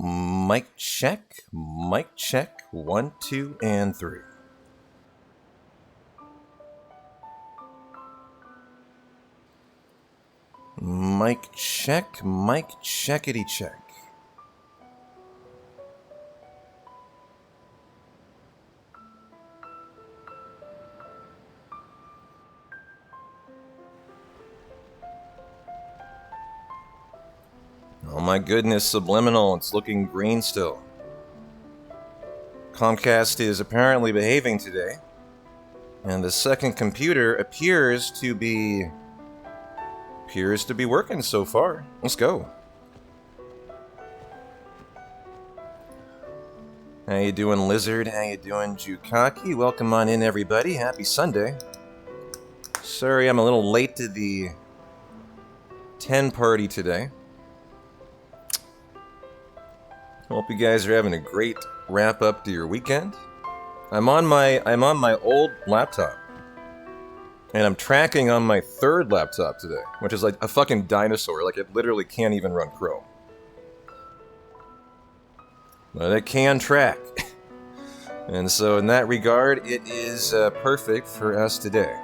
Mic check, 1, 2, and 3. Mic checkity check. Oh my goodness, Subliminal, it's looking green still. Comcast is apparently behaving today, and the second computer appears to be working so far. Let's go. How you doing, Lizard? How you doing, Jukaki? Welcome on in, everybody. Happy Sunday. Sorry I'm a little late to the 10 party today. Hope you guys are having a great wrap up to your weekend. I'm on my old laptop, and I'm tracking on my third laptop today, which is like a fucking dinosaur. Like, it literally can't even run Chrome, but it can track. And so in that regard, it is perfect for us today.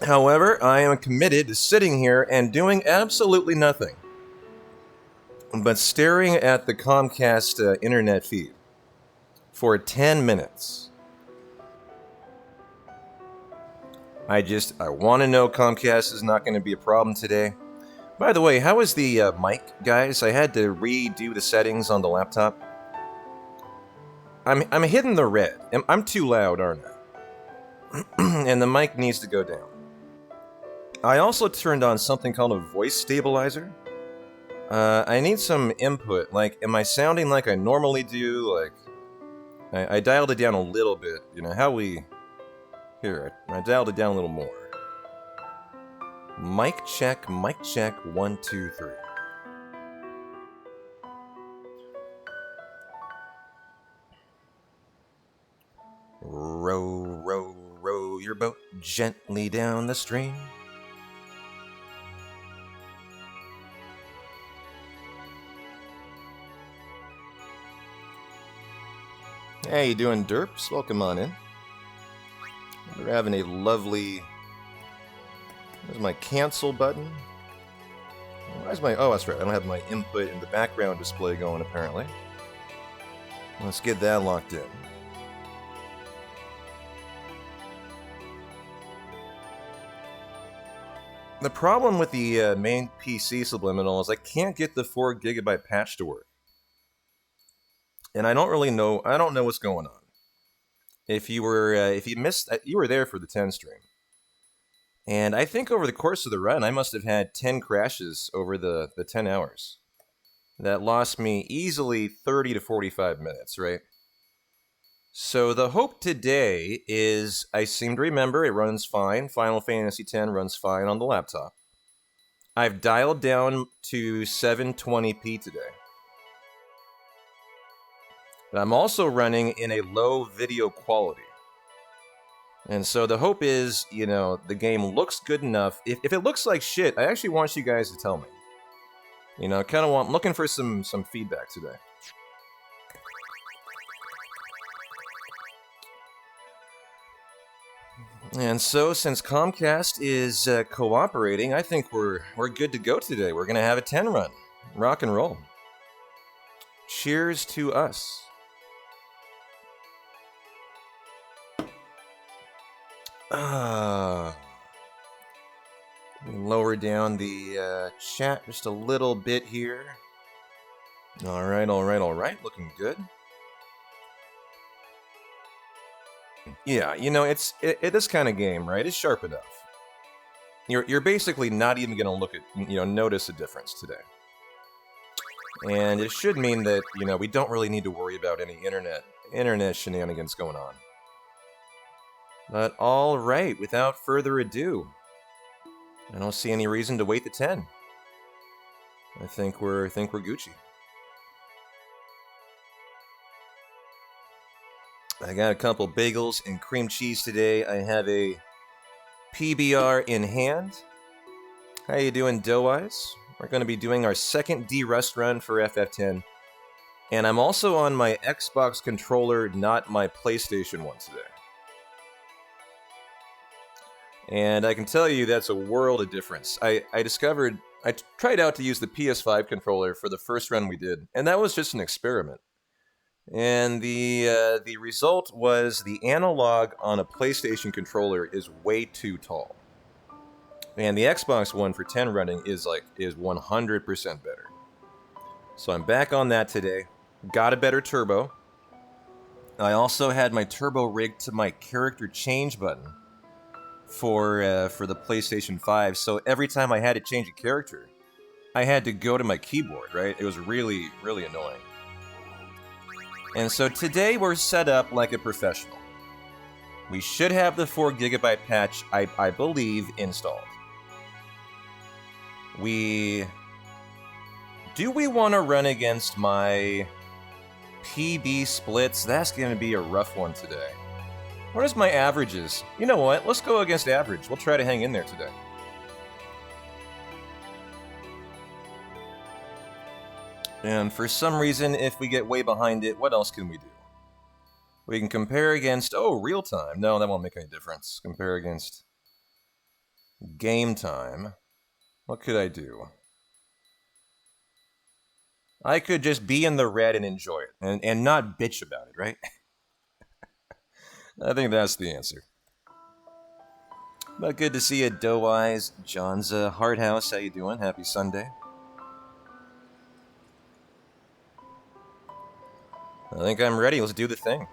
However, I am committed to sitting here and doing absolutely nothing but staring at the Comcast internet feed for 10 minutes. I want to know Comcast is not going to be a problem today. By the way, how is the mic, guys? I had to redo the settings on the laptop. I'm hitting the red. I'm too loud, aren't I? And the mic needs to go down. I also turned on something called a voice stabilizer. I need some input. Like, am I sounding like I normally do? Like, I dialed it down a little bit. You know, how we... Here, I dialed it down a little more. Mic check, 1, 2, 3. Row, row, row your boat gently down the stream. Hey, you doing, derps? Welcome on in. We're having a lovely... There's my cancel button. Where's my... Oh, that's right. I don't have my input in the background display going, apparently. Let's get that locked in. The problem with the main PC Subliminal is I can't get the 4GB patch to work. And I don't know what's going on. If you missed, you were there for the 10 stream. And I think over the course of the run, I must have had 10 crashes over the 10 hours. That lost me easily 30 to 45 minutes, right? So the hope today is, I seem to remember, it runs fine. Final Fantasy X runs fine on the laptop. I've dialed down to 720p today. But I'm also running in a low video quality. And so the hope is, you know, the game looks good enough. If it looks like shit, I actually want you guys to tell me. You know, looking for some feedback today. And so, since Comcast is cooperating, I think we're good to go today. We're gonna have a 10 run. Rock and roll. Cheers to us. Lower down the chat just a little bit here. All right. Looking good. Yeah, you know, it this kind of game, right? It's sharp enough. You're basically not even gonna notice a difference today. And it should mean that, you know, we don't really need to worry about any internet shenanigans going on. But all right, without further ado, I don't see any reason to wait the 10. I think we're Gucci. I got a couple bagels and cream cheese today. I have a PBR in hand. How you doing, Dough Eyes? We're going to be doing our second D-Rust run for FF10. And I'm also on my Xbox controller, not my PlayStation one today. And I can tell you that's a world of difference. I tried out to use the PS5 controller for the first run we did, and that was just an experiment. And the result was the analog on a PlayStation controller is way too tall. And the Xbox One for 10 running is 100% better. So I'm back on that today. Got a better turbo. I also had my turbo rigged to my character change button for the PlayStation 5. So every time I had to change a character, I had to go to my keyboard, right? It was really, really annoying. And so today we're set up like a professional. We should have the 4 GB patch, I believe, installed. Do we want to run against my PB splits? That's going to be a rough one today. What is my averages? You know what? Let's go against average. We'll try to hang in there today. And for some reason, if we get way behind it, what else can we do? We can compare against... Oh, real time. No, that won't make any difference. Compare against game time. What could I do? I could just be in the red and enjoy it, and not bitch about it, right? I think that's the answer. But good to see you, Doe Eyes, Johnza, Hardhouse, how you doing? Happy Sunday. I think I'm ready. Let's do the thing.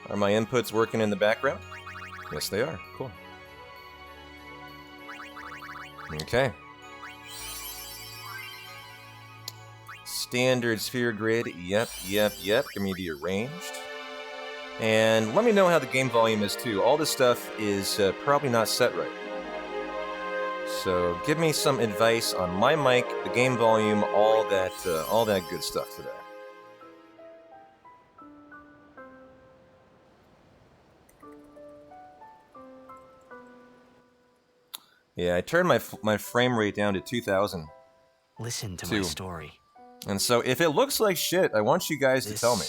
Are my inputs working in the background? Yes, they are. Cool. Okay. Standard sphere grid. Yep. Give me the arranged. And let me know how the game volume is too. All this stuff is probably not set right. So give me some advice on my mic, the game volume, all that good stuff today. Yeah, I turned my frame rate down to 2000. Listen to my story. And so if it looks like shit, I want you guys to tell me.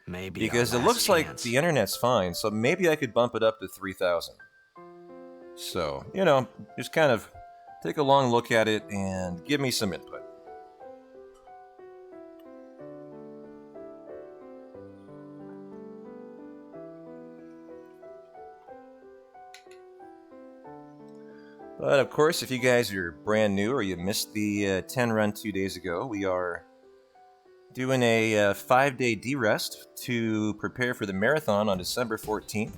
Maybe because it looks like the internet's fine, so maybe I could bump it up to 3000. So, you know, just kind of take a long look at it and give me some input. But of course, if you guys are brand new or you missed the 10 run 2 days ago, we are doing a 5-day D-rest to prepare for the marathon on December 14th.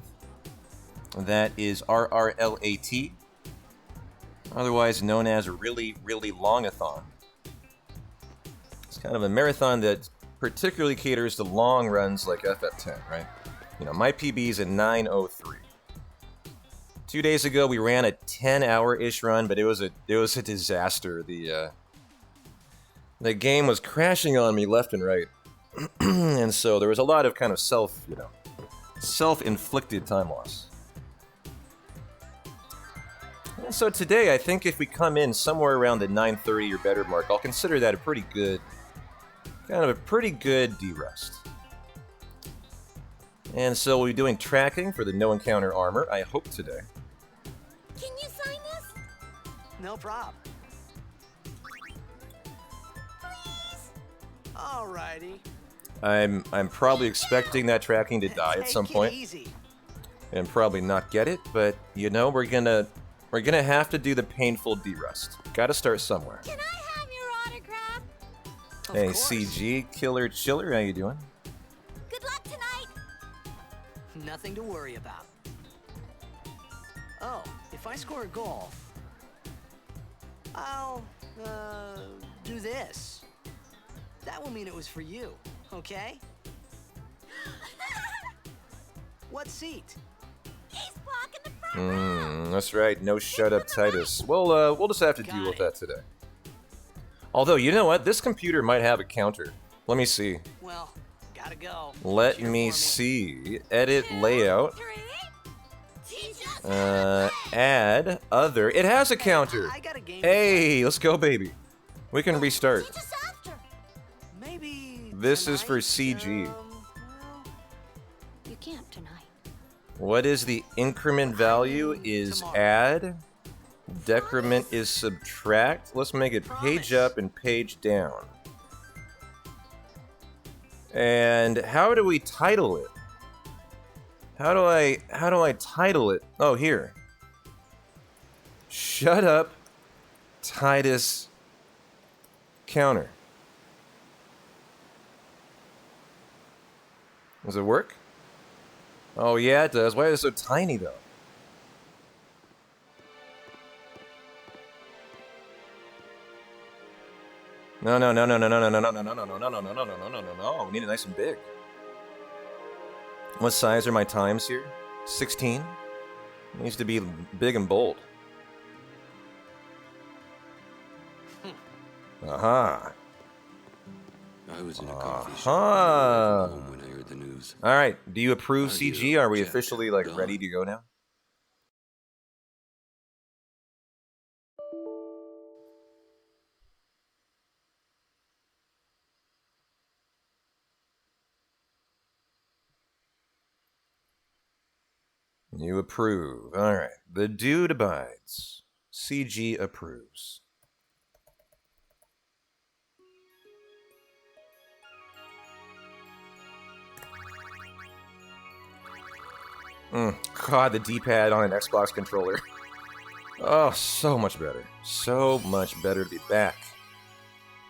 That is RRLAT, otherwise known as a really, really long-a-thon. It's kind of a marathon that particularly caters to long runs like FF10, right? You know, my PB is a 9:03. 2 days ago, we ran a 10-hour-ish run, but it was a disaster. The game was crashing on me left and right, and so there was a lot of kind of self-inflicted time loss. And so today, I think if we come in somewhere around the 9:30 or better mark, I'll consider that a pretty good D-rest. And so we'll be doing tracking for the no encounter armor, I hope today. Can you sign this? No problem. Please? Alrighty. I'm probably expecting that tracking to die at some point. Easy. And probably not get it, but you know, we're gonna have to do the painful D-rest. Gotta start somewhere. Can I have your autograph? Hey, Of course. CG, Killer Chiller, how you doing? Good luck tonight. Nothing to worry about. Oh, if I score a goal, I'll, do this. That will mean it was for you, okay? What seat? He's blocking the front row. That's right, no shut up Titus. Well, we'll just have to deal with that today. Although, you know what? This computer might have a counter. Let me see. Well, gotta go. Let Cheer me for see. Edit layout. 3. Add other. It has a counter. I got a game. Hey, let's go, baby. We can restart. Teach us after. Maybe. This is for tonight, CG. well, You can't tonight. What is the increment value? Is Tomorrow. add. Decrement is subtract. Let's make it page up and page down. And how do we title it? How do I title it? Oh, here. Shut up, Titus counter. Does it work? Oh yeah, it does. Why is it so tiny though? No. We need it nice and big. What size are my times here? 16? It needs to be big and bold. Aha. I was in a coffee Aha. shop home when I heard the news. Alright, do you approve How do you CG? Are we object? officially like Done. ready to go now? You approve. Alright. The dude abides. CG approves. God, the D-pad on an Xbox controller. Oh, so much better. So much better to be back.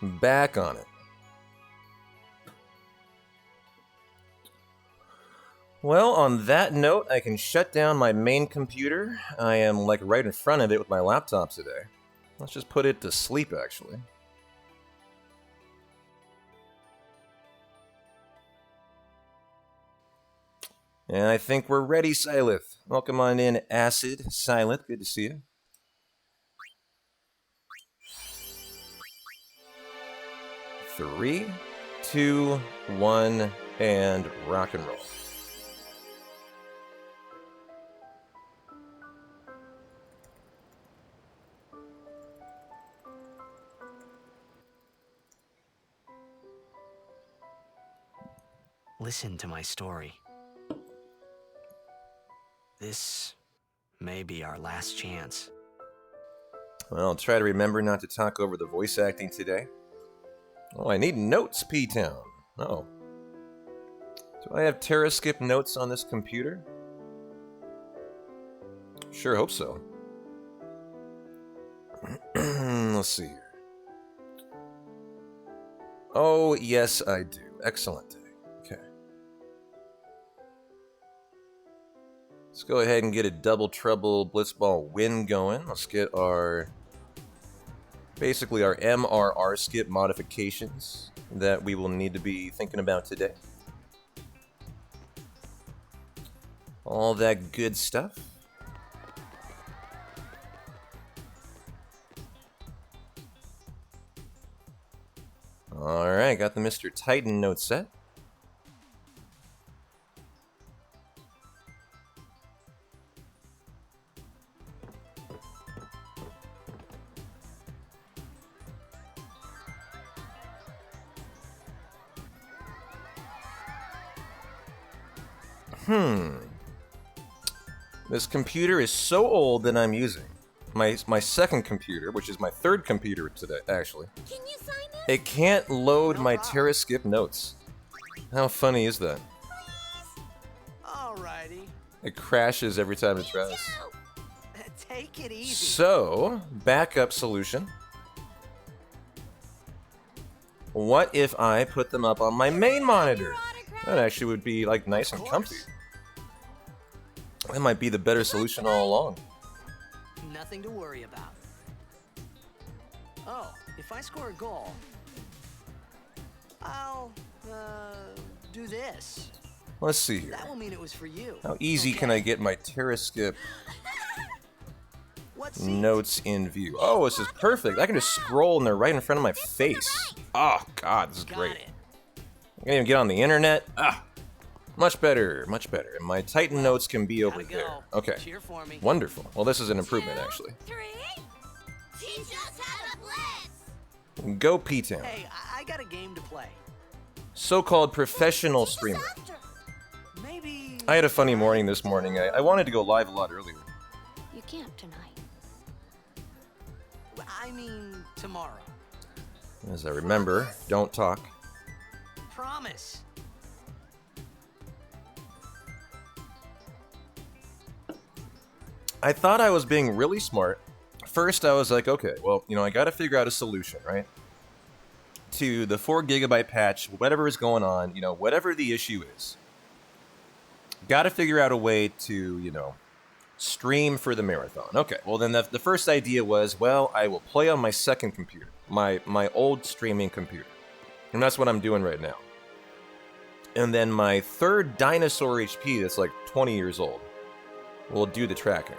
Back on it. Well, on that note, I can shut down my main computer. I am like right in front of it with my laptop today. Let's just put it to sleep, actually. And I think we're ready, Silith. Welcome on in, Acid. Silith, good to see you. Three, two, one, and rock and roll. Listen to my story. This may be our last chance. Well, I'll try to remember not to talk over the voice acting today. Oh, I need notes, P-Town. Oh. Do I have Terraskip notes on this computer? Sure hope so. Let's see here. Oh, yes, I do. Excellent. Okay. Let's go ahead and get a double treble blitzball win going. Let's get our... basically our MRR skip modifications that we will need to be thinking about today. All that good stuff. Alright, got the Mr. Titan note set. This computer is so old that I'm using my second computer, which is my third computer today, actually. Can you sign this? It can't load No my problem. Terraskip notes. How funny is that? Alrighty. It crashes every time it tries. Take it easy. So, backup solution. What if I put them up on my main monitor? That actually would be like nice and comfy. That might be the better solution all along. Nothing to worry about. Oh, if I score a goal, I'll, do this. Let's see here. That will mean it was for you. How easy can I get my Terraskip What seat? notes in view? Oh, this is perfect. I can just scroll and they're right in front of my face. Oh, God, this is Got great. it. I can't even get on the internet. Ah, Much better, much better. And my Titan notes can be over Gotta there. go. Okay. Cheer for me. Wonderful. Well, this is an improvement, 2, actually. 3. Teach us how to blitz. Go P-Town. Hey, I got a game to play. So-called professional streamer. Maybe. I had a funny morning this morning. I wanted to go live a lot earlier. You can't tonight. I mean, tomorrow. As I remember, don't talk. Promise. I thought I was being really smart. First, I was like, okay, well, you know, I gotta figure out a solution, right? To the 4 GB patch, whatever is going on, you know, whatever the issue is. Gotta figure out a way to, you know, stream for the marathon. Okay, well then the first idea was, well, I will play on my second computer, my old streaming computer. And that's what I'm doing right now. And then my third dinosaur HP that's like 20 years old will do the tracking.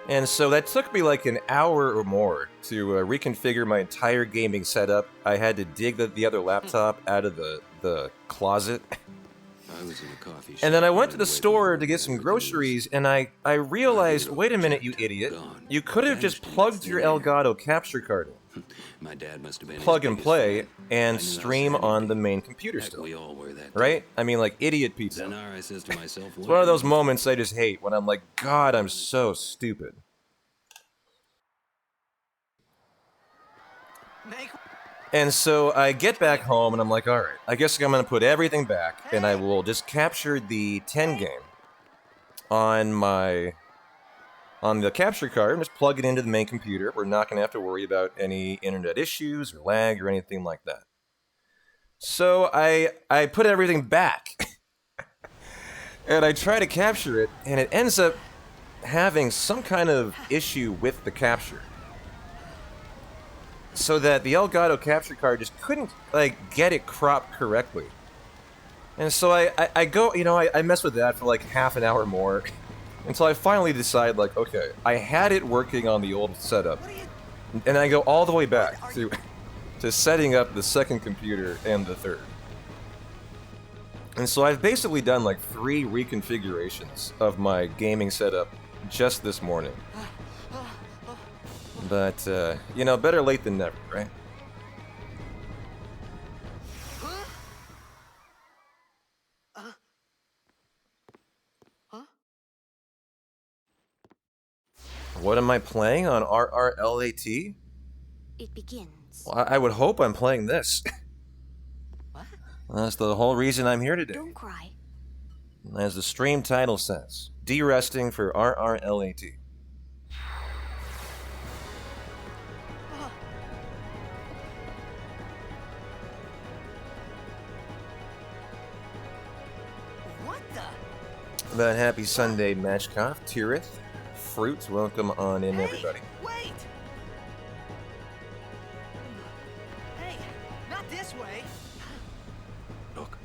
And so that took me like an hour or more to reconfigure my entire gaming setup. I had to dig the other laptop out of the closet. I was in a coffee shop. And then I went to the away from store to home get some with the groceries, news. and I realized, wait a minute, you idiot. You could have just plugged your Elgato capture card in, My dad must have been his plug and biggest play, fan. I and knew I was stream heading on to the be. main computer Heck, still. we all were that Right? I mean, like, idiot day. pizza. Then I says to myself, It's one of those moments I just hate, when I'm like, God, I'm so stupid. Make. And so I get back home, and I'm like, alright, I guess I'm going to put everything back, and I will just capture the 10 game on the capture card, and just plug it into the main computer. We're not going to have to worry about any internet issues or lag or anything like that. So I put everything back, and I try to capture it, and it ends up having some kind of issue with the capture. So that the Elgato capture card just couldn't, like, get it cropped correctly. And so I go, you know, I mess with that for like half an hour more until I finally decide, like, okay, I had it working on the old setup. And I go all the way back to setting up the second computer and the third. And so I've basically done like 3 reconfigurations of my gaming setup just this morning. But, you know, better late than never, right? What am I playing on RRLAT? It begins. Well, I would hope I'm playing this. What? That's the whole reason I'm here today. Don't cry. As the stream title says, de-resting for RRLAT. What the? But happy Sunday, Matchkoff, Tirith, Fruit, welcome on in, Hey, everybody. Wait. Hey, not this way. Look,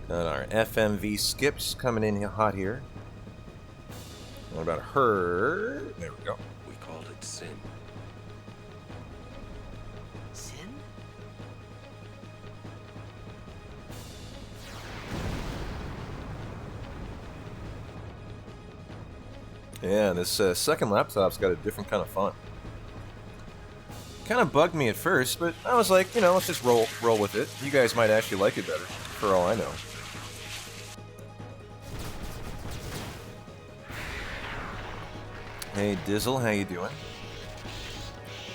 Got our FMV skips coming in hot here. What about her? There we go. we called it sin. Sin? Yeah, this second laptop's got a different kind of font. Kind of bugged me at first, but I was like, you know, let's just roll with it. You guys might actually like it better, for all I know. Hey Dizzle, how you doing?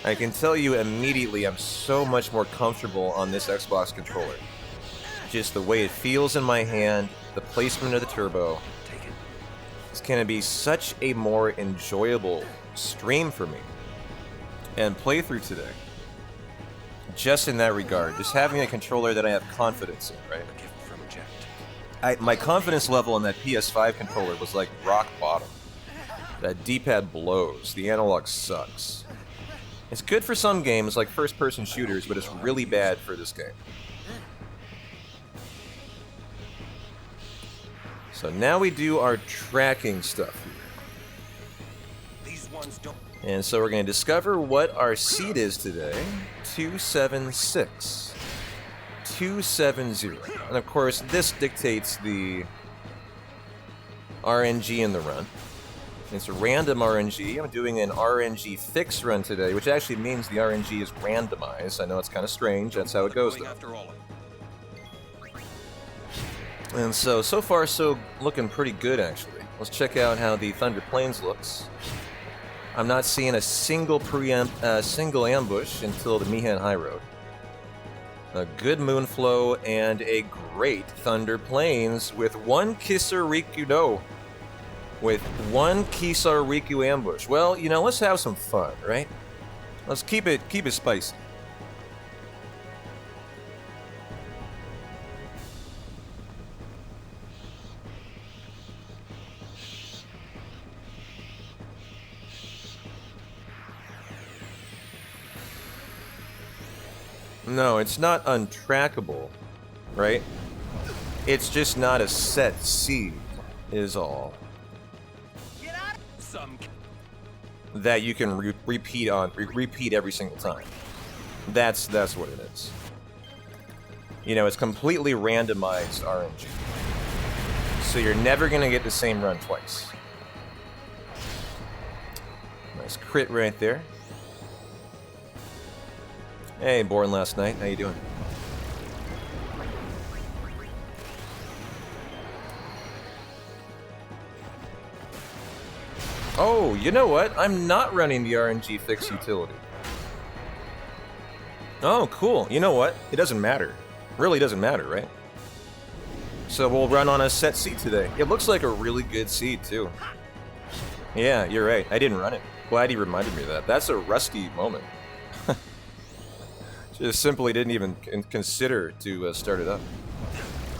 I can tell you immediately I'm so much more comfortable on this Xbox controller. Just the way it feels in my hand, the placement of the turbo. Take it. It's going to be such a more enjoyable stream for me. And playthrough today. Just in that regard. Just having a controller that I have confidence in, right? A gift from Jet. My confidence level in that PS5 controller was like rock bottom. That D-pad blows. The analog sucks. It's good for some games like first-person shooters, but it's really bad for this game. So now we do our tracking stuff here. These ones don't. And so we're going to discover what our seed is today. 276. 270. And of course, this dictates the RNG in the run. It's a random RNG. I'm doing an RNG fix run today, which actually means the RNG is randomized. I know it's kind of strange. That's how it goes, though. And so far, so looking pretty good, actually. Let's check out how the Thunder Plains looks. I'm not seeing a single single ambush until the Mihan High Road. A good Moonflow and a great Thunder Plains with one Kisariku no. With one Kisariku ambush. Well, you know, let's have some fun, right? Let's keep it spicy. No, it's not untrackable, right? It's just not a set seed, is all. That you can repeat every single time. That's what it is. You know, it's completely randomized RNG. So you're never gonna get the same run twice. Nice crit right there. Hey, born last night. How you doing? Oh, you know what? I'm not running the RNG fix utility. Oh, cool. You know what? It doesn't matter. Really doesn't matter, right? So we'll run on a set seed today. It looks like a really good seed, too. Yeah, you're right. I didn't run it. Glad you reminded me of that. That's a rusty moment. Just simply didn't even consider to start it up.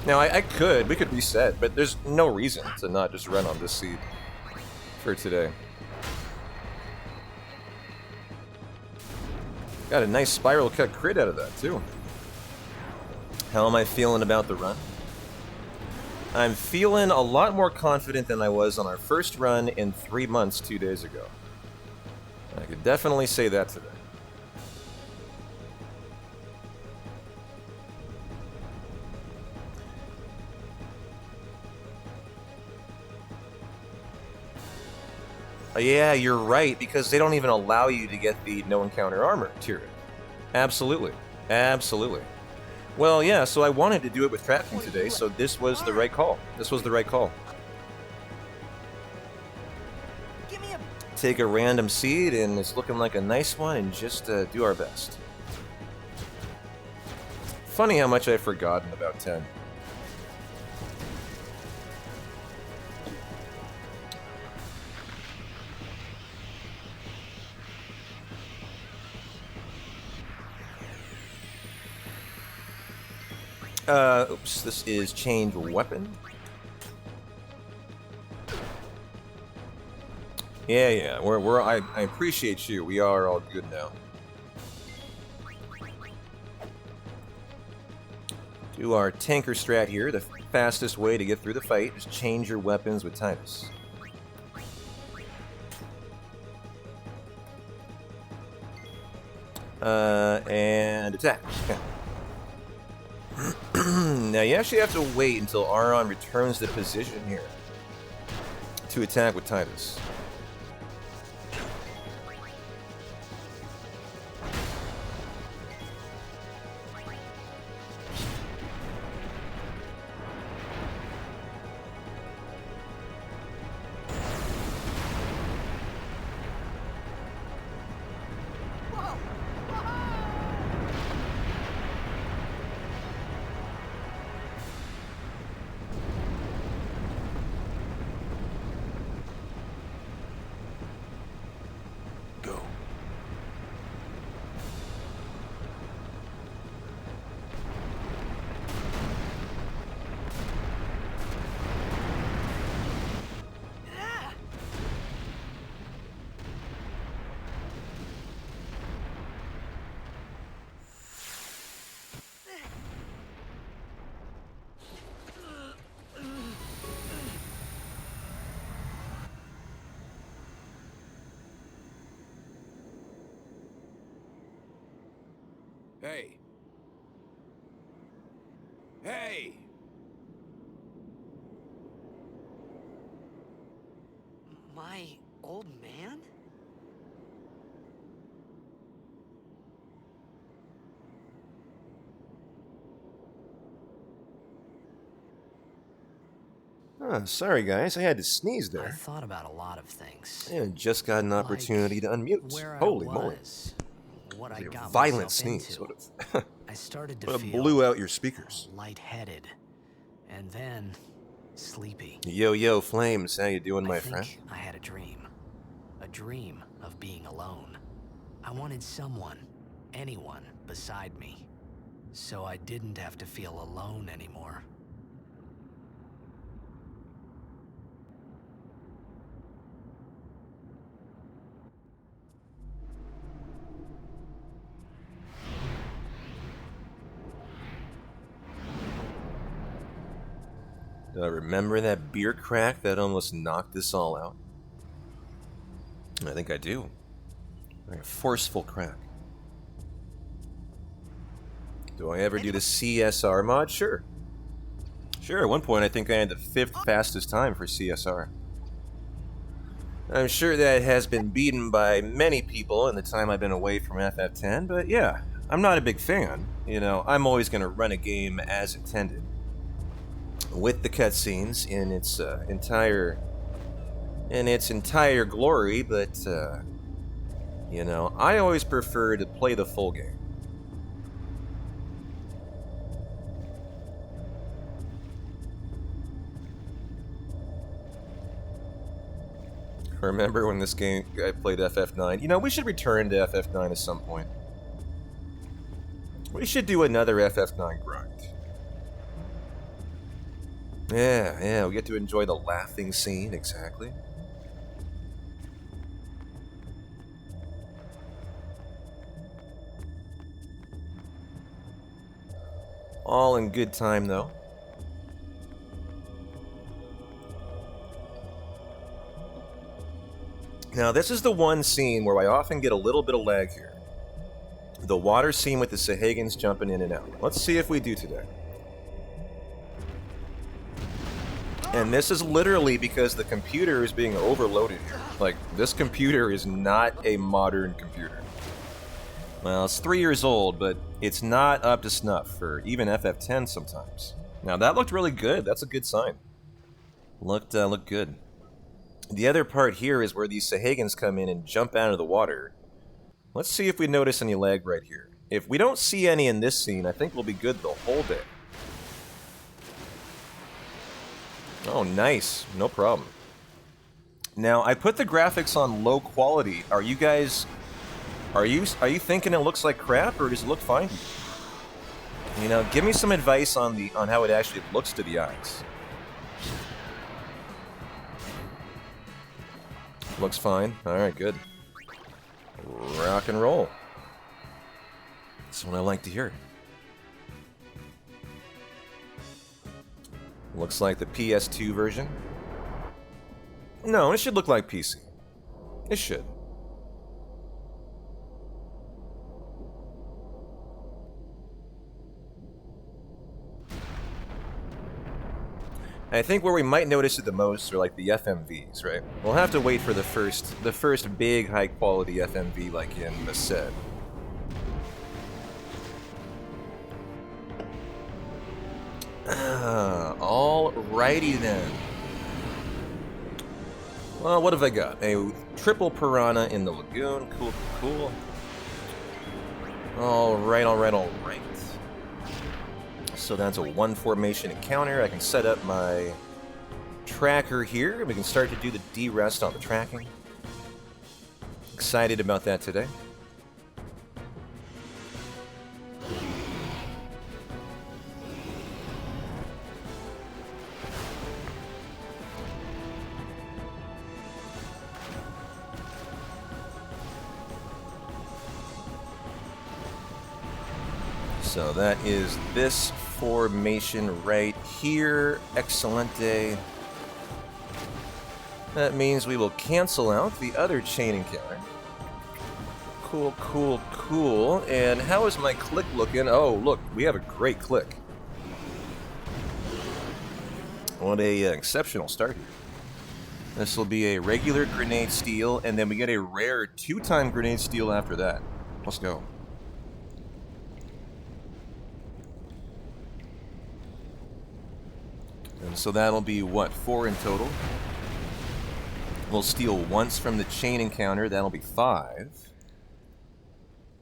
Now, we could reset, but there's no reason to not just run on this seed for today. Got a nice spiral cut crit out of that, too. How am I feeling about the run? I'm feeling a lot more confident than I was on our first run in 3 months 2 days ago. I could definitely say that today. Yeah, you're right, because they don't even allow you to get the no encounter armor tier. Absolutely. Absolutely. Well, yeah, so I wanted to do it with tracking today, so this was the right call. This was the right call. Take a random seed, and it's looking like a nice one, and just do our best. Funny how much I've forgotten about 10. Oops, this is change weapon. Yeah, I appreciate you. We are all good now. Do our tanker strat here. The fastest way to get through the fight is change your weapons with Titus. And attack. Okay. Now you actually have to wait until Aron returns to position here to attack with Titus. Hey. Hey! My old man? Oh, sorry, guys. I had to sneeze I there. thought about a lot of things. I just got an opportunity to unmute. Where Holy I moly. was, what It I was a got violent myself sneeze. into. What I started to have feel blew out your speakers. lightheaded, and then sleepy. Yo, yo, Flames. How you doing, my I friend? think I had a dream of being alone. I wanted someone, anyone beside me, so I didn't have to feel alone anymore. Do I remember that beer crack that almost knocked us all out? I think I do. Like a forceful crack. Do I ever do the CSR mod? Sure. Sure, at one point I think I had the 5th fastest time for CSR. I'm sure that has been beaten by many people in the time I've been away from FF10, but yeah, I'm not a big fan. You know, I'm always going to run a game as intended, with the cutscenes in its entire glory, but you know, I always prefer to play the full game. Remember when this game I played FF9? You know, we should return to FF9 at some point. We should do another FF9 grind. Yeah, we get to enjoy the laughing scene, exactly. All in good time, though. Now, this is the one scene where I often get a little bit of lag here. The water scene with the Sahagins jumping in and out. Let's see if we do today. And this is literally because the computer is being overloaded here. Like, this computer is not a modern computer. Well, it's 3 years old, but it's not up to snuff for even FF10 sometimes. Now, that looked really good. That's a good sign. Looked good. The other part here is where these Sahagins come in and jump out of the water. Let's see if we notice any lag right here. If we don't see any in this scene, I think we'll be good the whole day. Oh, nice. No problem. Now, I put the graphics on low quality. Are you guys... Are you thinking it looks like crap, or does it look fine to you? You know, give me some advice on how it actually looks to the eyes. Looks fine. Alright, good. Rock and roll. That's what I like to hear. Looks like the PS2 version. No, it should look like PC. It should. I think where we might notice it the most are like the FMVs, right? We'll have to wait for the first big high quality FMV like in Mased. Alrighty then. Well, what have I got? A triple piranha in the lagoon. Cool. Alright. So that's a 1 formation encounter. I can set up my tracker here, and we can start to do the D-rest on the tracking. Excited about that today. So that is this formation right here. Excelente. That means we will cancel out the other chain encounter. Cool, cool, cool. And how is my click looking? Oh, look, we have a great click. What a exceptional start here. This will be a regular grenade steal, and then we get a rare 2-time grenade steal after that. Let's go. And so that'll be, what, 4 in total? We'll steal once from the chain encounter. That'll be 5.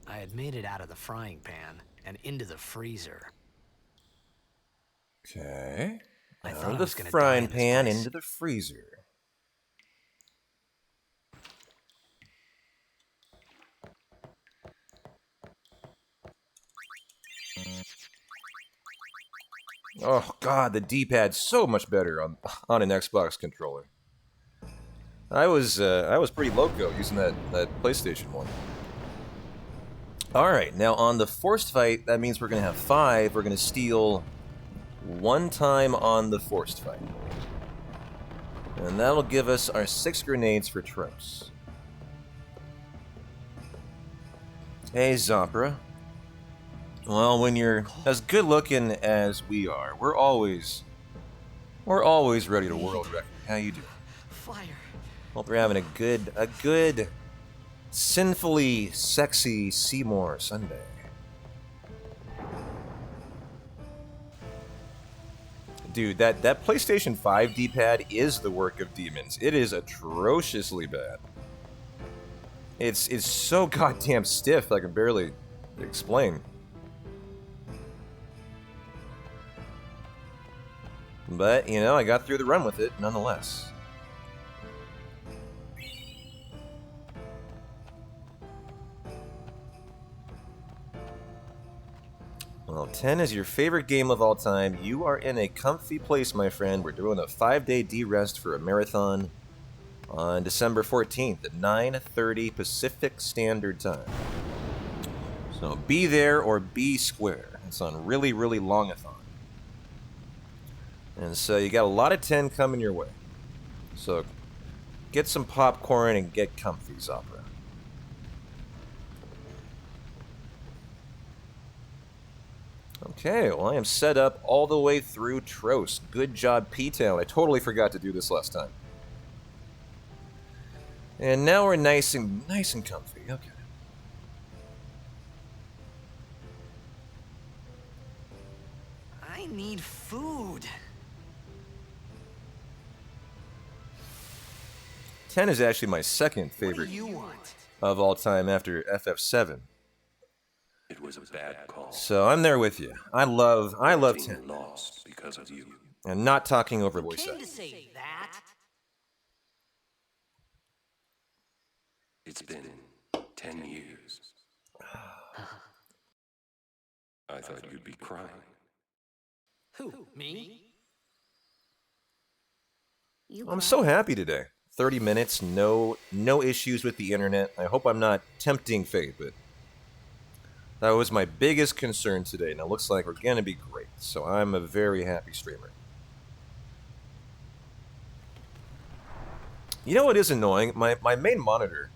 I had made it out of the frying pan and into the freezer. Okay. I Out thought of I the was gonna die frying in this pan place. into the freezer. Oh god, the D-pad's so much better on an Xbox controller. I was pretty loco using that PlayStation one. All right, now on the forced fight, that means we're gonna have 5. We're gonna steal 1 time on the forced fight, and that'll give us our 6 grenades for Tros. Hey, Zopra. Well, when you're as good looking as we are, we're always ready to world record. How you doing? Fire. Hope you're having a good, sinfully sexy Seymour Sunday. Dude, that PlayStation 5 D-pad is the work of demons. It is atrociously bad. It's so goddamn stiff I can barely explain. But, you know, I got through the run with it, nonetheless. Well, 10 is your favorite game of all time. You are in a comfy place, my friend. We're doing a 5-day D-rest for a marathon on December 14th at 9:30 Pacific Standard Time. So be there or be square. It's on really, really long-a-thon. And so you got a lot of 10 coming your way. So get some popcorn and get comfy, Zopra. Okay, well I am set up all the way through Tros. Good job, P-Town. I totally forgot to do this last time. And now we're nice and comfy. Okay. I need food. 10 is actually my second What favorite do you want? of all time after FF7. It was a bad call. So I'm there with you. I love Team 10. lost because of you. And not talking over voice Came to acting. say that. It's been 10 years. I thought you'd be crying. Who? Me? I'm so happy today. 30 minutes, no issues with the internet. I hope I'm not tempting fate, but that was my biggest concern today, and it looks like we're gonna be great. So I'm a very happy streamer. You know what is annoying? My main monitor,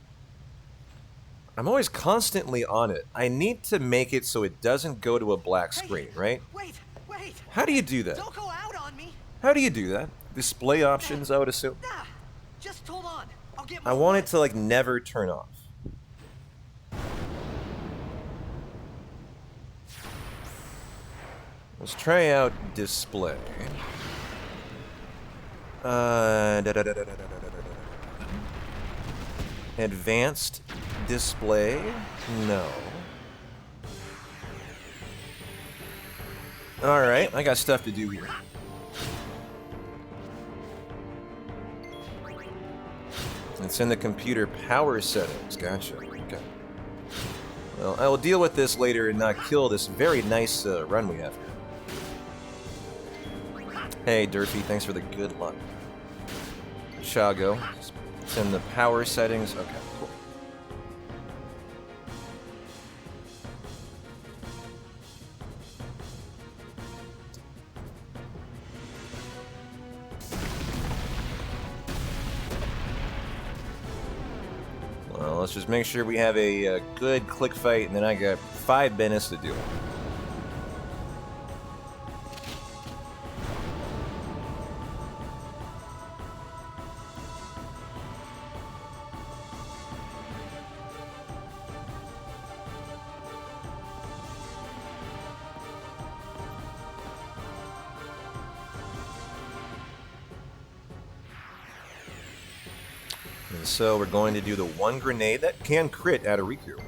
I'm always constantly on it. I need to make it so it doesn't go to a black screen, right? Wait. How do you do that? Don't go out on me. How do you do that? Display options, I would assume. Nah. Just hold on. I'll get I want it to, like, never turn off. Let's try out display. Advanced display? No. Alright, I got stuff to do here. It's in the computer power settings. Gotcha. Okay. Well, I will deal with this later and not kill this very nice run we have here. Hey, Durfee, thanks for the good luck. Chago. It's in the power settings. Okay, cool. let's just make sure we have a good click fight, and then I got 5 minutes to do it. And so we're going to do the one grenade that can crit out of Riku.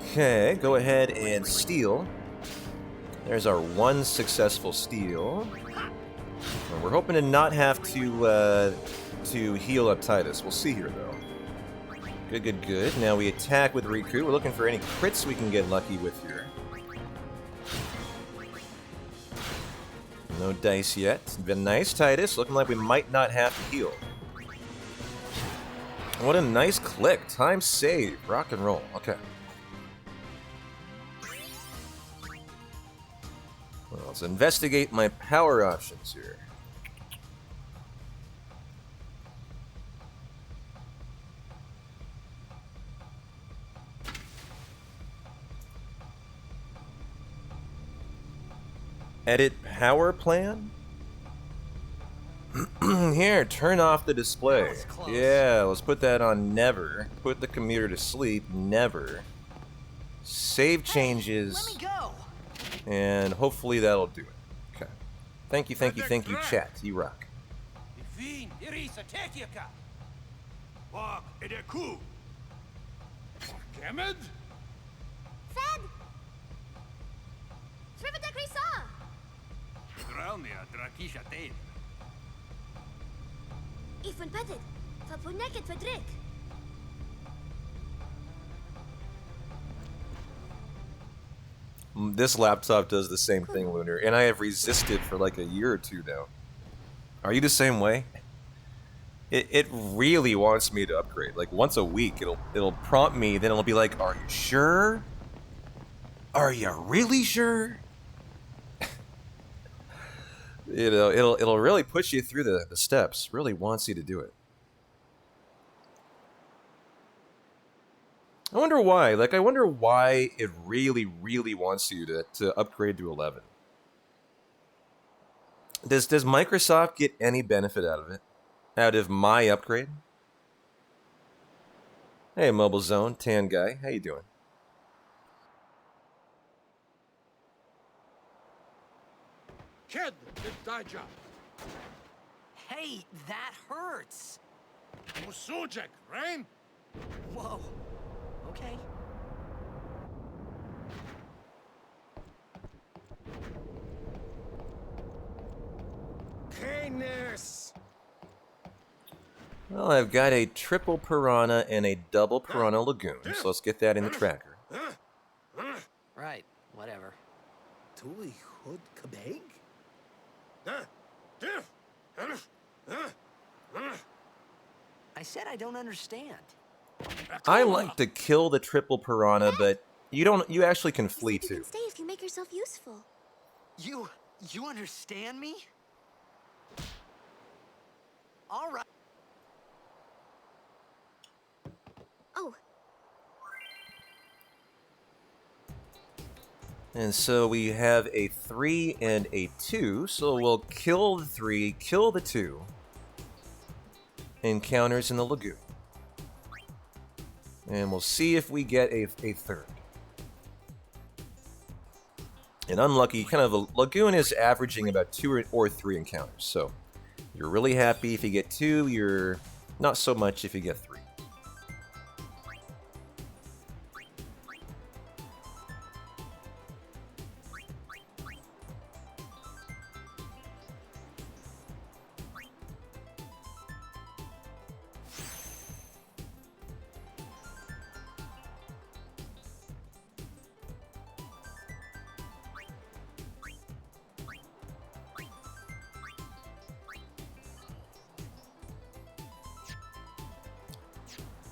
Okay, go ahead and steal. There's our one successful steal. And we're hoping to not have to heal up Titus. We'll see here, though. Good, good, good. Now we attack with Riku. We're looking for any crits we can get lucky with here. No dice yet. It's been nice, Titus. Looking like we might not have to heal. What a nice click. Time save. Rock and roll. Okay. Well, let's investigate my power options here. Edit power plan? Here, turn off the display. Yeah, let's put that on never. Put the computer to sleep, never. Save changes. Let me go. And hopefully that'll do it. Okay. Thank you, chat. You rock. Fed! Trivida Grisa! Ifun petted. Fapuneket Fedrik. This laptop does the same thing, Lunar, and I have resisted for like a year or two now. Are you the same way? It really wants me to upgrade. Like once a week, it'll prompt me, then it'll be like, "Are you sure? Are you really sure?" You know, it'll really push you through the steps. Really wants you to do it. I wonder why. Like, I wonder why it really, really wants you to upgrade to 11. Does Microsoft get any benefit out of it? Out of my upgrade? Hey, Mobile Zone, Tan Guy, how you doing? Kid, it's die job. Hey, that hurts. Musujek, right? Whoa. Okay. Kindness. Well, I've got a triple piranha and a double piranha lagoon, so let's get that in the tracker. Right. Whatever. Tuli hood kabeg? I said I don't understand. I like to kill the triple piranha, but you actually can flee You too. can stay if you make yourself useful. You understand me? All right. Oh, And so we have a 3 and a 2, so we'll kill the 3, kill the 2. Encounters in the lagoon. And we'll see if we get a third. And unlucky, kind of a lagoon is averaging about 2 or 3 encounters, so you're really happy if you get 2, you're not so much if you get 3.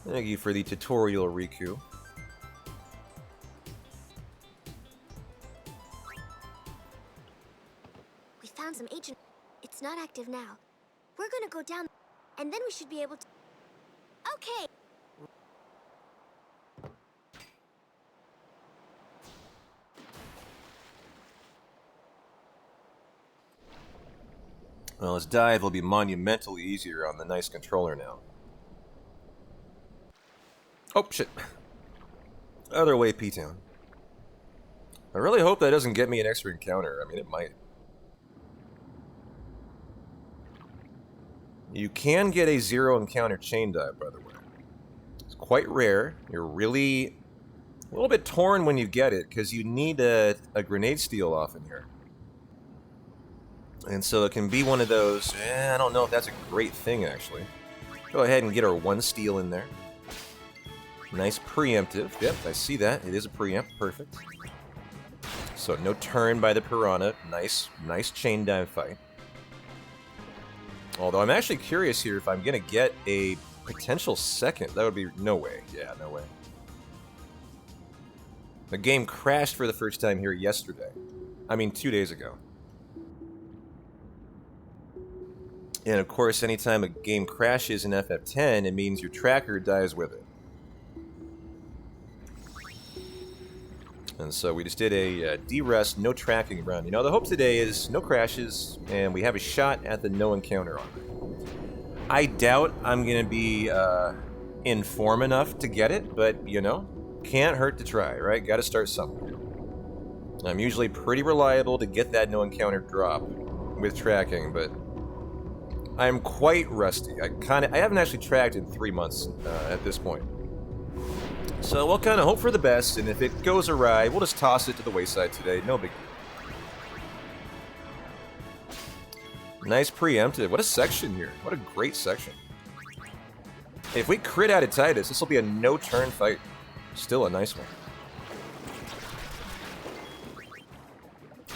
Thank you for the tutorial, Riku. we found some agent. It's not active now. We're gonna go down, and then we should be able to... Okay. Well, his dive will be monumentally easier on the nice controller now. Oh, shit. Other way, P-Town. I really hope that doesn't get me an extra encounter. I mean, it might. You can get a 0 encounter chain dive, by the way. It's quite rare. You're really a little bit torn when you get it, because you need a grenade steal off in here. And so it can be one of those, I don't know if that's a great thing, actually. Go ahead and get our 1 steal in there. Nice preemptive. Yep, I see that. It is a preempt. Perfect. So no turn by the Piranha. Nice chain dive fight. Although I'm actually curious here if I'm going to get a potential second. That would be... no way. Yeah, no way. The game crashed for the first time here yesterday. I mean, 2 days ago. And of course, anytime a game crashes in FF10, it means your tracker dies with it. And so we just did a D-rest, no tracking run. You know, the hope today is no crashes, and we have a shot at the no encounter on it. I doubt I'm going to be in form enough to get it, but, you know, can't hurt to try, right? Got to start somewhere. I'm usually pretty reliable to get that no encounter drop with tracking, but I'm quite rusty. I haven't actually tracked in 3 months at this point. So we'll kind of hope for the best, and if it goes awry, we'll just toss it to the wayside today. No big deal. Nice preemptive. What a section here. What a great section. If we crit out of Titus, this will be a no-turn fight. Still a nice one.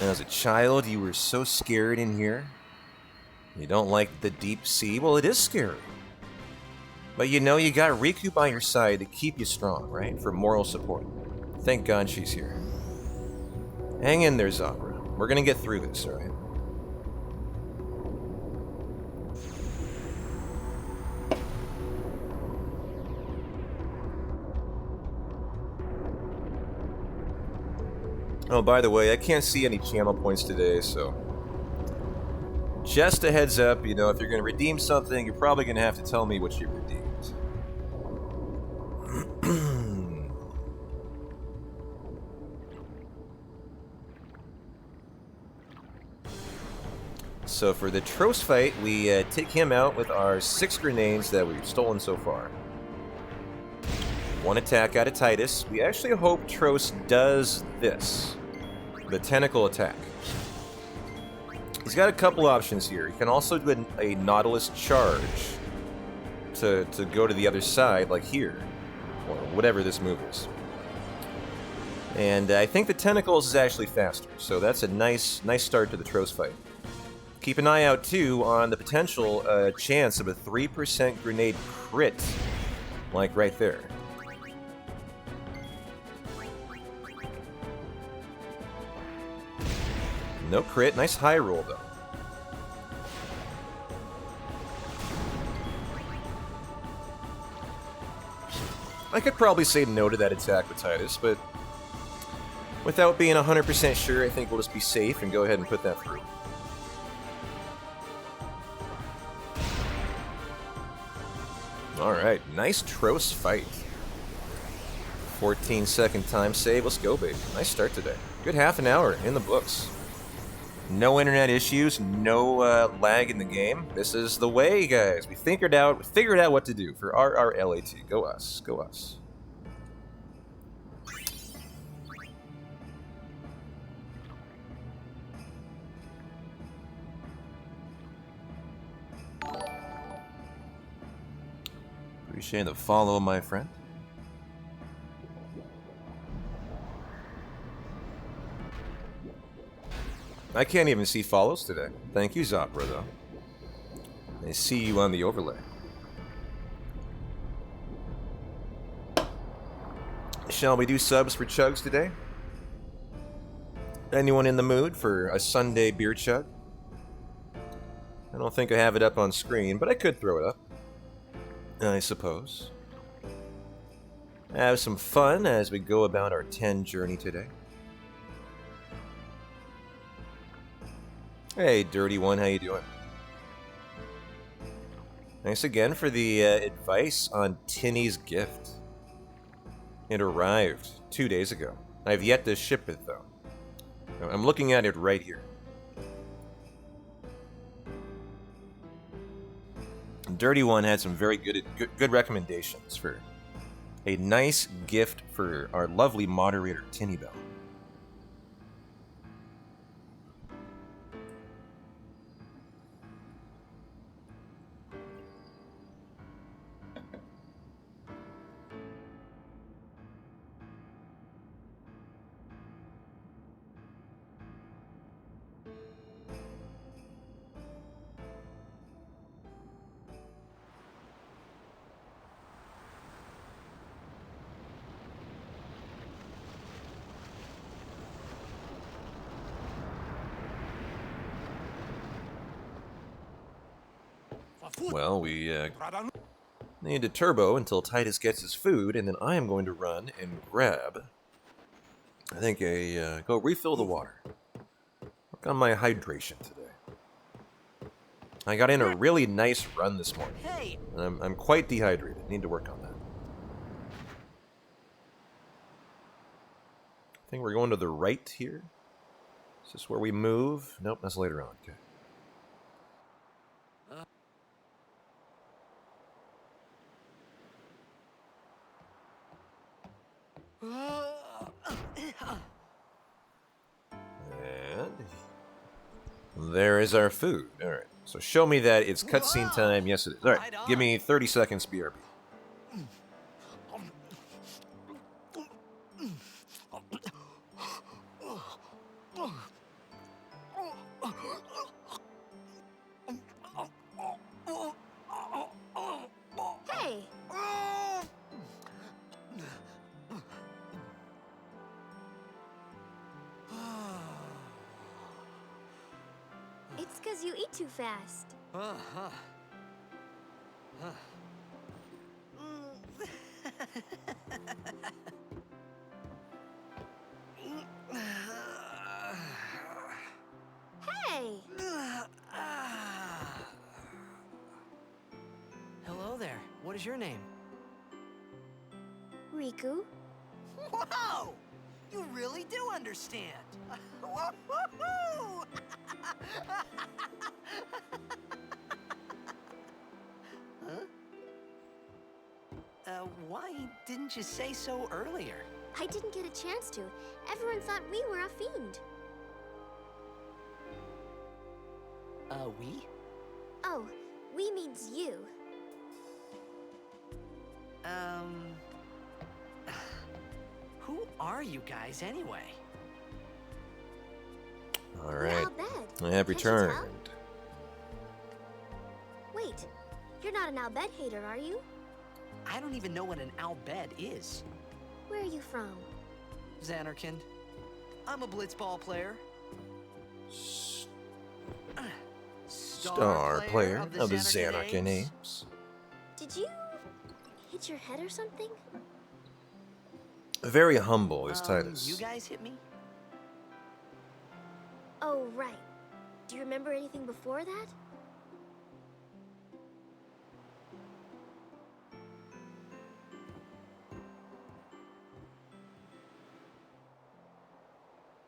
And as a child, you were so scared in here. You don't like the deep sea? Well, it is scary. But you know, you got Riku by your side to keep you strong, right? For moral support. Thank God she's here. Hang in there, Zabra. We're gonna get through this, alright? Oh, by the way, I can't see any channel points today, so... just a heads up, you know, if you're going to redeem something, you're probably going to have to tell me what you redeemed. So for the Tros fight, we take him out with our 6 grenades that we've stolen so far. 1 attack out of Titus. We actually hope Tros does this. The tentacle attack. He's got a couple options here. He can also do a Nautilus charge to go to the other side, like here, or whatever this move is. And I think the tentacles is actually faster, so that's a nice start to the Tros fight. Keep an eye out too on the potential chance of a 3% grenade crit, like right there. No crit, nice high roll though. I could probably say no to that attack with Titus, but without being 100% sure, I think we'll just be safe and go ahead and put that through. Alright, nice Tros fight. 14-second time save, let's go baby. Nice start today. Good half an hour in the books. No internet issues, no lag in the game. This is the way, guys. We figured out what to do for RRLAT. Go us, go us. Appreciate the follow, my friend. I can't even see follows today. Thank you, Zapra, though. I see you on the overlay. Shall we do subs for chugs today? Anyone in the mood for a Sunday beer chug? I don't think I have it up on screen, but I could throw it up, I suppose. Have some fun as we go about our 10 journey today. Hey, Dirty One, how you doing? Thanks again for the advice on Tinny's gift. It arrived 2 days ago. I've yet to ship it, though. I'm looking at it right here. Dirty One had some very good recommendations for a nice gift for our lovely moderator, Tinny Bell. Well, we need to turbo until Titus gets his food, and then I am going to run and grab, I think, go refill the water. Work on my hydration today. I got in a really nice run this morning. Hey! And I'm quite dehydrated. Need to work on that. I think we're going to the right here. Is this where we move? Nope, that's later on. Okay. And there is our food. All right. So show me that it's cutscene time. Yes, it is. All right. Give me 30 seconds, BRB. Hey! It's because you eat too fast. Hey! Hello there. What is your name? Riku? Whoa! You really do understand. Woo-hoo-hoo! Why didn't you say so earlier? I didn't get a chance to. Everyone thought we were a fiend. We? Oh, we means you. Who are you guys anyway? All We're right. Al Bhed. I have Can't you tell? returned. Wait, you're not an Al Bhed hater, are you? I don't even know what an Al Bhed is. Where are you from? Xanarkand. I'm a blitzball player. Star player of the Xanarkand Apes. Apes. Did you hit your head or something? Very humble is Titus. You guys hit me? Oh, right. Do you remember anything before that?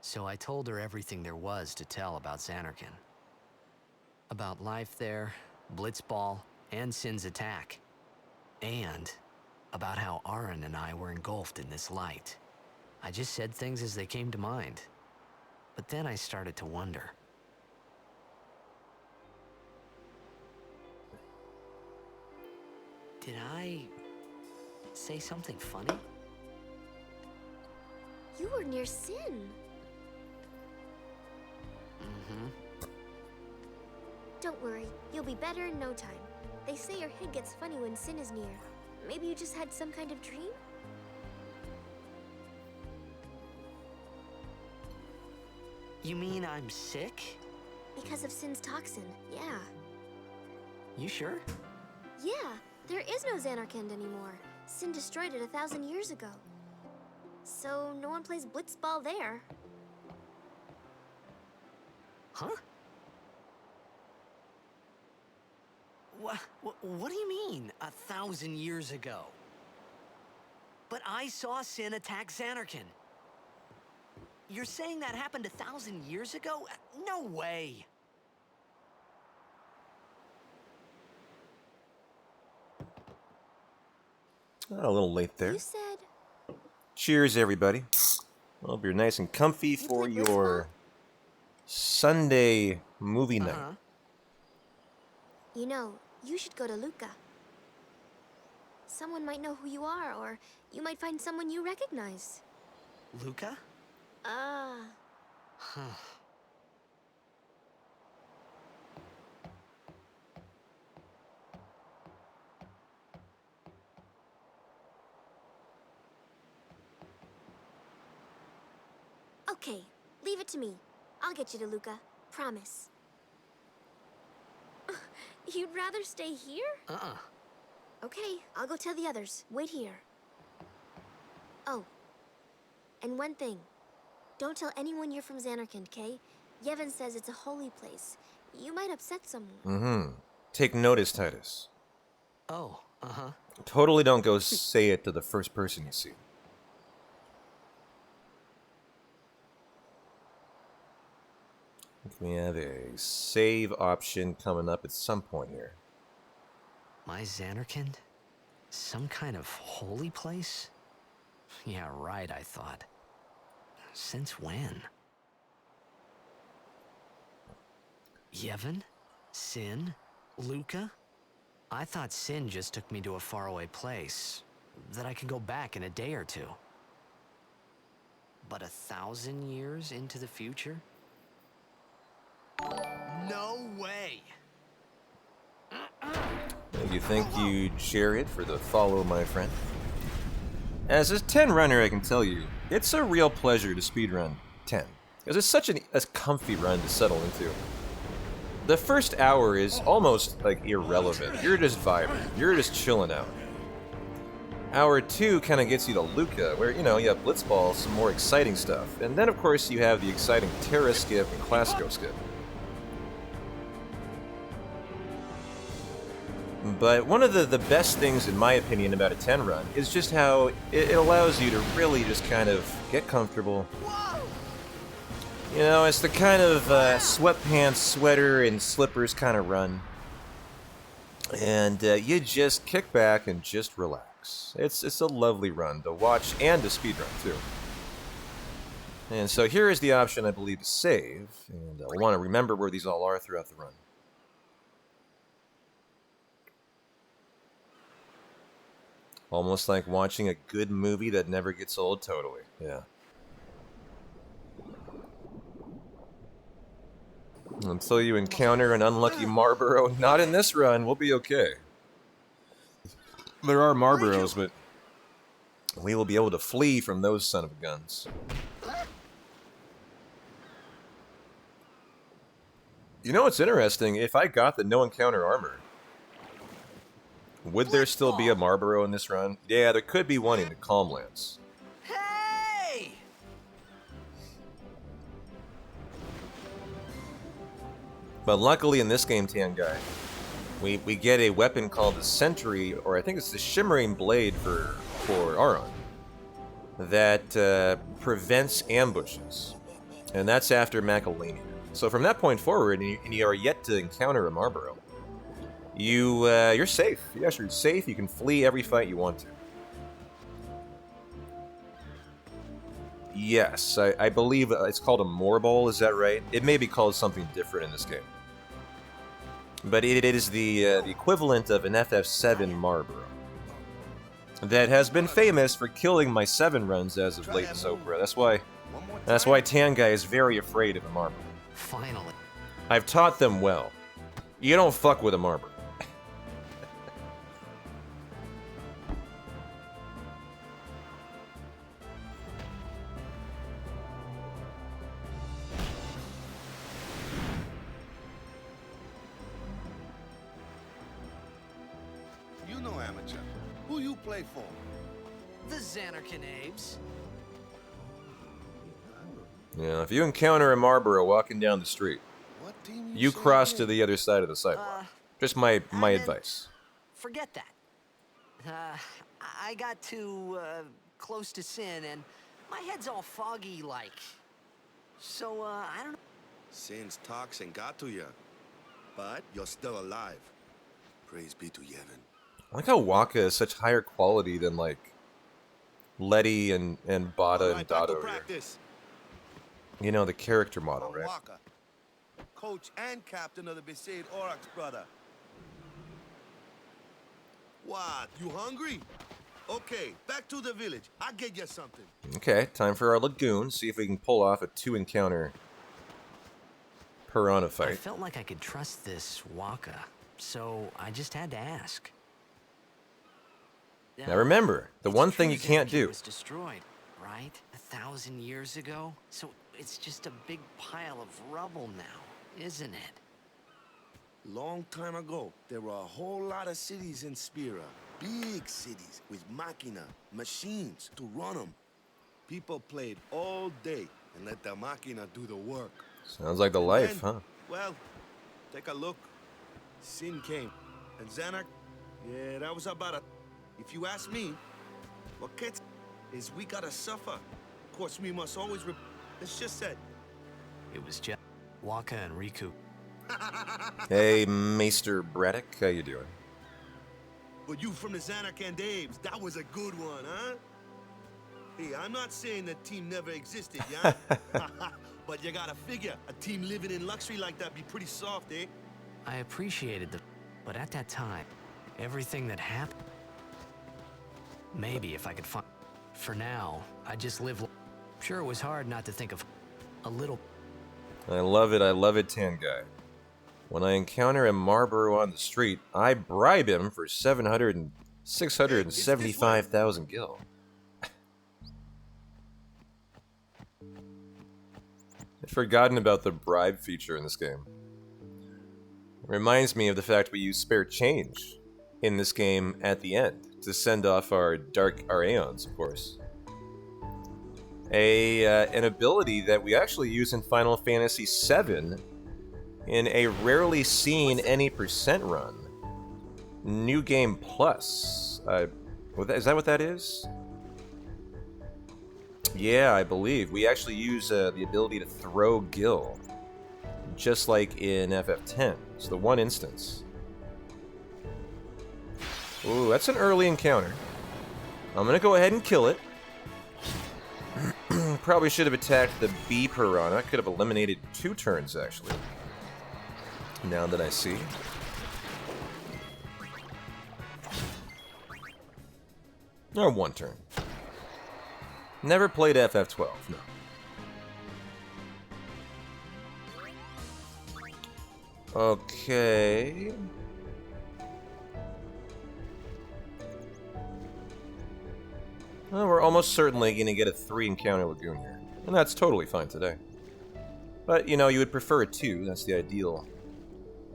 So I told her everything there was to tell about Xanarkand. About life there, Blitzball, and Sin's attack. And about how Aaron and I were engulfed in this light. I just said things as they came to mind. But then I started to wonder. Did I say something funny? You were near Sin. Don't worry, you'll be better in no time. They say your head gets funny when Sin is near. Maybe you just had some kind of dream? You mean I'm sick? Because of Sin's toxin, yeah. You sure? Yeah, there is no Xanarkand anymore. Sin destroyed it 1,000 years ago. So no one plays blitzball there. Huh? What do you mean, 1,000 years ago? But I saw Sin attack Xanarkand. You're saying that happened 1,000 years ago? No way! A little late there. You said Cheers, everybody. Hope you're nice and comfy you for play your Sunday movie night. Uh-huh. You know, you should go to Luca. Someone might know who you are, or you might find someone you recognize. Luca? Huh. Okay, leave it to me. I'll get you to Luca. Promise. You'd rather stay here? Uh-uh. Okay, I'll go tell the others. Wait here. Oh, and one thing. Don't tell anyone you're from Xanarkand, okay? Yevon says it's a holy place. You might upset someone. Mm-hmm. Take notice, Titus. Oh, uh-huh. Totally don't go say it to the first person you see. We have a save option coming up at some point here. My Xanarkand? Some kind of holy place? Yeah, right, I thought. Since when? Yevon? Sin? Luca? I thought Sin just took me to a faraway place, that I could go back in a day or two. But 1,000 years into the future? No way! You think you'd share it for the follow, my friend? As a 10 runner, I can tell you, it's a real pleasure to speedrun 10. Because it's such a comfy run to settle into. The first hour is almost, like, irrelevant. You're just vibing. You're just chilling out. Hour 2 kind of gets you to Luca, where, you know, you have Blitzball, some more exciting stuff. And then, of course, you have the exciting Terra skip and Classico skip. But one of the best things, in my opinion, about a 10 run is just how it allows you to really just kind of get comfortable. You know, it's the kind of sweatpants, sweater, and slippers kind of run. And you just kick back and just relax. It's a lovely run to watch and to speedrun, too. And so here is the option, I believe, to save. And I want to remember where these all are throughout the run. Almost like watching a good movie that never gets old, totally. Yeah. Until you encounter an unlucky Marlboro, not in this run, we'll be okay. There are Marlboros, but we will be able to flee from those son of guns. You know what's interesting? If I got the no encounter armor, would there still be a Marlboro in this run? Yeah, there could be one in the Calmlands. Hey! But luckily in this game, Tan Guy, we get a weapon called the Sentry, or I think it's the Shimmering Blade for Aron, that prevents ambushes. And that's after Macalania. So from that point forward, and you are yet to encounter a Marlboro, you're safe. Yes, you're safe. You can flee every fight you want to. Yes, I believe it's called a Morbol, is that right? It may be called something different in this game. But it is the equivalent of an FF7 Marlboro that has been famous for killing my 7 runs as of late, Zopra. That's why Tan Guy is very afraid of a Marlboro. Finally. I've taught them well. You don't fuck with a Marlboro. Who you play for? The Xanarkin Abes. Yeah, if you encounter a Marlboro walking down the street, What team you say cross to again? the other side of the sidewalk. Just my I meant- advice. Forget that. I got too close to sin, and my head's all foggy like. So I don't know. Sin's toxin got to you, but you're still alive. Praise be to Yevon. I like how Waka is such higher quality than like Letty and Bada and Alright, back to Dado here. practice. You know, the character model, I'm right? Waka, coach and captain of the Besaid Aurochs, brother. What? You hungry? Okay, back to the village. I'll get you something. Okay, time for our lagoon. See if we can pull off a 2-encounter piranha I fight. felt like I could trust this Waka, so I just had to ask. Now remember, the It's one true thing you can't Xanarkin do. was destroyed, right? 1,000 years ago? So it's just a big pile of rubble now, isn't it? Long time ago, there were a whole lot of cities in Spira. Big cities with machina, machines to run them. People played all day and let the machina do the work. Sounds like the life, Then, huh? Well, take a look. Sin came. And Xanac, yeah, that was about a... If you ask me, what gets is we gotta suffer. Of course, we must always... It's just said. It was just Waka and Riku. Hey, Maester Braddock, how you doing? But you from the Xanac and Daves, that was a good one, huh? Hey, I'm not saying that team never existed, yeah? But you gotta figure, a team living in luxury like that be pretty soft, eh? I appreciated the... But at that time, everything that happened... Maybe if I could find... For now, I just live... Sure, it was hard not to think of a little... I love it, Tan Guy. When I encounter a Marlboro on the street, I bribe him for 675,000 gil. I'd forgotten about the bribe feature in this game. It reminds me of the fact we use spare change in this game at the end to send off our Aeons, of course. An ability that we actually use in Final Fantasy VII in a rarely seen any percent run. New Game Plus. Is that what that is? Yeah, I believe. We actually use the ability to throw gil, just like in FF10. It's the one instance. Ooh, that's an early encounter. I'm gonna go ahead and kill it. Probably should have attacked the bee piranha. Could have eliminated 2 turns, actually. Now that I see. Or 1 turn. Never played FF12, no. Okay. Well, we're almost certainly going to get a 3-encounter lagoon here. And that's totally fine today. But, you know, you would prefer a 2. That's the ideal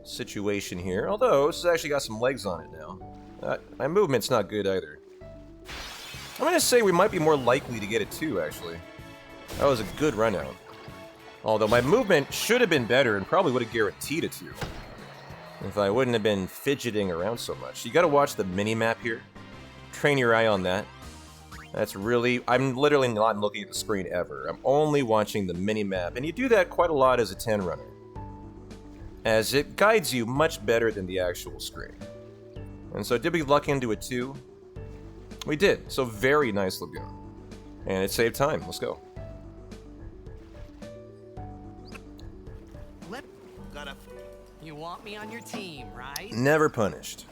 situation here. Although, this has actually got some legs on it now. My movement's not good either. I'm going to say we might be more likely to get a 2, actually. That was a good run out. Although my movement should have been better and probably would have guaranteed a 2. If I wouldn't have been fidgeting around so much. You got to watch the mini-map here. Train your eye on that. That's really... I'm literally not looking at the screen ever. I'm only watching the mini-map. And you do that quite a lot as a 10 runner, as it guides you much better than the actual screen. And so did we luck into a 2? We did. So very nice lagoon. And it saved time. Let's go. Gotta... You want me on your team, right? Never punished.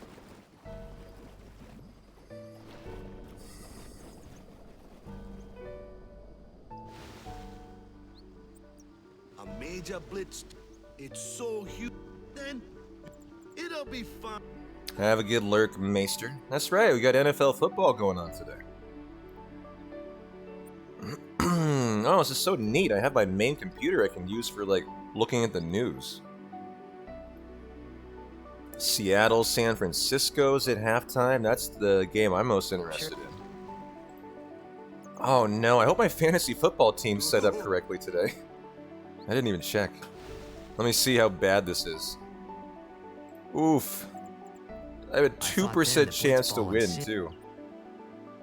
A major blitz. It's so huge. Then it'll be fun. Have a good lurk, Maester. That's right, we got NFL football going on today. Oh, this is so neat. I have my main computer I can use for, like, looking at the news. Seattle, San Francisco's at halftime. That's the game I'm most interested in. Oh no, I hope my fantasy football team's set up correctly today. I didn't even check. Let me see how bad this is. Oof. I have a 2% chance to win, too.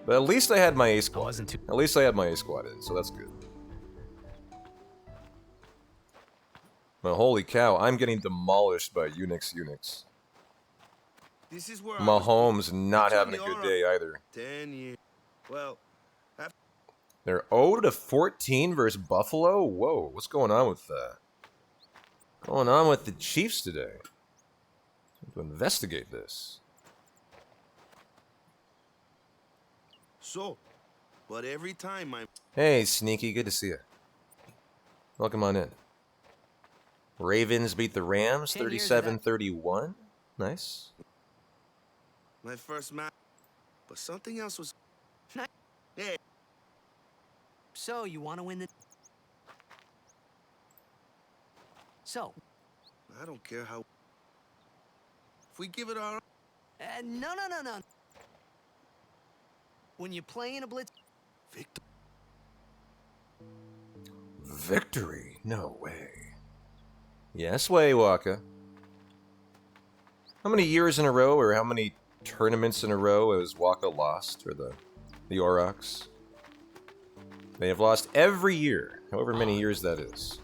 But at least I had my A squad. At least I had my A squad in, so that's good. But holy cow, I'm getting demolished by Unix. This is where Mahomes not having a good day either. 10 years. Well, they're 0-14 versus Buffalo? Whoa, what's going on with that? What's going on with the Chiefs today? I have to investigate this. So, but every time Hey, Sneaky, good to see you. Welcome on in. Ravens beat the Rams 37-31. Nice. my first match, but something else was. Hey, So, you want to win the... So, I don't care how. If we give it our. no. When you play in a blitz... Victory? No way. Yes way, Waka. How many years in a row, or how many tournaments in a row has Waka lost, or the Aurochs? They have lost every year, however many years that is.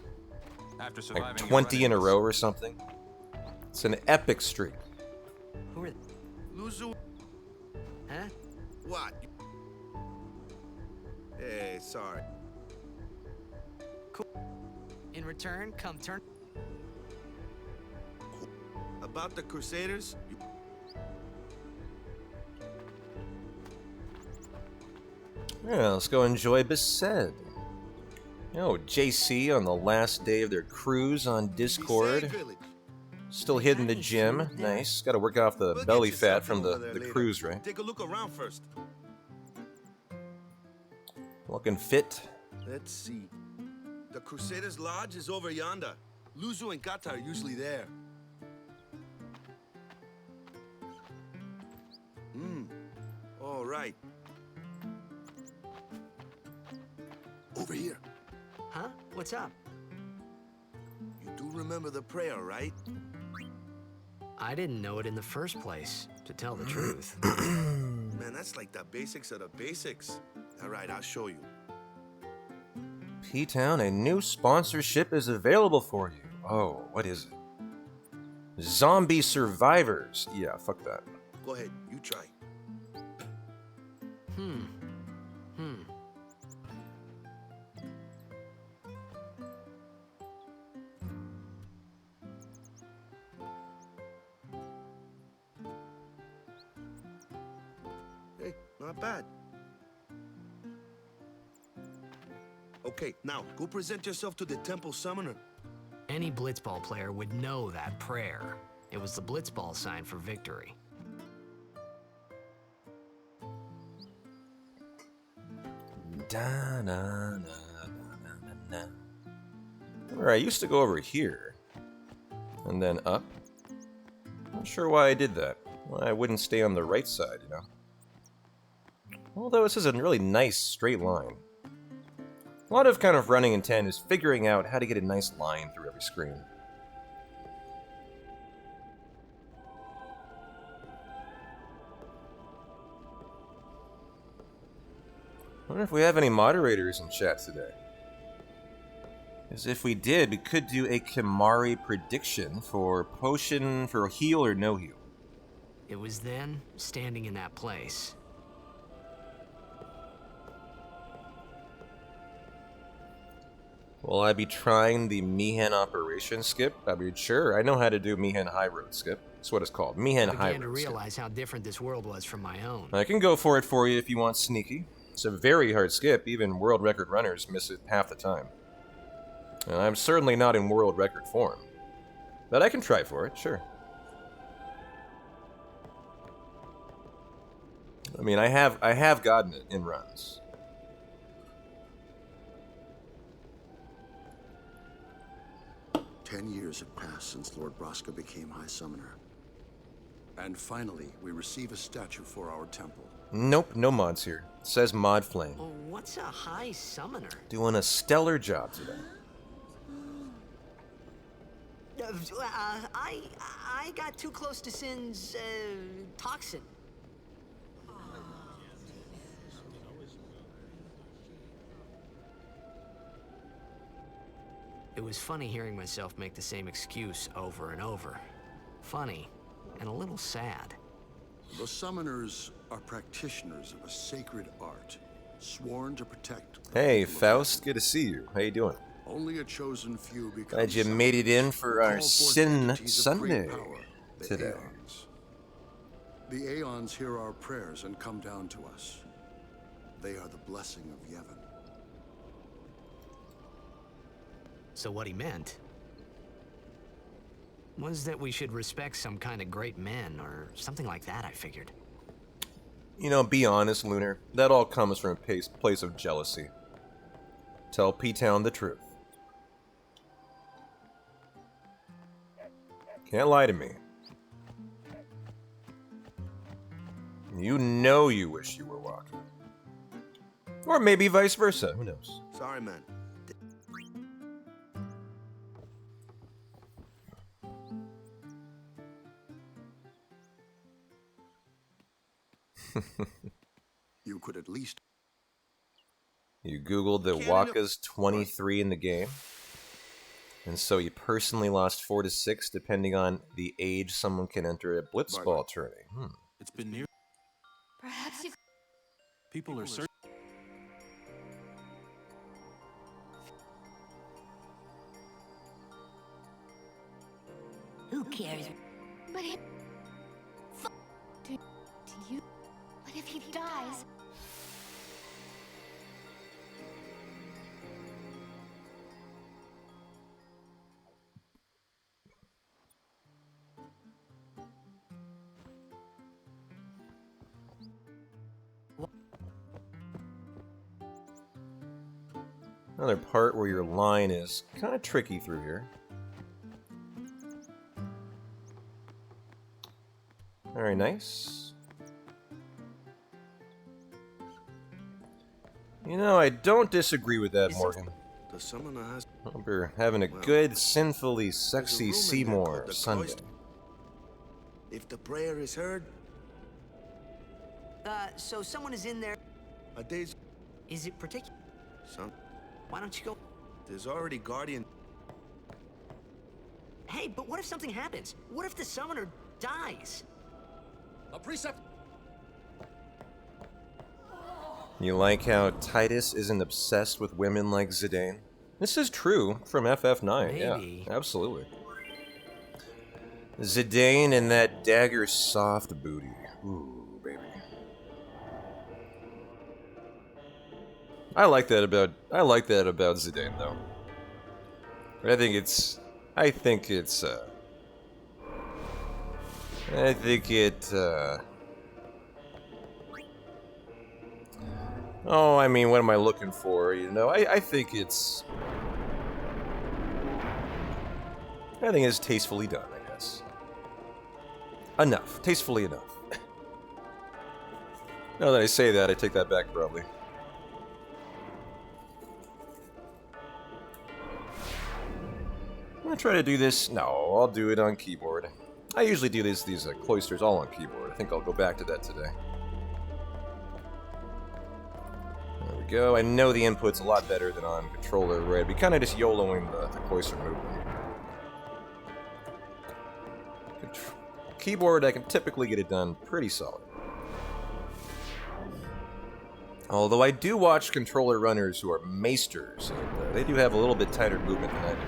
After Like surviving 20 in a row or something. It's an epic streak. Who are... Luzu. Huh? What? Hey, sorry. In return, come turn... About the Crusaders? Yeah, let's go enjoy Besaid. Oh, JC on the last day of their cruise on Discord. Still hitting the gym. Nice. Got to work off the We'll belly get you fat something from over there the later. cruise, right? Take a look around first. Looking fit. Let's see. The Crusaders' Lodge is over yonder. Luzu and Gata are usually there. All right. Over here. Huh? What's up? You do remember the prayer, right? I didn't know it in the first place, to tell the truth. Man, that's like the basics of the basics. All right, I'll show you. P-Town, a new sponsorship is available for you. Oh, what is it? Zombie Survivors. Yeah, fuck that. Go ahead, you try. Hey, not bad. Okay, now go present yourself to the temple summoner. Any blitzball player would know that prayer. It was the blitzball sign for victory. Alright, I used to go over here. And then up. Not sure why I did that. Well, I wouldn't stay on the right side, you know. Although this is a really nice straight line. A lot of kind of running in 10 is figuring out how to get a nice line through every screen. I wonder if we have any moderators in chat today. Because if we did, we could do a Kimari prediction for potion for heal or no heal. It was then, standing in that place. Will I be trying the Mihen operation skip? I mean, sure, I know how to do Mihen High Road skip. That's what it's called, Mihen I High began to Road skip. realize how different this world was from my own. I can go for it for you if you want sneaky. It's a very hard skip, even world record runners miss it half the time. And I'm certainly not in world record form. But I can try for it, sure. I mean, I have gotten it in runs. "10 years have passed since Lord Broska became High Summoner. And finally, we receive a statue for our temple. Nope, no mods here. It says Mod Flame. Oh, what's a high summoner? Doing a stellar job today. I got too close to Sin's toxin. It was funny hearing myself make the same excuse over and over. Funny and a little sad. The summoners are practitioners of a sacred art, sworn to protect. the Hey, people of Faust, heaven. good to see you. How you doing? Only a chosen few become Glad you made it in for our call forth Sin entities of great Sunday power, the today. Aeons. The Aeons hear our prayers and come down to us. They are the blessing of Yevon. So what he meant was that we should respect some kind of great men or something like that, I figured. You know, be honest, Lunar. That all comes from a place of jealousy. Tell P-Town the truth. Can't lie to me. You know you wish you were walking. Or maybe vice versa, who knows? Sorry, man. You could at least You googled that Waka's 23 in the game. And so you personally lost 4 to 6 depending on the age someone can enter a blitzball tourney. It's been near. Perhaps you. People are searching. Who cares? But if. Do you? But if he dies. Another part where your line is kind of tricky through here. Very nice. You know, I don't disagree with that, Morgan. The summoner has. Hope you're having a good, sinfully sexy There's a room in there Seymour called the Sunday. cloister. If the prayer is heard, So someone is in there. a day's Is it particular? son. Why don't you go? There's already guardian. Hey, but what if something happens? What if the summoner dies? A precept. You like how Titus isn't obsessed with women like Zidane? This is true from FF9, Maybe. yeah, absolutely. Zidane and that dagger soft booty. Ooh, baby. I like that about Zidane though. I think it's oh, I mean, what am I looking for? You know, I think it's tastefully done, I guess. Enough. Tastefully enough. Now that I say that, I take that back probably. I'm gonna try to do this. No, I'll do it on keyboard. I usually do these cloisters all on keyboard. I think I'll go back to that today. There we go. I know the input's a lot better than on controller, right? I'd be kind of just YOLOing the cloister movement. Keyboard, I can typically get it done pretty solid. Although I do watch controller runners who are maesters, and they do have a little bit tighter movement than I do.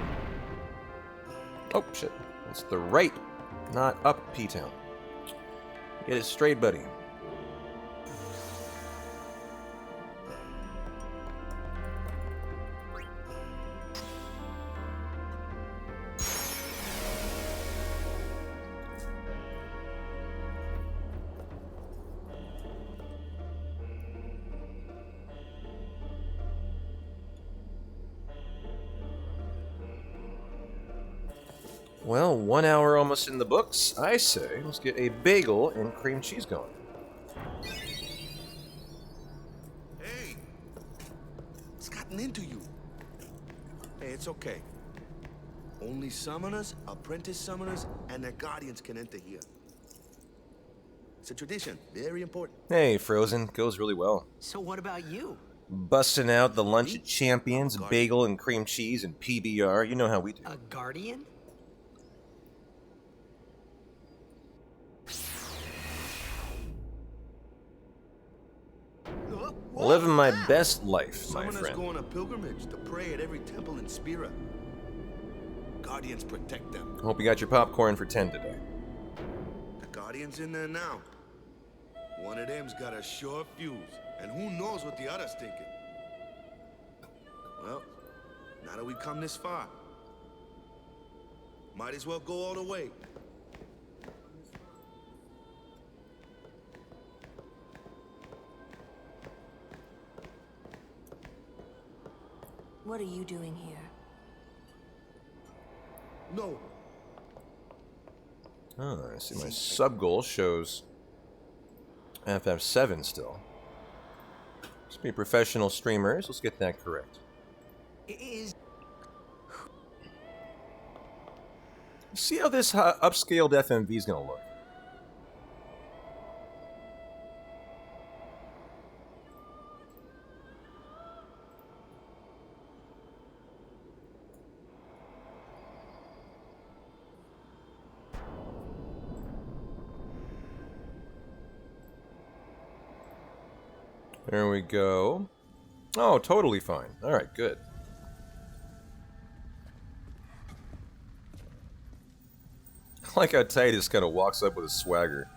Oh, shit. It's the right, not up P-Town. Get it straight, buddy. Well, 1 hour almost in the books. I say, let's get a bagel and cream cheese going. Hey! What's gotten into you? Hey, it's okay. Only summoners, apprentice summoners, and their guardians can enter here. It's a tradition, very important. Hey, Frozen, goes really well. So what about you? Busting out the lunch of champions, bagel and cream cheese, and PBR. You know how we do. A guardian? Living my best life, my Summoners friend. go on a pilgrimage to pray at every temple in Spira. Guardians protect them. Hope you got your popcorn for 10 today. The Guardian's in there now. One of them's got a short fuse, and who knows what the other's thinking. Well, now that we come this far, might as well go all the way. What are you doing here? No. Oh, I see my sub goal shows FF7 still. Let's be professional streamers. Let's get that correct. See how this upscaled FMV is going to look. There we go. Oh, totally fine. All right, good. I like how Titus kind of walks up with a swagger.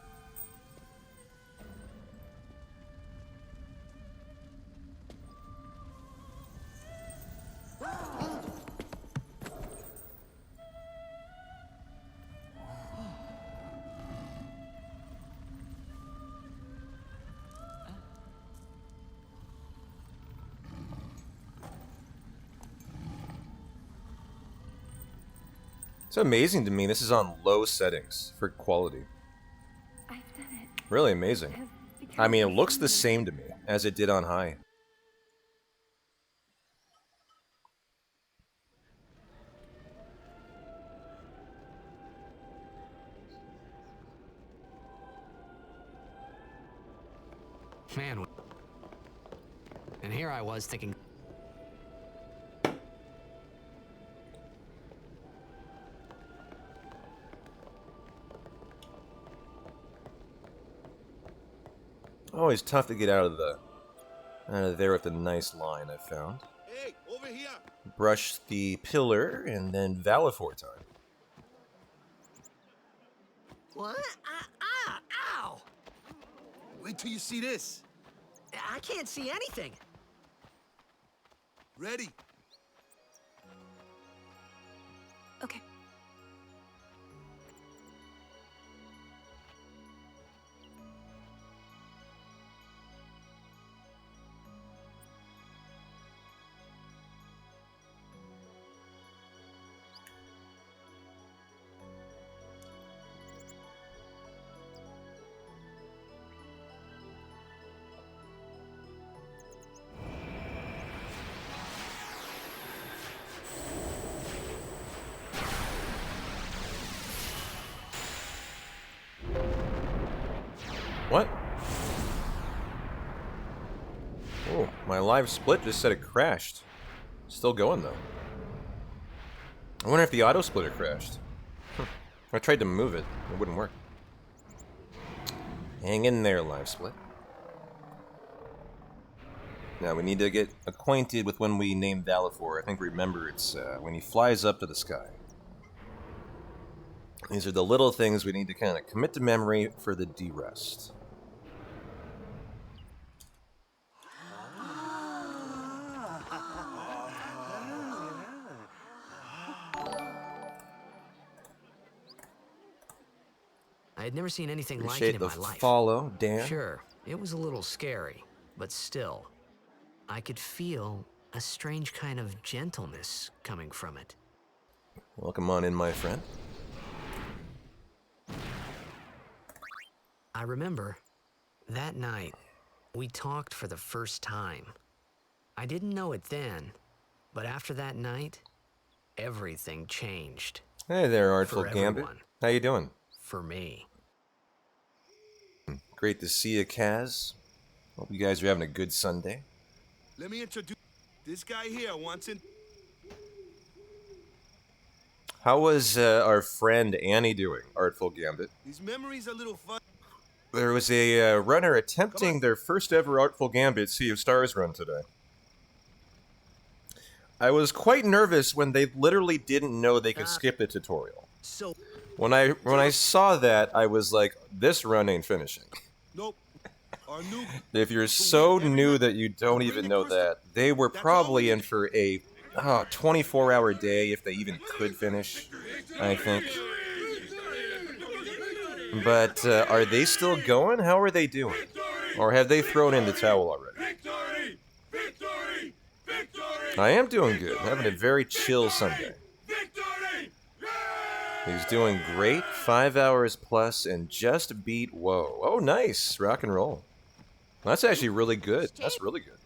It's amazing to me this is on low settings for quality. I've done it. Really amazing. Has become I mean, it a looks the human. same to me as it did on high. Man. And here I was thinking. Always tough to get out of there with a nice line I found. Hey, over here! Brush the pillar and then Valifor time. What? Ow! Wait till you see this. I can't see anything. Ready? Okay. What? Oh, my live split just said it crashed. Still going though. I wonder if the auto splitter crashed. I tried to move it, it wouldn't work. Hang in there, live split. Now we need to get acquainted with when we name Valifor. I think remember it's when he flies up to the sky. These are the little things we need to kind of commit to memory for the D-Rest. I had never seen anything like Appreciate it in the my life. follow, Dan. Sure, it was a little scary, but still, I could feel a strange kind of gentleness coming from it. Welcome on in, my friend. I remember that night we talked for the first time. I didn't know it then, but after that night, everything changed. Hey there, Artful For Gambit. everyone. How you doing? For me. Great to see you, Kaz. Hope you guys are having a good Sunday. Let me introduce this guy here. Wants in. How was our friend Annie doing, Artful Gambit? His memory's a little fun. There was a runner attempting their first ever Artful Gambit Sea of Stars run today. I was quite nervous when they literally didn't know they could skip the tutorial. So When I saw that, I was like, this run ain't finishing. nope. Our new. If you're so new that you don't even know that, they were probably in for a 24-hour day if they even could finish, I think. But are they still going? How are they doing? Or have they thrown in the towel already? I am doing good. Having a very chill Sunday. He's doing great. 5 hours plus and just beat Whoa. Oh, nice. Rock and roll. That's actually really good. That's really good.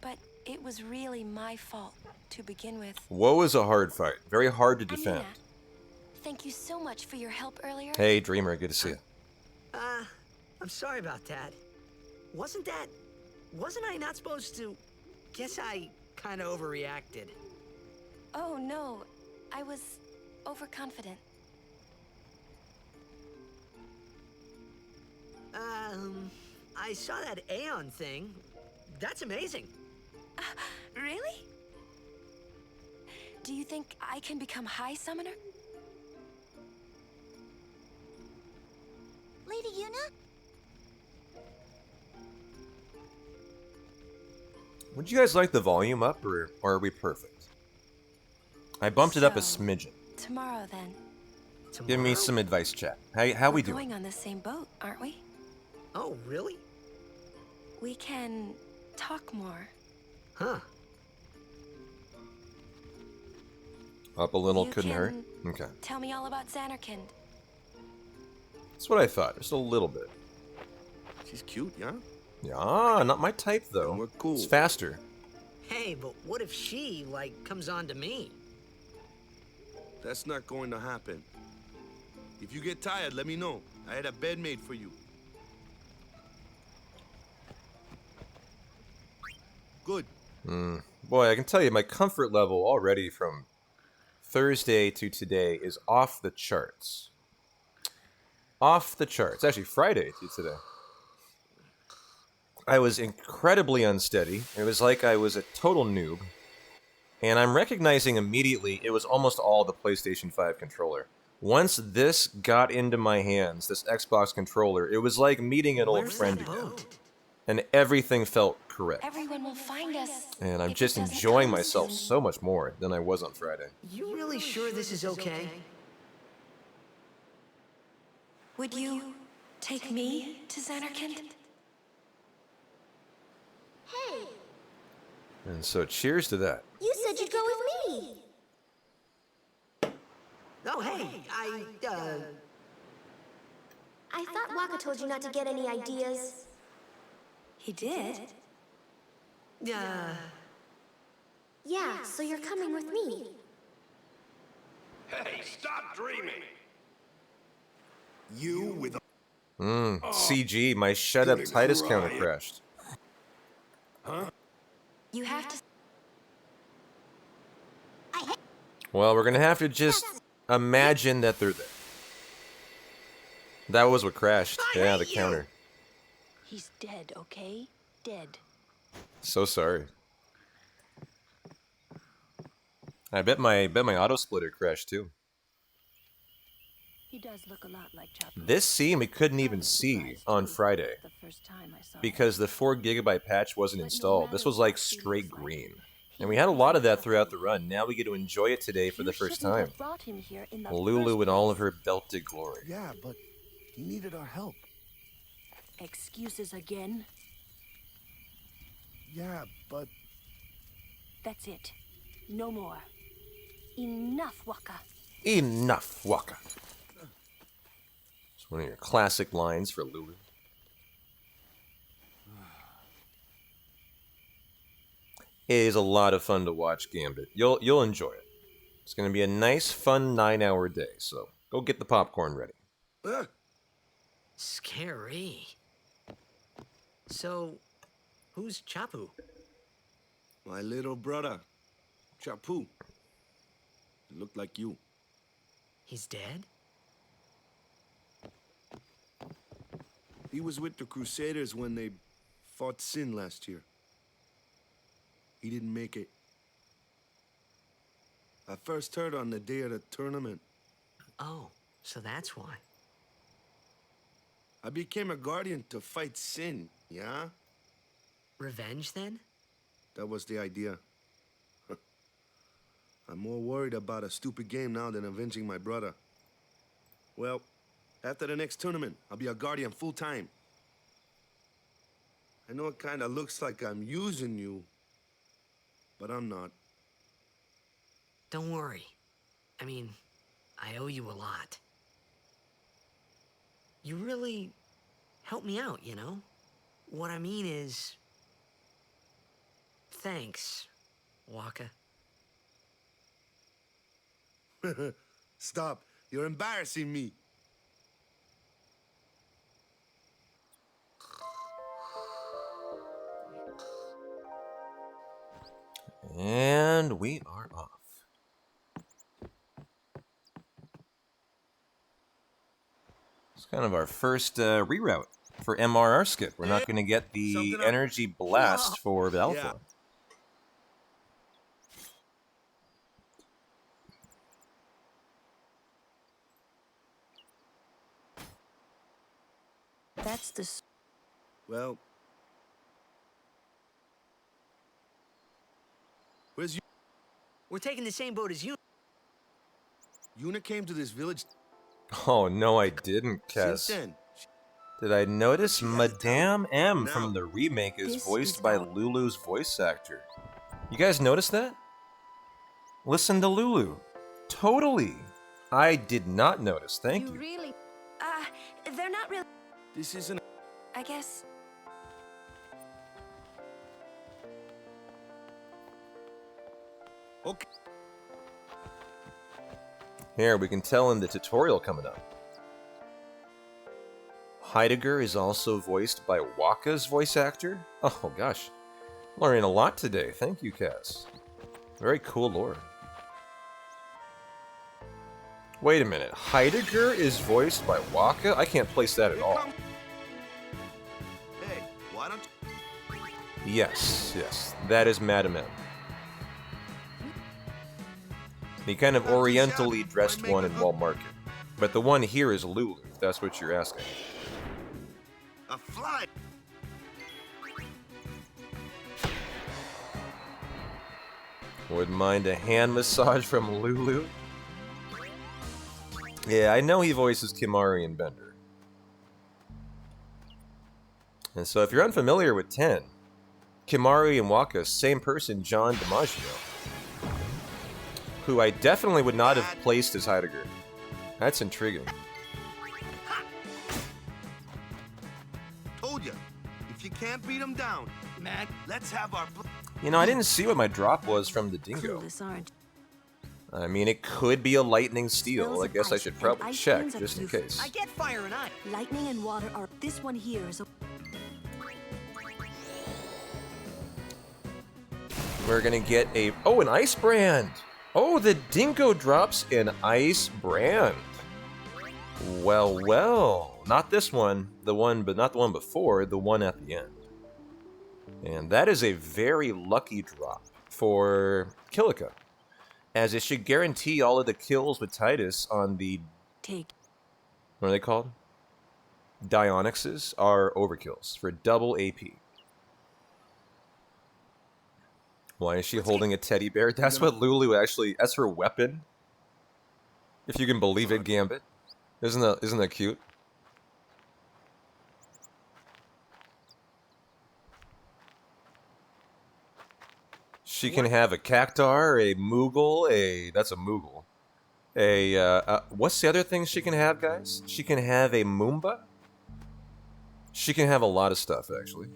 But it was really my fault to begin with. Whoa is a hard fight. Very hard to defend. Amina, thank you so much for your help earlier. Hey, Dreamer. Good to see you. I'm sorry about that. Wasn't I not supposed to? Guess I kind of overreacted. Oh no, I was overconfident. I saw that Aeon thing. That's amazing. Really? Do you think I can become High Summoner? Lady Yuna? Would you guys like the volume up, or are we perfect? I bumped it up a So, smidgen. Tomorrow then. Give me some advice, chat. How we We're going doing? on the same boat, aren't we? Oh, really? We can talk more. Huh. Up a little, You couldn't hurt. can Okay. Tell me all about Xanarkand. That's what I thought. Just a little bit. She's cute, yeah. Yeah, not my type though. We're cool. It's faster. Hey, but what if she, comes on to me? That's not going to happen. If you get tired, let me know. I had a bed made for you. Good. Boy, I can tell you my comfort level already from Thursday to today is off the charts. Off the charts. Actually, Friday to today. I was incredibly unsteady. It was like I was a total noob. And I'm recognizing immediately it was almost all the PlayStation 5 controller. Once this got into my hands, this Xbox controller, it was like meeting an old friend again. And everything felt correct. Everyone will find us. And I'm if just it doesn't enjoying come myself soon. so much more than I was on Friday. You really sure this is okay? Would you take me to Xanarkand? Hey, And so cheers to that. you said you'd go with me. Oh, hey, I thought Waka told you not to get any ideas. He did. Yeah, so you're coming with me. Hey, stop dreaming! You with a... CG, my shut up Titus counter crashed. You have to. Well, we're gonna have to just imagine that they're there. That was what crashed. Yeah, the counter. He's dead, okay? Dead. So sorry. I bet my auto splitter crashed too. He does look a lot like Chopper. This scene we couldn't even see on Friday The first time I saw because the 4 GB patch wasn't installed. This was like straight green. And we had a lot of that throughout the run. Now we get to enjoy it today for the first time. Lulu in all of her belted glory. Yeah, but he needed our help. Excuses again? Yeah, but... That's it. No more. Enough, Waka. Enough, Waka. One of your classic lines for Lulu. It is a lot of fun to watch Gambit. You'll enjoy it. It's going to be a nice, fun 9-hour day, so go get the popcorn ready. Scary. So, who's Chapu? My little brother, Chapu. He looked like you. He's dead? He was with the Crusaders when they fought Sin last year. He didn't make it. I first heard on the day of the tournament. Oh, so that's why. I became a guardian to fight Sin, yeah? Revenge, then? That was the idea. I'm more worried about a stupid game now than avenging my brother. Well, after the next tournament, I'll be a guardian full-time. I know it kind of looks like I'm using you, but I'm not. Don't worry. I mean, I owe you a lot. You really helped me out, you know? What I mean is... Thanks, Waka. Stop. You're embarrassing me. And we are off. It's kind of our first reroute for MRR skip. We're not going to get the Something up. energy blast for the alpha. Yeah. That's the... Well... Where's you? We're taking the same boat as you. Yuna came to this village Oh, no, I didn't, since Kes. then. Did I notice Madame M Now. from the remake is This voiced is by our- Lulu's voice actor? You guys notice that? Listen to Lulu. Totally. I did not notice. Thank you. really... they're not really... This isn't... I guess... Okay. Here, we can tell in the tutorial coming up. Heidegger is also voiced by Waka's voice actor. Oh gosh, learning a lot today. Thank you, Cass. Very cool lore. Wait a minute, Heidegger is voiced by Waka? I can't place that at all. Hey, why don't you... Yes, that is Madame M. The kind of orientally dressed one in Wall Market. But the one here is Lulu, if that's what you're asking. A fly! Wouldn't mind a hand massage from Lulu. Yeah, I know he voices Kimari and Bender. And so if you're unfamiliar with 10, Kimari and Waka, same person, John DiMaggio, who I definitely would not have placed as Heidegger. That's intriguing. Told ya. If you can't beat him down, man, let's have our... You know, I didn't see what my drop was from the dingo. Clueless, aren't... I mean, it could be a lightning steal. Smells I of guess I ice should and probably ice check, creams are just in beautiful. case. I get fire and ice. Lightning and water are... This one here is a... We're gonna get a... Oh, an ice brand! Oh, the dingo drops an ice brand. Well, well. Not this one. The one, but not the one before. The one at the end. And that is a very lucky drop for Kilika, as it should guarantee all of the kills with Titus on the... Take... What are they called? Dionyxes are overkills for double AP. Why is she holding a teddy bear? That's what Lulu actually... That's her weapon. If you can believe it, Gambit. Isn't that cute? She can have a Cactar, a Moogle, a... That's a Moogle. What's the other thing she can have, guys? She can have a Moomba. She can have a lot of stuff, actually.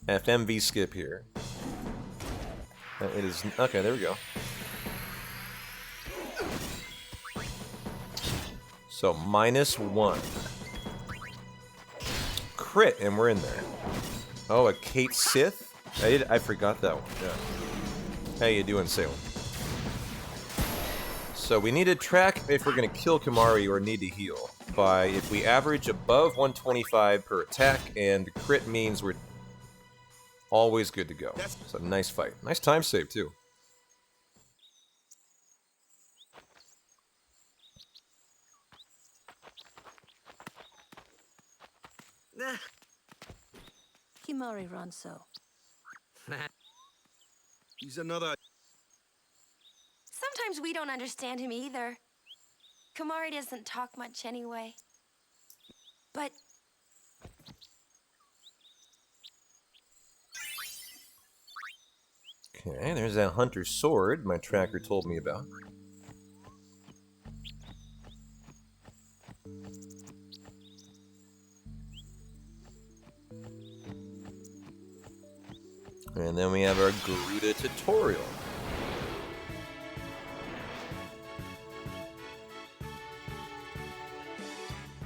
FMV skip here. It is... Okay, there we go. So, -1. Crit, and we're in there. Oh, a Kate Sith? I forgot that one, yeah. How you doing, Salem? So we need to track if we're going to kill Kimahri or need to heal. By if we average above 125 per attack, and crit means we're always good to go. So nice fight. Nice time save, too. Kimahri Ronso. He's another... Sometimes we don't understand him either. Kimahri doesn't talk much anyway. But... Okay, there's that hunter sword my tracker told me about. And then we have our Garuda tutorial.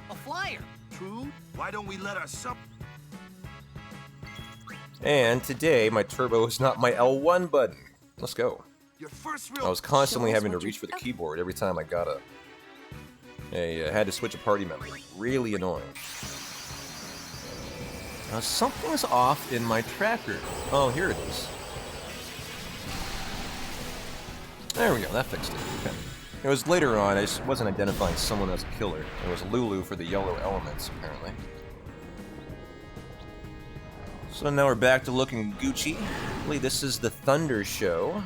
A flyer. True? Why don't we let our sub... And today, my turbo is not my L1 button. Let's go. Your first real... I was constantly having to reach for the keyboard every time I got had to switch a party member. Really annoying. Now, something's off in my tracker. Oh, here it is. There we go, that fixed it. Okay. It was later on, I just wasn't identifying someone as a killer. It was Lulu for the yellow elements, apparently. So now we're back to looking Gucci. I believe this is the Thunder Show.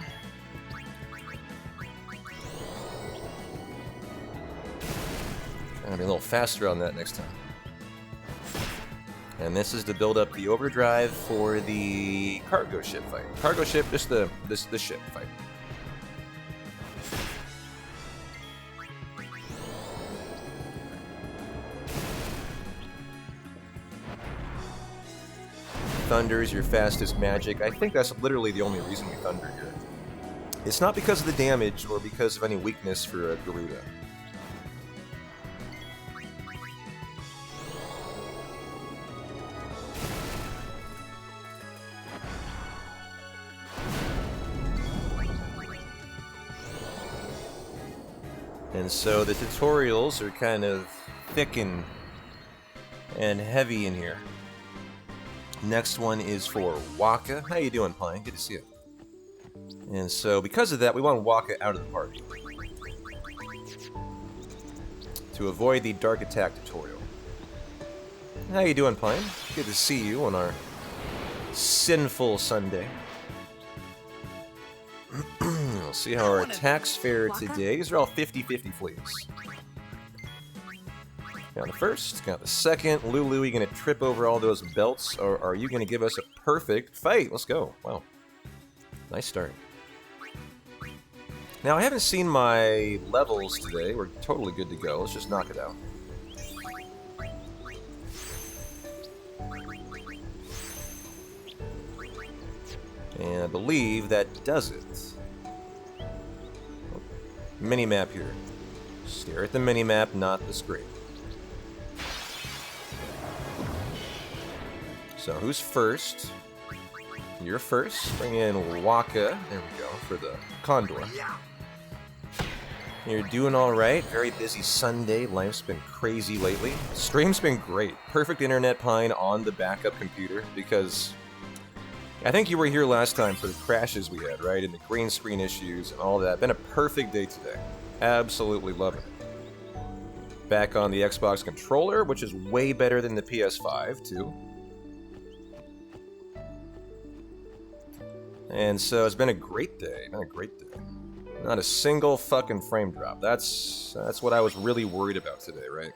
Trying to be a little faster on that next time. And this is to build up the overdrive for the cargo ship fight. Cargo ship, just the ship fight. Thunder is your fastest magic. I think that's literally the only reason we thunder here. It's not because of the damage or because of any weakness for a Garuda. And so the tutorials are kind of thick and heavy in here. Next one is for Waka. How you doing, Pine? Good to see you. And so because of that, we want Waka out of the party. To avoid the dark attack tutorial. How you doing, Pine? Good to see you on our sinful Sunday. We'll see how our attacks fare today. These are all 50-50 fleas. Got the first, got the second. Lulu, you gonna trip over all those belts, or are you gonna give us a perfect fight? Let's go. Wow. Nice start. Now, I haven't seen my levels today. We're totally good to go. Let's just knock it out. And I believe that does it. Mini-map here. Stare at the mini-map, not the screen. So, who's first? You're first. Bring in Waka. There we go, for the Condor. You're doing alright. Very busy Sunday. Life's been crazy lately. Stream's been great. Perfect internet, Pine, on the backup computer, because I think you were here last time for the crashes we had, right? And the green screen issues and all that. Been a perfect day today. Absolutely loving it. Back on the Xbox controller, which is way better than the PS5, too. And so it's been a great day. Been a great day. Not a single fucking frame drop. That's what I was really worried about today, right?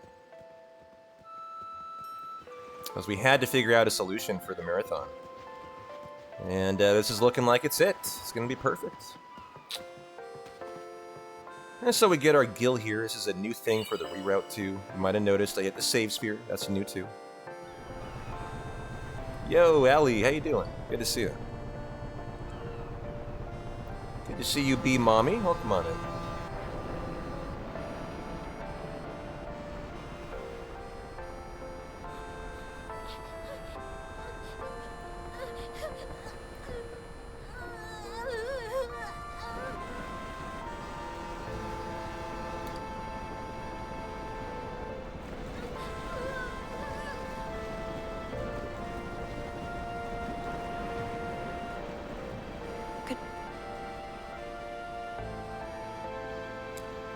Because we had to figure out a solution for the marathon. And this is looking like it's it. It's going to be perfect. And so we get our gill here. This is a new thing for the reroute too. You might have noticed I hit the save sphere. That's new too. Yo, Allie, how you doing? Good to see you. Good to see you, B Mommy. Welcome on in.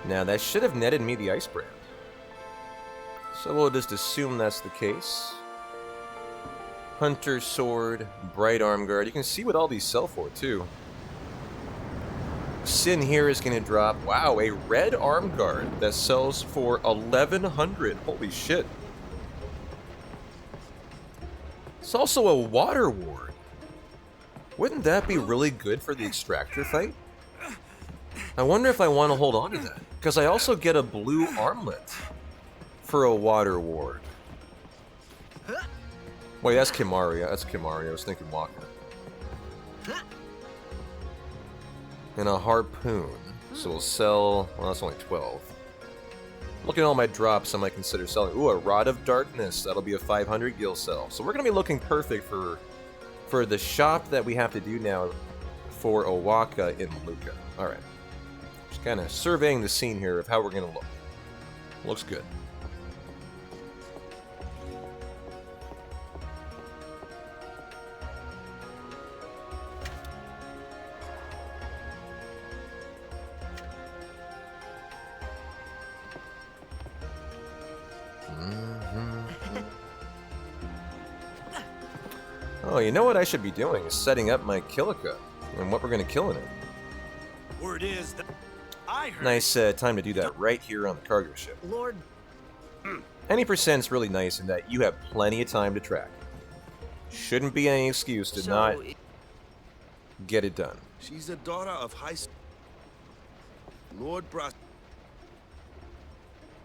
Now that should have netted me the ice brand. So we'll just assume that's the case. Hunter Sword, Bright Arm Guard. You can see what all these sell for too. Sin here is going to drop, wow, a red arm guard that sells for 1,100. Holy shit. It's also a water ward. Wouldn't that be really good for the extractor fight? I wonder if I want to hold on to that. Because I also get a blue armlet for a water ward. Wait, that's Kimari. That's Kimari. I was thinking Waka. And a harpoon. So we'll sell... Well, that's only 12. Looking at all my drops, I might consider selling... Ooh, a Rod of Darkness. That'll be a 500 gil sell. So we're going to be looking perfect for the shop that we have to do now for Owaka in Luca. Alright. Just kind of surveying the scene here of how we're going to look. Looks good. Oh, you know what I should be doing is setting up my Kilika and what we're going to kill in it. Word is that I heard. Nice time to do that right here on the cargo ship. Lord. Any percent's really nice in that you have plenty of time to track. Shouldn't be any excuse to not get it done. She's the daughter of Lord Brass.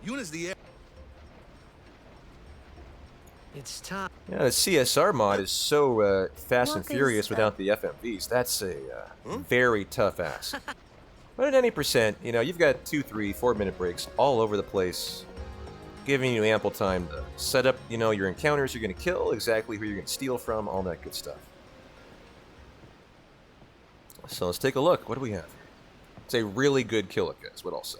Eunice the heir. It's time. Yeah, the CSR mod is so fast and Waka's, furious without the FMVs. That's a very tough ask. But at any percent, you know, you've got 2, 3, 4 minute breaks all over the place, giving you ample time to set up, you know, your encounters you're going to kill, exactly who you're going to steal from, all that good stuff. So let's take a look. What do we have here? It's a really good Kilika, is what I'll say.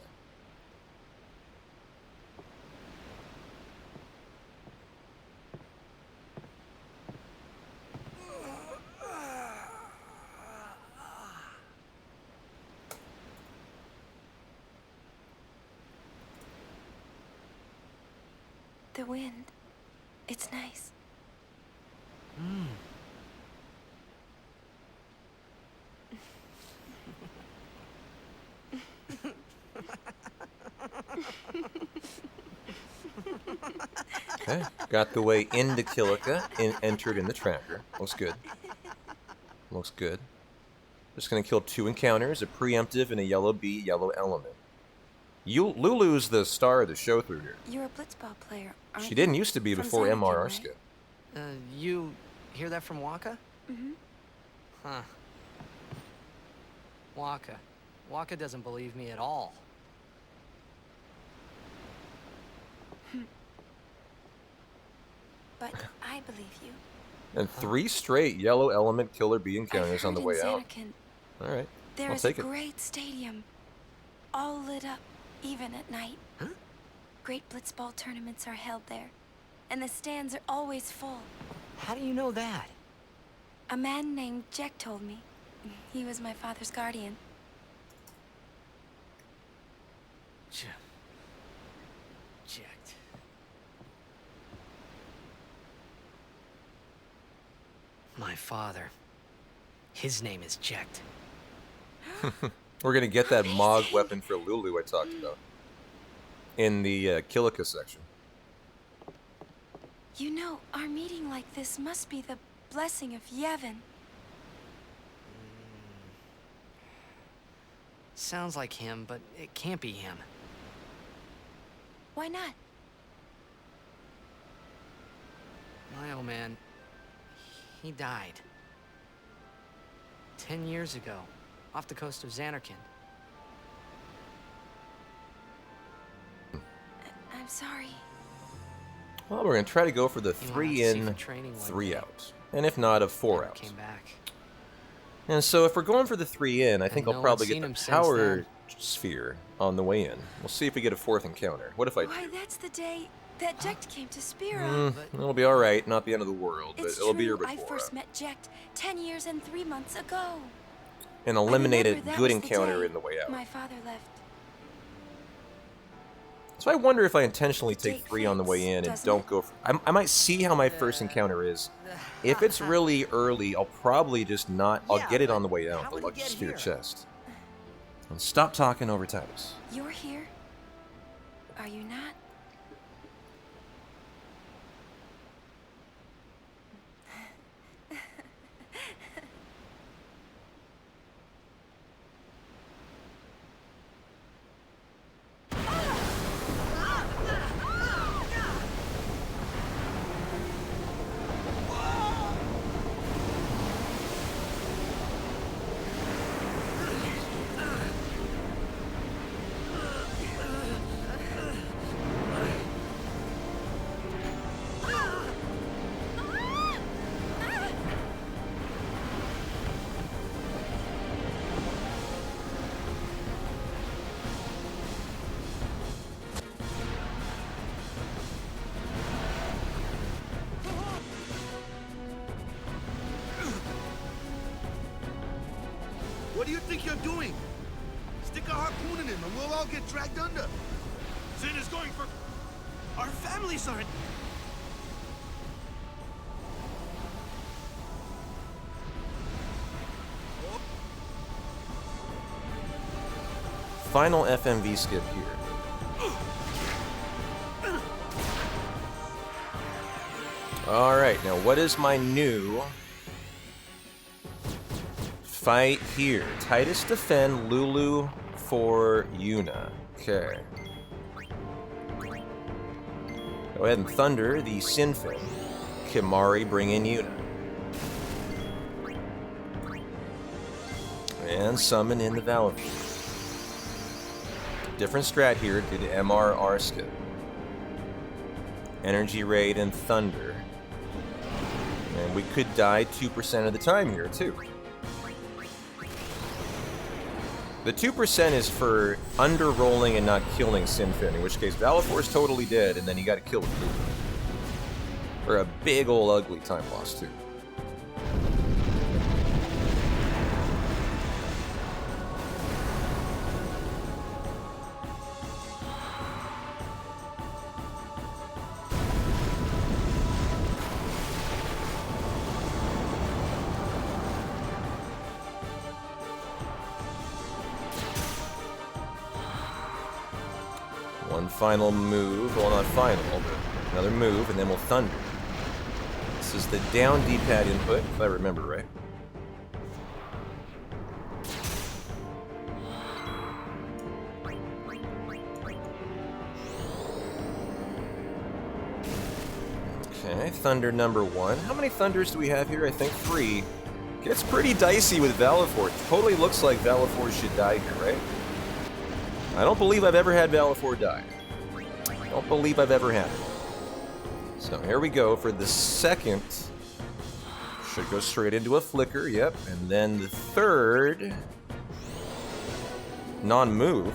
The wind. It's nice. Okay, got the way into Kilika, entered in the tracker. Looks good. Looks good. Just gonna kill 2 encounters, a preemptive and a yellow bee, yellow element. Lulu's the star of the show through here. You're a blitzball player, aren't She didn't used to be From before Xanadu, MRR right? skip. You hear that from Waka? Mm-hmm. Huh. Waka. Waka doesn't believe me at all. But I believe you. And 3 straight yellow element killer bee encounters I on the heard way in out. Xanarkand Alright, there I'll is a take it. great stadium, all lit up, even at night. Huh? Great blitzball tournaments are held there, and the stands are always full. How do you know that? A man named Jack told me. He was my father's guardian. Checked. My father. His name is Checked. We're gonna get that Mog weapon for Lulu I talked about in the Kilika section. You know, our meeting like this must be the blessing of Yevon. Sounds like him, but it can't be him. Why not? My old man, he died. 10 years ago, off the coast of Xanarkand. I'm sorry. Well, we're going to try to go for the He went out 3 to sea in, for training one 3 day. out. And if not, a 4 Never out. came back. And so if we're going for the 3 in, I think And I'll no probably one's get seen the him since power then. sphere on the way in. We'll see if we get a 4th encounter. What if I Why, do? that's the day that Jecht came to Spira. It'll be alright. Not the end of the world, but It's it'll be here true, I before. first met Jecht 10 years and 3 months ago. An I eliminated remember that good was the encounter day in the way out. My father left. So I wonder if I intentionally The take date 3 on the way fits, in and doesn't don't it? go for... I might see how my first encounter is. If it's really early, I'll probably just not... I'll Yeah, get it but on the way how out, the would he lucky get sphere here? chest. And stop talking over Titus. You're here? Are you not? What do you think you're doing? Stick a harpoon in him and we'll all get dragged under. Zin is going for... Our families aren't... Final FMV skip here. Alright, now what is my new fight here? Titus defend, Lulu for Yuna. Okay. Go ahead and thunder the Sinfin. Kimari bring in Yuna. And summon in the Valor. Different strat here, did MRR skip. Energy Raid and Thunder. And we could die 2% of the time here, too. The 2% is for under-rolling and not killing Sinfin, in which case Valifor is totally dead, and then you gotta kill it. For a big ol' ugly time loss, too. One final move, well not final, but another move, and then we'll thunder. This is the down D-pad input, if I remember right. Okay, thunder number 1. How many thunders do we have here? I think 3. Gets pretty dicey with Valifor. Totally looks like Valifor should die here, right? I don't believe I've ever had Valifor die. I don't believe I've ever had it. So here we go for the second. Should go straight into a flicker, yep. And then the third non-move.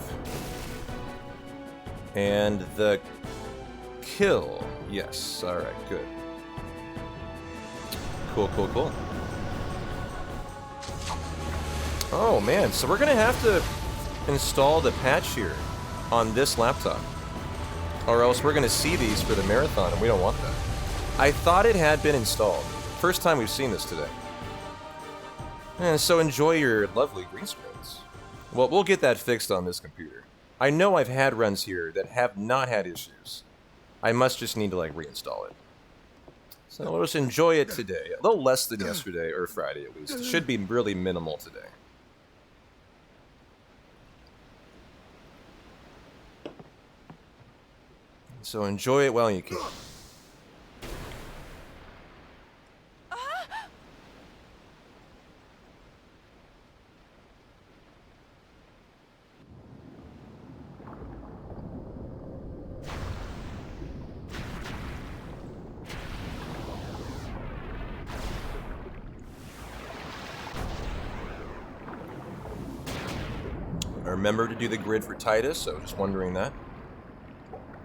And the kill. Yes, alright, good. Cool, cool, cool. Oh man, so we're gonna have to install the patch here on this laptop, or else we're gonna see these for the marathon and we don't want that. I thought it had been installed. First time we've seen this today. And so enjoy your lovely green screens. Well, we'll get that fixed on this computer. I know I've had runs here that have not had issues. I must just need to like reinstall it. So let's enjoy it today. A little less than yesterday, or Friday at least. It should be really minimal today. So enjoy it while you can. I remember to do the grid for Titus, so just wondering that.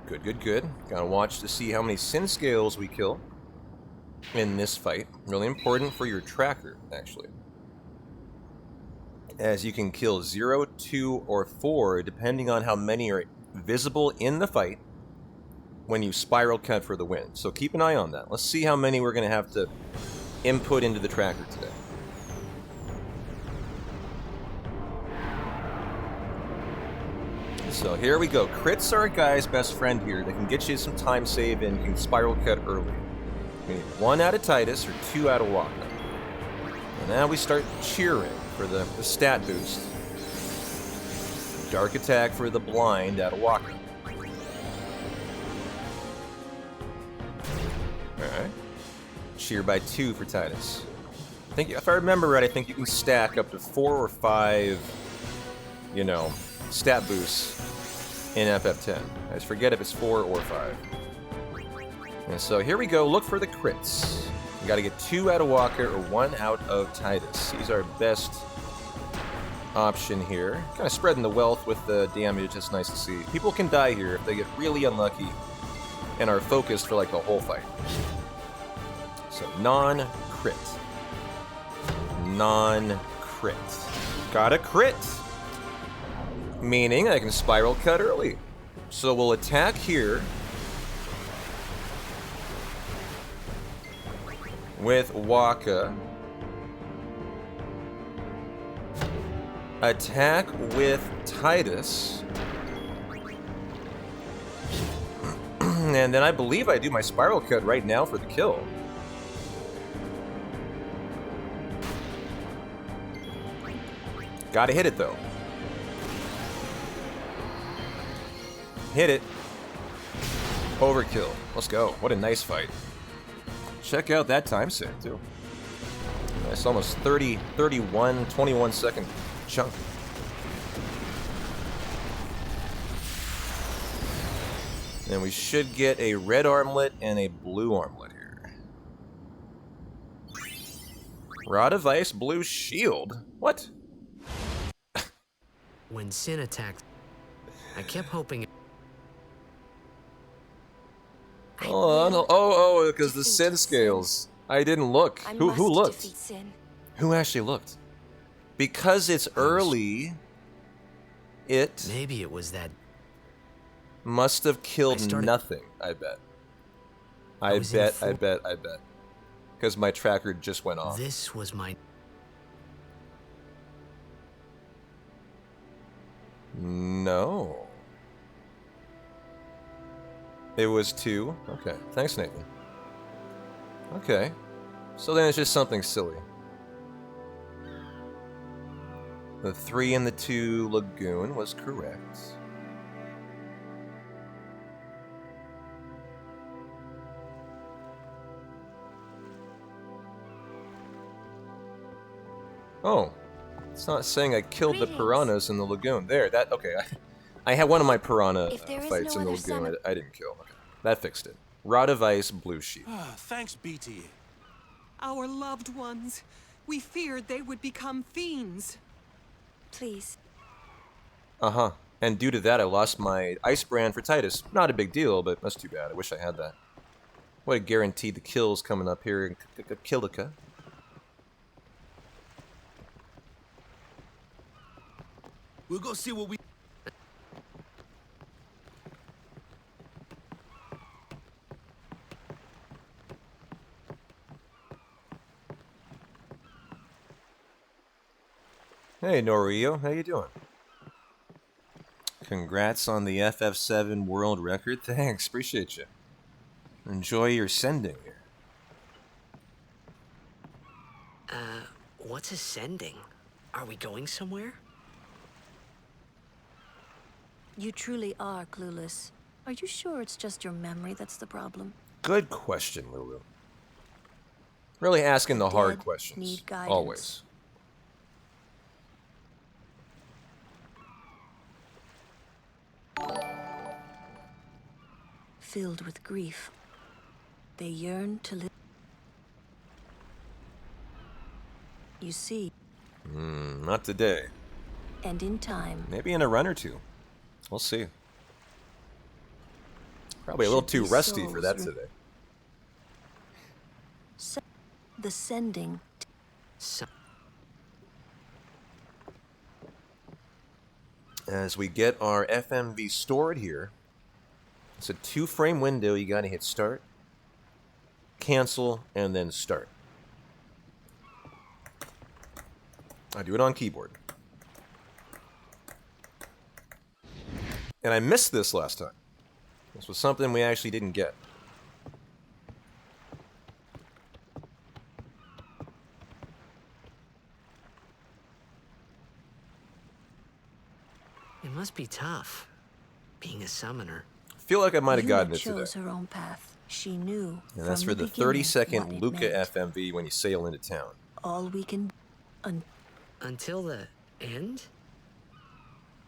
Good, good, good. Gotta watch to see how many sin scales we kill in this fight. Really important for your tracker, actually. As you can kill 0, 2, or 4, depending on how many are visible in the fight when you spiral cut for the win. So keep an eye on that. Let's see how many we're going to have to input into the tracker today. So here we go. Crits are a guy's best friend here. They can get you some time save and you can spiral cut early. We need 1 out of Titus or 2 out of Waka. And now we start cheering for the stat boost. Dark attack for the blind out of Waka. Alright. Cheer by 2 for Titus. I think, if I remember right, I think you can stack up to 4 or 5, you know, stat boosts in FF10. I just forget if it's 4 or 5. And so here we go. Look for the crits. We got to get 2 out of Walker or 1 out of Titus. He's our best option here. Kind of spreading the wealth with the damage. It's nice to see. People can die here if they get really unlucky and are focused for like the whole fight. So non-crit. Non-crit. Got a crit! Meaning I can spiral cut early. So we'll attack here with Waka. Attack with Titus. And then I believe I do my spiral cut right now for the kill. Gotta hit it though. Hit it. Overkill. Let's go. What a nice fight. Check out that time save, too. Nice, almost 21 second chunk. And we should get a red armlet and a blue armlet here. Rod of Ice, blue shield? What? When Sin attacked, I kept hoping. Oh, because the sin scales. I didn't look. Who looked? Sin. Who actually looked? Because it's early, it Maybe it was that. must have killed nothing, I bet. I bet. Because my tracker just went off. This was my. No. It was 2? Okay. Thanks, Nathan. Okay. So then it's just something silly. The 3 and the 2 Lagoon was correct. Oh. It's not saying I killed the piranhas in the lagoon. There, that, okay. I had one of my piranha fights in the lagoon I didn't kill. Okay. That fixed it. Rod of Ice, blue sheep. Thanks, BT. Our loved ones. We feared they would become fiends. Please. Uh-huh. And due to that, I lost my ice brand for Titus. Not a big deal, but that's too bad. I wish I had that. Would have guaranteed the kills coming up here in Kilika. We'll go see what we... Hey, Norio, how you doing? Congrats on the FF7 world record. Thanks, appreciate you. Enjoy your sending here. What's ascending? Are we going somewhere? You truly are clueless. Are you sure it's just your memory that's the problem? Good question, Lulu. Really asking the hard Dead questions. need guidance. Always. Filled with grief, they yearn to live. You see, Not today. and in time, Maybe in a run or two. We'll see. Probably a little Should too these rusty for that souls today. the sending. So, As we get our FMV stored here, it's a 2-frame window. You gotta hit start, cancel, and then start. I do it on keyboard. And I missed this last time. This was something we actually didn't get. it must be tough, being a summoner. I feel like I might have Yuna gotten it chose today. her own path. She knew. And that's from for the beginning 30-second what it Luca meant. FMV when you sail into town. All we can. Until the end?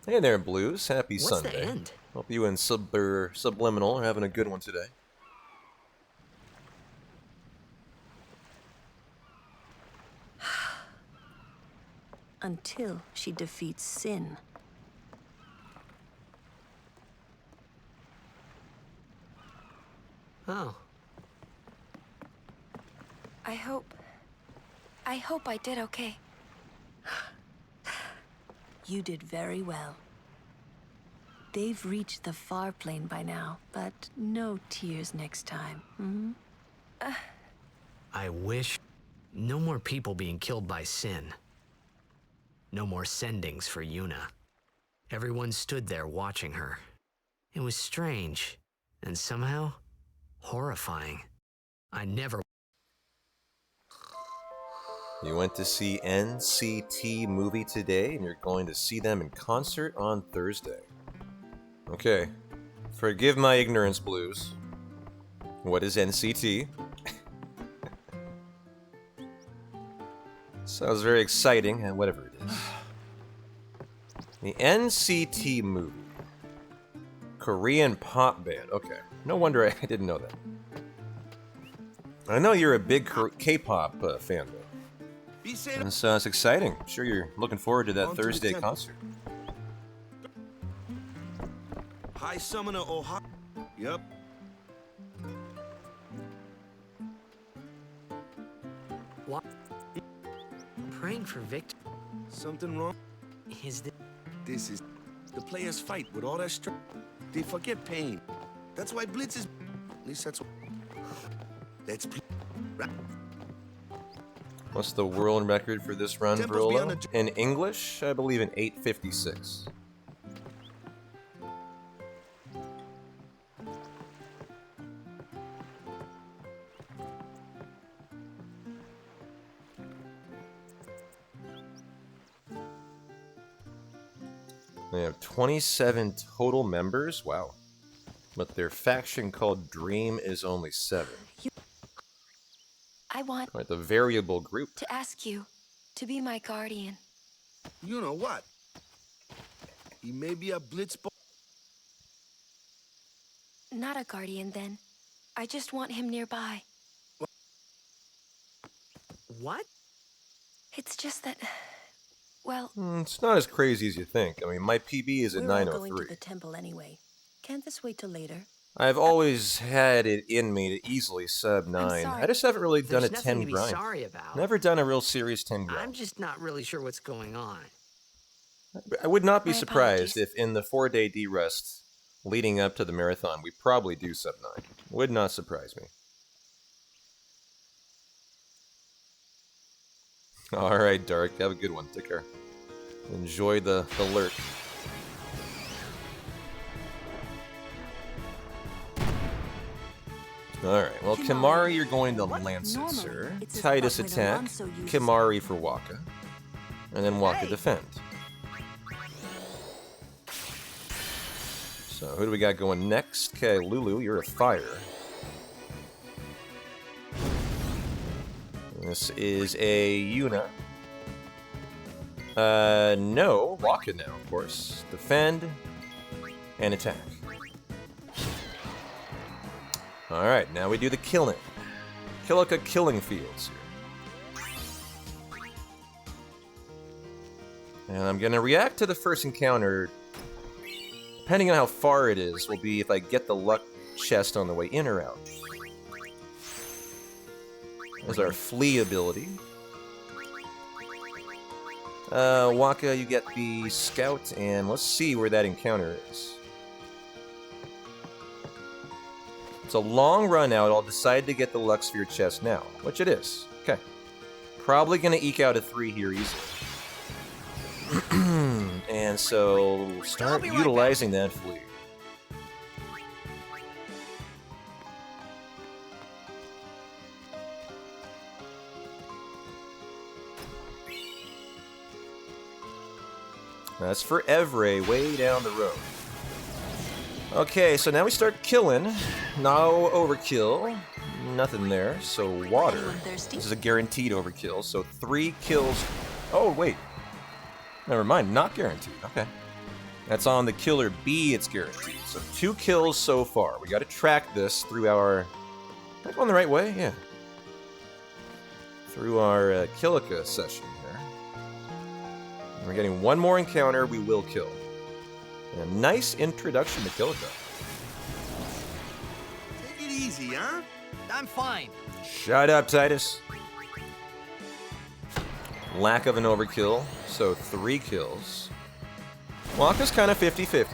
Hey there, Blues. Happy What's Sunday. the end? Hope you and Subliminal are having a good one today. Until she defeats sin. Oh, I hope I did okay. You did very well. They've reached the far plane by now, but no tears next time. Hmm? I wish. No more people being killed by sin. No more sendings for Yuna. Everyone stood there watching her. It was strange, and somehow horrifying. I never. You went to see NCT movie today, and you're going to see them in concert on Thursday. Okay. Forgive my ignorance, Blues. What is NCT? Sounds very exciting, and whatever it is. The NCT movie. Korean pop band. Okay. No wonder I didn't know that. I know you're a big K-pop fan, though. And so it's exciting. I'm sure you're looking forward to that On to the Thursday temple. concert. High Summoner Ohio. Yep. What? Praying for Victor. Something wrong? Is this? This is the players fight with all that strength. They forget pain. That's why Blitz is. At least that's what. Let's play. What's the world record for this run, Temple's beyond Verolo? the- In English, I believe in 8:56. They have 27 total members. Wow. But their faction called Dream is only 7. I want Right, the variable group. to ask you to be my guardian. You know what? He may be a Blitz. Not a guardian, then. I just want him nearby. What? It's just that. Well, It's not as crazy as you think. I mean, my PB is at We're all going to 903. the temple anyway. Can't this wait till later? I've always had it in me to easily sub 9. sorry. I just haven't really done There's a nothing 10 to be grind. sorry about. Never done a real serious 10 grind. I'm just not really sure what's going on. I would not be My surprised apologies. if in the 4-day D-rest leading up to the marathon, we probably do sub 9. Would not surprise me. Alright, Dark. Have a good one. Take care. Enjoy the lurk. Alright, well, Kimari, you're going to Lance it, Normally, sir. it's his Titus butt when attack. Alonso uses- Kimari for Waka. And then Waka defend. So who do we got going next? Okay, Lulu, you're a fire. This is a Yuna. No, Waka now, of course. Defend and attack. Alright, now we do the killing. Kilika killing fields here. And I'm gonna react to the first encounter. Depending on how far it is, will be if I get the luck chest on the way in or out. There's our flee ability. Waka, you get the scout, and let's see where that encounter is. It's a long run out. I'll decide to get the luck sphere chest now, which it is. Okay. Probably gonna eke out a 3 here easily. And so start utilizing that flee. That's for Evray, way down the road. Okay, so now we start killing. No overkill. Nothing there. So water. This is a guaranteed overkill. So 3 kills. Oh, wait. Never mind. Not guaranteed. Okay. That's on the killer B, it's guaranteed. So 2 kills so far. We got to track this through our... Am I going the right way? Yeah. Through our Kilika session here. We're getting 1 more encounter we will kill. And a nice introduction to Kilika. Take it easy, huh? I'm fine. Shut up, Titus. Lack of an overkill, so 3 kills. Waka's kind of 50-50.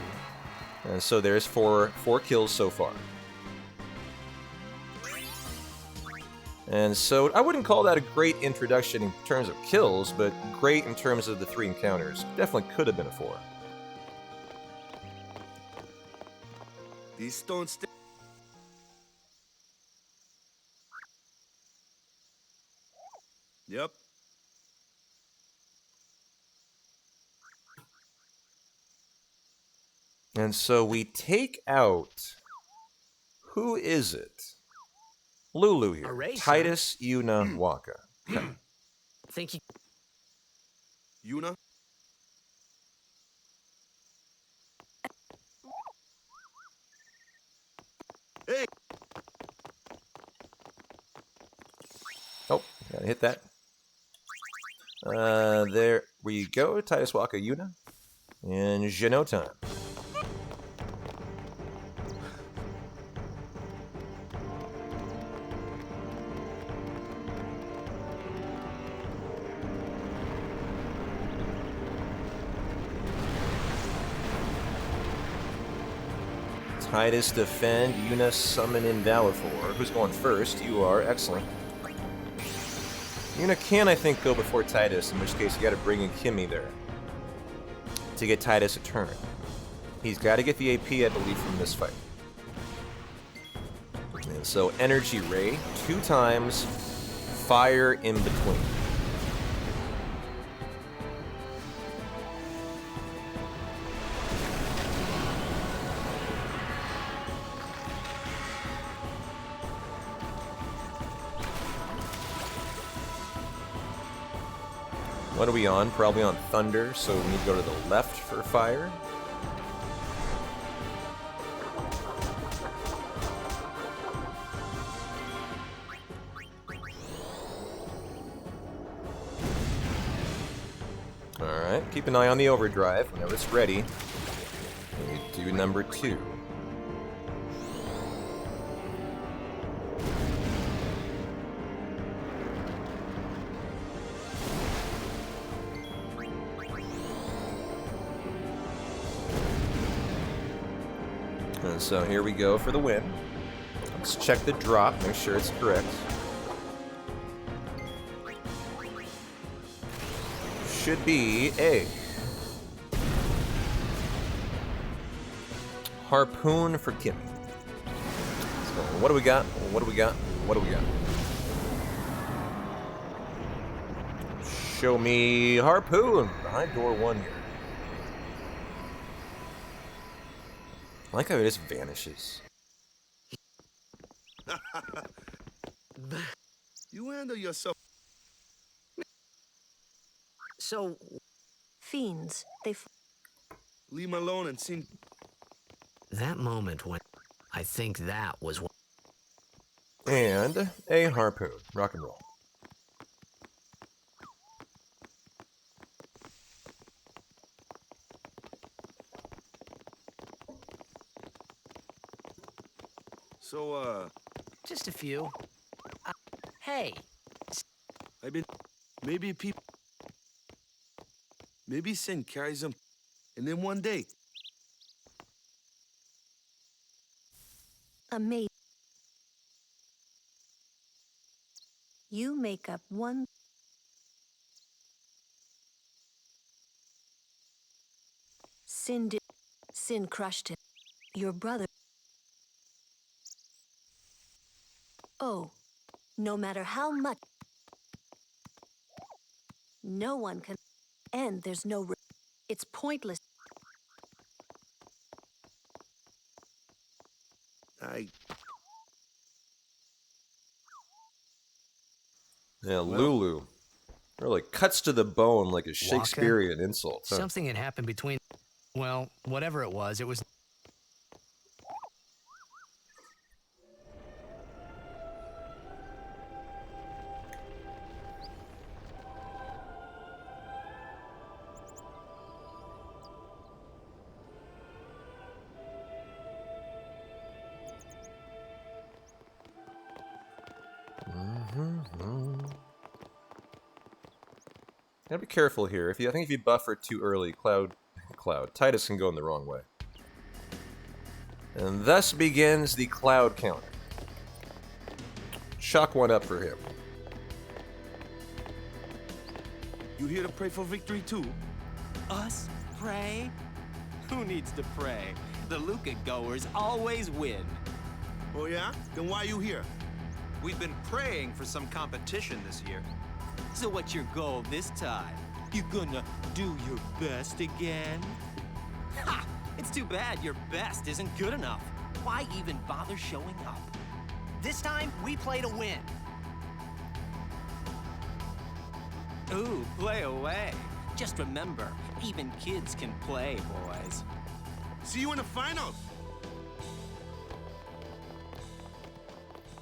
And so there's 4 kills so far. And so I wouldn't call that a great introduction in terms of kills, but great in terms of the 3 encounters. Definitely could have been a 4. These stones still. Yep. And so we take out... Who is it? Lulu here. Erase, Titus, Yuna, Waka. Okay. Think you... Yuna? Hey! Oh, gotta hit that. There we go. Titus, Waka, Yuna. And Geno time. Titus defend, Yuna summon in Valifor. Who's going first? You are. Excellent. Yuna can, I think, go before Titus, in which case you gotta bring in Kimmy there to get Titus a turn. He's gotta get the AP, I believe, from this fight. And so Energy Ray, 2 times, fire in between. What are we on? Probably on Thunder, so we need to go to the left for fire. Alright, keep an eye on the overdrive. Whenever it's ready, we do number 2. And so here we go for the win. Let's check the drop, make sure it's correct. Should be A. Harpoon for Kimmy. So what do we got? What do we got? What do we got? Show me Harpoon behind door 1 here. I like how it just vanishes. You handle yourself. So, Fiends, Leave him alone and sing. that moment when I think that was what. And a harpoon. Rock and roll. So, Just a few. Hey, I've been. Maybe Sin carries him. And then one day, amazing. You make up one. Sin crushed him. Your brother. Oh, no matter how much. No one can. And there's no. It's pointless. Yeah, Lulu. Really cuts to the bone like a Shakespearean insult. Huh? something had happened between. Well, whatever it was, Gotta be careful here. I think if you buffer too early, Titus can go in the wrong way. And thus begins the Cloud counter. Chalk one up for him. you here to pray for victory too? Us pray? Who needs to pray? The Luca goers always win. Oh yeah? Then why you here? We've been praying for some competition this year. So what's your goal this time? You gonna do your best again? Ha! It's too bad your best isn't good enough. Why even bother showing up? this time we play to win. Ooh, play away. Just remember, even kids can play, boys. See you in the finals.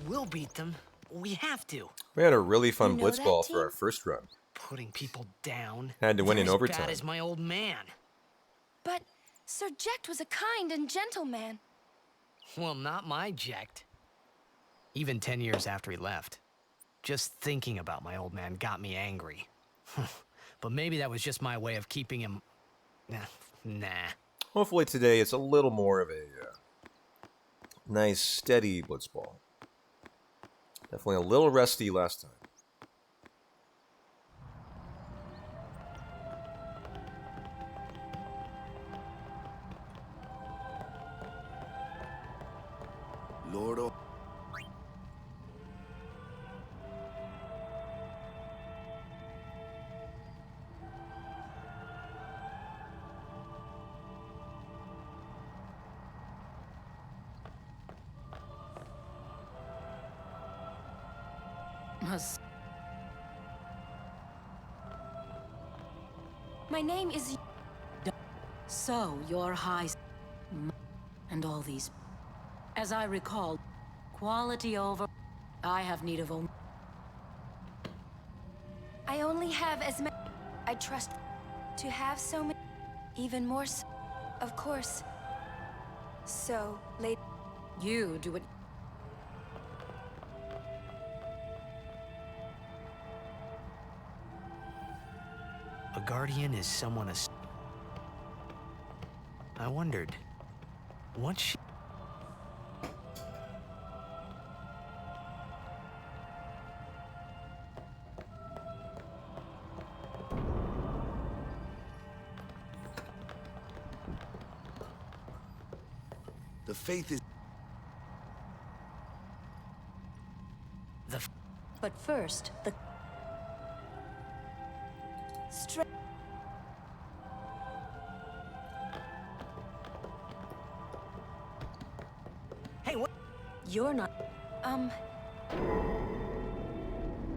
We'll beat them. We have to. We had a really fun You know blitzball that for our team? first run. Putting people down. Had to win They're in as overtime. bad as my old man. But Sir Jecht was a kind and gentle man. Well, not my Jecht. Even 10 years after he left. Just thinking about my old man got me angry. But maybe that was just my way of keeping him... Nah. Hopefully today it's a little more of a nice, steady blitzball. Definitely a little rusty last time. Lord, oh. My name is... So, your high... And all these... As I recall, quality over... I have need of... I only have as many... I trust to have so many... Even more so, of course. So, late... You do it... A guardian is someone I wondered, what she... The faith is... But first, the... Straight... Hey, what? You're not...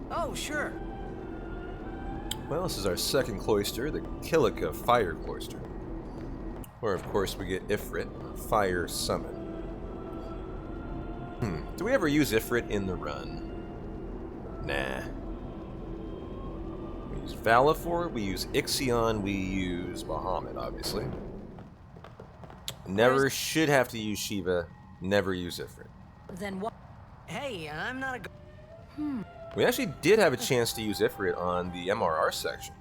Oh, sure. Well, this is our second cloister, the Kilika Fire Cloister. Where, of course, we get Ifrit, Fire Summon. Do we ever use Ifrit in the run? Nah. We use Valifor, we use Ixion, we use Bahamut, obviously. Never should have to use Shiva, never use Ifrit. Then what? Hey, I'm not a... We actually did have a chance to use Ifrit on the MRR section.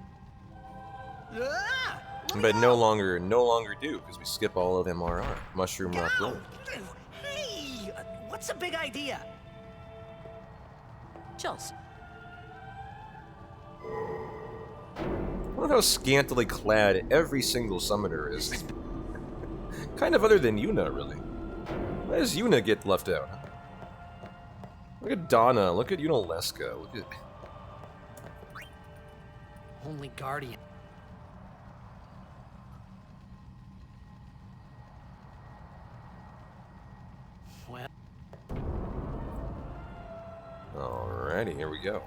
But no longer do, because we skip all of MRR. Mushroom Rock Roll. Hey, what's the big idea? Just... Look how scantily clad every single summoner is. Kind of other than Yuna, really. Why does Yuna get left out? Huh? Look at Donna, look at Yunaleska, look at... Only Guardian. Well... Alrighty, here we go.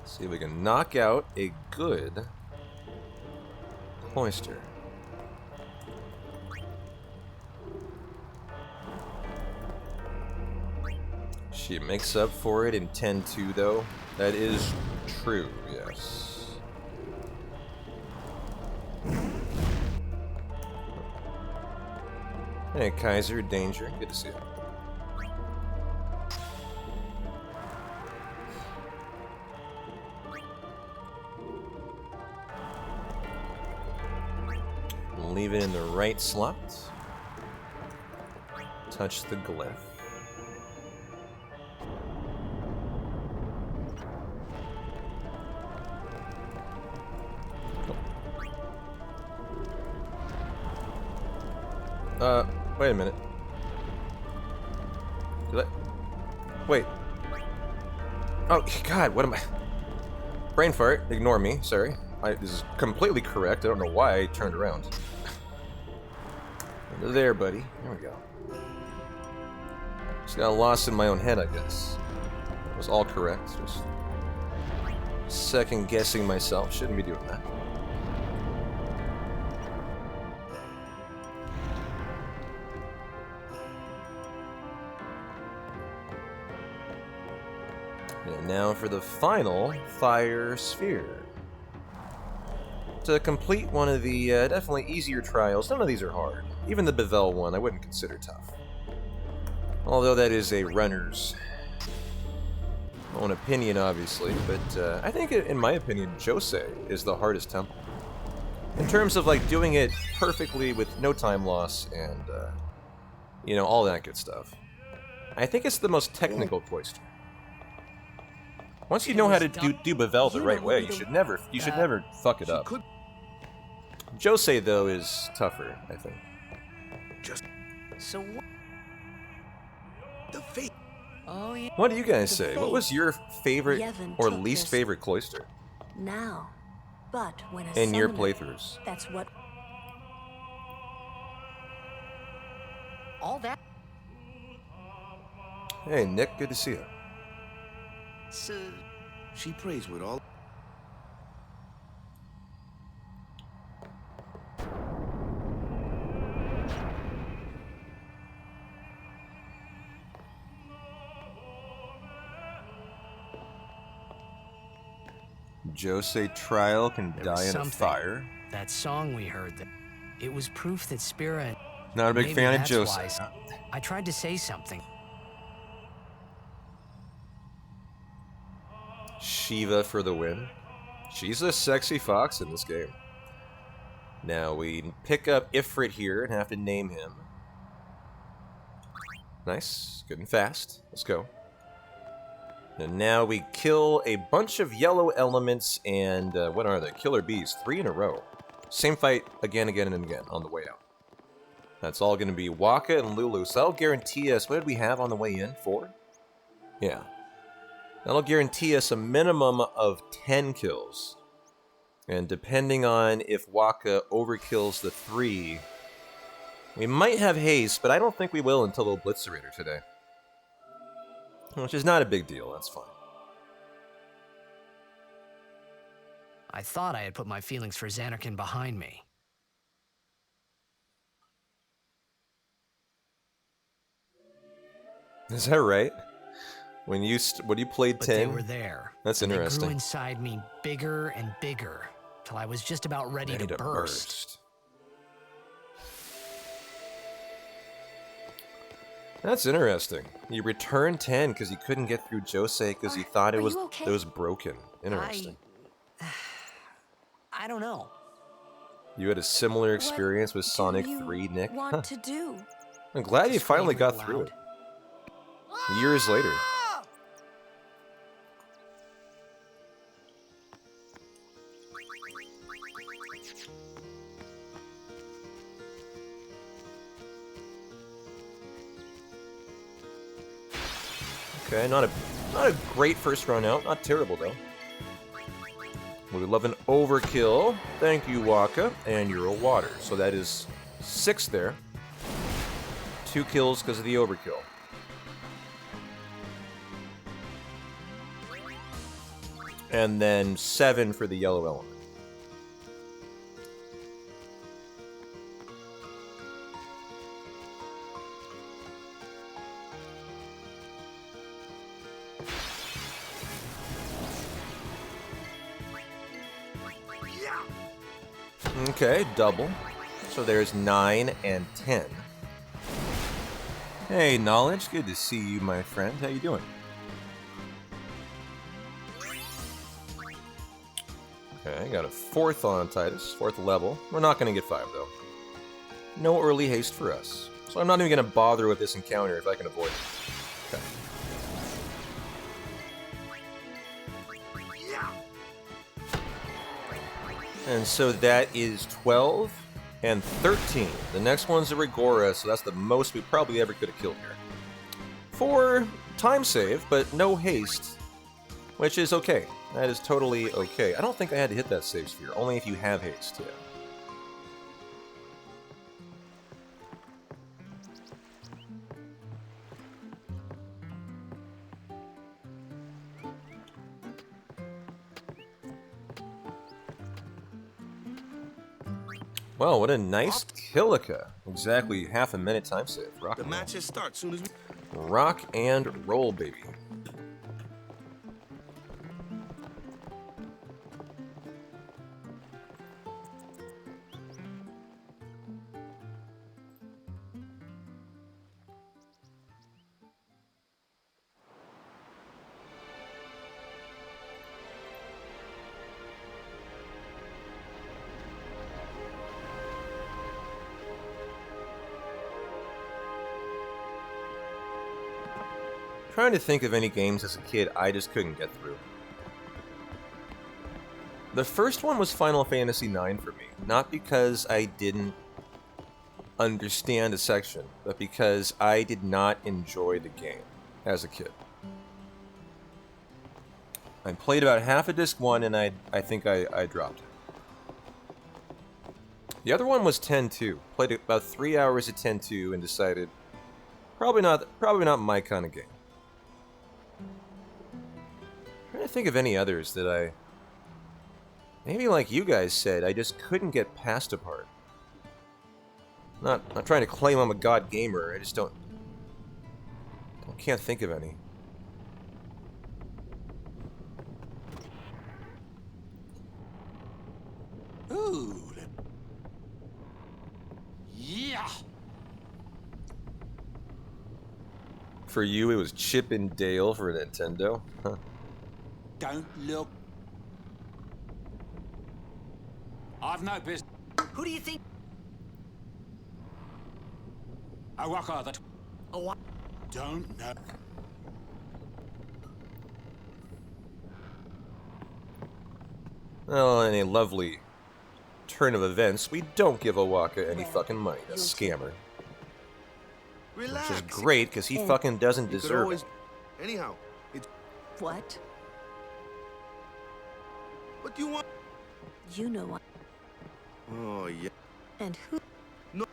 See if we can knock out a good cloister. She makes up for it in 10-2 though. That is true, yes. Hey Kaiser, Danger, good to see you. Leave it in the right slot. Touch the glyph. Wait a minute. Did I... Wait. Oh, God, what am I... Brain fart, ignore me, sorry. This is completely correct, I don't know why I turned around. There, buddy. There we go. Just got lost in my own head, I guess. It was all correct. Just second guessing myself. Shouldn't be doing that. And now for the final Fire Sphere. To complete one of the definitely easier trials, none of these are hard. Even the Bevel one I wouldn't consider tough. Although that is a runner's own opinion, obviously, but I think, in my opinion, Jose is the hardest temple. In terms of, like, doing it perfectly with no time loss and, you know, all that good stuff. I think it's the most technical cloister. Once you know how to do Bevel the right way, you should never fuck it up. Jose, though, is tougher, I think. So what? The fate. Oh, yeah. What do you guys say? What was your favorite Yevon or took least this favorite cloister now. But when a in your summoner- playthroughs? That's what... All that? Hey, Nick, good to see you. So... She prays with all. Jose Trial can There die was in a something. fire. That song we heard, it was proof that Spirit... Not a big Maybe fan of that's Jose. why I tried to say something. Shiva for the win. She's a sexy fox in this game. Now we pick up Ifrit here and have to name him. Nice, good and fast. Let's go. And now we kill a bunch of yellow elements and, what are they? Killer bees, 3 in a row. Same fight again, again, and again on the way out. That's all going to be Waka and Lulu, so that'll guarantee us, what did we have on the way in? 4? Yeah. That'll guarantee us a minimum of 10 kills. And depending on if Waka overkills the 3, We might have haste, but I don't think we will until the Obliterator today. Which is not a big deal, that's fine. I thought I had put my feelings for Xanarkin behind me. Is that right? When you played 10? But they were there. That's and interesting. They grew inside me bigger and bigger, till I was just about ready to burst. That's interesting. You returned 10 because you couldn't get through Josei because you thought it was broken. Interesting. I don't know. You had a similar experience with Sonic 3, Nick? Want to do? I'm glad you finally got through it. Years later. Okay, not a great first run out. Not terrible though. We would love an overkill. Thank you, Waka, and you're a water. So that is 6 there. 2 kills because of the overkill. And then 7 for the yellow element. Okay, double. So there's 9 and 10. Hey, Knowledge, good to see you, my friend. How you doing? Okay, got a 4th on Titus, 4th level. We're not going to get 5, though. No early haste for us. So I'm not even going to bother with this encounter if I can avoid it. Okay. And so that is 12 and 13. The next one's a Rigora, so that's the most we probably ever could have killed here. For time save, but no haste, which is okay. That is totally okay. I don't think I had to hit that save sphere, only if you have haste, yeah. Well, what a nice Kilika. Exactly half a minute time save. Rock the and roll. matches start soon as we... Rock and roll, baby. Trying to think of any games as a kid I just couldn't get through. The first one was Final Fantasy IX for me, not because I didn't understand a section, but because I did not enjoy the game as a kid. I played about half of disc 1 and I think I dropped it. The other one was 10-2. Played about 3 hours of 10-2 and decided probably not my kind of game. I'm trying to think of any others that maybe like you guys said, I just couldn't get past a part. Not trying to claim I'm a god gamer, I just can't think of any. Ooh. Yeah. For you, it was Chip and Dale for Nintendo. Huh. Don't look. I've no business. Who do you think? A rocker that Oh, what? don't know. Well, in a lovely turn of events, we don't give Owaka any fucking money. A scammer. Relax. Which is great, because he fucking doesn't You could deserve always... it. Anyhow, it's... What? What do you want? You know what? Oh, yeah. And who? No.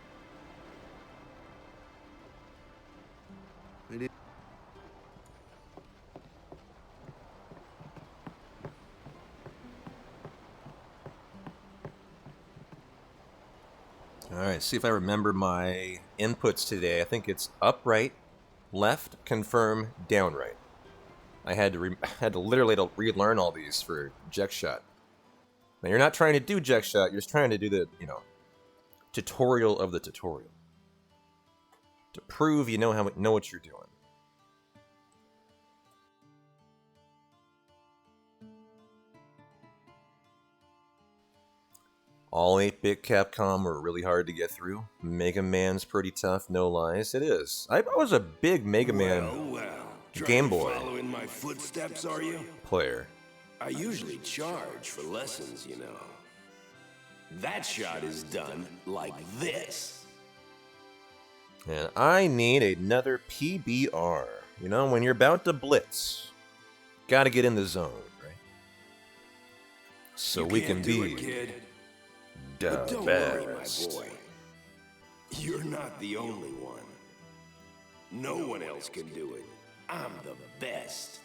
Alright, see if I remember my inputs today. I think it's up, right, left, confirm, down, right. I had to literally relearn all these for eject shot. Now you're not trying to do eject shot, you're just trying to do the, tutorial of the tutorial. To prove you know what you're doing. All 8-bit Capcom were really hard to get through. Mega Man's pretty tough, no lies. It is. I was a big Mega Man Game Boy following my footsteps, are you? player. I usually charge for lessons, you know. That shot is done like this. And I need another PBR. You know, when you're about to blitz, gotta get in the zone, right? So we can do be it, kid. the But don't worry, my best. boy. You're not the only one. No one else can do it. I'm the best.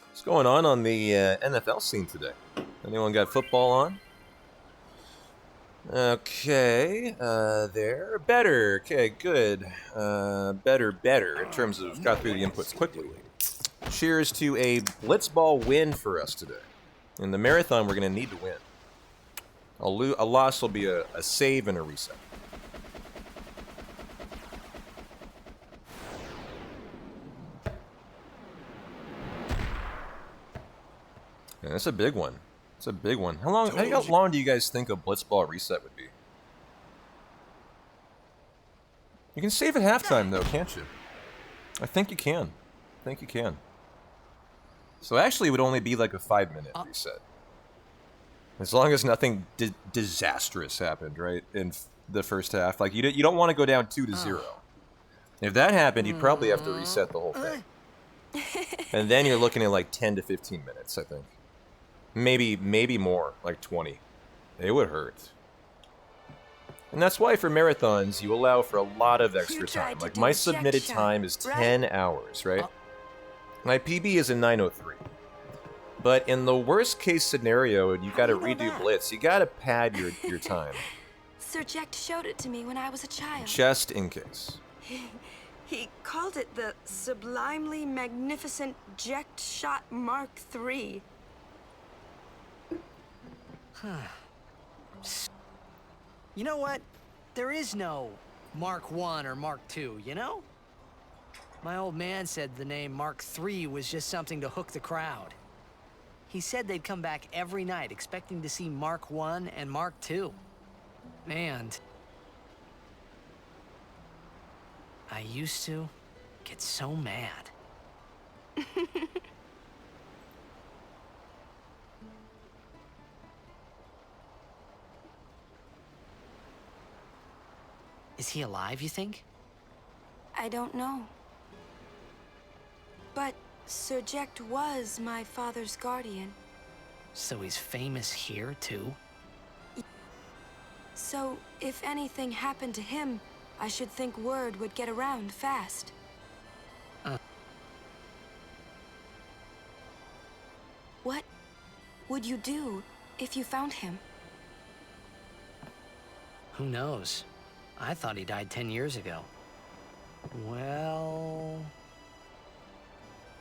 What's going on the NFL scene today? Anyone got football on? Okay, there. Better. Okay, good. Better in terms of got through the inputs quickly. Cheers to a blitzball win for us today. In the marathon, we're going to need to win. A loss will be a save and a reset. Yeah, that's a big one. It's a big one. How long do you guys think a blitzball reset would be? You can save at halftime, though, can't you? I think you can. So actually, it would only be like a 5-minute reset. As long as nothing disastrous happened, right, in the first half. Like, you don't want to go down 2-0. If that happened, you'd probably have to reset the whole thing. And then you're looking at like 10 to 15 minutes, I think. Maybe more, like 20. It would hurt. And that's why for marathons, you allow for a lot of extra time. Like, my submitted time is 10 hours, right? My PB is a 9:03. But in the worst case scenario, and you gotta redo Blitz, you gotta pad your time. Sir Jack showed it to me when I was a child. Just in case. He called it the Sublimely Magnificent Eject Shot Mark III. You know what? There is no Mark I or Mark II, you know? My old man said the name Mark III was just something to hook the crowd. He said they'd come back every night expecting to see Mark I and Mark II. And I used to get so mad. Is he alive, you think? I don't know. But Sir Jack was my father's guardian. So he's famous here, too? So, if anything happened to him, I should think word would get around fast. What would you do if you found him? Who knows? I thought he died 10 years ago. Well,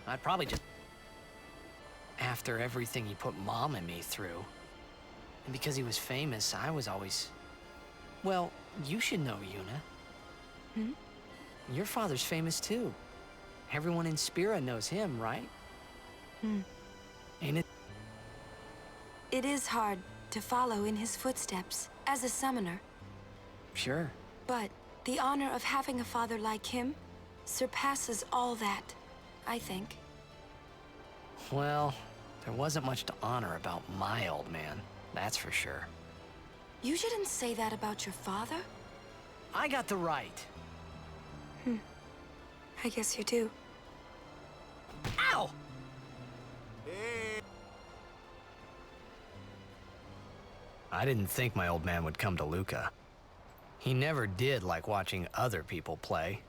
I'd probably just... After everything he put Mom and me through. And because he was famous, I was always... Well, you should know, Yuna. Your father's famous, too. Everyone in Spira knows him, right? Ain't it? It is hard to follow in his footsteps as a summoner. Sure. But the honor of having a father like him surpasses all that, I think. Well, there wasn't much to honor about my old man, that's for sure. You shouldn't say that about your father. I got the right. I guess you do. Ow! I didn't think my old man would come to Luca. He never did like watching other people play.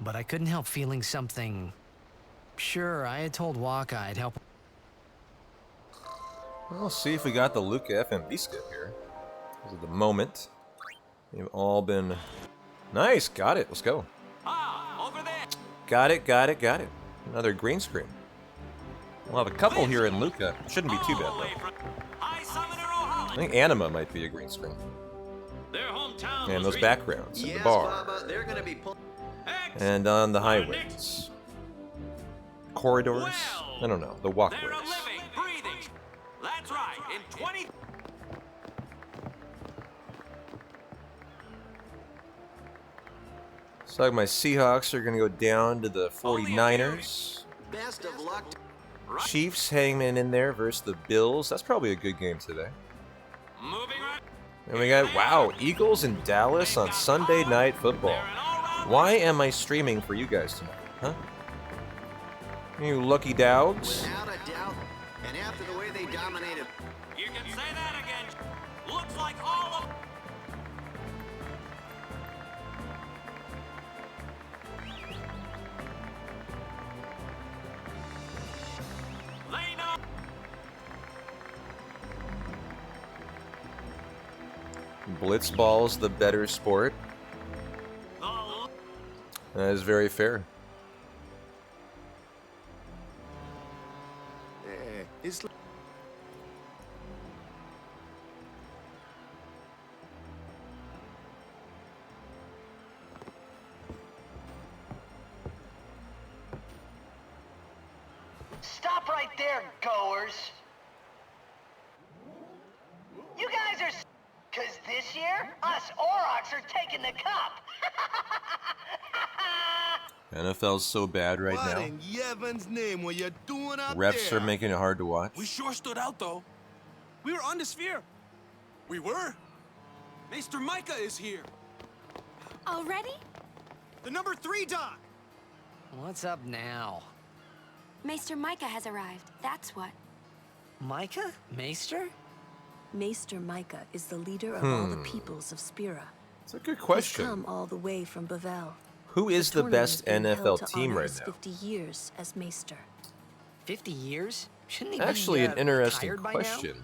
But I couldn't help feeling something... Sure, I had told Waka I'd help... We'll see if we got the Luca FMV skip here. This is the moment. They've all been... Nice, got it, let's go. Over there. Got it, got it, got it. Another green screen. We'll have a couple here in Luca. Shouldn't be too bad, though. I think Anima might be a green screen. And those backgrounds in the bar. And on the highways. Corridors? I don't know, the walkways. That's right. In 20. Looks like my Seahawks are going to go down to the 49ers. Best of luck. Chiefs hanging in there versus the Bills. That's probably a good game today. And we got, wow, Eagles and Dallas on Sunday Night Football. Why am I streaming for you guys tonight, huh? You lucky dogs. Without a doubt, and after the way they dominated. You can say that again. Looks like all of. Blitzball's the better sport. That is very fair. It's Stop right there, goers. You guys are because this year, us Aurochs are taking the cup. NFL's so bad right what now. in Yevon's name were you doing out Refs there? are making it hard to watch. We sure stood out, though. We were on the sphere. We were. Maester Micah is here. Already? The number 3 doc. What's up now? Maester Micah has arrived, that's what. Micah? Maester? Maester Micah is the leader of all the peoples of Spira. It's a good question. He's come all the way from Bavel. Who is the best NFL team right now? 50 years as Maester. 50 years? Shouldn't he Actually, be, an interesting retired by question.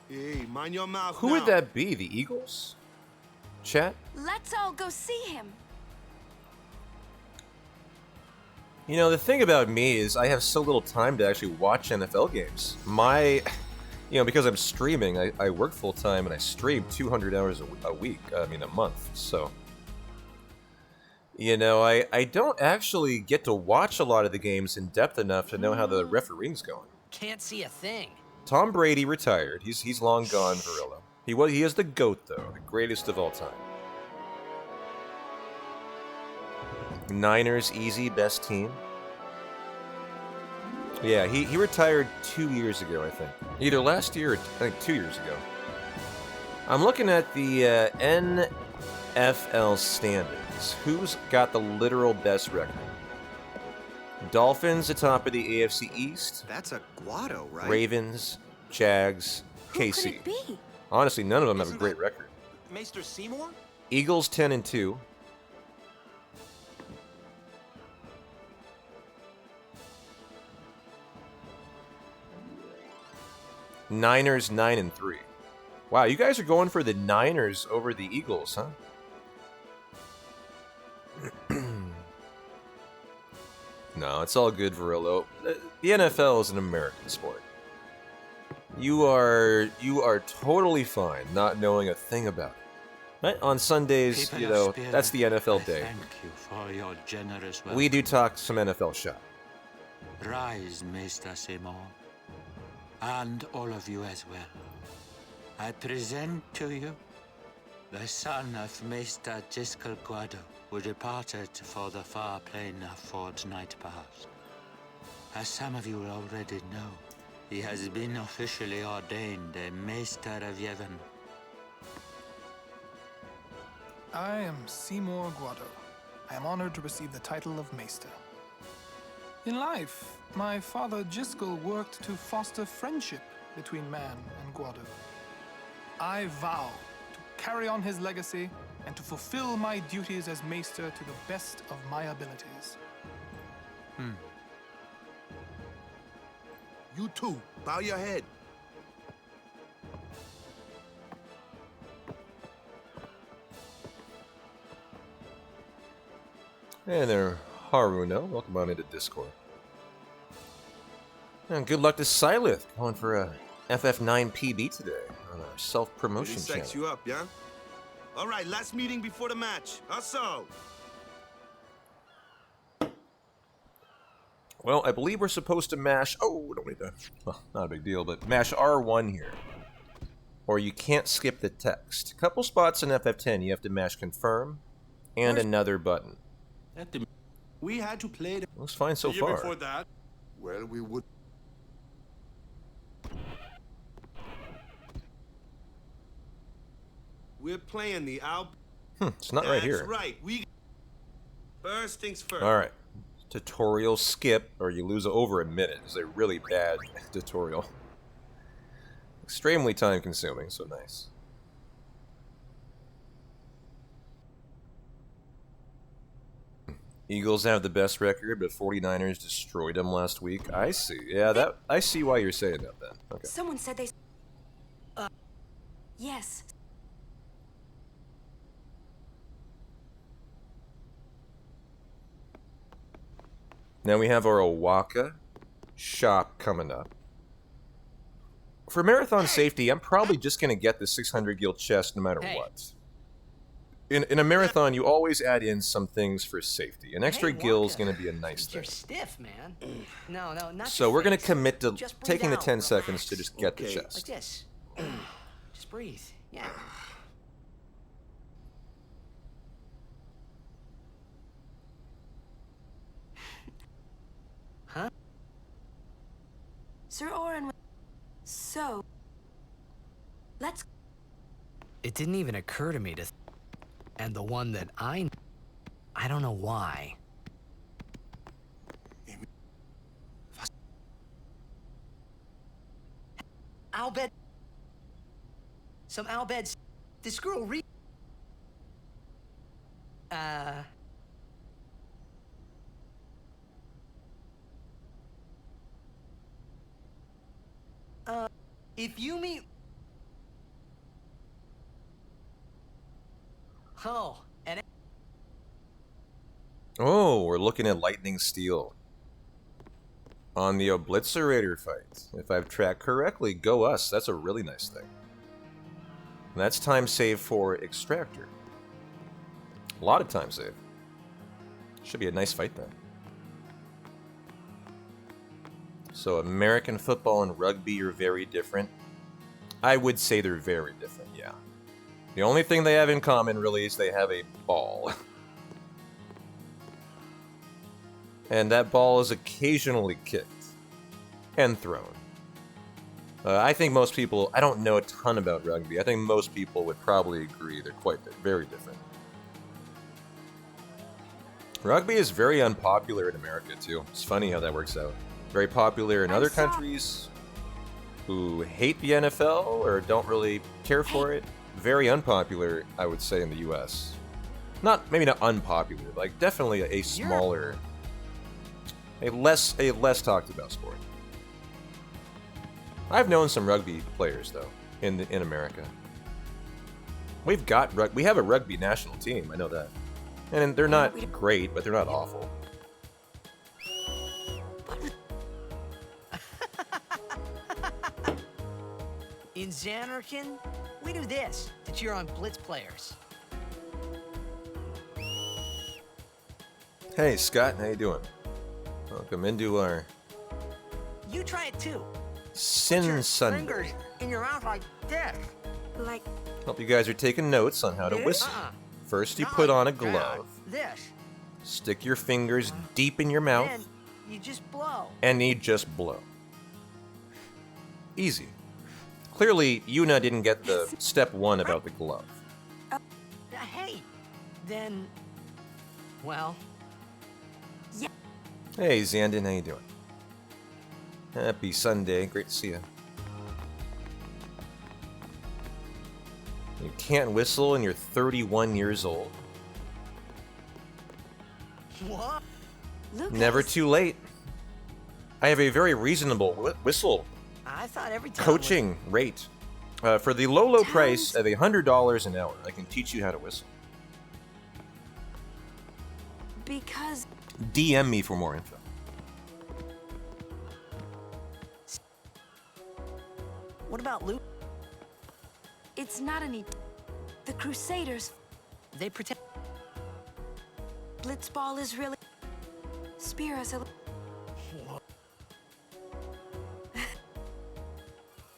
Hey, mind your mouth Who now. would that be? The Eagles? Chat? Let's all go see him. You know, the thing about me is I have so little time to actually watch NFL games. Because I'm streaming, I work full time and I stream 200 hours a week, a month, so. I don't actually get to watch a lot of the games in depth enough to know how the refereeing's going. Can't see a thing. Tom Brady retired. He's long gone, Varillo. He is the GOAT, though, the greatest of all time. Niners, easy, best team. Yeah, he retired 2 years ago, I think. Either last year or I think 2 years ago. I'm looking at the NFL standings. Who's got the literal best record? Dolphins atop of the AFC East. That's a Guado, right? Ravens, Jags, Who KC. could it be? Honestly, none of them have a great record. Maester Seymour? Eagles 10-2. Niners 9-3. Wow, you guys are going for the Niners over the Eagles, huh? No, it's all good, Varillo. The NFL is an American sport. You are totally fine not knowing a thing about it. Right? On Sundays, that's the NFL day. Thank you for your generous welcome. We do talk some NFL shop. Rise, Maester Seymour, and all of you as well. I present to you the son of Maester Giskel Guado, who departed for the far plain of Ford's Night Past. As some of you already know, he has been officially ordained a Maester of Yevon. I am Seymour Guado. I am honored to receive the title of Maester. In life, my father Giskel worked to foster friendship between man and Guado. I vow to carry on his legacy and to fulfill my duties as Maester to the best of my abilities. You too. Bow your head. Hey there, Haruno. Welcome on into Discord. And good luck to Silith, going for a FF9 PB today on our self-promotion Really channel. sex you up, yeah? All right, last meeting before the match. How so? Well, I believe we're supposed to mash... Oh, we don't need to... Well, not a big deal, but mash R1 here. Or you can't skip the text. A couple spots in FF10, you have to mash confirm and another button. We had to play... Looks fine so far. Before that. Well, we would... We're playing the Alp. It's not right here. That's right. We... First things first. Alright. Tutorial skip, or you lose over a minute. It's a really bad tutorial. Extremely time consuming, so nice. Eagles have the best record, but 49ers destroyed them last week. I see. Yeah, that I see why you're saying that then. Okay. Someone said they... Yes. Now we have our Owaka shop coming up. For marathon safety, I'm probably just going to get the 600 gil chest no matter what. In a marathon, you always add in some things for safety. An extra gil is going to be a nice thing. You're stiff, man. No, not So we're going to commit to Just breathe taking the out, 10 seconds to just get the Like chest. this. Just breathe. Yeah. Huh? Sir Orin... So... Let's... It didn't even occur to me to... And the one that I don't know why. I'll bet... Some I'll bet... This girl if you meet... Oh, and... Oh, we're looking at Lightning Steel. On the Obliterator fight. If I've tracked correctly, go us. That's a really nice thing. And that's time save for Extractor. A lot of time save. Should be a nice fight then. So American football and rugby are very different. I would say they're very different, yeah. The only thing they have in common, really, is they have a ball. And that ball is occasionally kicked and thrown. I think most people... I don't know a ton about rugby. I think most people would probably agree they're very different. Rugby is very unpopular in America, too. It's funny how that works out. Very popular in other countries who hate the NFL or don't really care for it. Very unpopular, I would say, in the U.S. Maybe not unpopular, like definitely a smaller, a less talked about sport. I've known some rugby players though in America. We have a rugby national team. I know that, and they're not great, but they're not awful. In Xanarkin, we do this to cheer on Blitz players. Hey, Scott, how you doing? Welcome into our You try it too. Sin Sunday. Fingers in your mouth like this. Like... Hope you guys are taking notes on how to whistle. First, you put on a glove. This. Stick your fingers deep in your mouth. Then you just blow. And you just blow. Easy. Clearly, Yuna didn't get the step 1 about the glove. Hey, then, well. Yeah. Hey, Zandon, how you doing? Happy Sunday. Great to see you. You can't whistle and you're 31 years old. What? Never too late. I have a very reasonable whistle I thought every time coaching rate. For the low price of $100 an hour, I can teach you how to whistle. Because... DM me for more info. What about Luke? It's not any... The Crusaders... They protect... Blitzball is really... Spira's a...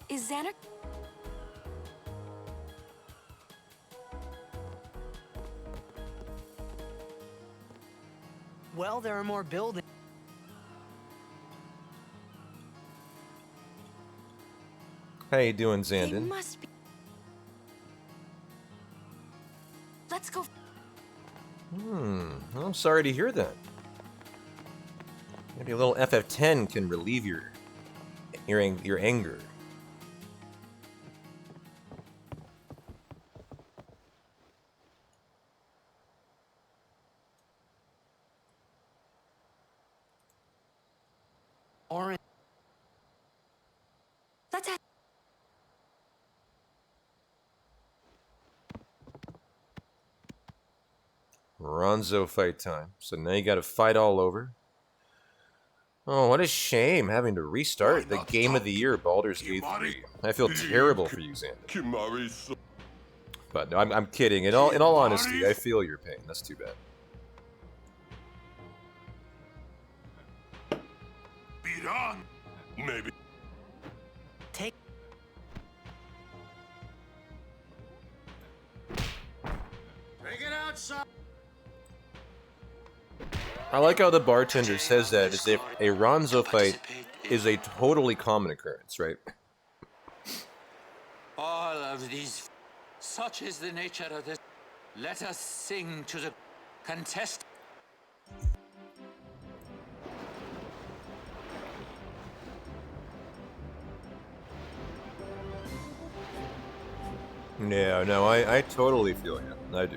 Is Xander... Well, there are more buildings. How you doing, They Xandon? must be... Let's go... Well, I'm sorry to hear that. Maybe a little FF10 can relieve your anger. Orange. Let's have... Ronzo fight time. So now you gotta fight all over. Oh, what a shame having to restart the game of the year, Baldur's Gate 3. I feel terrible for you, Xander. But no, I'm kidding. In all honesty, I feel your pain. That's too bad. Beat on. Maybe. Take. Take it outside. I like how the bartender says that as if a Ronzo fight is a totally common occurrence, right? All of these. Such is the nature of this. Let us sing to the contest. Yeah, no, I totally feel you. I do.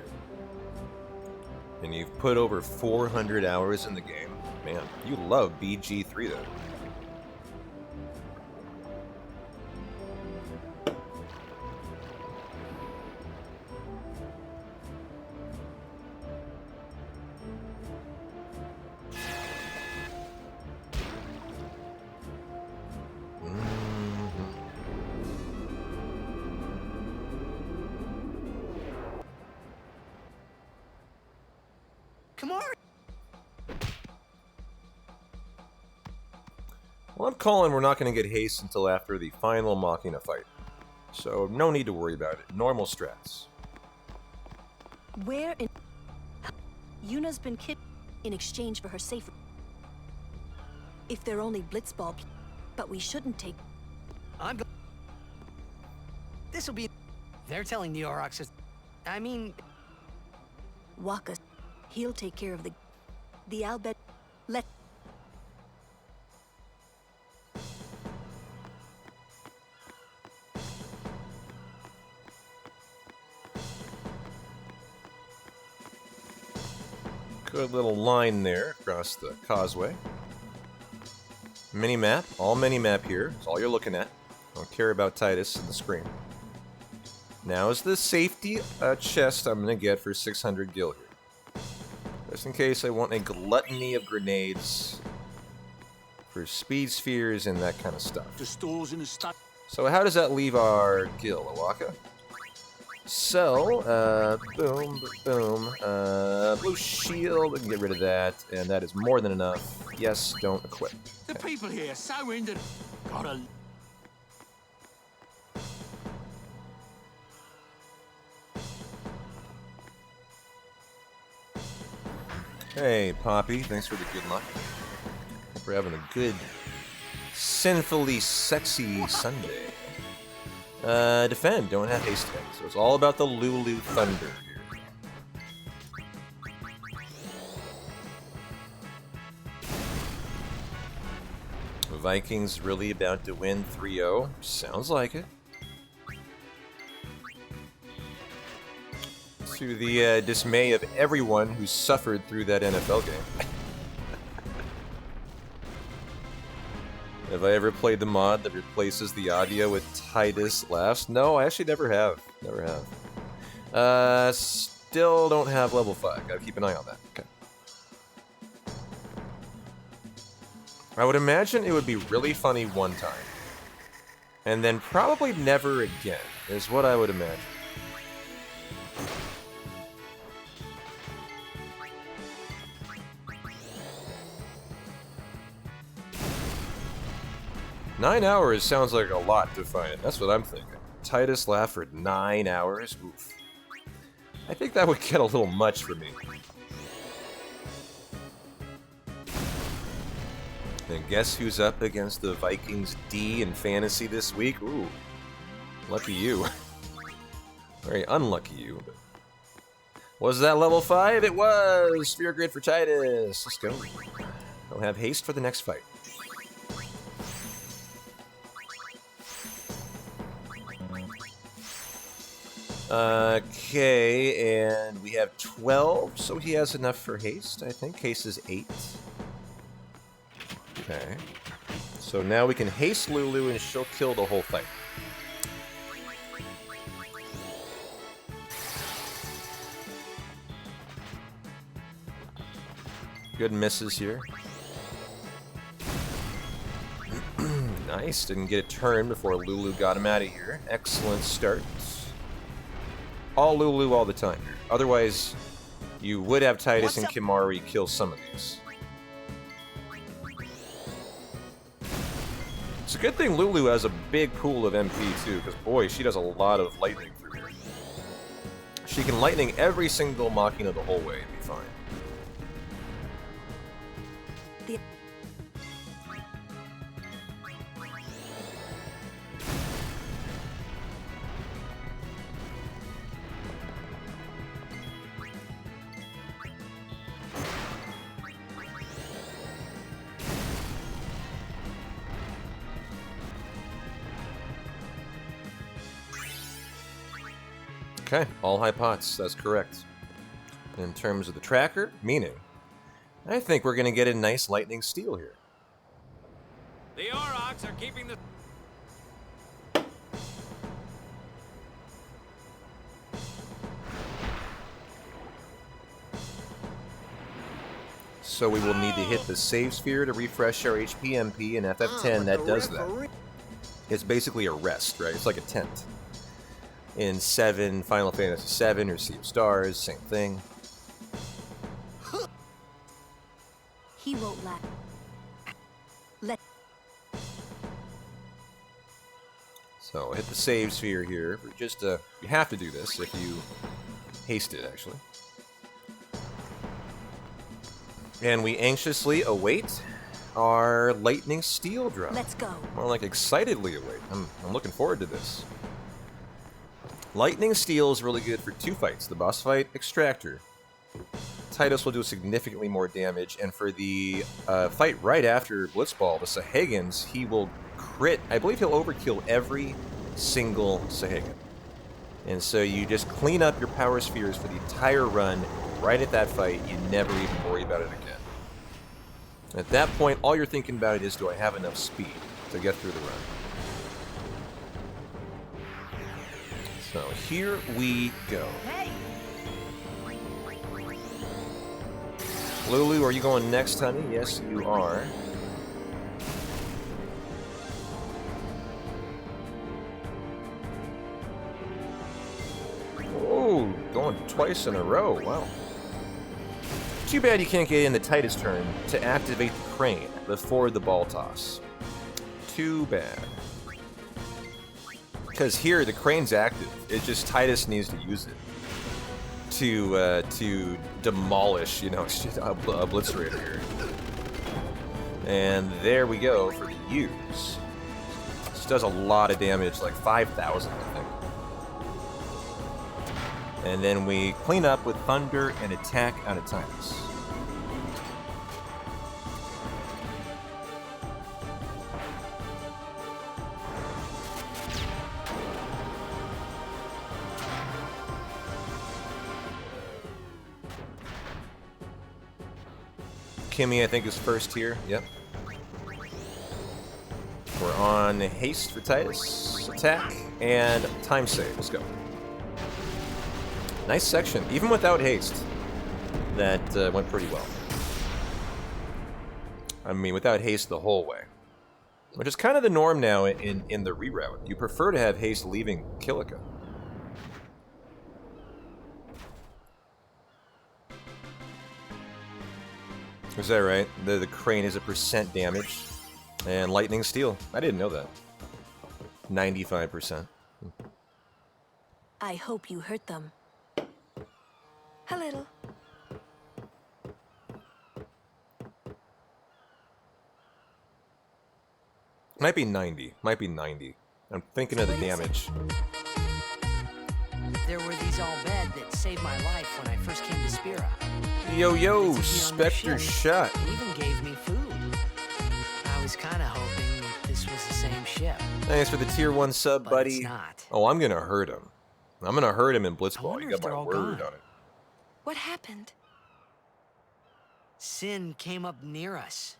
And you've put over 400 hours in the game. Man, you love BG3 though. Come on. Well, I'm calling we're not going to get haste until after the final Machina fight. So, no need to worry about it. Normal strats. Where in... Yuna's been kidnapped in exchange for her safety. If they're only blitzball, but we shouldn't take... This'll be... They're telling the Aurochs... I mean... Waka, he'll take care of the... Albed... Let... Good little line there across the causeway. Mini-map. All mini-map here. That's all you're looking at. Don't care about Titus and the screen. Now is the safety chest I'm going to get for 600 gil here. Just in case I want a gluttony of grenades for speed spheres and that kind of stuff. The stores in the So how does that leave our gil, Awaka? Sell, boom, boom, blue shield, we can get rid of that, and that is more than enough. Yes, don't equip. The people here so into... Gotta... Hey, Poppy, thanks for the good luck. Hope we're having a good, sinfully sexy Sunday. Defend, don't have haste yet, so it's all about the Lulu Thunder here. Vikings really about to win 3-0? Sounds like it. To the dismay of everyone who suffered through that NFL game. Have I ever played the mod that replaces the audio with Titus laughs? No, I actually never have. Never have. Still don't have level 5. Gotta keep an eye on that. Okay. I would imagine it would be really funny one time. And then probably never again, is what I would imagine. Nine hours sounds like a lot to find. That's what I'm thinking. Titus laugh for 9 hours? Oof. I think that would get a little much for me. And guess who's up against the Vikings D in fantasy this week? Ooh. Lucky you. Very unlucky you. Was that level 5? It was! Sphere Grid for Titus. Let's go. He'll have haste for the next fight. Okay, and we have 12, so he has enough for haste, I think. Haste is 8. Okay. So now we can haste Lulu and she'll kill the whole fight. Good misses here. Nice, didn't get a turn before Lulu got him out of here. Excellent start. All Lulu all the time. Otherwise, you would have Titus and Kimari kill some of these. It's a good thing Lulu has a big pool of MP too, because boy, she does a lot of lightning through here. She can lightning every single Machina the whole way and be fine. Okay, all high pots, that's correct. In terms of the tracker, meaning, I think we're going to get a nice lightning steal here. The Aurochs are keeping the... So we will need to hit the save sphere to refresh our HP, MP, and FF10 that does that. It's basically a rest, right? It's like a tent. In 7, Final Fantasy 7 or Sea of Stars, same thing. He won't let. So hit the save sphere here. Just you have to do this if you haste it, actually. And we anxiously await our lightning steel drop. Let's go. More like excitedly await. I'm looking forward to this. Lightning Steel is really good for 2 fights. The boss fight, Extractor. Titus will do significantly more damage, and for the fight right after Blitzball, the Sahagins, he will crit. I believe he'll overkill every single Sahagan. And so you just clean up your power spheres for the entire run. Right at that fight, you never even worry about it again. At that point, all you're thinking about is, do I have enough speed to get through the run? So here we go. Lulu, are you going next, honey? Yes, you are. Oh, going twice in a row. Wow. Too bad you can't get in the Titus turn to activate the crane before the ball toss. Too bad. Because here, the crane's active. It's just Titus needs to use it to demolish, you know, a Blitzerator here. And there we go for the use. This does a lot of damage, like 5,000, I think. And then we clean up with Thunder and attack out of Titus. Kimmy, I think, is first here. Yep. We're on haste for Titus, attack, and time save. Let's go. Nice section. Even without haste, that went pretty well. I mean, without haste the whole way. Which is kind of the norm now in the reroute. You prefer to have haste leaving Kilika. Is that right? The crane is a % damage. And lightning steel. I didn't know that. 95%. I hope you hurt them. A little. Might be 90. Might be 90. I'm thinking of the damage. There were these all bed that saved my life when I first came to Spira. Yo, Spectre shot. They even gave me food. I was kind of hoping that this was the same ship. Thanks for the tier 1 sub, buddy. It's not. Oh, I'm gonna hurt him. I'm gonna hurt him in Blitzball. You got my word on it. What happened? Sin came up near us.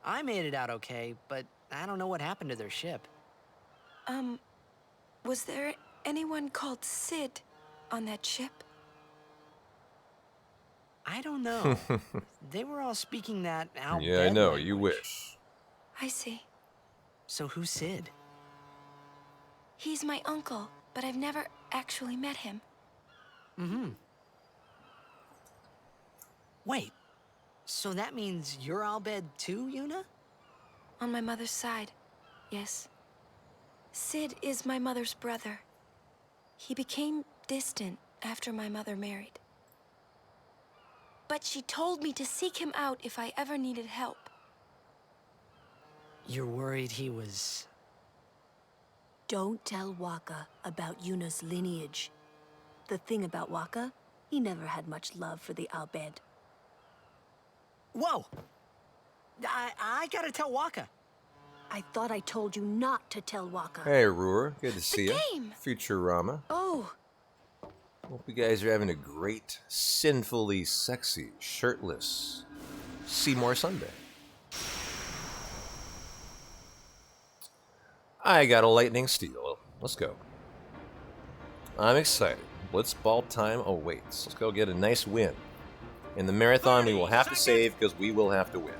I made it out okay, but I don't know what happened to their ship. Was there anyone called Sid on that ship? I don't know. They were all speaking that out. Yeah, I know. You wish. I see. So who's Sid? He's my uncle, but I've never actually met him. Mm-hmm. Wait, so that means you're Albed too, Yuna? On my mother's side, yes. Sid is my mother's brother. He became distant after my mother married. But she told me to seek him out if I ever needed help. You're worried he was... Don't tell Waka about Yuna's lineage. The thing about Waka, he never had much love for the Albed. Whoa! I gotta tell Waka. I thought I told you not to tell Waka. Hey, Ruhr. Good to see you. Game. Futurama. Oh. Hope you guys are having a great, sinfully sexy, shirtless Seymour Sunday. I got a lightning steel. Let's go. I'm excited. Blitzball time awaits. Let's go get a nice win. In the marathon, we will have to save because we will have to win.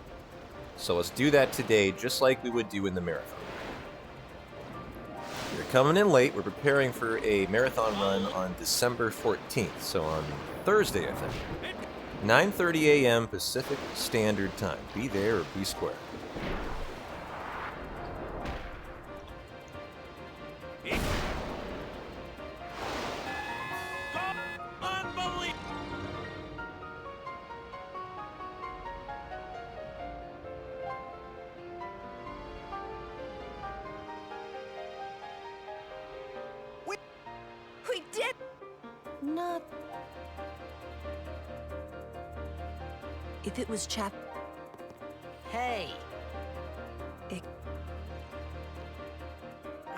So let's do that today, just like we would do in the marathon. We're coming in late. We're preparing for a marathon run on December 14th, so on Thursday, I think. 9:30 a.m. Pacific Standard Time. Be there or be square. We did! Not... If it was Chap... Hey! It...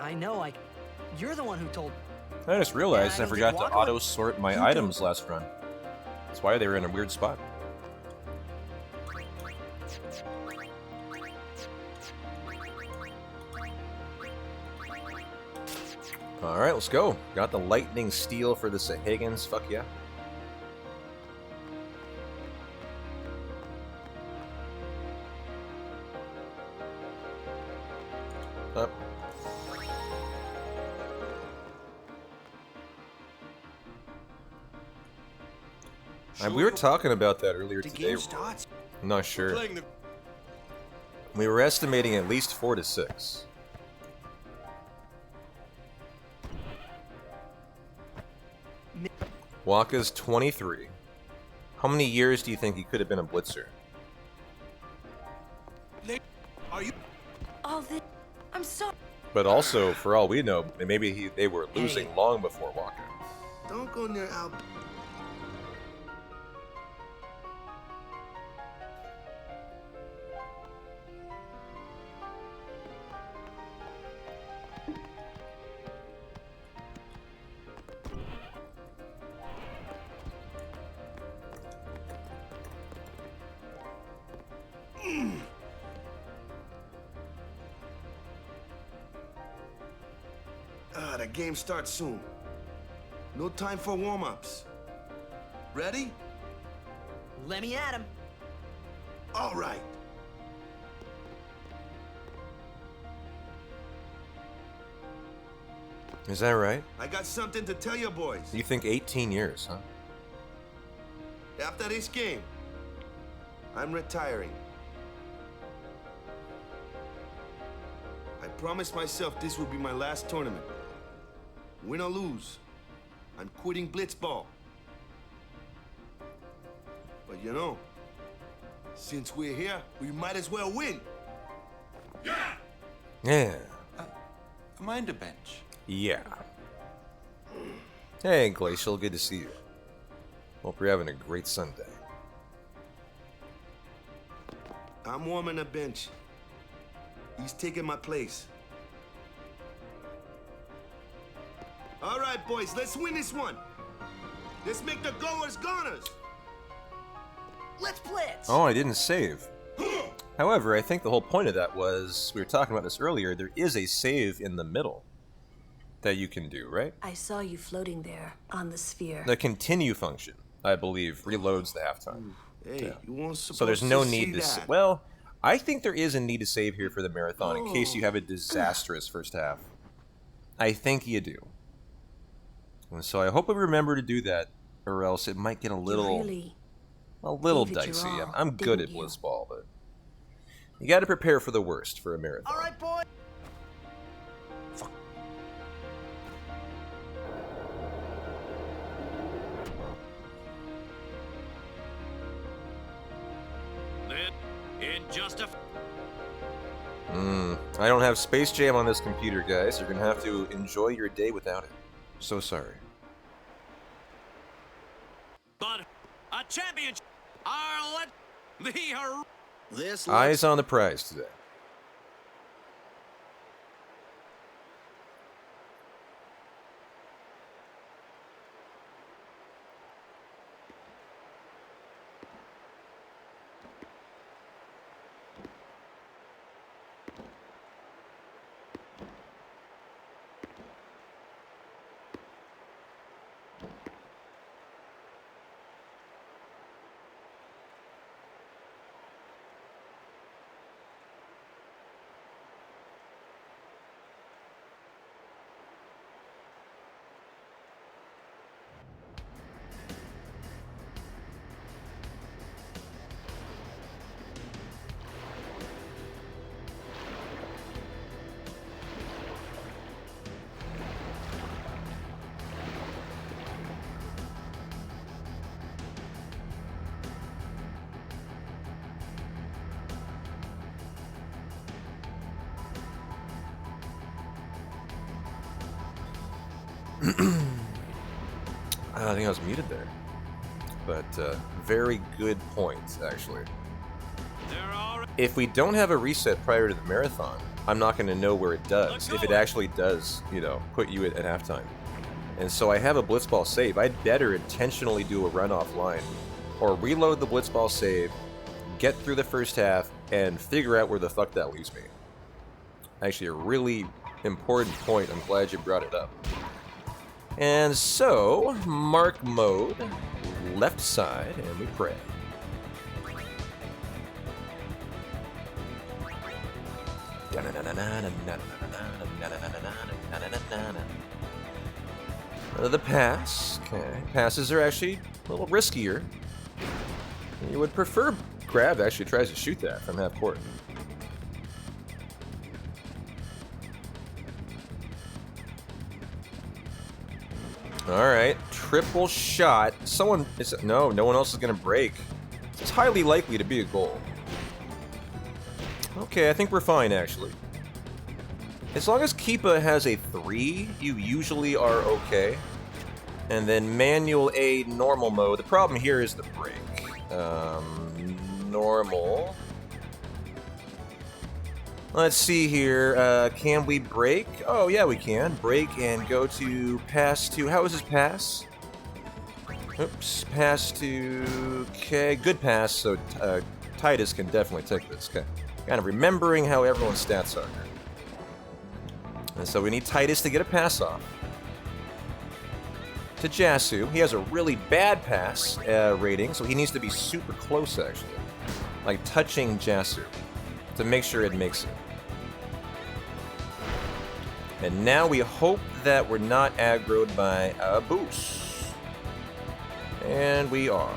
I know, you're the one who told... I just realized Yeah, I forgot to Walker- auto-sort my items last run. That's why they were in a weird spot. Alright, let's go. Got the lightning steel for the Sahagins. Fuck yeah. Up. We were talking about that earlier today. I'm not sure. We were estimating at least 4 to 6. Waka's 23. How many years do you think he could have been a blitzer? Are you? All this... I'm sorry. But also, for all we know, maybe they were losing long before Waka. Don't go near Al. The game starts soon. No time for warm-ups. Ready? Let me at him. All right. Is that right? I got something to tell you boys. You think 18 years, huh? After this game, I'm retiring. I promised myself this would be my last tournament. Win or lose, I'm quitting Blitzball. But you know, since we're here, we might as well win. Yeah. Mind a bench. Yeah. Hey, Glacial, good to see you. Hope you're having a great Sunday. I'm warming the bench. He's taking my place. All right, boys, let's win this one. Let's make the goers goners. Let's blitz. Oh, I didn't save. However, I think the whole point of that was, we were talking about this earlier, there is a save in the middle that you can do, right? I saw you floating there on the sphere. The continue function, I believe, reloads the halftime. Hey, you weren't So there's supposed no to need see to that. well, I think there is a need to save here for the marathon in case you have a disastrous first half. I think you do. And so I hope we remember to do that, or else it might get a little Really gave it your dicey. all, I'm good at didn't you? Blitzball, but you got to prepare for the worst for a marathon. All right, boy. Then, in just a... I don't have Space Jam on this computer, guys. You're going to have to enjoy your day without it. So sorry. But a championship are let the... This Eyes on the prize today. I think I was muted there. But very good point, actually. If we don't have a reset prior to the marathon, I'm not going to know where it does, if it actually does, you know, put you at halftime. And so I have a Blitzball save. I'd better intentionally do a run offline, or reload the Blitzball save, get through the first half, and figure out where the fuck that leaves me. Actually, a really important point. I'm glad you brought it up. And so, mark mode, left side, and we pray. The pass. Okay. Passes are actually a little riskier. You would prefer Grab actually tries to shoot that from half court. Alright, triple shot. No one else is going to break. It's highly likely to be a goal. Okay, I think we're fine, actually. As long as Keepa has a 3, you usually are okay. And then manual A, normal mode. The problem here is the break. Normal. Let's see here. Can we break? Oh, yeah, we can. Break and go to pass to... How is this pass? Oops. Pass to... Okay, good pass. So Titus can definitely take this. Okay. Kind of remembering how everyone's stats are here. And so we need Titus to get a pass off. To Jasu. He has a really bad pass rating, so he needs to be super close, actually. Like touching Jasu to make sure it makes it. And now we hope that we're not aggroed by a boost. And we are.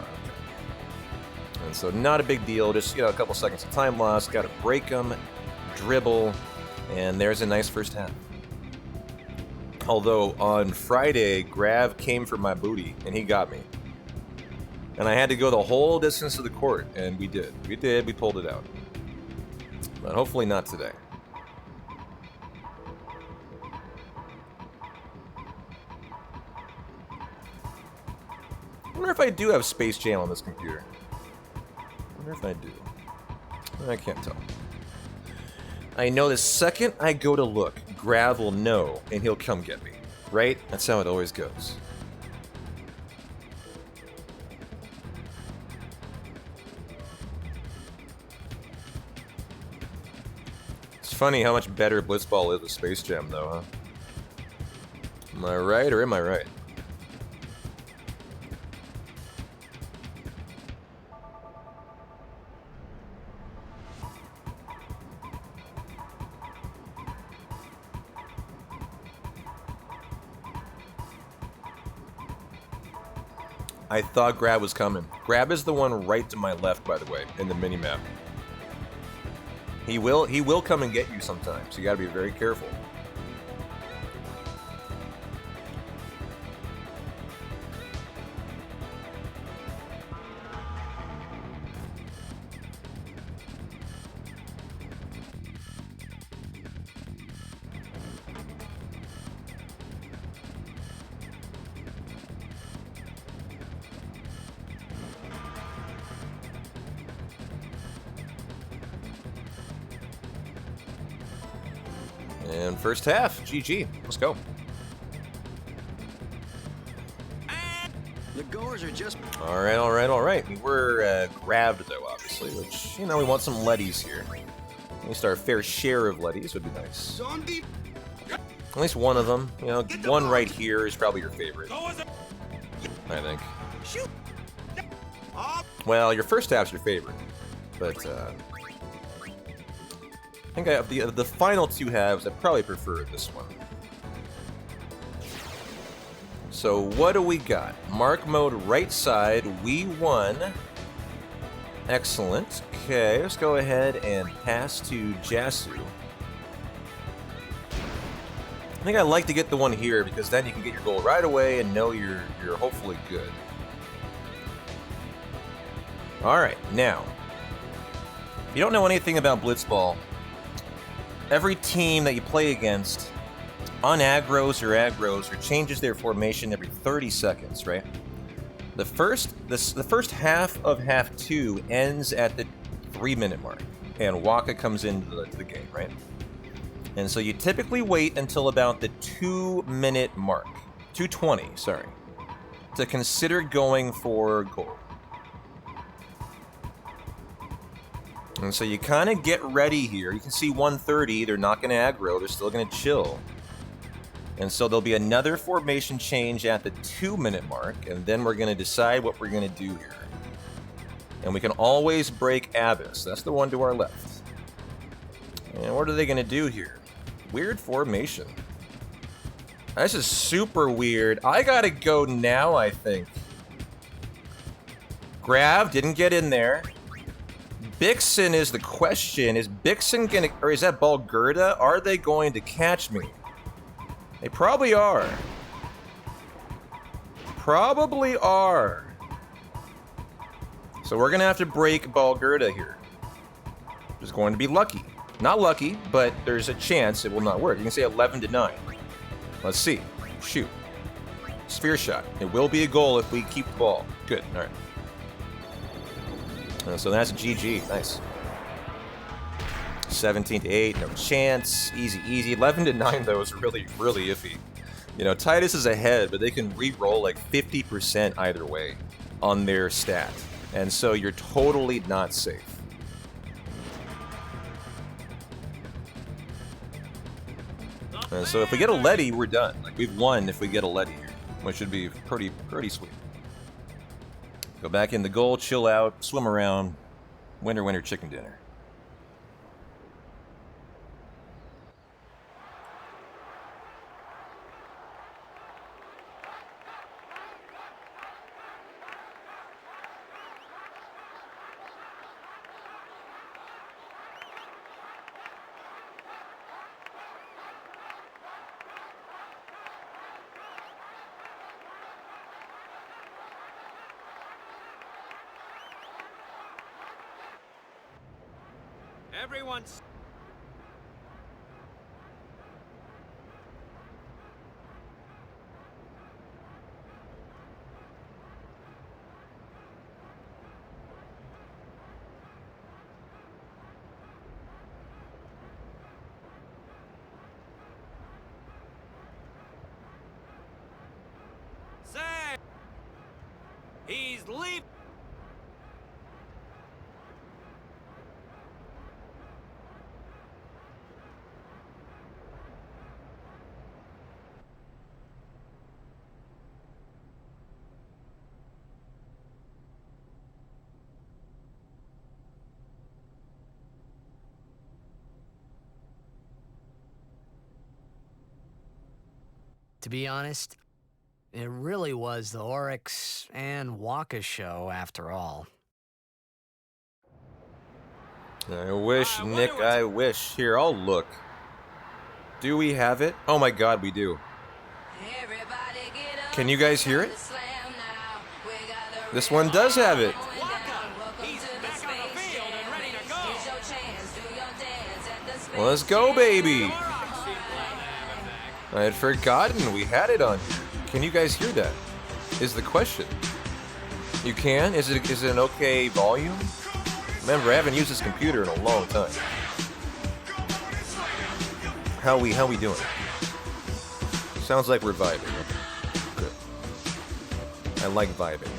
And so not a big deal, just a couple seconds of time loss, gotta break them, dribble, and there's a nice first half. Although on Friday, Grav came for my booty, and he got me. And I had to go the whole distance of the court, and we did. We pulled it out. But hopefully not today. I wonder if I do have Space Jam on this computer. I wonder if I do. I can't tell. I know the second I go to look, Grav will know, and he'll come get me. Right? That's how it always goes. It's funny how much better Blitzball is with Space Jam, though, huh? Am I right, or am I right? I thought Grab was coming. Grab is the one right to my left, by the way, in the minimap. He will come and get you sometimes. You gotta be very careful. And first half, GG. Let's go. The goers are just... All right. We were grabbed, though, obviously, which, we want some letties here. At least our fair share of letties would be nice. At least one of them. One right here is probably your favorite. I think. Well, your first half's your favorite. But, I think the final two halves, I probably prefer this one. So what do we got? Mark mode right side, we won. Excellent. Okay, let's go ahead and pass to Jasu. I think I like to get the one here because then you can get your goal right away and know you're hopefully good. All right, now, if you don't know anything about Blitzball, every team that you play against unaggros or changes their formation every 30 seconds, right? The first half of half 2 ends at the 3-minute mark, and Waka comes into the game, right? And so you typically wait until about the 2-minute mark, 2:20, sorry, to consider going for goal. And so you kind of get ready here. You can see 130, they're not going to aggro, they're still going to chill. And so there'll be another formation change at the 2-minute mark, and then we're going to decide what we're going to do here. And we can always break Abyss. That's the one to our left. And what are they going to do here? Weird formation. This is super weird. I got to go now, I think. Grav didn't get in there. Bixen is the question. Is Bixen gonna, or is that Balgerda? Are they going to catch me? They probably are. Probably are. So we're gonna have to break Balgerda here. It's going to be lucky. Not lucky, but there's a chance it will not work. You can say 11-9. Let's see. Shoot. Sphere shot. It will be a goal if we keep the ball. Good. All right. So that's GG. Nice. 17-8, no chance. Easy. 11-9 though is really iffy. Titus is ahead, but they can re-roll like 50% either way on their stat, and so you're totally not safe. And so if we get a Letty, we're done. Like we've won if we get a Letty here, which should be pretty sweet. Go back in the goal, chill out, swim around, winner, chicken dinner. Everyone's... Say! He's leaving! To be honest, it really was the Oryx and Waka show after all. I wish, Nick, I wish. Here, I'll look. Do we have it? Oh my god, we do. Can you guys hear it? This one does have it. Well, let's go, baby. I had forgotten we had it on here. Can you guys hear that? Is the question. You can? Is it an okay volume? Remember, I haven't used this computer in a long time. How we doing? Sounds like we're vibing. Good. I like vibing.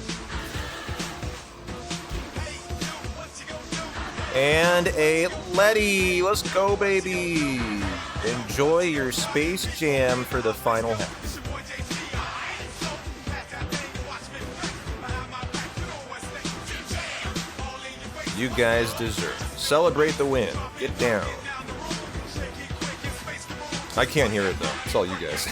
And a Letty. Let's go, baby. Enjoy your Space Jam for the final half. You guys deserve it. Celebrate the win. Get down. I can't hear it though. It's all you guys.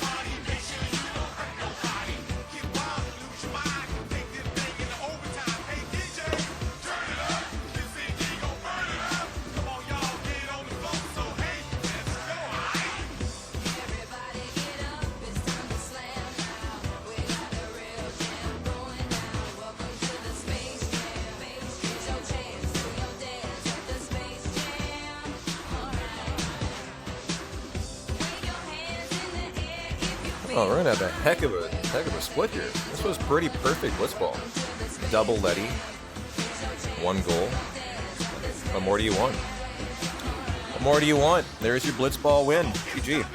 Oh, we're gonna have a heck of a split here. This was pretty perfect blitzball. Double Letty, 1 goal. What more do you want? What more do you want? There's your blitzball win. GG.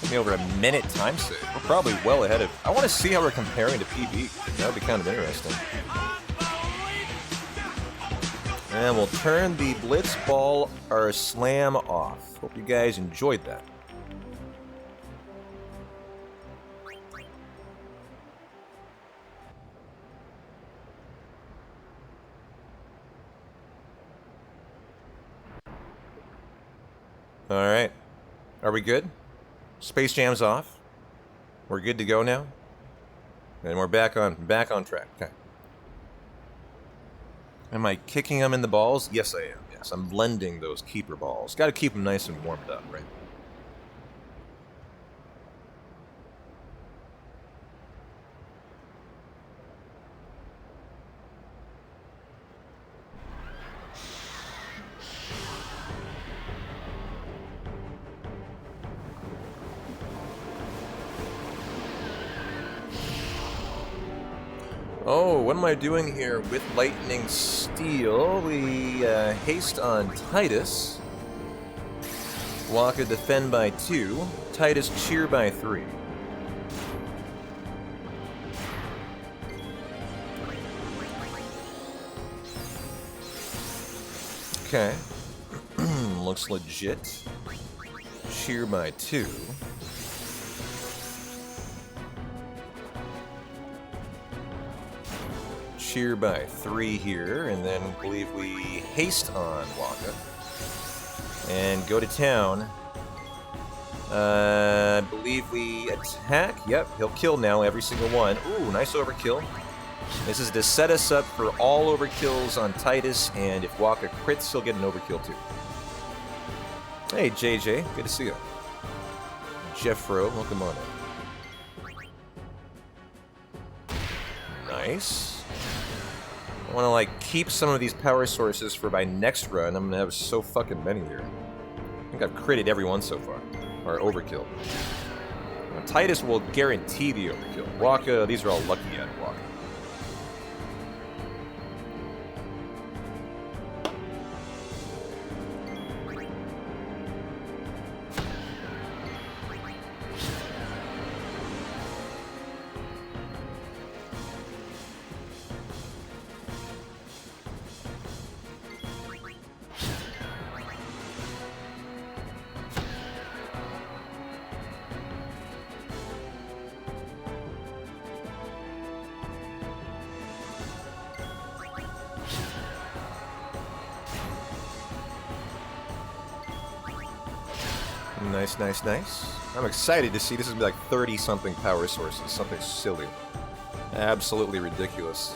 Took me over a minute time save. We're probably well ahead of. I want to see how we're comparing to PB. That would be kind of interesting. And we'll turn the blitzball or slam off. Hope you guys enjoyed that. All right, are we good? Space Jam's off. We're good to go now, and we're back on track. Okay. Am I kicking them in the balls? Yes, I am. Yes, I'm blending those keeper balls. Got to keep them nice and warmed up, right? Oh, what am I doing here with Lightning Steel? We haste on Titus. Waka defend by 2. Titus cheer by 3. Okay. Looks legit. Cheer by 2. Cheer by 3 here, and then believe we haste on Waka and go to town. Believe we attack. Yep, he'll kill now every single one. Ooh, nice overkill. This is to set us up for all overkills on Titus, and if Waka crits, he'll get an overkill too. Hey JJ, good to see you. Jeffro, welcome on in. Nice. I want to like keep some of these power sources for my next run. I'm gonna have so fucking many here. I think I've critted every one so far, or overkill. Now, Titus will guarantee the overkill. Waka, these are all lucky at Waka. Nice, nice, nice. I'm excited to see this is like 30-something power sources. Something silly. Absolutely ridiculous.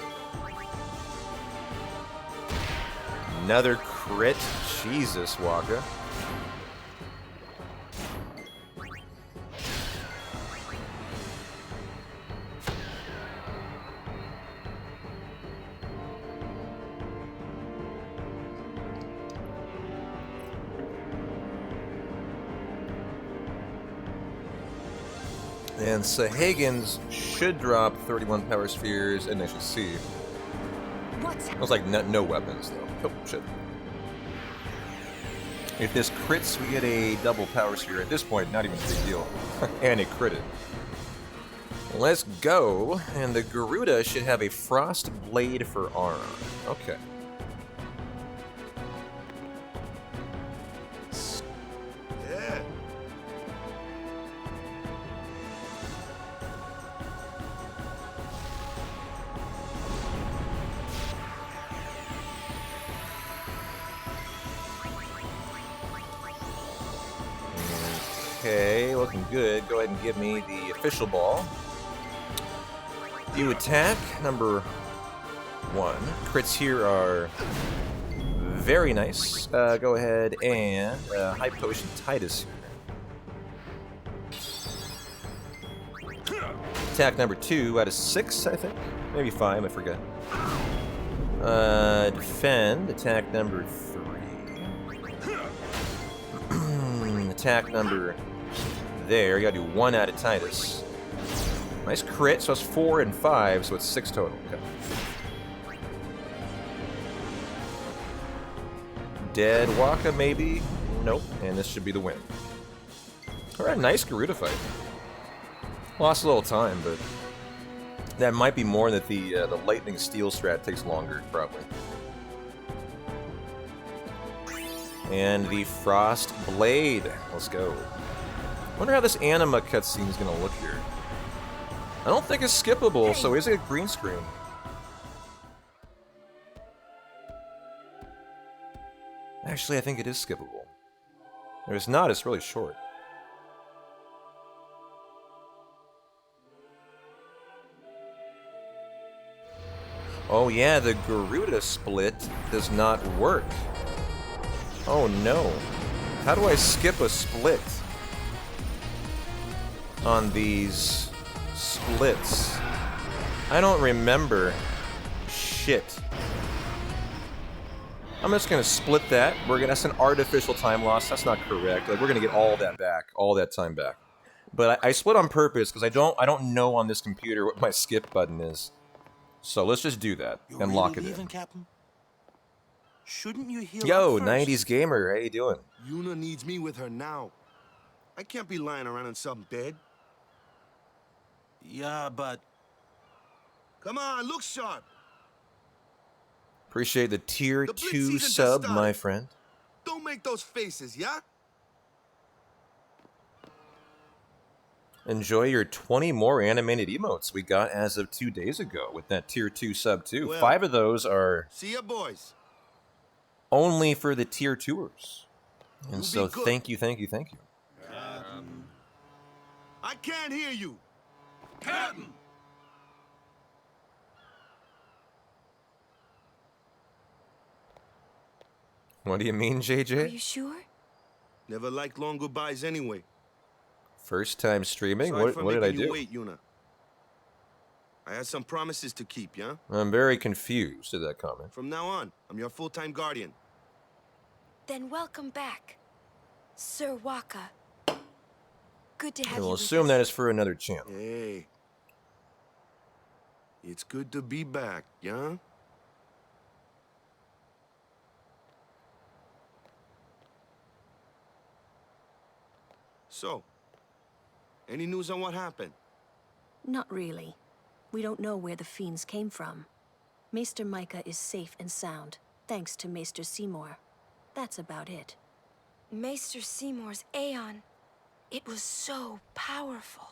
Another crit. Jesus, Waka. And Sahagins should drop 31 power spheres, and I should see. It was like no weapons, though. Oh, shit. If this crits, we get a double power sphere. At this point, not even a big deal. And it critted. Let's go. And the Garuda should have a Frost Blade for armor. Okay. Yeah. Okay, looking good. Go ahead and give me the official ball. You attack, number 1. Crits here are very nice. Go ahead and High Potion Titus here. Attack number 2 out of 6, I think. Maybe 5, I forget. Defend, attack number 3. Attack number... There, you gotta do 1 out of Titus. Nice crit, so it's 4 and 5, so it's 6 total. Okay. Dead Waka, maybe? Nope, and this should be the win. Alright, nice Garuda fight. Lost a little time, but that might be more that the Lightning Steel strat takes longer, probably. And the Frost Blade. Let's go. Wonder how this anima cutscene is gonna look here. I don't think it's skippable, so is it a green screen? Actually, I think it is skippable. If it's not, it's really short. Oh yeah, the Garuda split does not work. Oh no. How do I skip a split on these splits? I don't remember shit. I'm just gonna split that. That's an artificial time loss. That's not correct. Like, we're gonna get all that back, all that time back. But I split on purpose because I don't know on this computer what my skip button is. So let's just do that and lock it in. Captain? Shouldn't you heal Yo, up first? 90s gamer, how you doing? Yuna needs me with her now. I can't be lying around in some bed. Yeah, but... Come on, look sharp. Appreciate the tier The Blitz 2 season just sub, started. my friend. Don't make those faces, yeah? Enjoy your 20 more animated emotes we got as of 2 days ago with that tier 2 sub too. Well, 5 of those are see ya, boys. only for the tier 2ers. And You so be good. thank you, thank you, thank you. I can't hear you. Captain! What do you mean, Are JJ? you sure? Never liked long goodbyes anyway. First time streaming? Sorry for What did I making you do? wait, Yuna. I had some promises to keep, yeah? I'm very confused at that comment. From now on, I'm your full-time guardian. Then welcome back, Sir Waka. Good to have I will you with assume us. that is for another channel. Hey. It's good to be back, yeah? So, any news on what happened? Not really. We don't know where the fiends came from. Maester Micah is safe and sound, thanks to Maester Seymour. That's about it. Maester Seymour's Aeon. It was so powerful.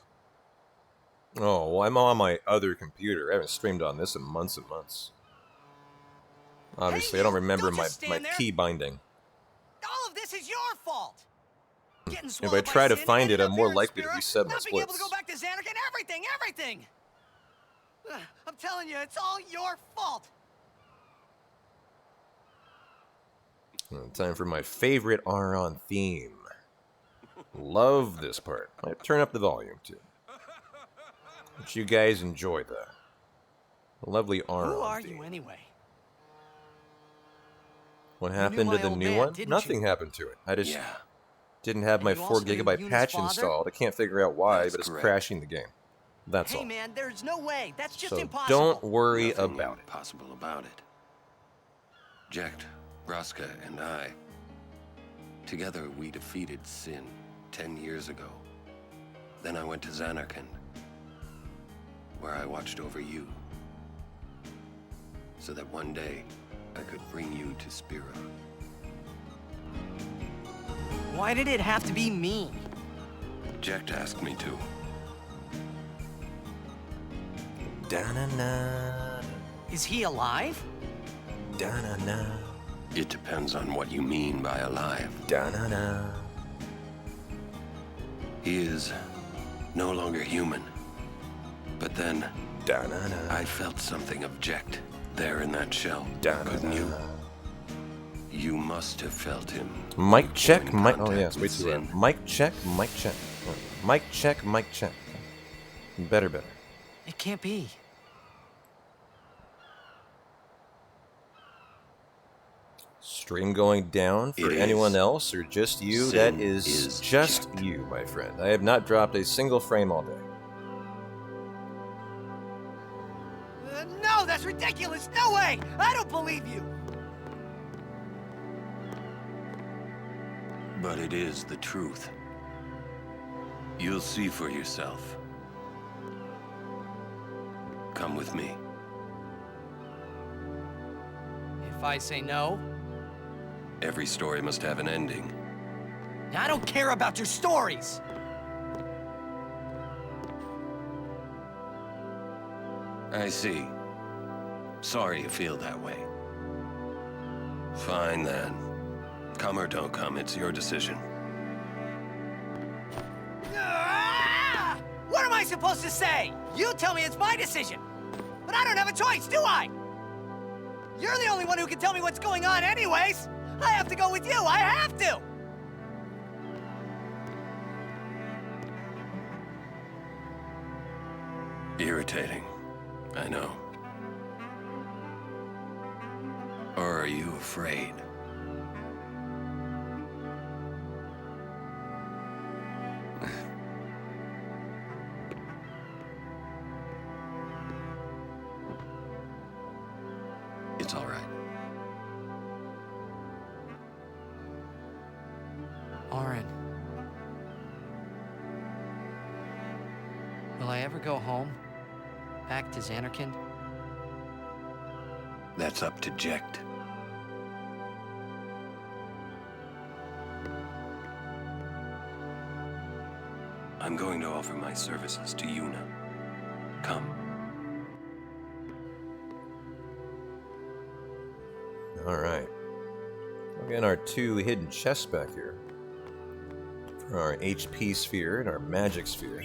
Oh, well, I'm on my other computer. I haven't streamed on this in months and months. Obviously, I don't remember my key binding. All of this is your fault. Getting If I swallowed try by to sin, find it, ending I'm up more here in likely to Spira, reset my not being able to splits. go back to Xanarkand, everything. I'm telling you, it's all your fault. Time for my favorite Aron theme. Love this part. I turn up the volume too. But you guys enjoy the lovely Aron Who are theme. you anyway? What You happened knew to my the old new man, one? didn't Nothing you? happened to it. I just Yeah. didn't have my And you 4 also knew gigabyte Yuna's patch father? installed. I can't figure out why, That's but it's correct. crashing the game. That's Hey all. man, there's no way. That's just So impossible. don't worry Nothing about it. impossible about it. Jecht, Vraska, and I, together we defeated Sin 10 years ago. Then I went to Xanarkand, where I watched over you, so that one day I could bring you to Spira. Why did it have to be me? Jecht asked me to. Da-na-na, Is he alive? da-na-na, It depends on what you mean by alive. da-na-na. He is no longer human. But then, Da-na-na. I felt something of Jecht there in that shell. Da-na-na. Couldn't you? You must have felt him. Mic check, in mic. Oh contact yes, way with too loud. Sin. Mic check, mic check. Mic check, mic check. Better. It can't be. Stream going down for It anyone is. else or just you? Sin That is is just checked. you, my friend. I have not dropped a single frame all day. No, that's ridiculous. No way. I don't believe you. But it is the truth. You'll see for yourself. Come with me. If I say no, Every story must have an ending. I don't care about your stories. I see. Sorry you feel that way. Fine then. Come or don't come, it's your decision. Ah! What am I supposed to say? You tell me it's my decision. But I don't have a choice, do I? You're the only one who can tell me what's going on anyways. I have to go with you. I have to. Irritating. I know. Or are you afraid? It's all right. Oren. Will I ever go home? Back to Xanarkand? That's up to Jecht. I'm going to offer my services to Yuna. Come. All right. Again, our 2 hidden chests back here. For our HP sphere and our magic sphere.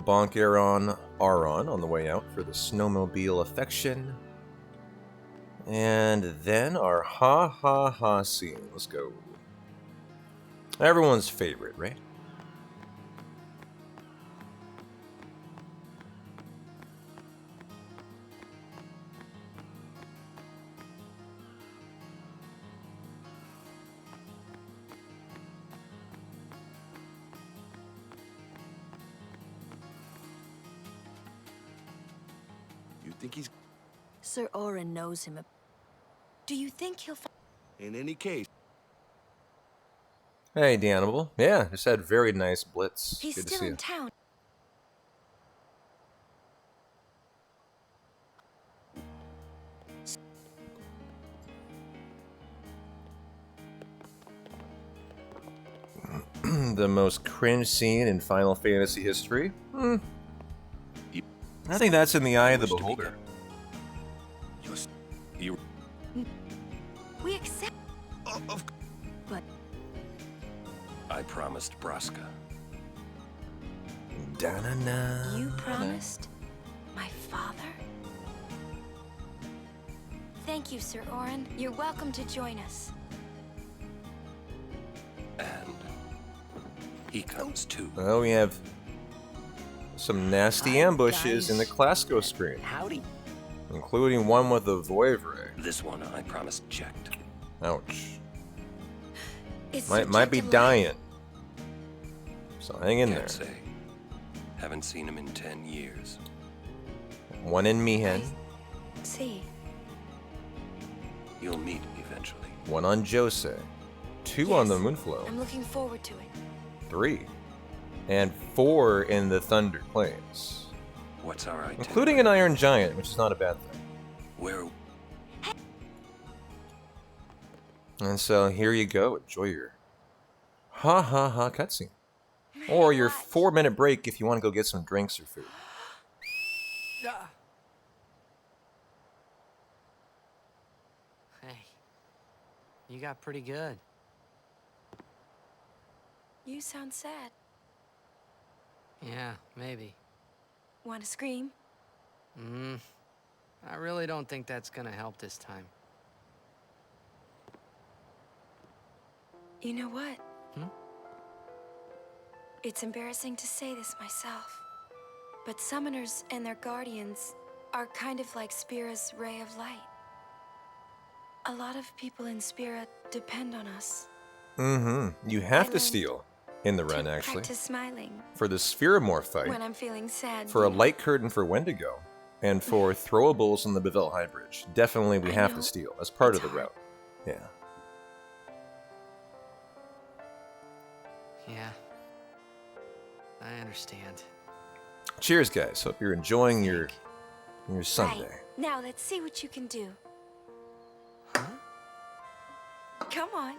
Bonk Aron on the way out for the snowmobile affection. And then our ha ha ha scene. Let's go. Everyone's favorite, right? You think he's... Sir Orin knows him. Do you think he'll... In any case... Hey, D'Annibal. Yeah, just had very nice blitz. He's Good to still see in you. town. The most cringe scene in Final Fantasy history? I think that's in the eye of the beholder. We accept. But I promised Braska. Da-na-na. you promised my father? Thank you, Sir Orin. You're welcome to join us. And he comes too. Well, we have some nasty ambushes in the Clasco screen. Howdy. Including one with a Voivre. This one I promised checked. Ouch. Is Might be dying. So hang in Can't there. say. Haven't seen him in 10 years. One in Mihen, See. You'll meet eventually. one on Jose, two Yes, on the Moonflow, I'm looking forward to it. 3, and 4 in the Thunder Plains. What's our idea? Including an Iron Giant, which is not a bad thing. Where? And so here you go, enjoy your ha ha ha cutscene. Or your 4-minute break if you want to go get some drinks or food. Hey, you got pretty good. You sound sad. Yeah, maybe. Want to scream? I really don't think that's gonna help this time. You know what? Hmm? It's embarrassing to say this myself, but summoners and their guardians are kind of like Spira's ray of light. A lot of people in Spira depend on us. You have to steal in the run, actually. Practice smiling For the Spheramorph fight, when I'm feeling sad. for a you know. light curtain for Wendigo, and for throwables on the Bevelle High Bridge. Definitely we have to steal as part of the route. Yeah. Yeah. I understand. Cheers, guys. Hope you're enjoying your Sunday. Right. Now let's see what you can do. Come on.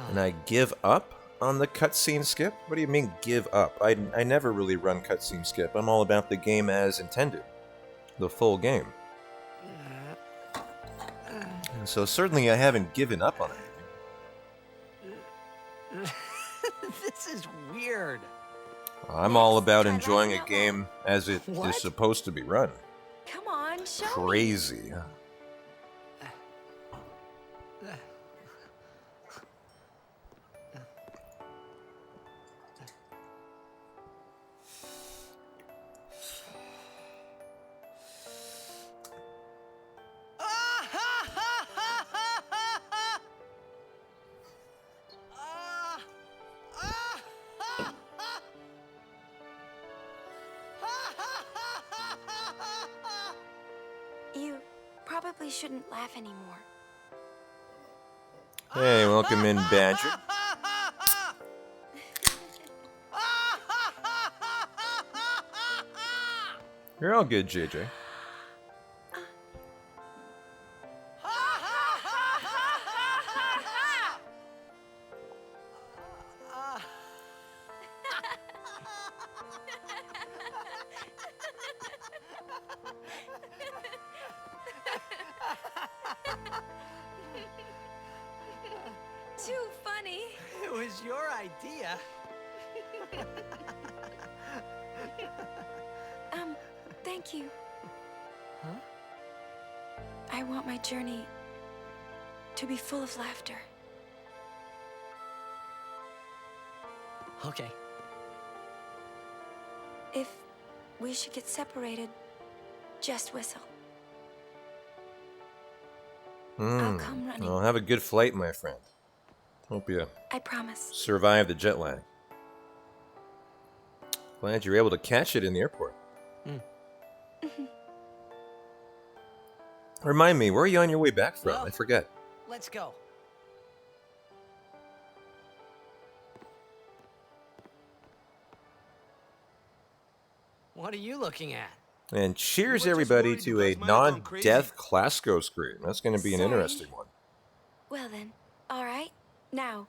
And I give up on the cutscene skip? What do you mean, give up? I never really run cutscene skip. I'm all about the game as intended. The full game. And so certainly I haven't given up on it. This is weird. I'm all about enjoying a game as it is supposed to be run. Come on, show me. Crazy. You probably shouldn't laugh anymore. Hey, welcome in, Badger. You're all good, JJ. Too funny. It was your idea. Thank you. I want my journey to be full of laughter. Okay. If we should get separated, just whistle. I'll come running. Well, have a good flight, my friend. Hope you I promise. survive the jet lag. Glad you're able to catch it in the airport. Remind me, where are you on your way back from? Well, I forget. Let's go. What are you looking at? And cheers, everybody, to a non-death Classico screen. That's going to be an Sorry. interesting one. Well then, all right. Now,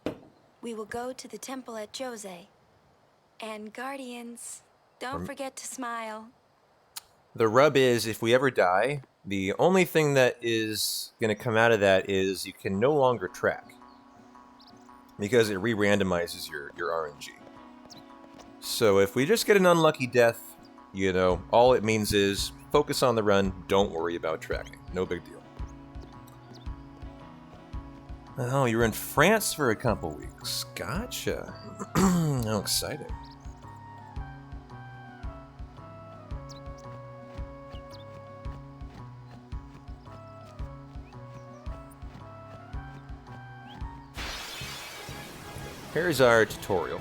we will go to the temple at Jose. And Guardians, don't forget to smile. The rub is, if we ever die, the only thing that is going to come out of that is you can no longer track. Because it re-randomizes your RNG. So if we just get an unlucky death, you know, all it means is focus on the run, don't worry about tracking. No big deal. Oh, you're in France for a couple weeks. Gotcha. How exciting. Here's our tutorial.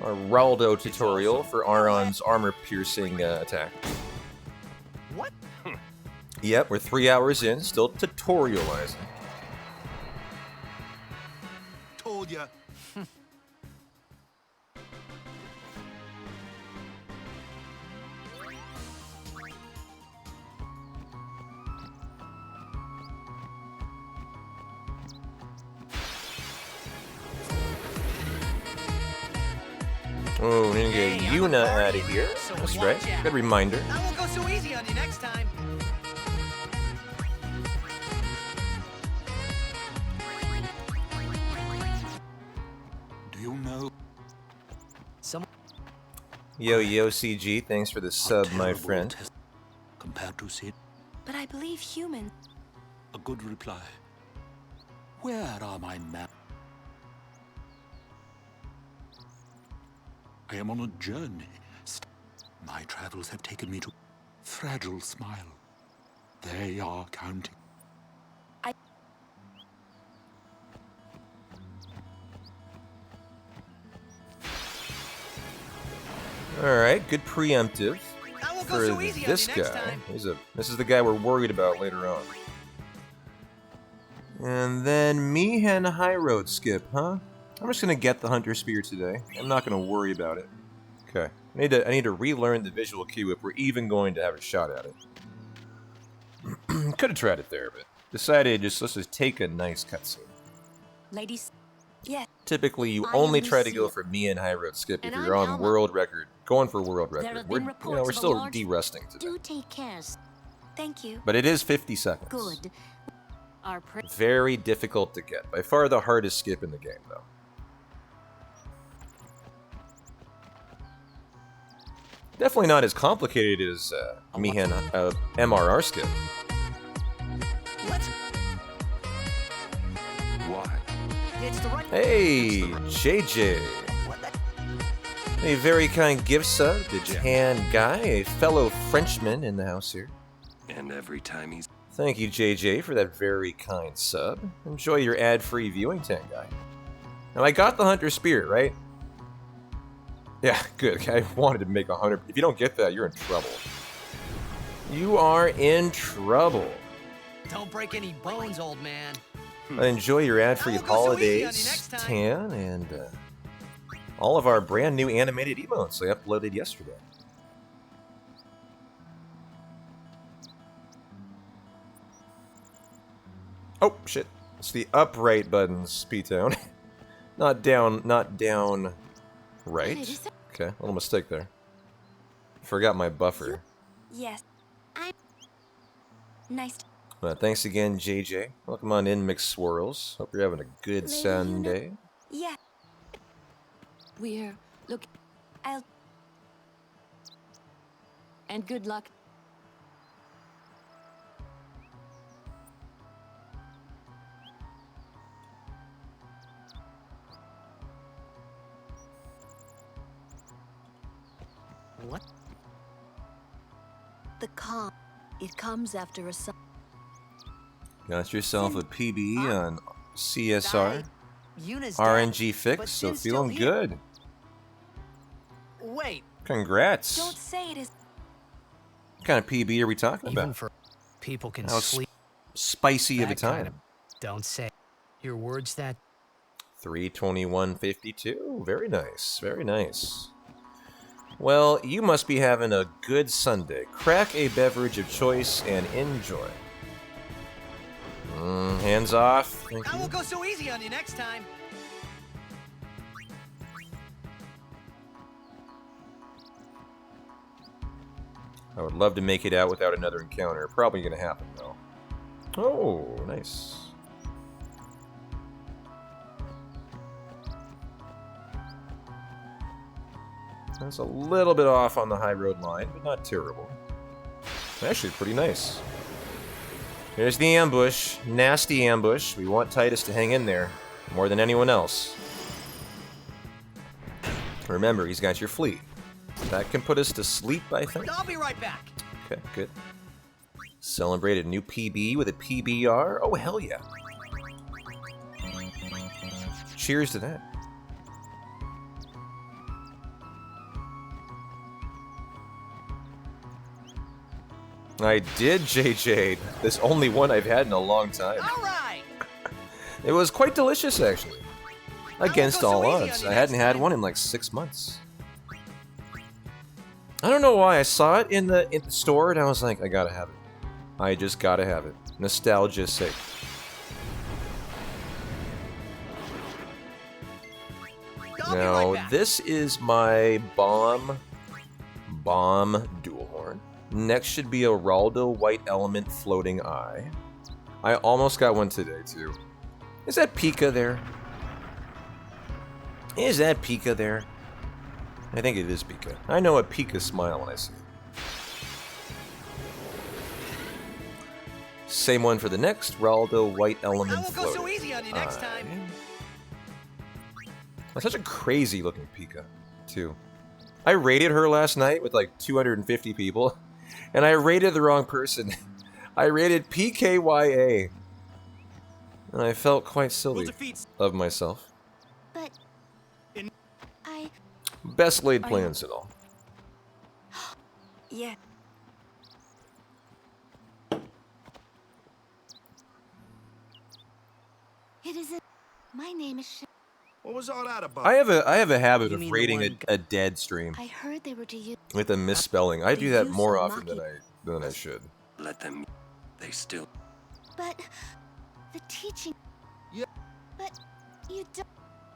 Our Raldo tutorial for Aron's armor-piercing attack. What? Yep, we're 3 hours in, still tutorializing. Told ya. Oh, we need to get Yuna out of here. That's right. Good reminder. I won't go so easy on you next time. Do you know? Yo, CG, thanks for the sub, my friend. Compared to Sid, But I believe human. a good reply. Where are my maps? I am on a journey. My travels have taken me to Fragile Smile. They are counting. Alright, good preemptive I won't go for so easy on this you next guy. time. This is the guy we're worried about later on. And then Mihen High Road skip, huh? I'm just gonna get the Hunter Spear today. I'm not gonna worry about it. Okay. I need to relearn the visual cue if we're even going to have a shot at it. Could have tried it there, but decided let's just take a nice cutscene. Ladies. Yes. Typically, you I only am try to Lucia. go for Mihen High Road skip if And you're I'm on Alma. world record. Going for world There record. have We're, been you know, reports we're of a still large- de-rusting today. Do take care. Thank you. But it is 50 seconds. Good. Our Very difficult to get. By far the hardest skip in the game, though. Definitely not as complicated as Mihen MRR skip. Let's. Why? It's the right. Hey, JJ. A very kind gift sub to Jahan Guy, a fellow Frenchman in the house here. And every time he's... Thank you, JJ, for that very kind sub. Enjoy your ad-free viewing time, Guy. Now, I got the Hunter Spear, right? Yeah, good. I wanted to make 100. If you don't get that, you're in trouble. You are in trouble. Don't break any bones, old man. Enjoy your ad-free I won't go so easy on you holidays, next time. Tan, and all of our brand new animated emotes I uploaded yesterday. Oh, shit. It's the upright buttons, P-Town. Not down right. Okay, a little mistake there. Forgot my buffer. Yes. I'm nice. Thanks again, JJ. Welcome on in, Mixed Swirls. Hope you're having a good Lady Sunday. Yeah. We're look. I'll. And good luck. What? The calm. It comes after a sun. Got yourself a PB on CSR. Yuna's RNG dead, fix, but so Sin's still feeling here. good. Wait. Congrats. Don't say it is. What kind of PB are we talking Even about? for people can How sleep. spicy of a That kind time. Don't say your words that 321.52. Very nice. Very nice. Well, you must be having a good Sunday. Crack a beverage of choice and enjoy. Hands off. Thank I you. won't go so easy on you next time. I would love to make it out without another encounter. Probably gonna happen though. Oh, nice. That's a little bit off on the high road line, but not terrible. Actually, pretty nice. Here's the ambush. Nasty ambush. We want Titus to hang in there more than anyone else. Remember, he's got your fleet. That can put us to sleep, I think. I'll be right back. Okay, good. Celebrate a new PB with a PBR? Oh, hell yeah. Cheers to that. I did, JJ. This only one I've had in a long time. All right. It was quite delicious, actually. Against all so easy odds. on you I hadn't next had time. one in like 6 months. I don't know why. I saw it in the store and I was like, I gotta have it. I just gotta have it. Nostalgia's sake. Now, this is my bomb dual horn. Next should be a Raldo White Element Floating Eye. I almost got one today, too. Is that Pika there? Is that Pika there? I think it is Pika. I know a Pika smile when I see it. Same one for the next Raldo White Element I won't go so Floating easy on you next time. That's such a crazy looking Pika, too. I rated her last night with like 250 people, and I rated the wrong person. I rated PKYA. And I felt quite silly of myself. But I Best laid plans and all. Yeah. it isn't. My name is. What was all that about? I have a habit You of mean the rating one- a dead stream I heard they were to use. with a misspelling. I do that use more the often than Maki- I should. Let them. They still. But the teaching. Yeah. But you don't.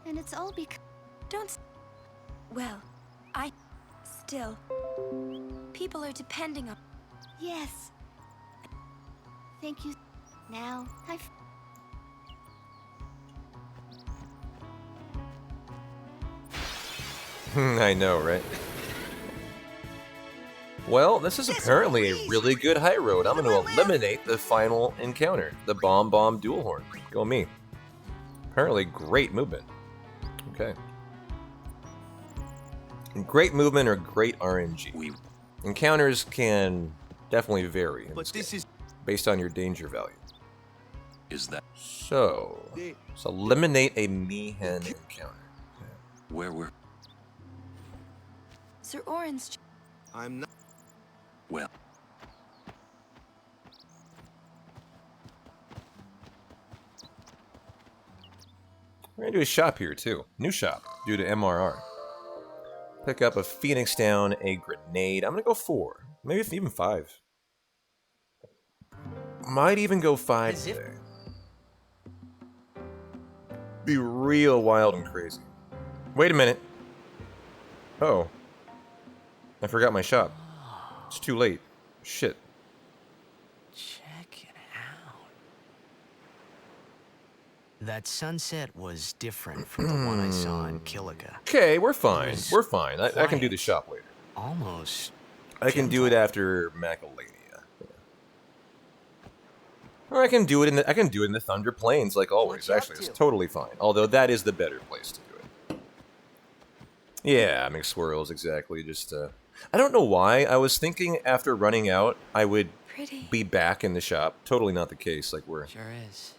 And it's all because. Don't. Well, I. Still. People are depending on. Yes. Thank you. Now I've. I know, right? Well, this is apparently a really good high road. I'm going to eliminate the final encounter, the Bomb dual horn. Go me. Apparently great movement. Okay. Great movement or great RNG. Encounters can definitely vary in But this this game, is. based on your danger value. Is that So, let's eliminate a Mihen encounter. where we're? Sir Orange. I'm not. Well, We're gonna do a shop here too. New shop due to MRR. Pick up a Phoenix down, a grenade. I'm gonna go 4, maybe even 5. Might even go 5 today. Be real wild and crazy. Wait a minute. Oh, I forgot my shop. It's too late. Shit. check it out. That sunset was different from the one I saw in Killiga. Okay, we're fine. We're fine. I can do the shop later. Almost. I can do it after Macalania. Or I can do it in the Thunder Plains like always. Actually, it's totally fine. Although that is the better place to do it. Yeah, mixed swirls exactly. Just I don't know why. I was thinking after running out, I would Pretty. be back in the shop. Totally not the case. Like we're. Sure is.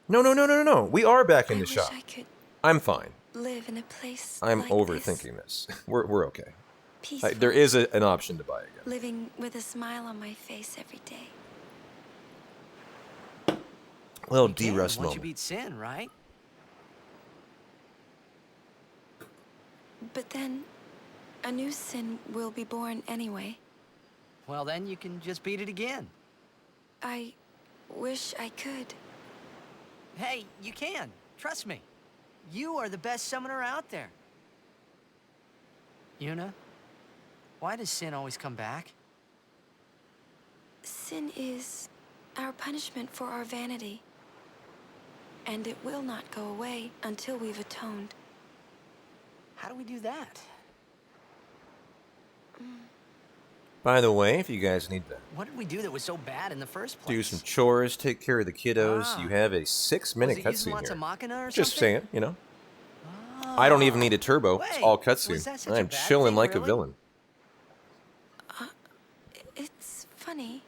No. We are back in the wish shop. I could I'm fine. live in a place I'm like overthinking this. We're okay. Peaceful. There is an option to buy again. Living with a smile on my face every day. Little You can, D-Rust once you moment. beat Sin, right? But then, a new Sin will be born anyway. Well, then you can just beat it again. I wish I could. Hey, you can. Trust me. You are the best summoner out there. Yuna, why does Sin always come back? Sin is our punishment for our vanity. And it will not go away until we've atoned. How do we do that? By the way, if you guys need to What did we do that was so bad in the first place? do some chores, take care of the kiddos, Ah. you have a 6-minute Was it using cutscene lots here. of Machina or Just something? saying, you know. I don't even need a turbo. It's all Wait, was cutscene. that such a I'm bad chilling thing, like a really? villain. It's funny.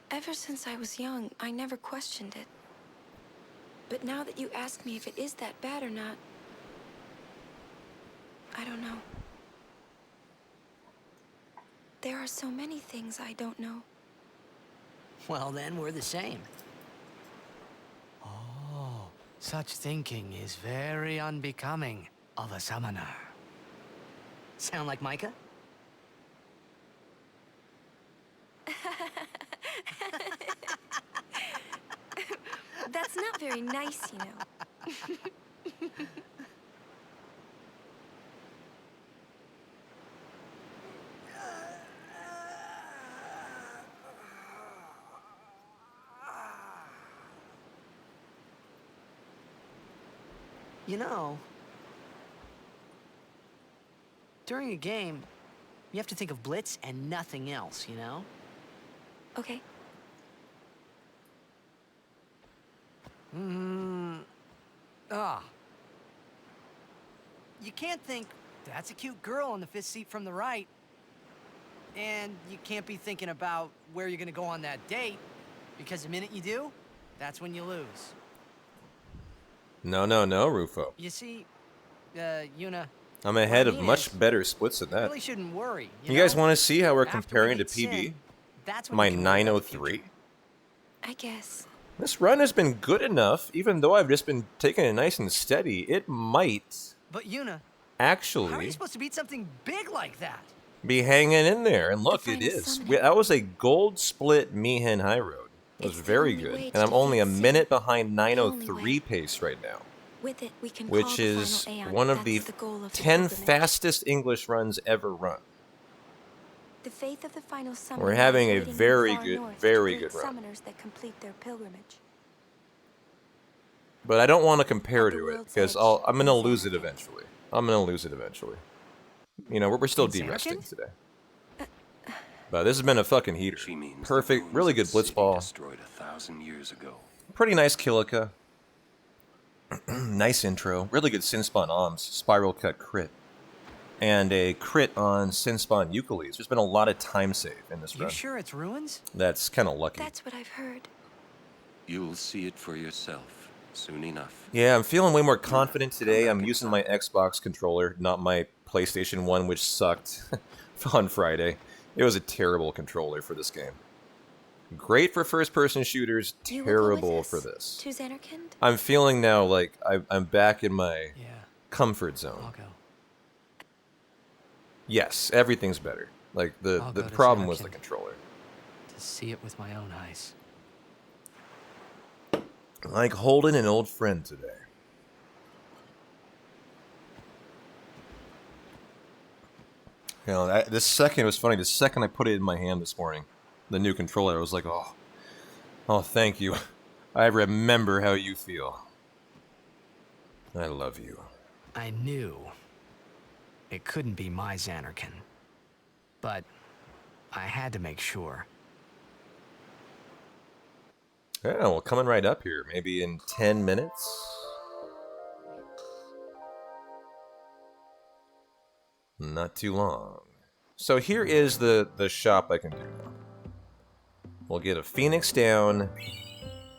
Ever since I was young, I never questioned it. But now that you ask me if it is that bad or not, I don't know. There are so many things I don't know. Well, then we're the same. Oh, such thinking is very unbecoming of a summoner. Sound like Micah? That's not very nice, you know. You know, during a game, you have to think of Blitz and nothing else, you know? Okay. You can't think, that's a cute girl in the fifth seat from the right. And you can't be thinking about where you're gonna go on that date, because the minute you do, that's when you lose. No, Rufo. You see, Yuna, I'm ahead what I of mean much is, better splits than you that. really shouldn't worry. You guys know? want to see how we're After we comparing to beat Sin, PB? that's when My you can worry about the 903? I guess. This run has been good enough, even though I've just been taking it nice and steady. It might But Yuna, how are you actually supposed to beat something big like that? be hanging in there. And look, it final is. summoning. That was a gold split Mihen High Road. It was It's the very only good. way And to I'm only a defeat Sin. minute behind The only 903 pace right now, With it, we can call which the is final Aeon. one of the That's goal of the 10 pilgrimage. fastest English runs ever run. The faith of the final summoning We're having a waiting in the very far good, north very to greet good run. summoners that complete their pilgrimage. But I don't want to compare At the to it, world's because edge I'm going to in lose it Xanarkand. eventually. I'm going to lose it eventually. You know, we're still In de-resting Xanarkand? today. But this has been a fucking heater. She means the Perfect, bones really of good the city blitzball. destroyed 1,000 years ago. Pretty nice Kilika. Nice intro. Really good Sinspawn Oms. Spiral Cut crit. And a crit on Sinspawn Euclides. There's been a lot of time save in this You run. sure it's ruins? That's kind of lucky. That's what I've heard. You'll see it for yourself soon enough. Yeah, I'm feeling way more confident today. I'm using my Xbox controller, not my PlayStation 1, which sucked on Friday. It was a terrible controller for this game. Great for first-person shooters, You will go with terrible us for this. To Xanarkand? I'm feeling now like I'm back in my comfort zone. I'll go. Yes, everything's better. Like, the I'll go to problem was the Xanarkand. controller. To see it with my own eyes. Like holding an old friend today. You know, this second, it was funny, the second I put it in my hand this morning, the new controller, I was like, oh, thank you. I remember how you feel. I love you. I knew it couldn't be my Xanarkand, but I had to make sure. Yeah, well, coming right up here, maybe in 10 minutes. Not too long. So here is the shop I can do now. We'll get a Phoenix down.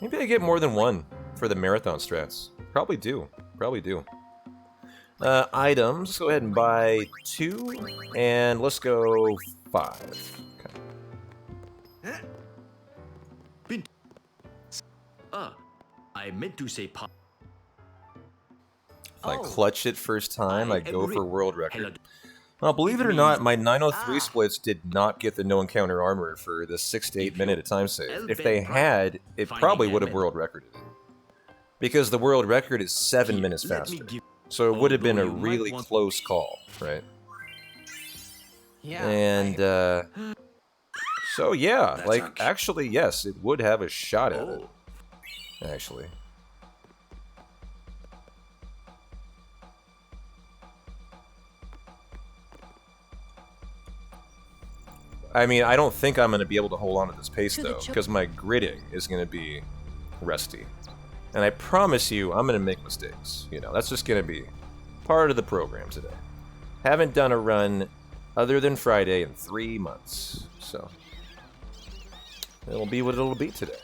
Maybe I get more than one for the marathon strats. Probably do. Probably do. Items. Let's go ahead and buy 2. And let's go 5. Okay. I meant to say pop. If I clutch it first time, I go for world record. Well, believe it or not, my 903 splits did not get the no encounter armor for the 6 to 8 minute time save. If they had, it probably would have world recorded it. Because the world record is 7 minutes faster. So it would have been a really close call, right? Yeah. And, so yeah, like, actually, yes, it would have a shot at it. Actually. I mean, I don't think I'm going to be able to hold on to this pace, though, because my gridding is going to be rusty. And I promise you, I'm going to make mistakes. You know, that's just going to be part of the program today. Haven't done a run other than Friday in 3 months, so it'll be what it'll be today.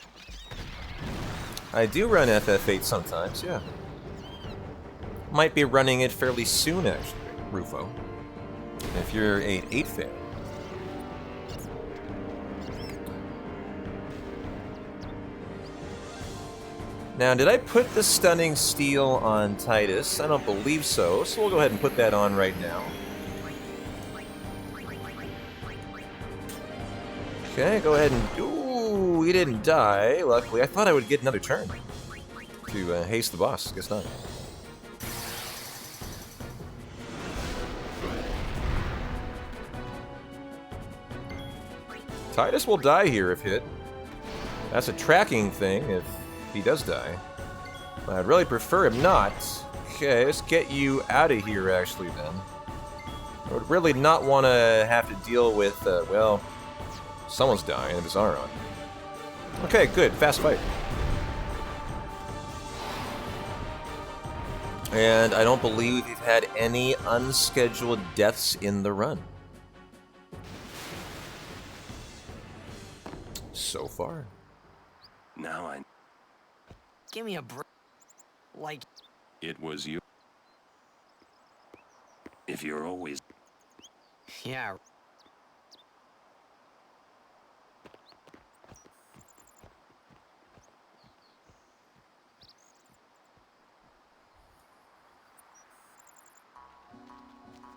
I do run FF8 sometimes, yeah. Might be running it fairly soon, actually, Rufo. If you're an 8 fan. Now, did I put the Stunning Steel on Titus? I don't believe so, so we'll go ahead and put that on right now. Okay, go ahead and... Ooh, he didn't die, luckily. I thought I would get another turn to haste the boss. Guess not. Titus will die here if hit. That's a tracking thing if he does die. I'd really prefer him not. Okay, let's get you out of here, actually, then. I would really not want to have to deal with, well, someone's dying of his Aron. Okay, good. Fast fight. And I don't believe we've had any unscheduled deaths in the run. So far. Now I... Give me a break. Like... It was you. If you're always... Yeah.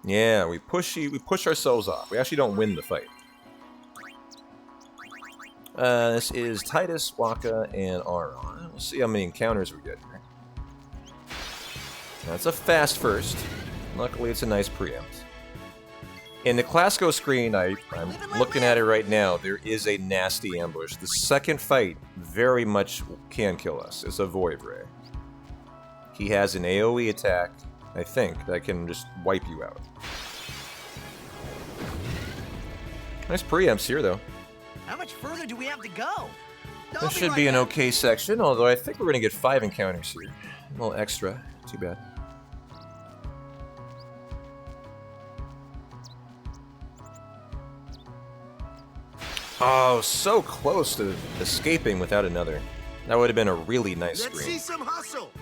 Yeah, we push ourselves off. We actually don't win the fight. This is Titus, Waka, and Aron. We'll see how many encounters we get here. That's a fast first. Luckily, it's a nice preempt. In the Classico screen, I'm looking at it right now, there is a nasty ambush. The second fight very much can kill us. It's a Void Ray. He has an AoE attack, I think, that can just wipe you out. Nice preempts here, though. How much further do we have to go? This should be an okay section, although I think we're going to get 5 encounters here. A little extra. Too bad. Oh, so close to escaping without another. That would have been a really nice Let's screen. see some hustle.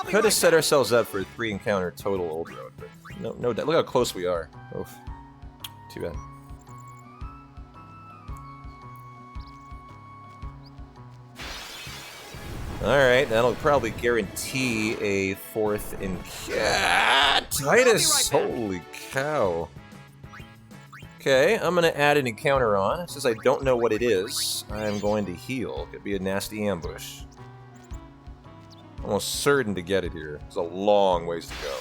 Could have set ourselves up for a 3 encounter total old road, but no, look how close we are. Oof. Too bad. Alright, that'll probably guarantee a 4th encounter. Titus! Holy cow. Okay, I'm going to add an encounter on. Since I don't know what it is, I'm going to heal. Could be a nasty ambush. Almost certain to get it here. It's a long ways to go.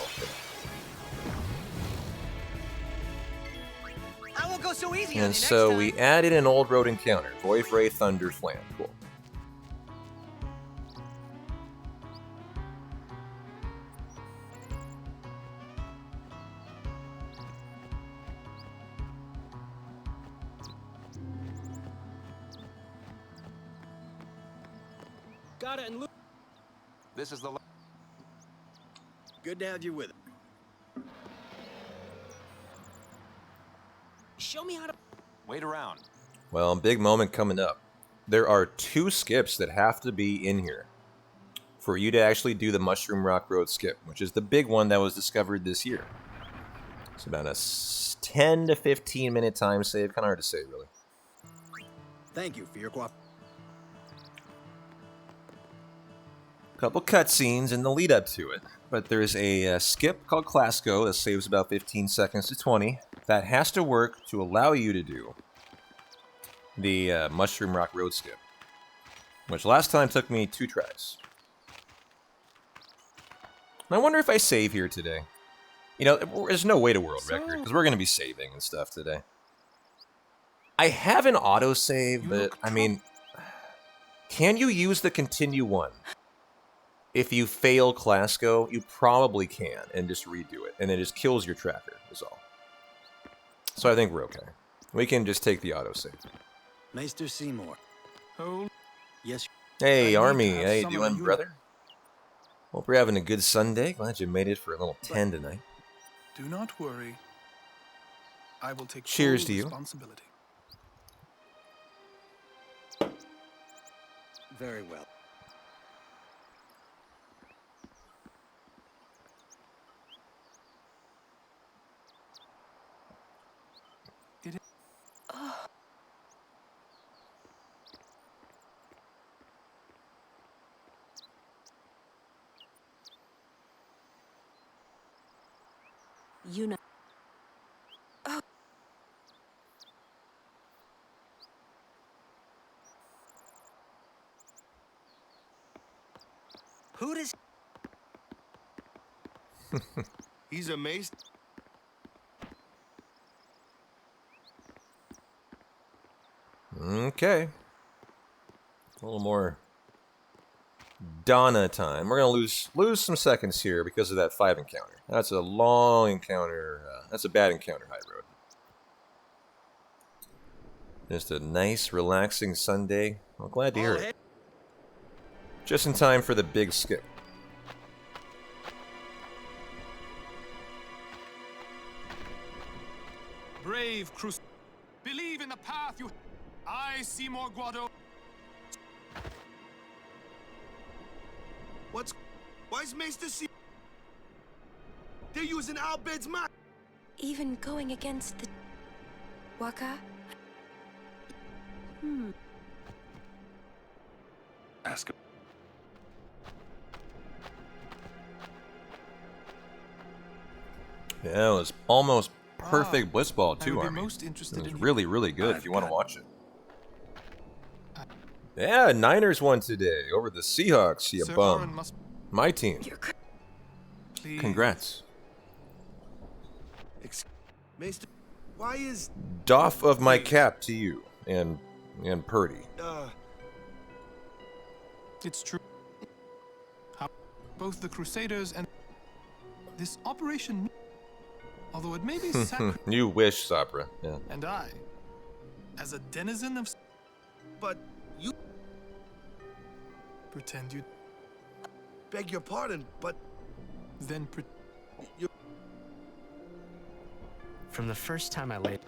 I won't go so easy on you And next so time. we added an old road encounter. Void Ray Thunder Flam. Cool. Got it and look. This is the... Good to have you with us. Show me how to... Wait around. Well, big moment coming up. There are 2 skips that have to be in here for you to actually do the Mushroom Rock Road skip, which is the big one that was discovered this year. It's about a 10 to 15 minute time save. Kind of hard to say, really. Thank you for your cooperation. Couple cutscenes in the lead up to it, but there's a skip called Classico that saves about 15 seconds to 20 that has to work to allow you to do the Mushroom Rock Road skip, which last time took me 2 tries. And I wonder if I save here today. You know, there's no way to world record because we're going to be saving and stuff today. I have an autosave, but I mean, can you use the continue one? If you fail Classico, you probably can, and just redo it, and it just kills your tracker, is all. So I think we're okay. We can just take the autosave. Maester Seymour. Oh. Yes. Hey, Army. How you doing, brother? Hope you're having a good Sunday. Glad you made it for a little 10 tonight. Do not worry. I will take Cheers full to you. responsibility. Very well. You know. Who does... He's amazed. Okay. A little more Donna time. We're gonna lose some seconds here because of that 5 encounter. That's a long encounter. That's a bad encounter, High Road. Just a nice, relaxing Sunday. I'm glad to hear it. Just in time for the big skip. Brave Cruz. Believe in the path you... I, Seymour Guado. Why's Maester C... They're using Albed's map. Even going against the... Waka? Ask him. Yeah, it was almost perfect blitzball too, I would be Army. most interested It was in really, really good if you want to watch it. Yeah, Niners won today over the Seahawks, you Sir bum. Aaron must... My team. Please. Congrats. Maester, why is... Doff of my cap to you and Purdy. It's true. Both the Crusaders and this operation, although it may be sacred, You wish, Sapra. Yeah. and I, as a denizen of, But you... pretend you, Beg your pardon, but... then From the first time I laid...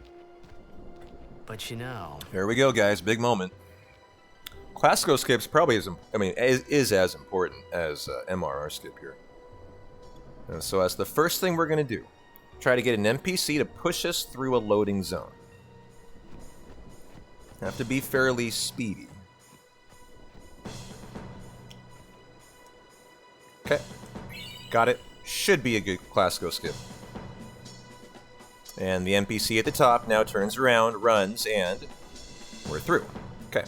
But you know... Here we go, guys. Big moment. Classico skip's probably is as important as MRR skip here. And so that's the first thing we're going to do. Try to get an NPC to push us through a loading zone. Have to be fairly speedy. Okay. Got it. Should be a good Classico skip. And the NPC at the top now turns around, runs, and we're through. Okay.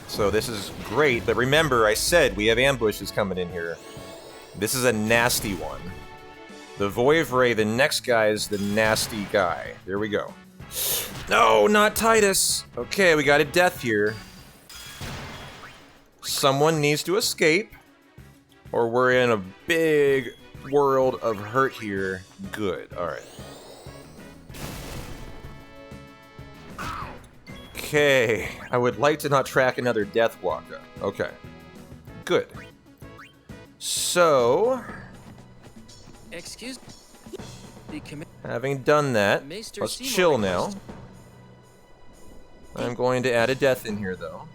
So this is great, but remember I said we have ambushes coming in here. This is a nasty one. The Voivray, the next guy, is the nasty guy. There we go. No, not Titus. Okay, we got a death here. Someone needs to escape, or we're in a big world of hurt here. Good, alright. Okay, I would like to not track another Death Walker. Okay, good. So... Excuse... Having done that, Maester let's Seymour chill now. requests- I'm going to add a death in here, though.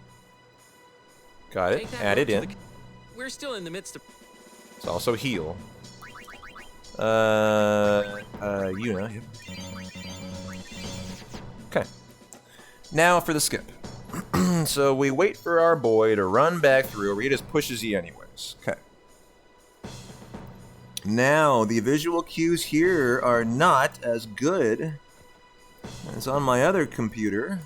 Got it. Take that Add road it to in. the- We're still in the midst of. It's also heal. Yuna. Yep. Okay. Now for the skip. So we wait for our boy to run back through, or he just pushes you anyways. Okay. Now, the visual cues here are not as good as on my other computer.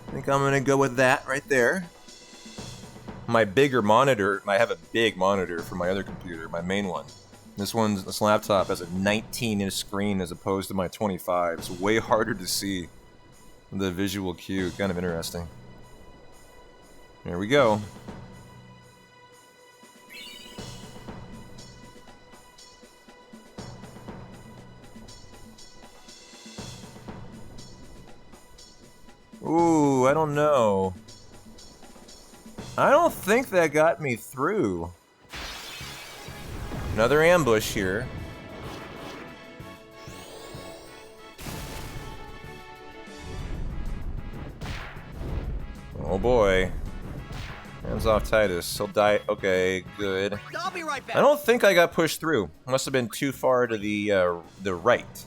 I think I'm gonna go with that right there. My bigger monitor, I have a big monitor for my other computer, my main one. This laptop has a 19-inch screen as opposed to my 25. It's way harder to see the visual cue. Kind of interesting. There we go. Ooh, I don't know. I don't think that got me through. Another ambush here. Oh boy. Hands off Titus. He'll die. Okay, good. I'll be right back. I don't think I got pushed through. Must have been too far to the right.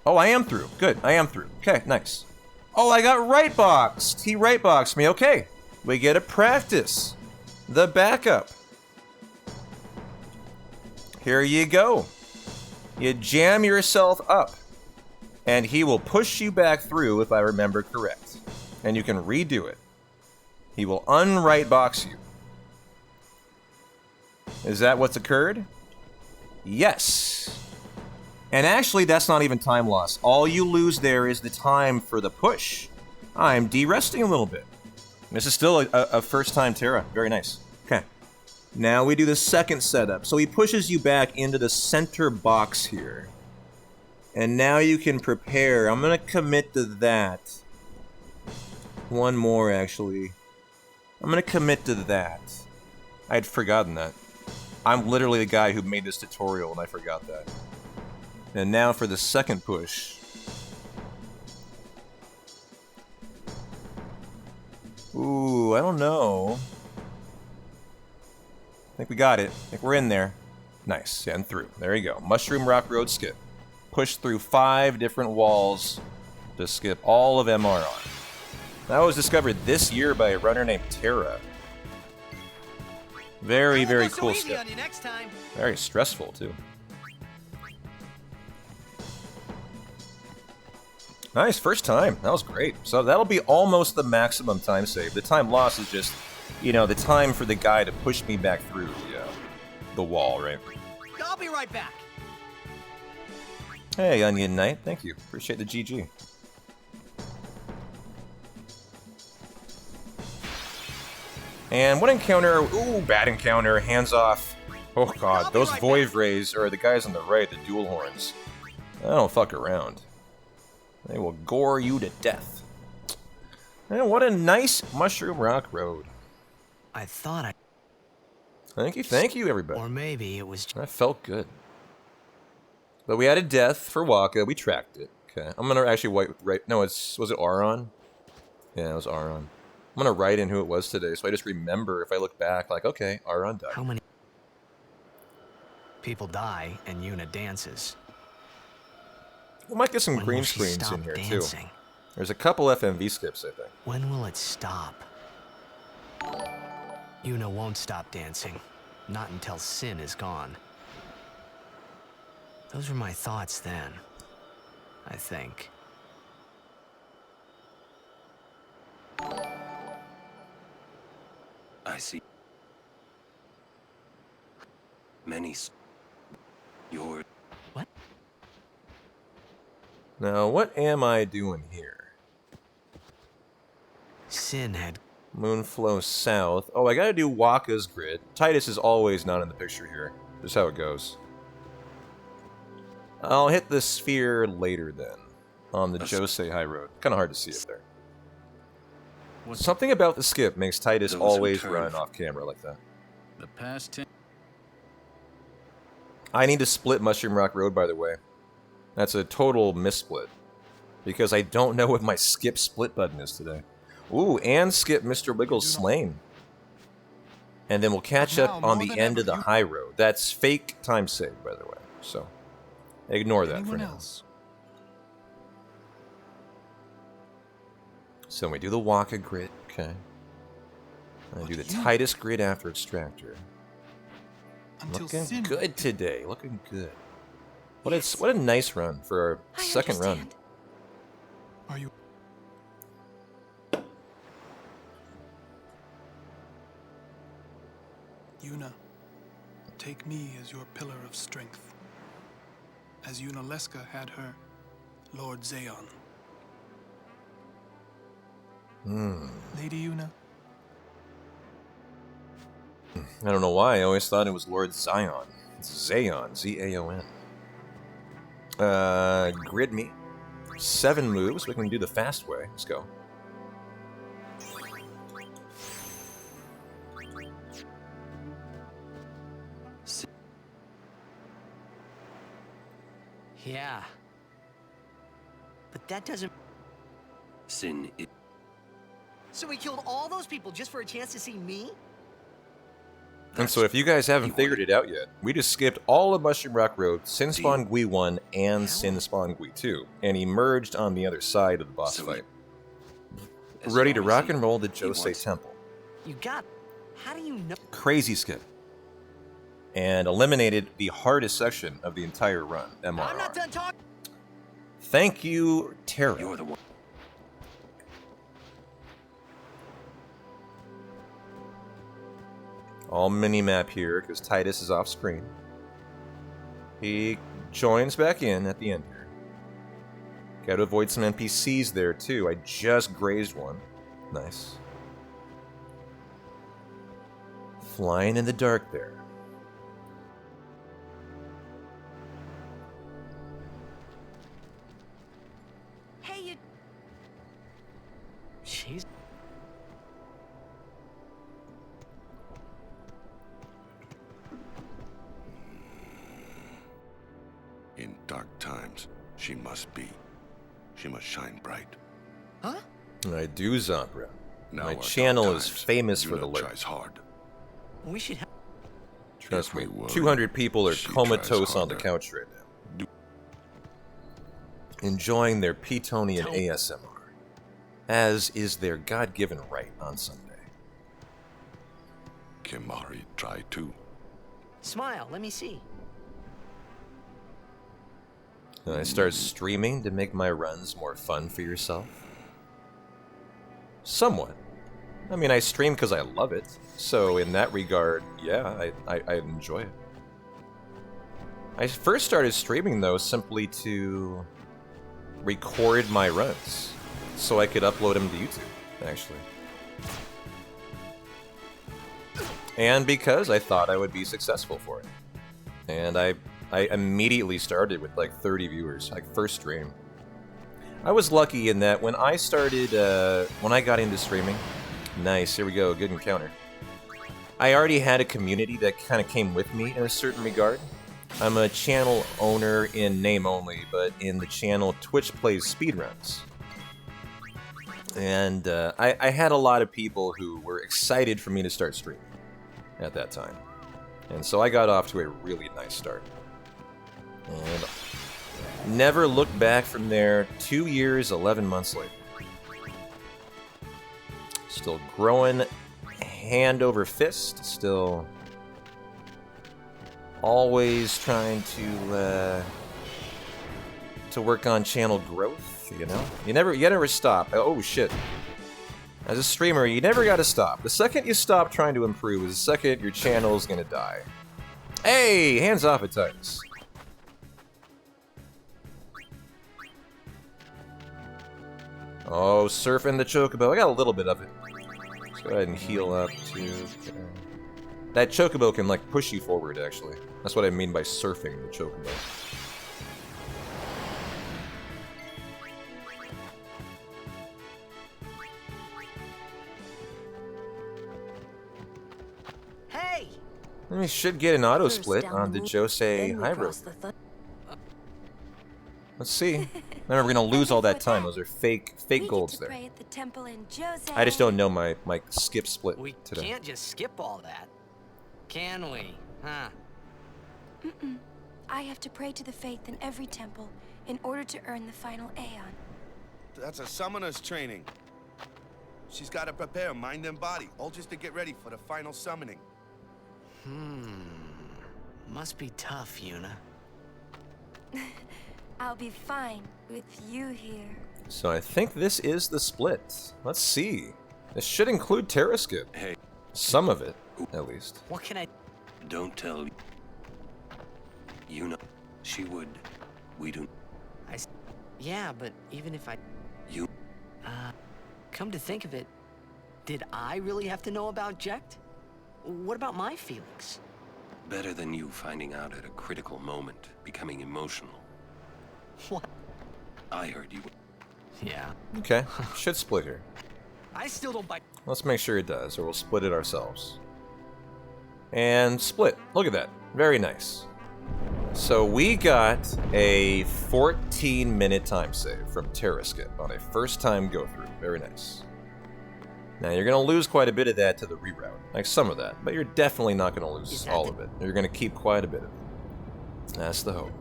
Oh, I am through. Good, I am through. Okay, nice. Oh, I got right boxed. He right boxed me. Okay, we get to practice the backup. Here you go. You jam yourself up, and he will push you back through if I remember correct. And you can redo it. He will unright box you. Is that what's occurred? Yes. And actually, that's not even time loss. All you lose there is the time for the push. I'm de-resting a little bit. This is still a first-time Terra. Very nice. Okay. Now we do the second setup. So he pushes you back into the center box here. And now you can prepare. I'm going to commit to that. One more, actually. I'm going to commit to that. I had forgotten that. I'm literally the guy who made this tutorial and I forgot that. And now for the second push. Ooh, I don't know. I think we got it. I think we're in there. Nice, and through. There you go. Mushroom Rock Road skip. Push through 5 different walls to skip all of MRR. That was discovered this year by a runner named Terra. Very, very cool skip. Very stressful, too. Nice, first time. That was great. So that'll be almost the maximum time save. The time loss is just, you know, the time for the guy to push me back through the wall, right? I'll be right back. Hey, Onion Knight. Thank you. Appreciate the GG. And what encounter? Ooh, bad encounter. Hands off. Oh god, those Void Rays are the guys on the right, the dual horns. I don't fuck around. They will gore you to death. And what a nice Mushroom Rock Road. I thought I... Thank you, everybody. Or maybe it was... That felt good. But we had a death for Waka. We tracked it. Okay, I'm gonna actually write... No, was it Auron? Yeah, it was Auron. I'm gonna write in who it was today, so I just remember if I look back, like, okay, Auron died. How many people die and Yuna dances? We might get some When green will she screens stop in here, dancing? too. There's a couple FMV skips, I think. When will it stop? Yuna won't stop dancing. Not until Sin is gone. Those were my thoughts then, I think. I see. Many. Your. What? Now, what am I doing here? Sin had... Moonflow south. Oh, I gotta do Waka's grid. Titus is always not in the picture here. Just how it goes. I'll hit the sphere later then. On the Josei High Road. Kinda hard to see up there. Something about the skip makes Titus always run off camera like that. The past 10. I need to split Mushroom Rock Road, by the way. That's a total missplit. Because I don't know what my skip split button is today. Ooh, and skip Mr. Wiggles Slain. And then we'll catch up on the end of the high road. That's fake time save, by the way. So, ignore that for now. So we do the Waka grid, okay. I do the tightest grid after Extractor. Looking good today, looking good. What a nice run for our second run. Are you? Yuna, take me as your pillar of strength. As Yuna Leska had her, Lord Zayon. Lady Yuna? I don't know why, I always thought it was Lord Zion. It's Zayon, Z-A-O-N. Grid me. 7 moves, we can do the fast way. Let's go. Yeah. But that doesn't... Sin is... So we killed all those people just for a chance to see me? And so if you guys haven't figured it out yet, we just skipped all of Mushroom Rock Road, Sin Spawn Gui 1, and Sin Spawn Gui 2, and emerged on the other side of the boss fight. Ready to rock and roll the Josei Temple. You got... How do you know... Crazy skip. And eliminated the hardest section of the entire run, MRR. I'm not done talking. Thank you, Terra. You're the one. All mini-map here, because Titus is off screen. He joins back in at the end here. Gotta avoid some NPCs there, too. I just grazed one. Nice. Flying in the dark there. Hey, you... Jeez. In dark times, she must be. She must shine bright. Huh? I do, Zabra. Now My our channel dark is times, famous for Yuna the light. tries hard. We should have... Trust me, worry, 200 people are she comatose tries on the harder. couch right now. Enjoying their Petonian ASMR. As is their God-given right on Sunday. Kimari try too. Smile, let me see. And I start streaming to make my runs more fun for yourself. Somewhat. I mean, I stream because I love it. So in that regard, yeah, I enjoy it. I first started streaming, though, simply to record my runs. So I could upload them to YouTube, actually. And because I thought I would be successful for it. And I immediately started with like 30 viewers, like first stream. I was lucky in that when I started, when I got into streaming, nice, here we go, good encounter. I already had a community that kind of came with me in a certain regard. I'm a channel owner in name only, but in the channel Twitch Plays Speedruns. And I had a lot of people who were excited for me to start streaming at that time. And so I got off to a really nice start. And never looked back from there. 2 years, 11 months later. Still growing hand over fist. Still always trying to work on channel growth, you know? You never stop. Oh shit. As a streamer, you never gotta stop. The second you stop trying to improve is the second your channel's gonna die. Hey! Hands off at Titus. Oh, surfing the chocobo. I got a little bit of it. Let's go ahead and heal up too. That chocobo can like push you forward, actually. That's what I mean by surfing the chocobo. Hey! We should get an auto First split down on the the moon, Jose then we High cross Road. the Let's see. Remember, we're gonna lose all that time. Those are fake golds there. Pray at the temple in Jose. I just don't know my skip split We today. can't just skip all that. Can we? Huh? Mm-mm. I have to pray to the faith in every temple in order to earn the final Aeon. That's a summoner's training. She's got to prepare mind and body, all just to get ready for the final summoning. Must be tough, Yuna. I'll be fine with you here. So I think this is the split. Let's see. This should include Terra skip. Hey. Some of it, at least. What can I... Don't tell Yuna. She would. We do. Yeah, but even if I... You... Come to think of it, did I really have to know about Jekt? What about my feelings? Better than you finding out at a critical moment, becoming emotional. What? I heard you. Yeah. Okay, should split here. I still don't buy... Let's make sure it does, or we'll split it ourselves. And split. Look at that. Very nice. So we got a 14-minute time save from Terra skip on a first-time go-through. Very nice. Now, you're going to lose quite a bit of that to the reroute. Like, some of that. But you're definitely not going to lose all of it. You're going to keep quite a bit of it. That's the hope.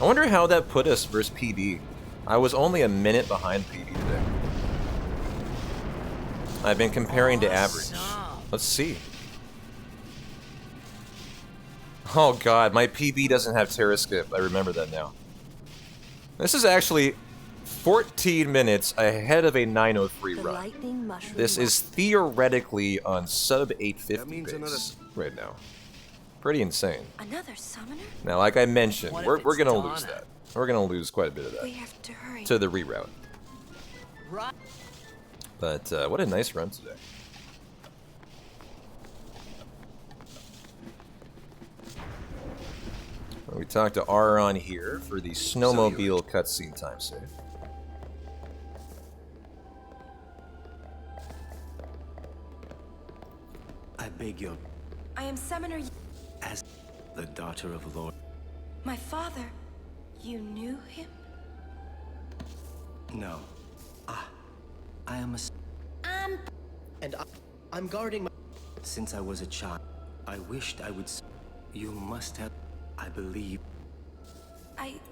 I wonder how that put us versus PD. I was only a minute behind PD today. I've been comparing to average. Let's see. Oh god, my PB doesn't have Terra skip. I remember that now. This is actually 14 minutes ahead of a 903 run. This is theoretically on sub 850 pace right now. Pretty insane. Another summoner? Now, like I mentioned, What if we're it's gonna Donna? lose that. We're gonna lose quite a bit of that We have to hurry. to the reroute. Right. But what a nice run today. We talked to Aron here for the snowmobile cutscene time save. I beg your... I am summoner. As the daughter of Lord... My father. You knew him? No. I am a... And I'm guarding my... Since I was a child, I wished I would... You must have... I believe...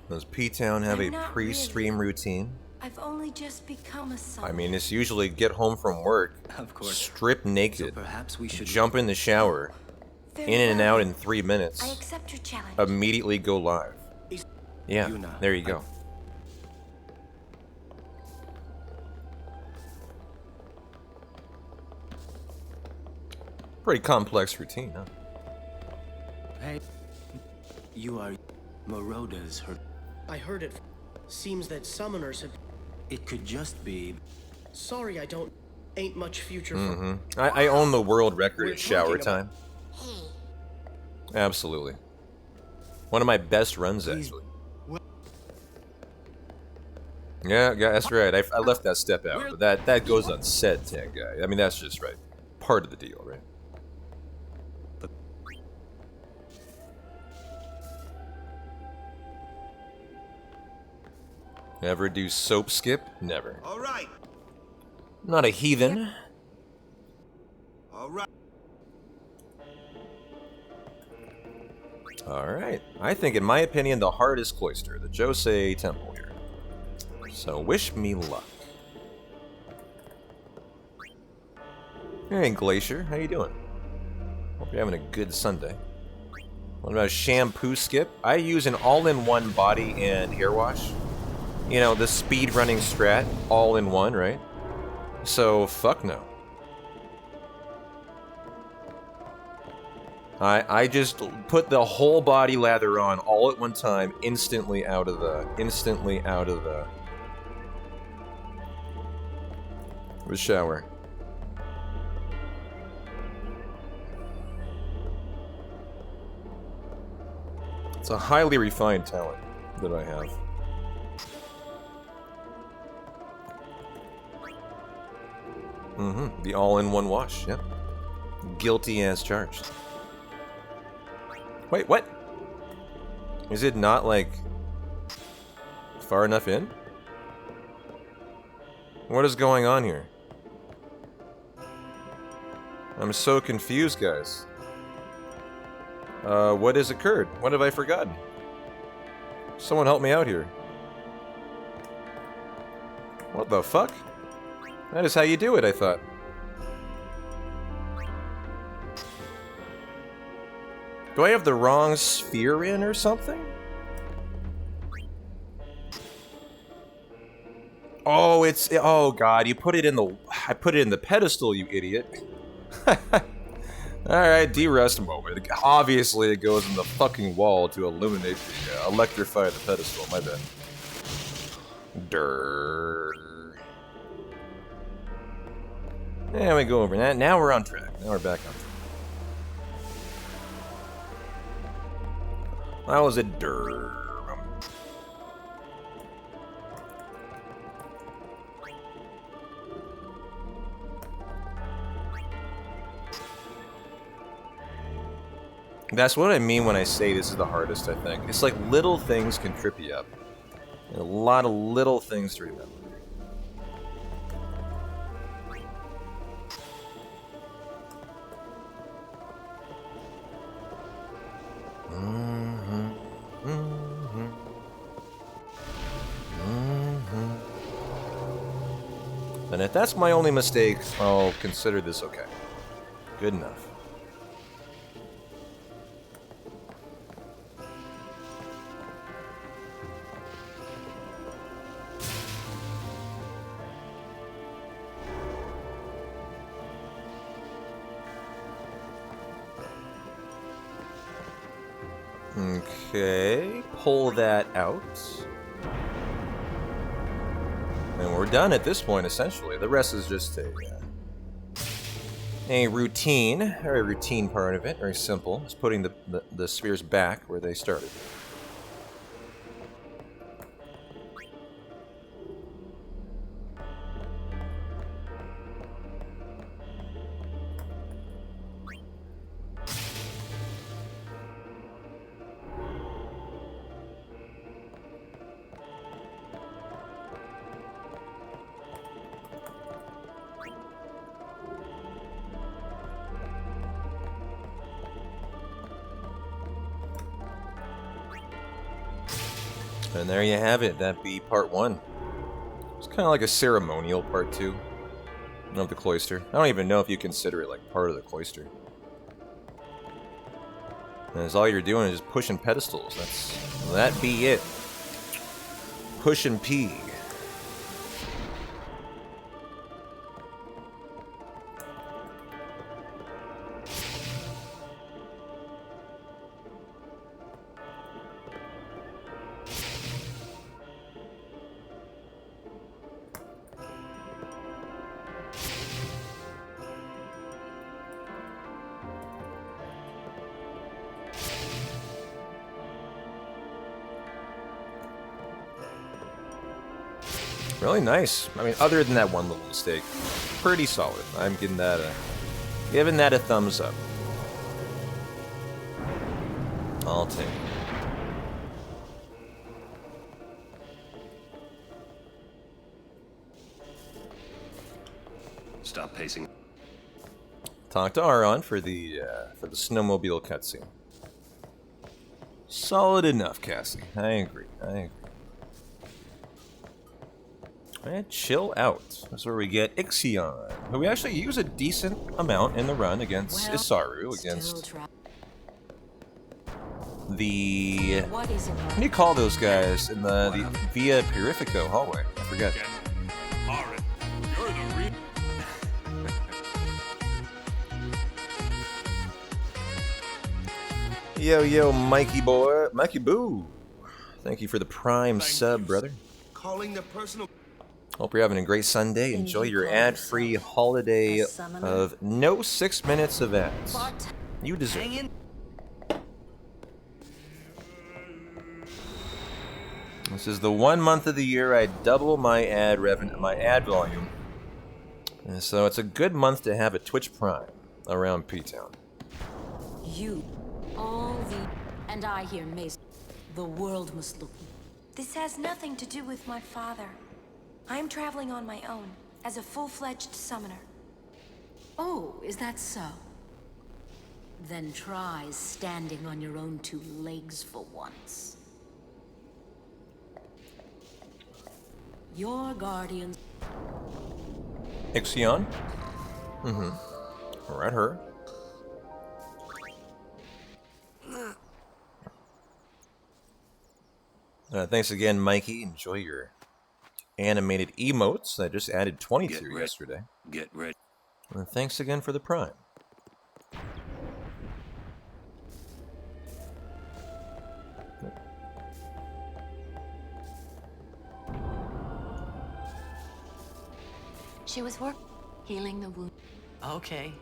Does P-Town have I'm a not pre-stream routine? I've only just become a summoner. I mean, it's usually get home from work, Of course. strip naked, perhaps we should... jump in the shower, Very in and well. out in 3 minutes, I accept your challenge. immediately go live. Yeah, there you go. Pretty complex routine, huh? Hey, you are Moroda's her... I heard it. Seems that summoners have... It could just be... Sorry, I don't... Ain't much future for... Mm-hmm. I own the world record We're at shower talking time. Absolutely. One of my best runs, actually. Yeah, that's right. I left that step out, but that goes unsaid, Tank Guy. I mean, that's just right. Part of the deal, right? Ever do soap skip? Never. All right. Not a heathen. All right. Alright. I think, in my opinion, the hardest cloister, the Jose Temple here. So, wish me luck. Hey, Glacier. How you doing? Hope you're having a good Sunday. What about shampoo skip? I use an all-in-one body and hair wash. You know, the speed running strat, all-in-one, right? So, fuck no. I just put the whole body lather on all at one time, instantly out of the shower. It's a highly refined talent that I have. The all-in-one wash, yep. Guilty as charged. Wait, what? Is it not, like, far enough in? What is going on here? I'm so confused, guys. What has occurred? What have I forgotten? Someone help me out here. What the fuck? That is how you do it, I thought. Do I have the wrong sphere in or something? Oh, it's... Oh, God, you put it in the... I put it in the pedestal, you idiot. Alright, derust moment. Obviously, it goes in the fucking wall to illuminate the... electrify the pedestal, my bad. Durr. Yeah, we go over that. Now we're on track. Now we're back on track. That was a durr. That's what I mean when I say this is the hardest, I think. It's like little things can trip you up. And a lot of little things to remember. And if that's my only mistake, I'll consider this okay. Good enough. Okay, pull that out. And we're done at this point, essentially. The rest is just a routine, very routine part of it, very simple. It's putting the spheres back where they started. And there you have it. That'd be part 1. It's kind of like a ceremonial part 2 of the cloister. I don't even know if you consider it like part of the cloister. And all you're doing is just pushing pedestals. That be it. Push and pee. Really nice. I mean, other than that one little mistake, pretty solid. I'm giving that a thumbs up. I'll take it. Stop pacing. Talk to Aron for the snowmobile cutscene. Solid enough, Cassie. I agree. And chill out. That's where we get Ixion, who we actually use a decent amount in the run against Isaru, against the... What do you call those guys in the Via Purifico hallway? I forget. Aron, you're the real... Yo, Mikey boy. Mikey boo. Thank you for the prime sub, brother. Calling the personal... Hope you're having a great Sunday. Enjoy your ad-free holiday of no 6 minutes of ads. You deserve it. This is the 1 month of the year I double my ad revenue, my ad volume. And so it's a good month to have a Twitch Prime. around P-Town. You, all the... And I hear Mace. The world must look... This has nothing to do with my father. I am traveling on my own, as a full-fledged summoner. Oh, is that so? Then try standing on your own two legs for once. Your guardians... Ixion? Mm-hmm. Right, her. Thanks again, Mikey. Enjoy your animated emotes. I just added 22 yesterday. Get ready. And thanks again for the Prime. She was healing the wound. Okay.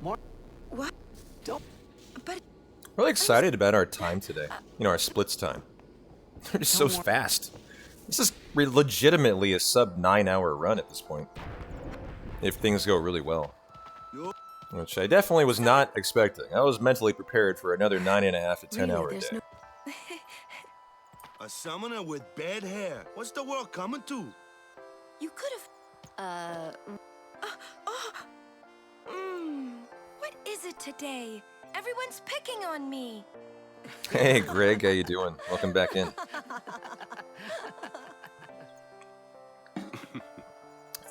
More. What? Don't. But. Really excited about our time today. You know, our splits time. They're just so fast. This is legitimately a sub 9-hour run at this point. If things go really well. Which I definitely was not expecting. I was mentally prepared for another 9.5 to 10 hour day. A summoner with bad hair. What's the world coming to? You could have. What is it today? Everyone's picking on me. Hey, Greg, how you doing? Welcome back in.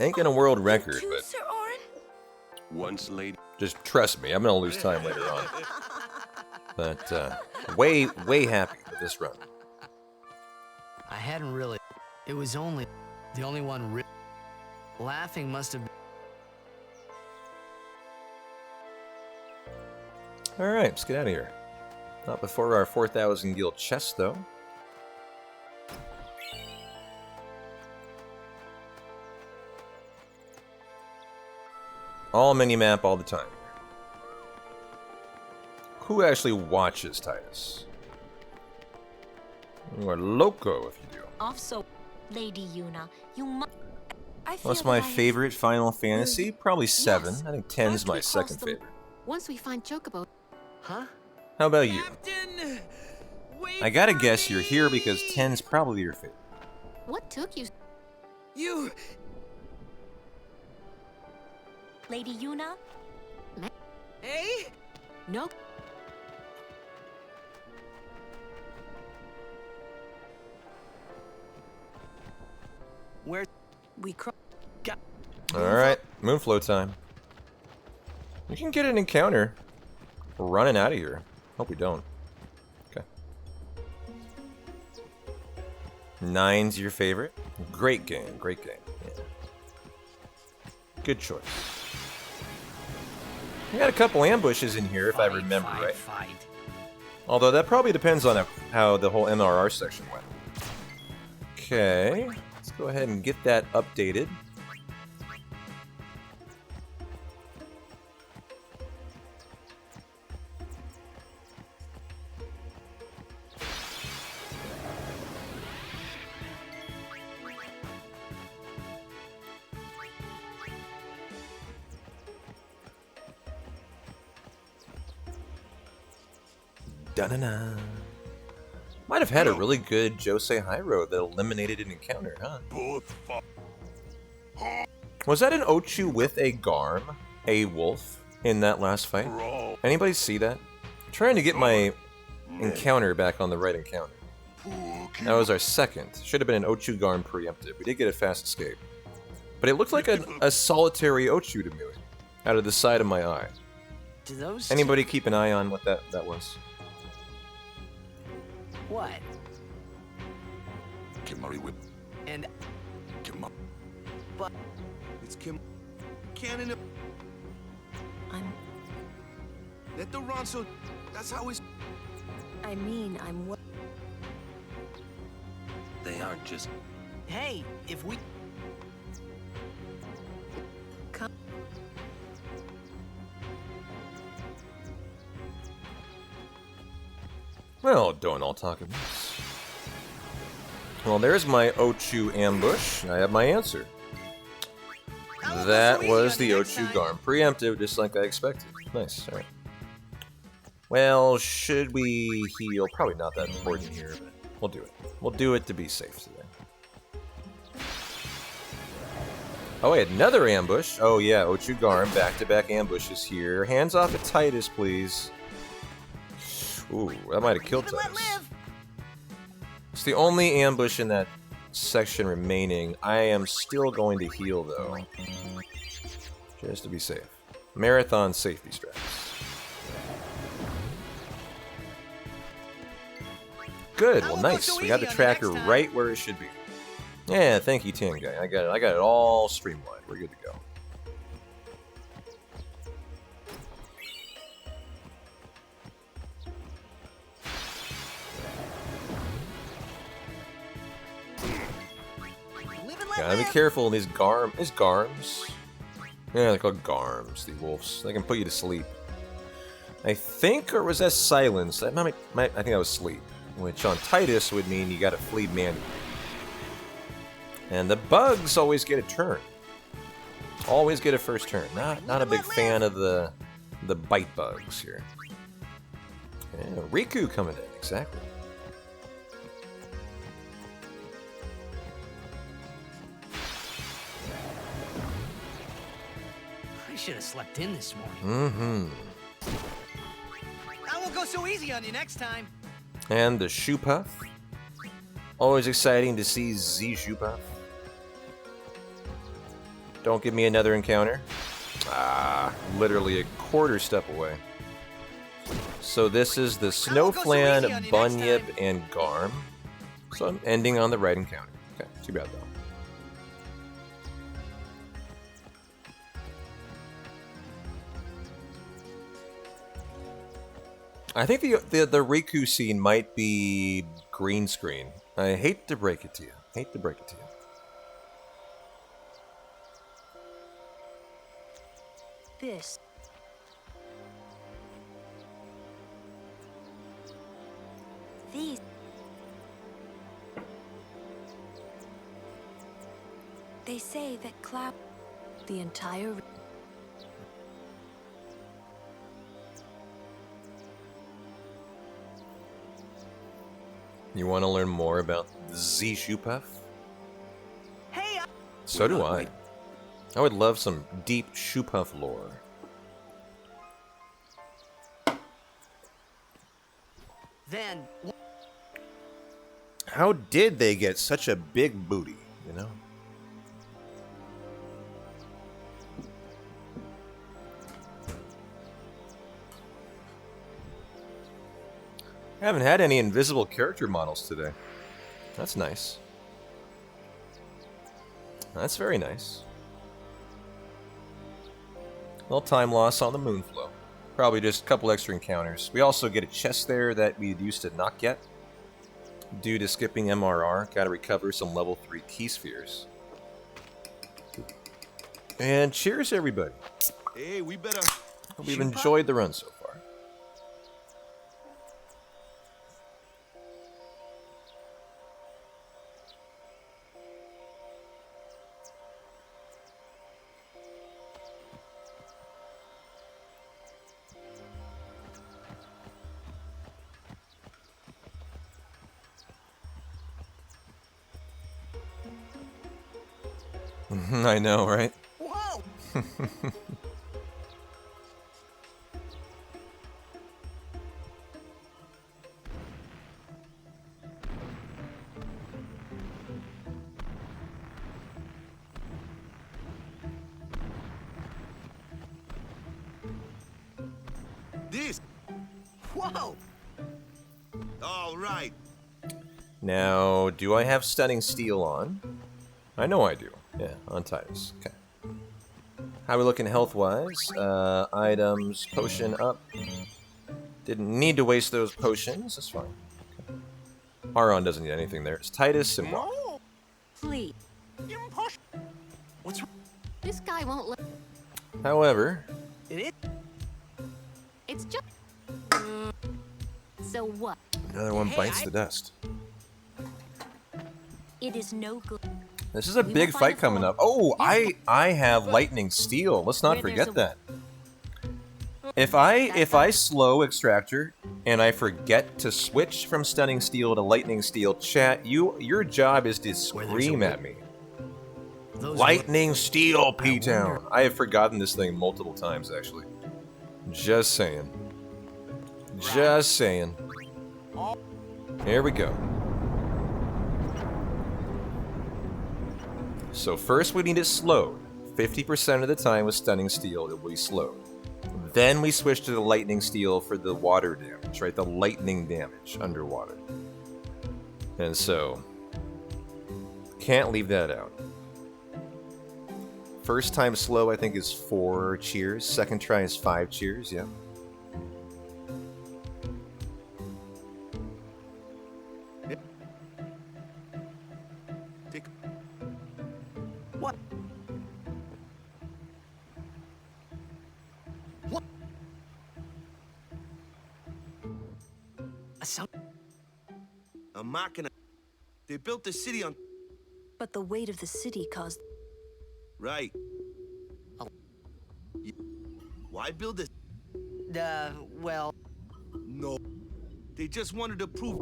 Ain't gonna world record, but Sir Orin? Once lady. just trust me, I'm gonna lose time later on. But way happy with this run. I hadn't really. It was only the only one. Laughing must have been. All right, let's get out of here. Not before our 4,000 guild chest, though. All mini-map all the time. Who actually watches Titus? You are loco if you do. Also, Lady Yuna, you must... What's my favorite Final Fantasy? Probably 7. I think 10's my second favorite. Once we find Chocobo... Huh? How about you? I gotta guess you're here because 10's probably your favorite. What took you... You... Lady Yuna? Hey? Nope. Where we Alright, Moonflow time. You can get an encounter. We're running out of here. Hope we don't. Okay. 9's your favorite? Great game, great game. Yeah. Good choice. We got a couple ambushes in here, if I remember right. Although that probably depends on how the whole MRR section went. Okay, let's go ahead and get that updated. Da-na-na. Might have had a really good Josei Hyro that eliminated an encounter, huh? Was that an Ochu with a Garm, a wolf, in that last fight? Anybody see that? I'm trying to get my encounter back on the right encounter. That was our second. Should have been an Ochu Garm preemptive. We did get a fast escape. But it looked like a solitary Ochu to me, out of the side of my eye. Do those Anybody keep an eye on what that was? What? Kimari whip. And Kim. But it's Kim. Cannon. I'm... Let the run so... That's how it's... I mean, I'm... They aren't just... Hey, if we... Come... Well, don't all talk at once. Well, there's my Ochu ambush. I have my answer. That was the Ochu Garm. Preemptive, just like I expected. Nice, alright. Well, should we heal? Probably not that important here, but we'll do it. We'll do it to be safe today. Oh wait, another ambush. Oh yeah, Ochu Garm, back-to-back ambushes here. Hands off at Titus, please. Ooh, that might have killed Titus. It's the only ambush in that section remaining. I am still going to heal, though. Just to be safe. Marathon safety straps. Good, well nice. We got the tracker right where it should be. Yeah, thank you, Tin Guy. I got it all streamlined. We're good to go. Gotta be careful. These garms. Yeah, they're called garms. The wolves. They can put you to sleep. I think, or was that silence? I think that was sleep, which on Titus would mean you gotta flee manually. And the bugs always get a turn. Always get a first turn. Not a big fan of the bite bugs here. Yeah, Riku coming in, exactly. I should have slept in this morning. I won't go so easy on you next time. And the Shoe Puff. Always exciting to see Z Shoe Puff. Don't give me another encounter. Ah, literally a quarter step away. So this is the Snowflan, Bunyip, and Garm. So I'm ending on the right encounter. Okay, too bad though. I think the Riku scene might be green screen. I hate to break it to you. Hate to break it to you. This. These. They say that cloud... The entire... You want to learn more about the Z Shoe Puff? Hey, so do I. I would love some deep Shoe Puff lore. Then... How did they get such a big booty, you know? I haven't had any invisible character models today. That's nice. That's very nice. Little time loss on the Moonflow. Probably just a couple extra encounters. We also get a chest there that we used to not get. Due to skipping MRR, gotta recover some level 3 key spheres. And cheers everybody. Hey, we better... Hope you've enjoyed the run so far. I know, right? Whoa! This. Whoa! All right. Now, do I have Stunning Steel on? I know I do. Yeah, on Titus. Okay. How are we looking health-wise? Items, potion up. Didn't need to waste those potions. That's fine. Okay. Aron doesn't need anything there. It's Titus and Walk. Please. What's wrong? This guy won't let. However, It's just. So what? another one bites the dust. It is no good. This is a big fight coming up. Oh, I have lightning steel. Let's not forget that. If I slow extractor and I forget to switch from stunning steel to lightning steel, chat, your job is to scream at me. Lightning steel, P-Town. I have forgotten this thing multiple times, actually. Just saying. Just saying. Here we go. So first we need it slowed. 50% of the time with stunning steel it will be slowed. Then we switch to the lightning steel for the water damage, right? The lightning damage underwater. And so, can't leave that out. First time slow I think is 4 cheers. Second try is 5 cheers, yeah. What? What? A machina. They built the city on... But the weight of the city caused... Right. Why build this? Well... No. They just wanted to prove...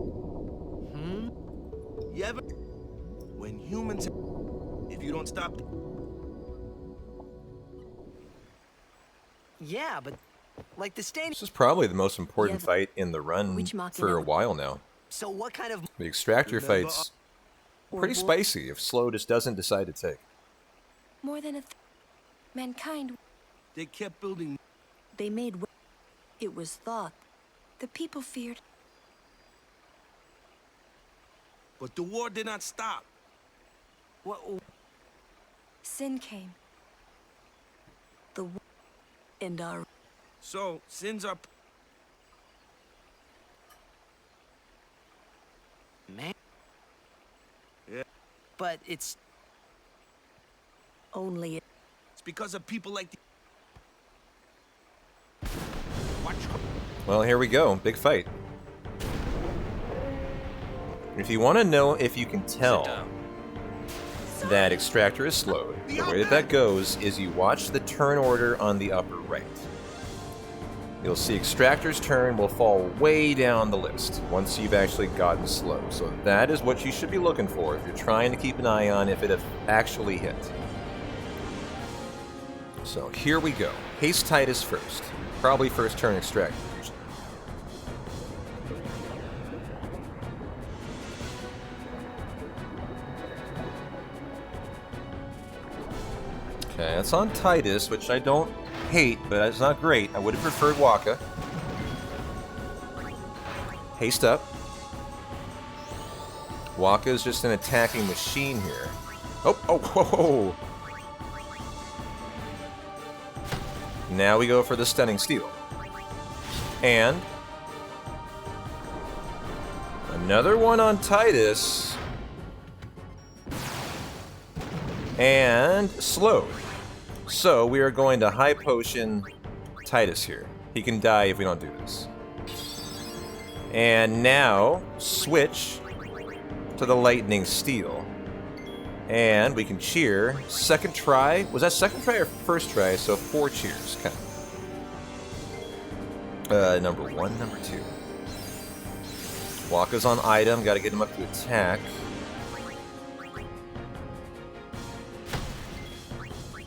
You ever... When humans... If you don't stop... Yeah, but... Like the stain... This is probably the most important fight in the run for a while now. So what kind of... The extractor fight's pretty spicy if Slow just doesn't decide to take. More than mankind. They kept building... They made... It was thought. The people feared. But the war did not stop. What? Sin came. The... And our... So, sins are... Man. Yeah. But it's... Only... It's because of people like... Well, here we go. Big fight. If you want to know if you can tell that extractor is slowed, the way that goes is you watch the turn order on the upper right. You'll see extractor's turn will fall way down the list once you've actually gotten slow. So that is what you should be looking for if you're trying to keep an eye on if it actually hit. So here we go. Haste Titus first. Probably first turn extractor. Okay, that's on Titus, which I don't hate, but it's not great. I would have preferred Waka. Haste up. Waka is just an attacking machine here. Oh, oh, whoa, whoa. Now we go for the stunning steel. And another one on Titus. And slowed. So we are going to high potion Titus here. He can die if we don't do this. And now switch to the lightning steel. And we can cheer. Second try. Was that second try or first try? So 4 cheers. Okay. Number 1, number 2. Waka's on item. Got to get him up to attack.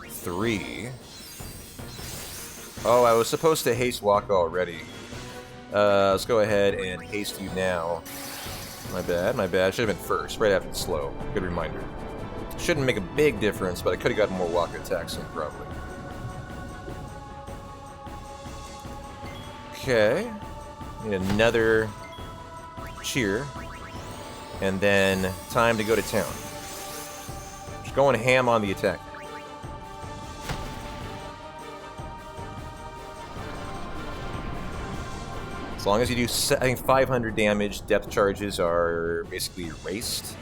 3. Oh, I was supposed to haste Waka already. Let's go ahead and haste you now. My bad, my bad. Should have been first, right after the slow. Good reminder. Shouldn't make a big difference, but I could have gotten more Waka attacks in, probably. Okay. Need another cheer. And then time to go to town. Just going ham on the attack. As long as you do, I think, 500 damage, depth charges are basically erased.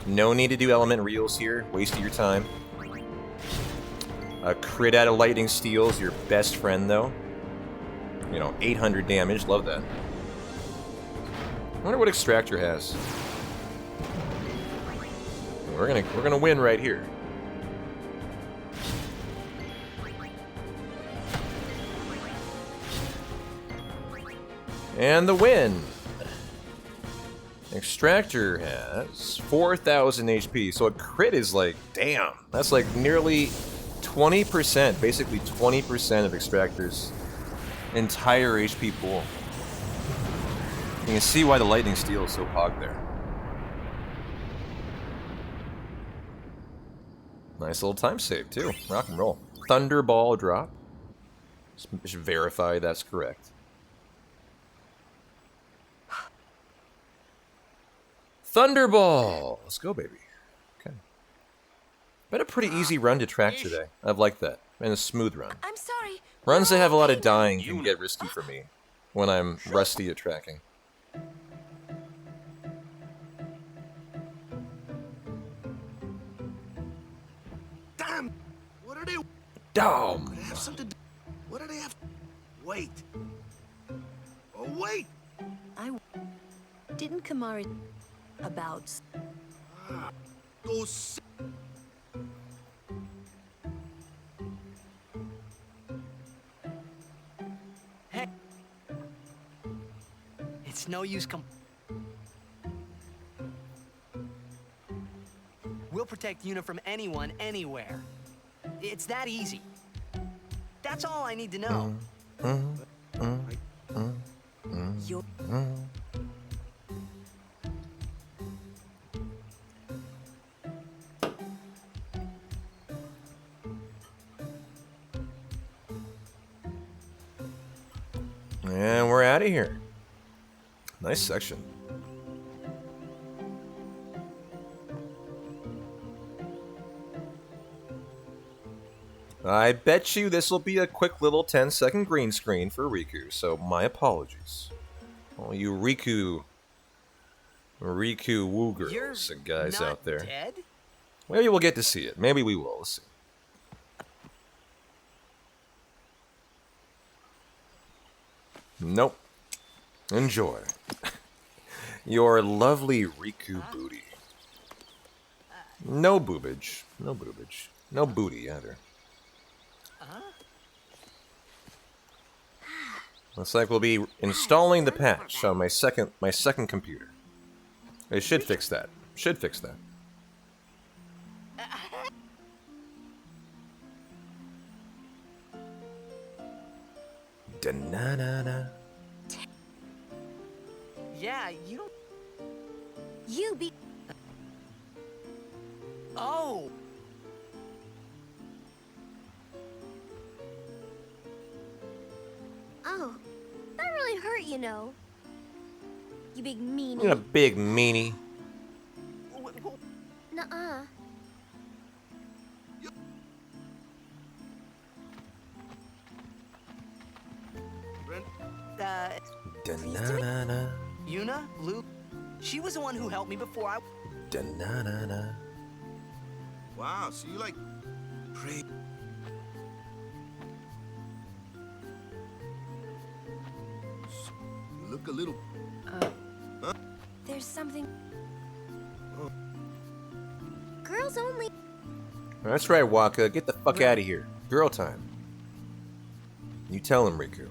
No need to do element reels here, wasting your time. A crit out of lightning steel is your best friend, though. You know, 800 damage, love that. wonder what Extractor has. We're gonna win right here. And the win. Extractor has 4,000 HP, so a crit is like, damn, that's like nearly 20%, basically 20% of Extractor's entire HP pool. You can see why the Lightning Steel is so pog there. Nice little time save too, rock and roll. Thunderball drop. Just verify that's correct. Thunderball! Let's go, baby. Okay. Been a pretty easy run to track today. I've liked that. And a smooth run. I'm sorry. Runs that have a lot of dying can get risky for me when I'm rusty at tracking. Damn! What are they? Damn! They have something. What do they have? Wait. Oh wait! Didn't Kamari about Those. Hey. It's no use We'll protect Yuna from anyone, anywhere. It's that easy. That's all I need to know. And we're out of here. Nice section. I bet you this will be a quick little 10-second green screen for Riku, so my apologies. All you Riku Woo-girls and guys out there. Dead? Maybe we'll get to see it. Maybe we will. Let's see. Nope. Enjoy. Your lovely Riku booty. No boobage. No boobage. No booty either. Looks like we'll be installing the patch on my second computer. It should fix that. Should fix that. Da-na-na-na. Yeah, you don't... You be... Oh! Oh, that really hurt, you know. You big meanie. You're a big meanie. Nuh-uh. Da-na-na-na. Yuna? Luke? She was the one who helped me before I... Da-na-na-na. Wow, so you like... Pray. You look a little... Huh? There's something... Girls only... That's right, Waka. Get the fuck out of here. Girl time. You tell him, Riku.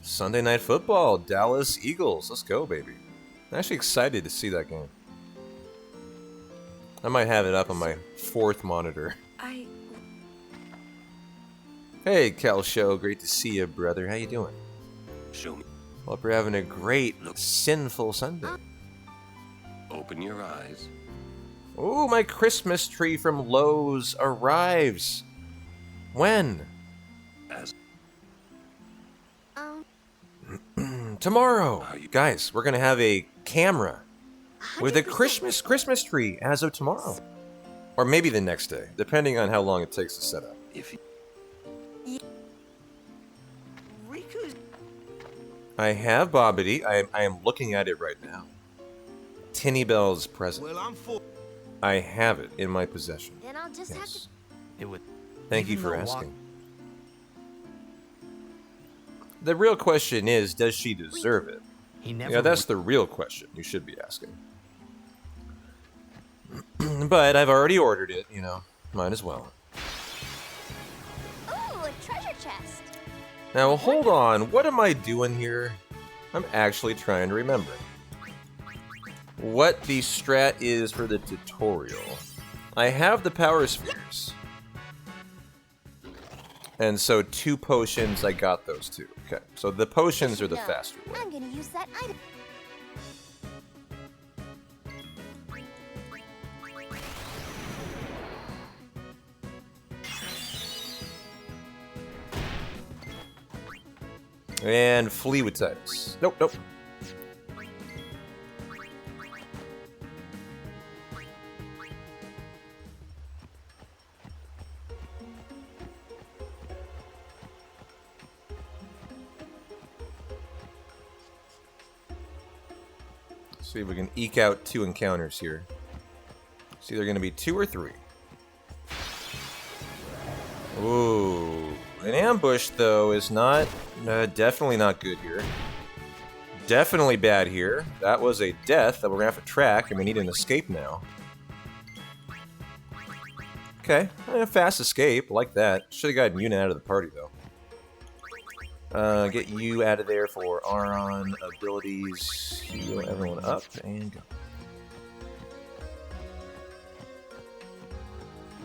Sunday Night Football, Dallas Eagles. Let's go, baby. I'm actually excited to see that game. I might have it up on my 4th monitor. Hey, Cal Show. Great to see you, brother. How you doing? Show me. Hope you're having a great, sinful Sunday. Open your eyes. Ooh, my Christmas tree from Lowe's arrives. When? Tomorrow. Guys, we're gonna have a camera with a Christmas tree as of tomorrow. Or maybe the next day, depending on how long it takes to set up. I have Bobbity. I am looking at it right now. Tinny Bell's present. Well, I'm full. I have it in my possession. Then I'll just have to... It would... Thank you for asking. The real question is, does she deserve it? He never. Yeah, that's the real question you should be asking. But I've already ordered it, you know. Might as well. Ooh, a treasure chest. Now, hold on. What am I doing here? I'm actually trying to remember what the strat is for the tutorial. I have the power spheres. And so 2 potions, I got those 2. Okay, so the potions are the faster way. I'm gonna use that item. And flee with Titus. Nope, nope. See if we can eke out 2 encounters here. It's either going to be 2 or 3. Ooh. An ambush, though, is not... definitely not good here. Definitely bad here. That was a death that we're going to have to track, and we need an escape now. Okay. A fast escape. Like that. Should have gotten Yuna out of the party, though. Get you out of there for Aron abilities. Heal everyone up and go.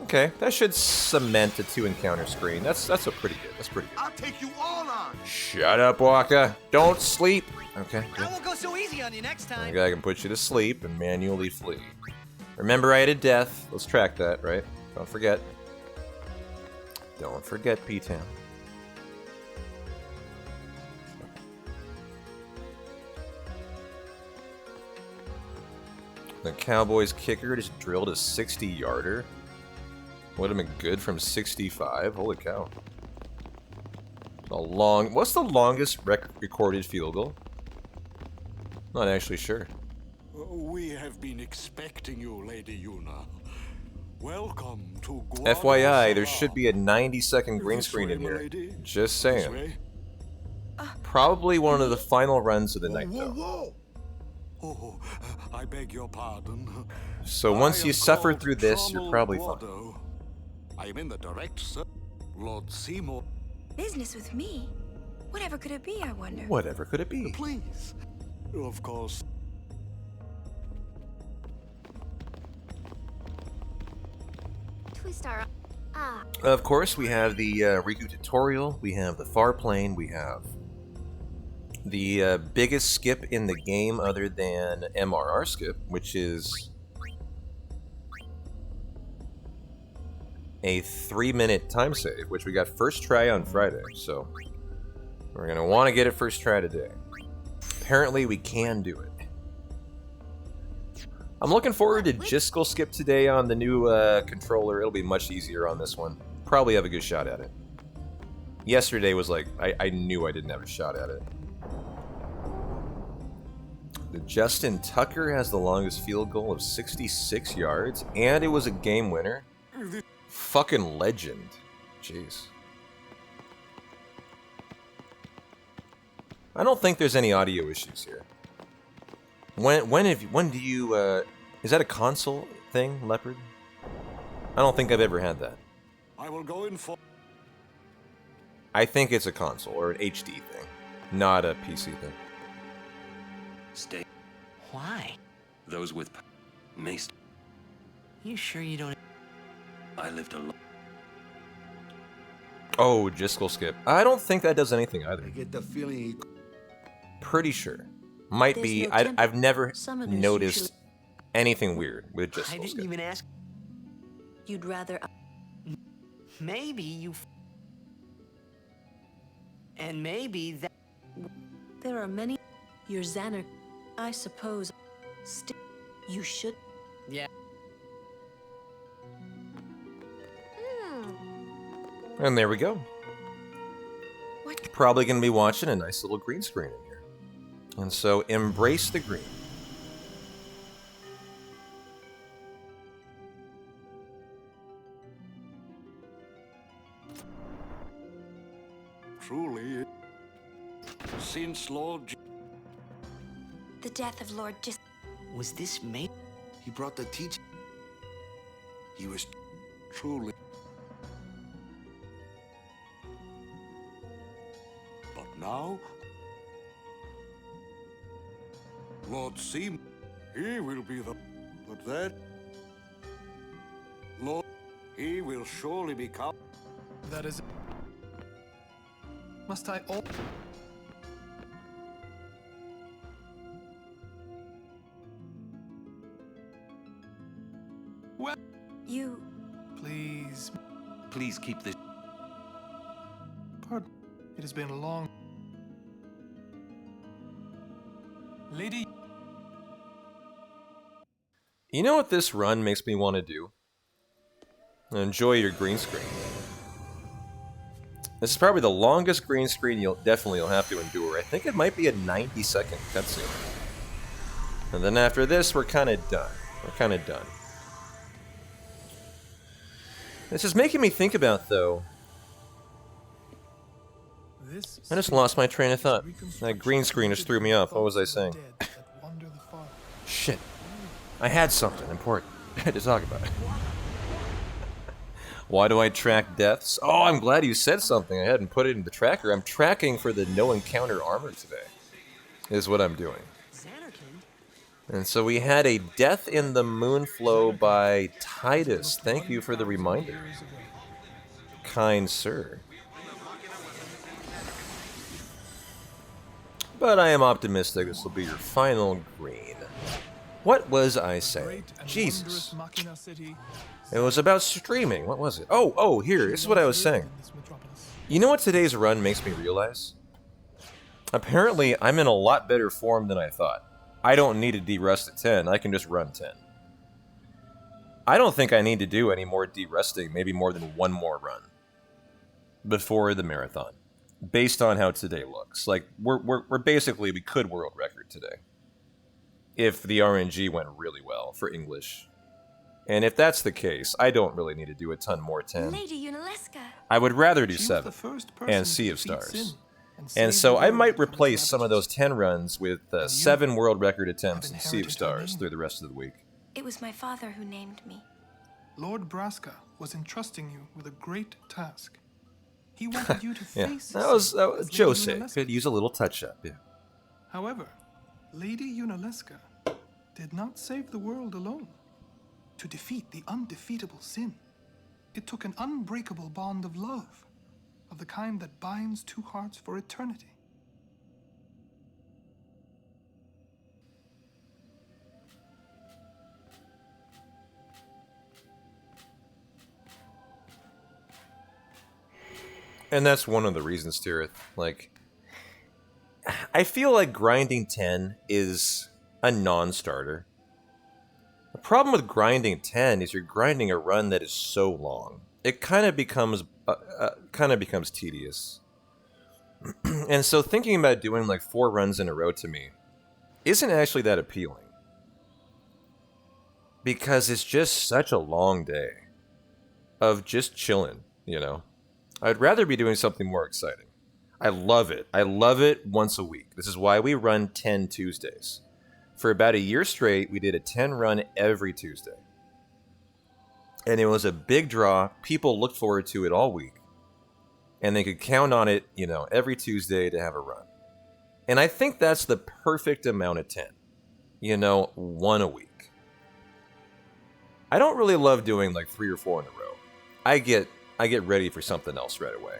Okay, that should cement a 2 encounter screen. That's a pretty good. That's pretty good. I'll take you all on. Shut up, Waka. Don't sleep. Okay. Good. I won't go so easy on you next time. Okay, I can put you to sleep and manually flee. Remember, I had a death. Let's track that, right? Don't forget. Don't forget, P-Town. The Cowboys kicker just drilled a 60-yarder. Would have been good from 65. Holy cow. What's the longest recorded field goal? Not actually sure. We have been expecting you, Lady Yuna. Welcome to Guadalajara. FYI, there should be a 90-second green screen in here. Just saying. Probably one of the final runs of the night, though. Oh, I beg your pardon. So once you suffer through this, you're probably fine. I am in the direct Lord Seymour. Business with me? Whatever could it be, I wonder? Whatever could it be? Please. Of course. Twist our... Ah. Of course, we have the Riku tutorial, we have the far plane, we have the biggest skip in the game other than MRR skip, which is a 3-minute time save, which we got first try on Friday, so we're going to want to get it first try today. Apparently, we can do it. I'm looking forward to Jiskel skip today on the new controller. It'll be much easier on this one. Probably have a good shot at it. Yesterday was like, I knew I didn't have a shot at it. Justin Tucker has the longest field goal of 66 yards, and it was a game winner. Fucking legend. Jeez. I don't think there's any audio issues here. When do you, is that a console thing, Leopard? I don't think I've ever had that. I will go in for... I think it's a console or an HD thing, not a PC thing. Stay. Why? Those with Maester. You sure you don't... I lived alone. Oh, Jiskel skip. I don't think that does anything either. I get the feeling he... Pretty sure. Might There's be. no I've never Summoners noticed usually- anything weird with Jiskel I didn't skip. even ask. You'd rather... Maybe you... And maybe that... There are many... Your Xander... I suppose... You should... Yeah. And there we go. Probably going to be watching a nice little green screen in here. And so, embrace the green. Truly, since Lord... the death of Lord Jis. Was this made? He brought the teaching. He was truly. But now, Lord Seymour, he will be the. But that, Lord, he will surely become. That is. Must I all? Well, you. Please. Please keep this. Pardon. It has been a long. Lady. You know what this run makes me want to do? Enjoy your green screen. This is probably the longest green screen you'll have to endure. I think it might be a 90-second cutscene. And then after this, we're kind of done. We're kind of done. This is making me think about, though. I just lost my train of thought. That green screen just threw me off. What was I saying? Shit. I had something important to talk about. Why do I track deaths? Oh, I'm glad you said something. I hadn't put it in the tracker. I'm tracking for the no encounter armor today, is what I'm doing. And so we had a death in the Moonflow by Titus. Thank you for the reminder, kind sir. But I am optimistic this will be your final green. What was I saying? Jesus. It was about streaming. What was it? Oh, here. This is what I was saying. You know what today's run makes me realize? Apparently, I'm in a lot better form than I thought. I don't need to derust at 10. I can just run 10. I don't think I need to do any more derusting, maybe more than one more run before the marathon, based on how today looks. Like, we're basically, we could world record today if the RNG went really well for English. And if that's the case, I don't really need to do a ton more 10. Lady Unaleska. I would rather do 7 and Sea of Stars. And so I might replace some of those 10 runs with 7 world record attempts in Sea of Stars through the rest of the week. It was my father who named me. Lord Braska was entrusting you with a great task. He wanted you to Yeah, face that was Jose. Unaleska. Could use a little touch-up, yeah. However, Lady Unaleska did not save the world alone. To defeat the undefeatable sin, it took an unbreakable bond of love, of the kind that binds two hearts for eternity. And that's one of the reasons, Tirith. Like, I feel like grinding 10 is a non-starter. The problem with grinding 10 is you're grinding a run that is so long. It kind of becomes tedious. And so thinking about doing like 4 runs in a row to me isn't actually that appealing. Because it's just such a long day of just chilling, you know? I'd rather be doing something more exciting. I love it. I love it once a week. This is why we run 10 Tuesdays. For about a year straight, we did a 10 run every Tuesday. And it was a big draw. People looked forward to it all week. And they could count on it, you know, every Tuesday to have a run. And I think that's the perfect amount of 10. You know, 1 a week. I don't really love doing like 3 or 4 in a row. I get ready for something else right away.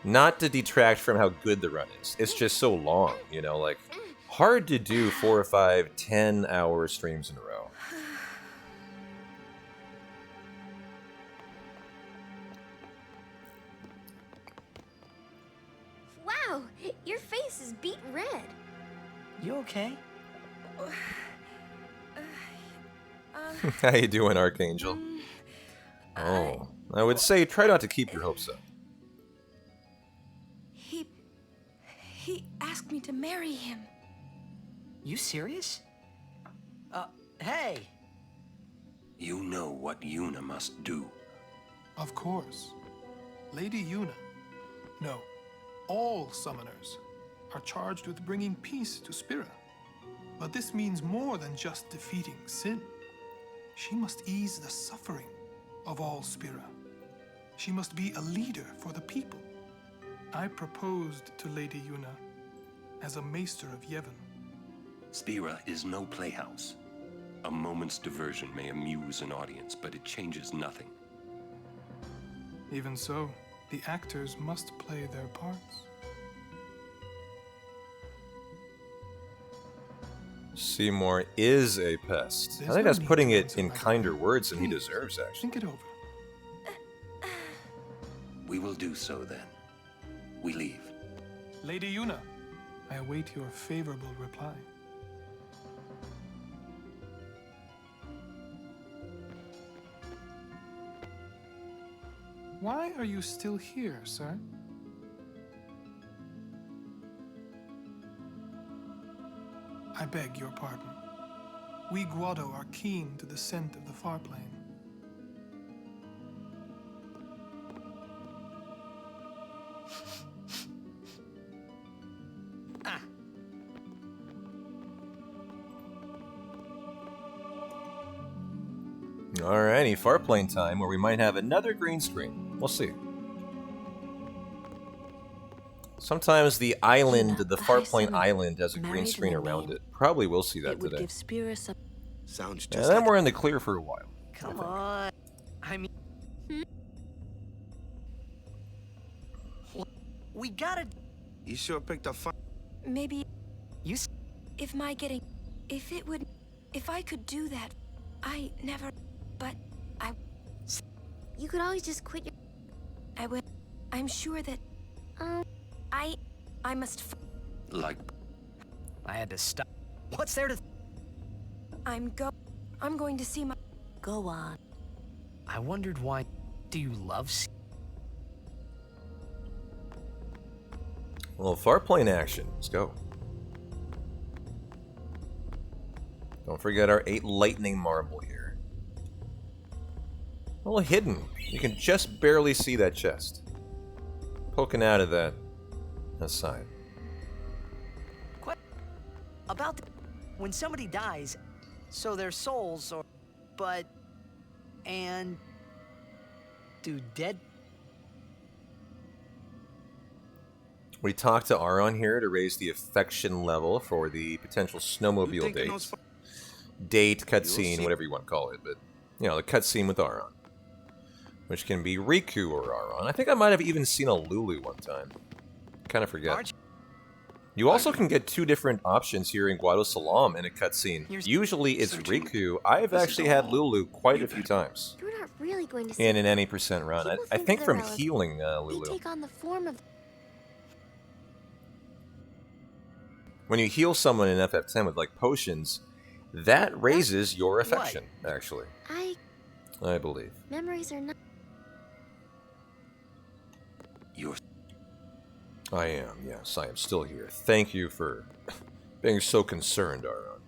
Not to detract from how good the run is. It's just so long, you know, like, hard to do 4 or 5 10-hour streams in a row. Wow, your face is beet red. You okay? How you doing, Archangel? Oh, I would say try not to keep your hopes up. He asked me to marry him. You serious? Hey! You know what Yuna must do. Of course. Lady Yuna. No, all summoners are charged with bringing peace to Spira. But this means more than just defeating sin. She must ease the suffering of all Spira. She must be a leader for the people. I proposed to Lady Yuna as a maester of Yevon. Spira is no playhouse. A moment's diversion may amuse an audience, but it changes nothing. Even so, the actors must play their parts. Seymour is a pest. I think that's putting it in kinder words than he deserves, actually. Think it over. We will do so then. We leave. Lady Yuna, I await your favorable reply. Why are you still here, sir? I beg your pardon. We Guado are keen to the scent of the far plane. Alrighty, farplane time, where we might have another green screen. We'll see. Sometimes the island, the farplane island, has a green screen around it. Probably will see that today. Sounds just And then we're in the clear for a while. Come on. I mean... We gotta... You sure picked a fun... Maybe You if my getting... If I could do that, I never... But I... You could always just quit your... I will... I'm sure that... I must... Like... I had to stop. What's there to... I'm going to see my... Go on. I wondered why. Do you love Well, farplane action. Let's go. Don't forget our 8 lightning marble here. A little hidden. You can just barely see that chest. Poking out of that side. About when somebody dies, so their souls or... But... And... Do dead... We talked to Aron here to raise the affection level for the potential snowmobile date. Date, cutscene, whatever you want to call it, but, you know, the cutscene with Aron. Which can be Riku or Aron. I think I might have even seen a Lulu one time. Kind of forget. You also can get 2 different options here in Guado Salam in a cutscene. Usually it's Riku. I've actually had Lulu quite a few times. You're not really going to In an any percent run. I think from healing They Lulu. take on the form of... When you heal someone in FF10 with, like, potions, that raises your affection, actually. I believe. Memories are not... I am, yes, I am still here. Thank you for being so concerned, Aron.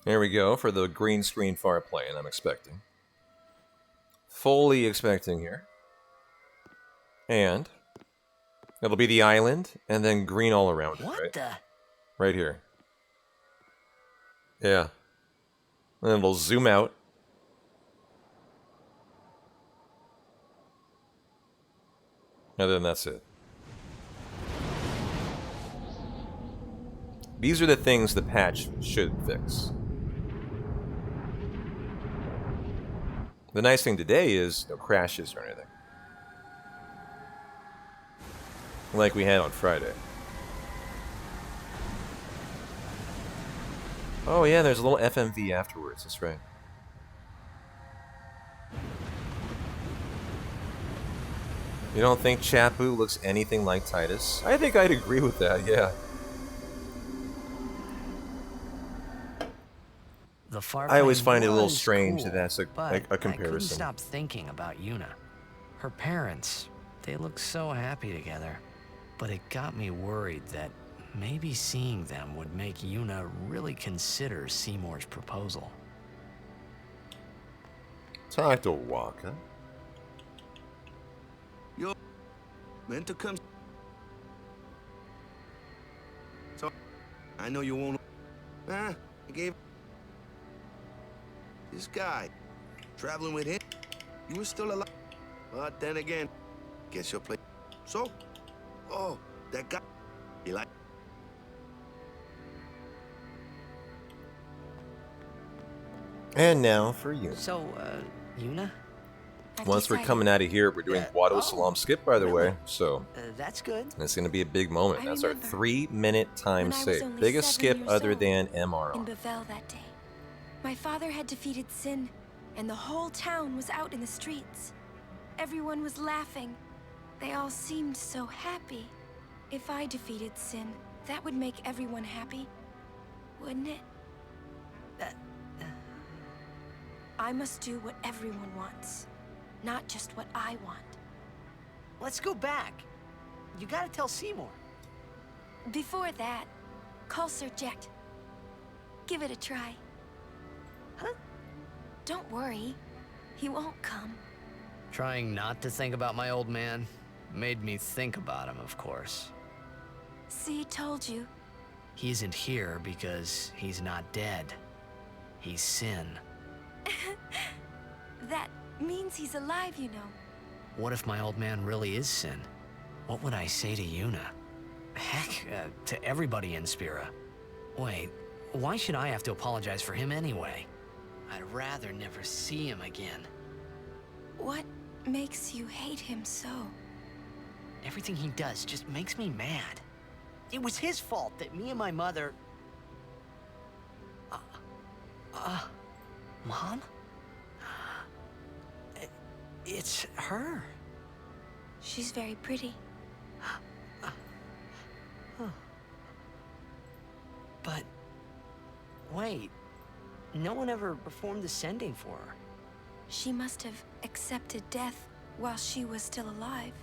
There we go for the green screen far plane I'm expecting. Fully expecting here. And it'll be the island, and then green all around it, right? Right here. Yeah. And then it'll zoom out. And then that's it. These are the things the patch should fix. The nice thing today is no crashes or anything. Like we had on Friday. Oh yeah, there's a little FMV afterwards, that's right. You don't think Chapu looks anything like Titus? I think I'd agree with that, yeah. the far I always plane find it a little was strange cool, that that's a but I couldn't comparison. stop thinking about Yuna. Her parents, they looked so happy together. But it got me worried that maybe seeing them would make Yuna really consider Seymour's proposal. Time to walk, huh? Yo, meant to come. So, I know you won't. I gave this guy traveling with him. You were still alive, but then again, guess you'll play. So, oh, that guy. You like? And now for you. So, Yuna? Once we're coming out of here, we're doing Guado Salam skip, by the way. So That's good. it's going to be a big moment. I That's our remember 3-minute time when I was save. only Biggest 7 skip years other old than in MRR. Bavel that day. My father had defeated Sin, and the whole town was out in the streets. Everyone was laughing. They all seemed so happy. If I defeated Sin, that would make everyone happy, wouldn't it? I must do what everyone wants, not just what I want. Let's go back. You gotta tell Seymour. Before that, call Sir Jecht. Give it a try. Huh? Don't worry. He won't come. Trying not to think about my old man made me think about him, of course. See, told you. He isn't here because he's not dead. He's Sin. That means he's alive, you know. What if my old man really is Sin? What would I say to Yuna? Heck, to everybody in Spira. Wait, why should I have to apologize for him anyway? I'd rather never see him again. What makes you hate him so? Everything he does just makes me mad. It was his fault that me and my mother... Mom? It's her. She's very pretty. But... wait. No one ever performed the sending for her. She must have accepted death while she was still alive.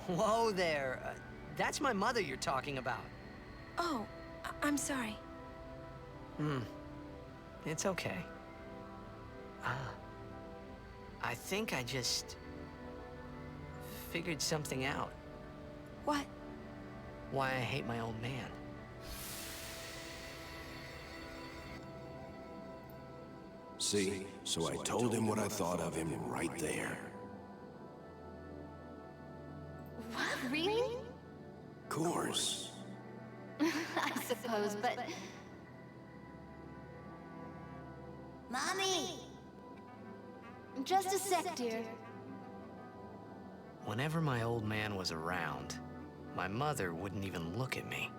Whoa there. That's my mother you're talking about. Oh, I'm sorry. It's okay. I think I just... figured something out. What? Why I hate my old man. See, so I told him what I thought of him right there. What? Really? Course. I suppose, but... Mommy! Just a sec, dear. Whenever my old man was around, my mother wouldn't even look at me.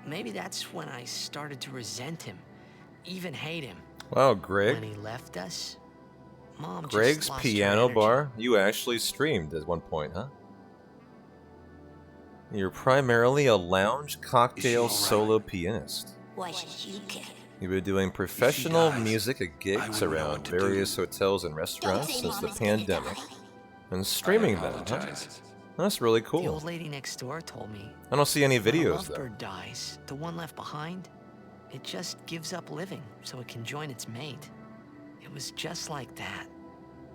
Maybe that's when I started to resent him, even hate him. Wow, Greg. When he left us, Mom Greg's just lost her piano energy. bar? You actually streamed at one point, huh? You're primarily a lounge cocktail solo pianist. Why should you care? You've been doing professional music at gigs around various hotels and restaurants since the pandemic, and streaming them, huh? That's really The cool. old lady next door told me, I don't see any when a videos, though. lovebird dies, the one left behind, it just gives up living so it can join its mate. It was just like that.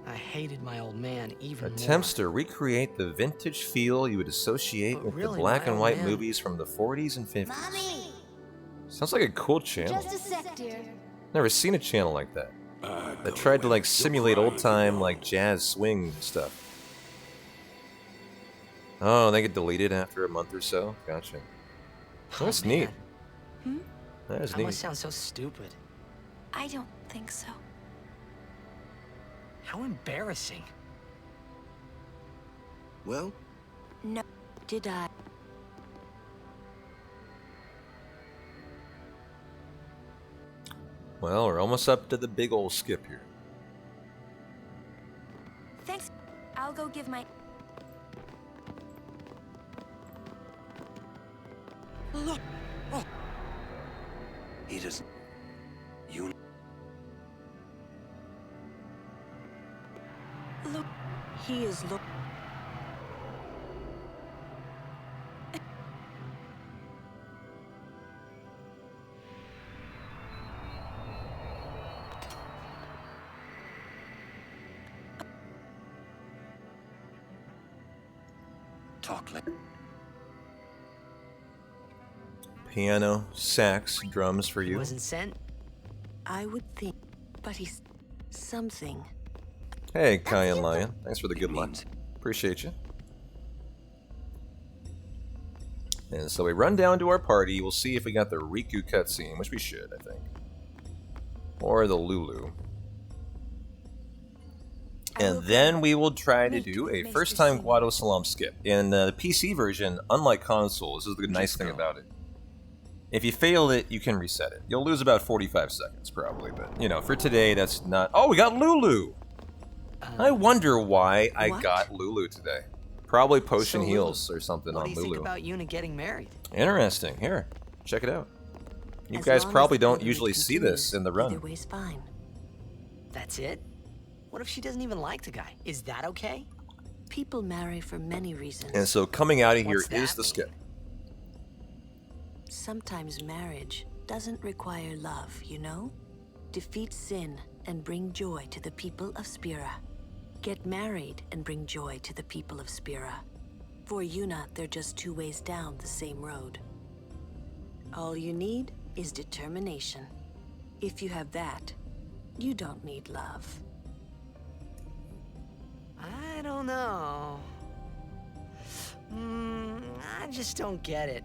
I hated my old man even Attempts to recreate the vintage feel you would associate with really, the black my and old white man- movies from the 40s and 50s. Mommy! Sounds like a cool channel. Just a sec, dear. Never seen a channel like that. That tried to like simulate old time like jazz swing stuff. Oh, they get deleted after a month or so? Gotcha. That's neat. That is I neat. must sound so stupid. I don't think so. How embarrassing. Well? No. Did I? Well, we're almost up to the big old skip here. Thanks. I'll go give my... Look! Oh. He doesn't... You... He is Talk later. Piano, sax, drums for you. Wasn't sent? I would think, but he's something. Hey, Cayenne Lion. Thanks for the good luck. Appreciate you. And so we run down to our party. We'll see if we got the Riku cutscene, which we should, I think. Or the Lulu. And then we will try to do a first-time Guado Salam skip. In the PC version, unlike console, this is the nice thing about it. If you fail it, you can reset it. You'll lose about 45 seconds, probably, but, you know, for today, that's not... Oh, we got Lulu! I wonder why I got Lulu today. Probably potion heals or something on Lulu. What do you think about Yuna getting married? Interesting. Here, check it out. You guys probably don't usually see this in the run. Either way's fine. That's it? What if she doesn't even like the guy? Is that okay? People marry for many reasons. And so coming out of here is the skip. Sometimes marriage doesn't require love, you know? Defeat sin and bring joy to the people of Spira. Get married and bring joy to the people of Spira. For Yuna, they're just two ways down the same road. All you need is determination. If you have that, you don't need love. I don't know. I just don't get it.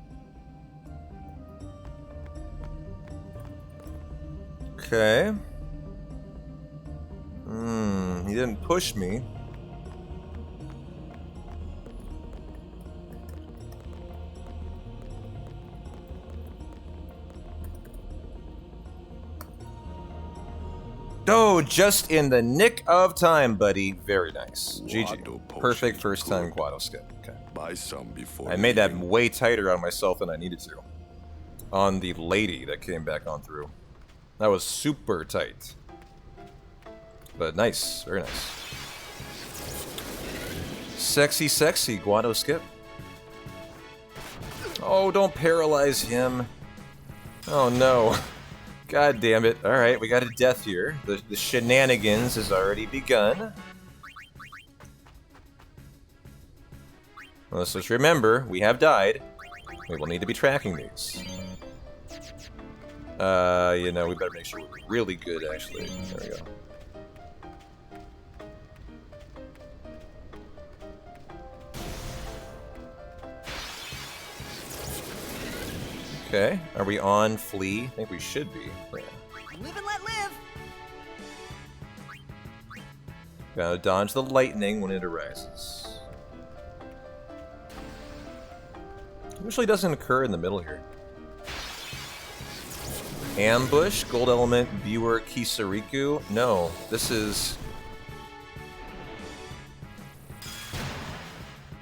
Okay. He didn't push me. Oh, just in the nick of time, buddy. Very nice. GG. Perfect first time Guado skip. Okay. Buy some before I made that way tighter on myself than I needed to. On the lady that came back on through. That was super tight. But nice. Very nice. Sexy, sexy Guado skip. Oh, don't paralyze him. Oh, no. God damn it. Alright, we got a death here. The shenanigans has already begun. Let's just remember, we have died. We will need to be tracking these. You know, we better make sure we're really good, actually. There we go. Okay, are we on flee? I think we should be. Yeah. Live and let live! Gotta dodge the lightning when it arises. Usually doesn't occur in the middle here. Ambush, Gold Element, Viewer, Kisariku. No, this is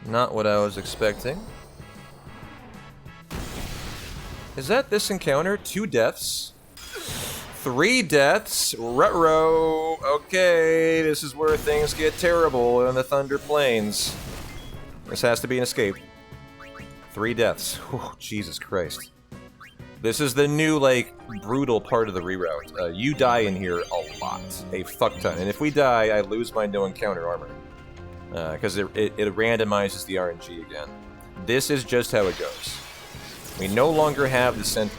not what I was expecting. Is that this encounter? 2 deaths. 3 deaths. Ruh-roh. Okay, this is where things get terrible in the Thunder Plains. This has to be an escape. 3 deaths. Whew, Jesus Christ. This is the new, like, brutal part of the reroute. You die in here a lot. A fuck ton. And if we die, I lose my no encounter armor. Because it randomizes the RNG again. This is just how it goes. We no longer have the center.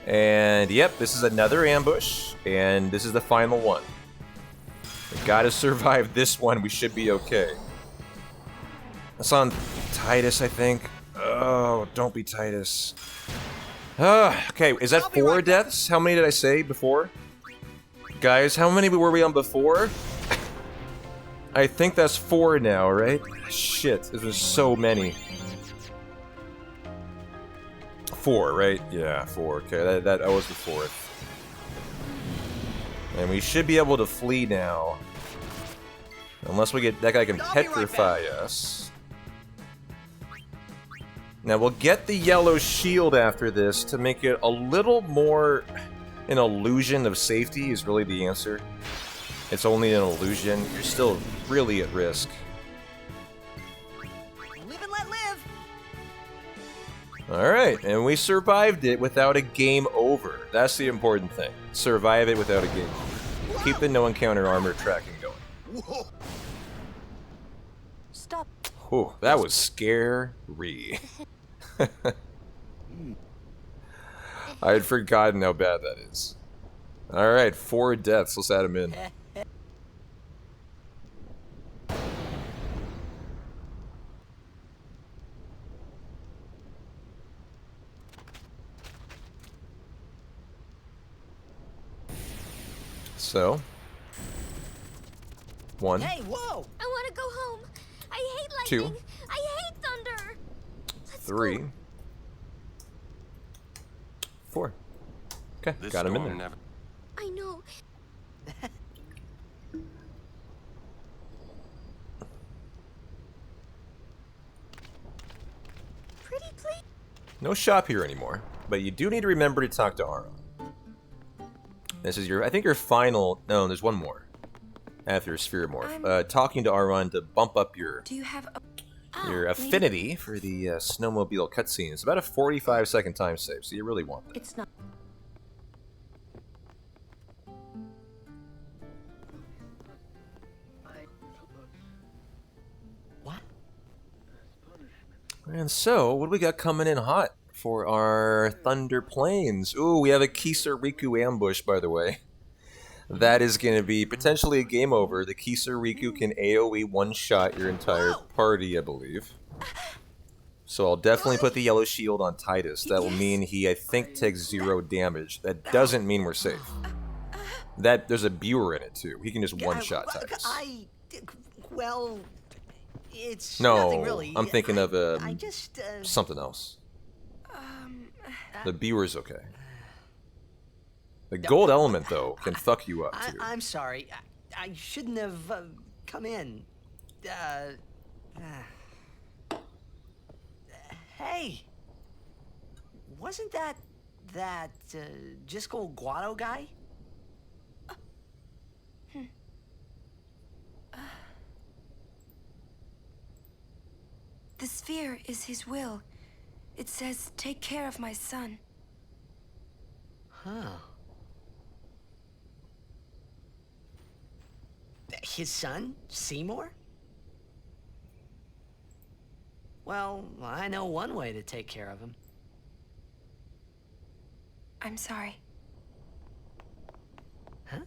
And yep, this is another ambush, and this is the final one. We gotta survive this one, we should be okay. That's on Titus, I think. Oh, don't be Titus. Okay, is that 4 deaths? How many did I say before? Guys, how many were we on before? I think that's 4 now, right? Shit, there's so many. 4, right? Yeah, 4. Okay, that was the 4th. And we should be able to flee now. Unless we get... that guy can petrify us. Now, we'll get the yellow shield after this to make it a little more an illusion of safety is really the answer. it's only an illusion, you're still really at risk. Live and let live. Alright, and we survived it without a game over. That's the important thing. Survive it without a game over. Keep the no encounter armor tracking going. Whoa. Stop. Whew, that was scary. I had forgotten how bad that is. Alright, 4 deaths. Let's add them in. So, 1. Hey, whoa! I want to go home. I hate 2. lightning. I hate thunder. 3. 4. Okay, got him in there. I know. Pretty please. No shop here anymore, but you do need to remember to talk to Aron. This is your, I think your final, no, there's one more. After Sphere Morph. Talking to Aron to bump up your your affinity for the snowmobile cutscene. It's about a 45-second time save, so you really want that. It's not. What? And so, what do we got coming in hot for our Thunder Plains? Ooh, we have a Kisa Riku ambush, by the way. That is going to be potentially a game over. The Kisa Riku can AoE one-shot your entire party, I believe. So I'll definitely put the yellow shield on Titus. That will mean he, I think, takes 0 damage. That doesn't mean we're safe. There's a Buer in it, too. He can just one-shot Titus. Well, it's No, nothing really. I'm thinking of I just, something else. The Buer's okay. The gold element, though, can fuck you up, too. I'm sorry. I shouldn't have come in. Hey, wasn't that Jisco Guado guy? The sphere is his will. It says, take care of my son. Huh. His son, Seymour? Well, I know one way to take care of him. I'm sorry. Huh?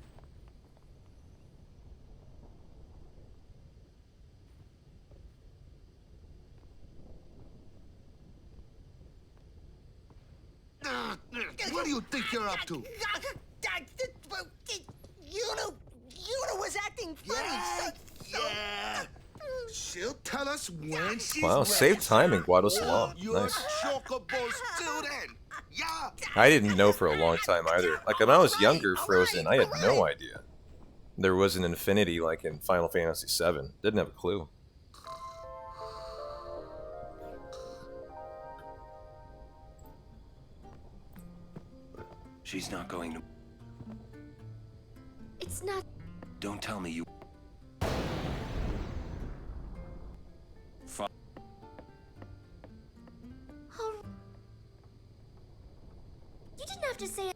What do you think you're up to? Yuna was acting funny. Yeah. She'll tell us when she's Wow, ready. save time in Guado Salon. You're Nice. chocobo student. Yeah. I didn't know for a long time either. Like, when I was younger, Frozen, I had no idea. There was an infinity like in Final Fantasy VII. Didn't have a clue. She's not going to... It's not. Don't tell me you... Oh. You didn't have to say it.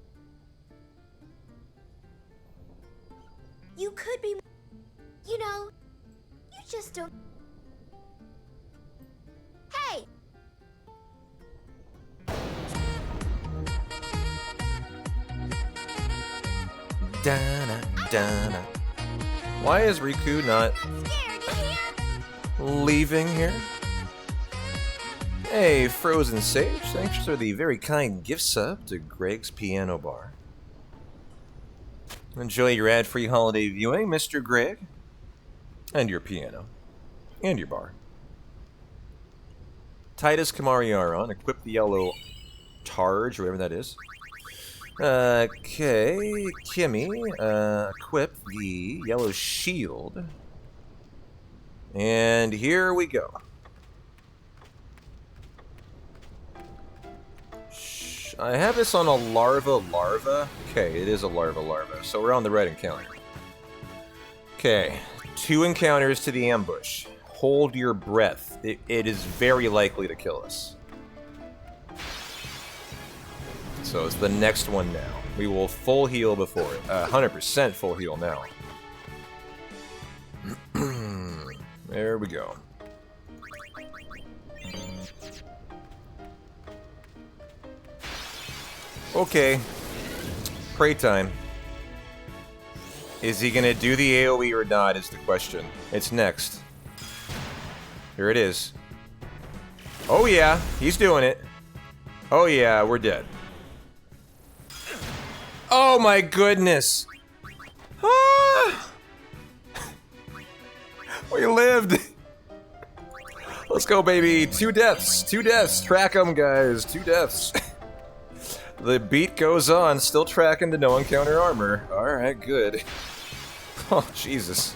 You could be. You know, you just don't. Hey! Dana, Dana. Why is Riku not leaving here? Hey, Frozen Sage, thanks for the very kind gift sub to Greg's Piano Bar. Enjoy your ad-free holiday viewing, Mr. Greg. And your piano. And your bar. Titus Kamariaron, equip the yellow charge, or whatever that is. Okay, Kimmy, equip the yellow shield. And here we go. I have this on a larva. Okay, it is a larva. So we're on the right encounter. Okay, 2 encounters to the ambush. Hold your breath. It is very likely to kill us. So it's the next one now. We will full heal before it. 100% full heal now. There we go. Okay. Pray time. Is he gonna do the AoE or not is the question. It's next. Here it is. Oh yeah, he's doing it. Oh yeah, we're dead. Oh my goodness! Ah! We lived! Let's go, baby! 2 deaths! 2 deaths! Track them, guys! 2 deaths! The beat goes on, still tracking the no encounter armor. Alright, good. Oh, Jesus.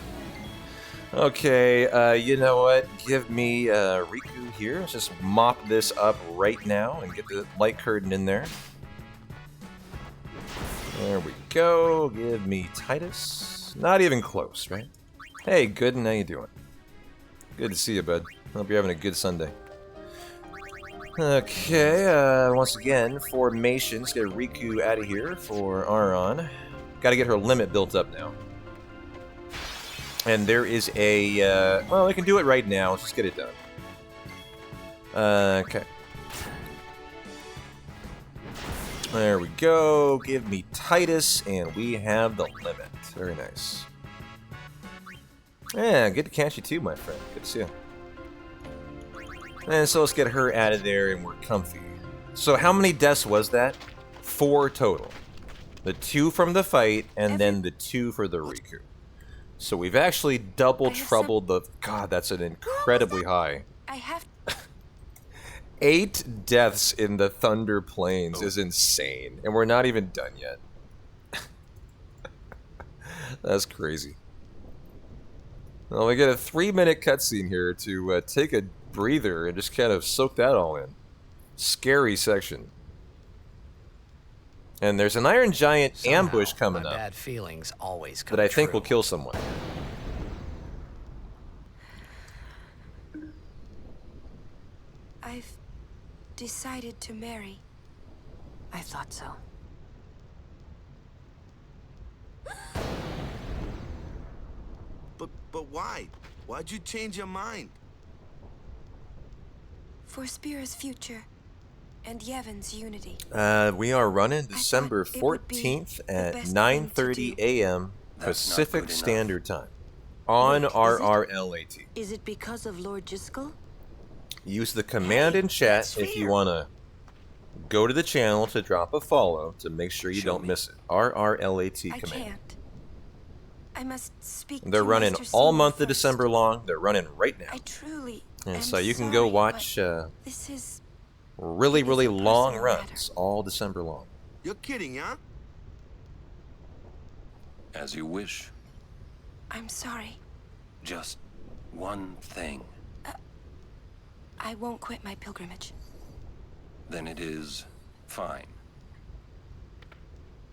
Okay, you know what? Give me Riku here. Let's just mop this up right now and get the light curtain in there. There we go. Give me Titus. Not even close, right? Hey, Gooden, how you doing? Good to see you, bud. Hope you're having a good Sunday. Okay, once again, formation. Let's get Riku out of here for Aron. Gotta get her limit built up now. And there is a, well, I can do it right now. Let's just get it done. Okay. There we go. Give me Titus, and we have the limit. Very nice. Yeah, good to catch you too, my friend. Good to see you. And so let's get her out of there, and we're comfy. So how many deaths was that? 4 total. The 2 from the fight, and then the 2 for the Riku. So we've actually double troubled the... God, that's an incredibly high. I have... 8 deaths in the Thunder Plains is insane. And we're not even done yet. That's crazy. Well, we get a 3-minute cutscene here to take a breather and just kind of soak that all in. Scary section. And there's an Iron Giant ambush coming up bad feelings always come that I think true. will kill someone. I've decided to marry. I thought so. But why? Why'd you change your mind? For Spira's future and Yevon's unity. We are running December 14th at 9:30 a.m. Pacific Standard Time on RRLAT. Is it because of Lord Jiskel? Use the command in chat if you want to go to the channel to drop a follow to make sure you don't miss it. RRLAT I command. can't. I must speak They're to running Master all Seymour month of first. December long. They're running right now. I truly And am so you can go sorry, watch but this is really, really long personal runs all December long. You're kidding, huh? As you wish. I'm sorry. Just one thing. I won't quit my pilgrimage. Then it is fine.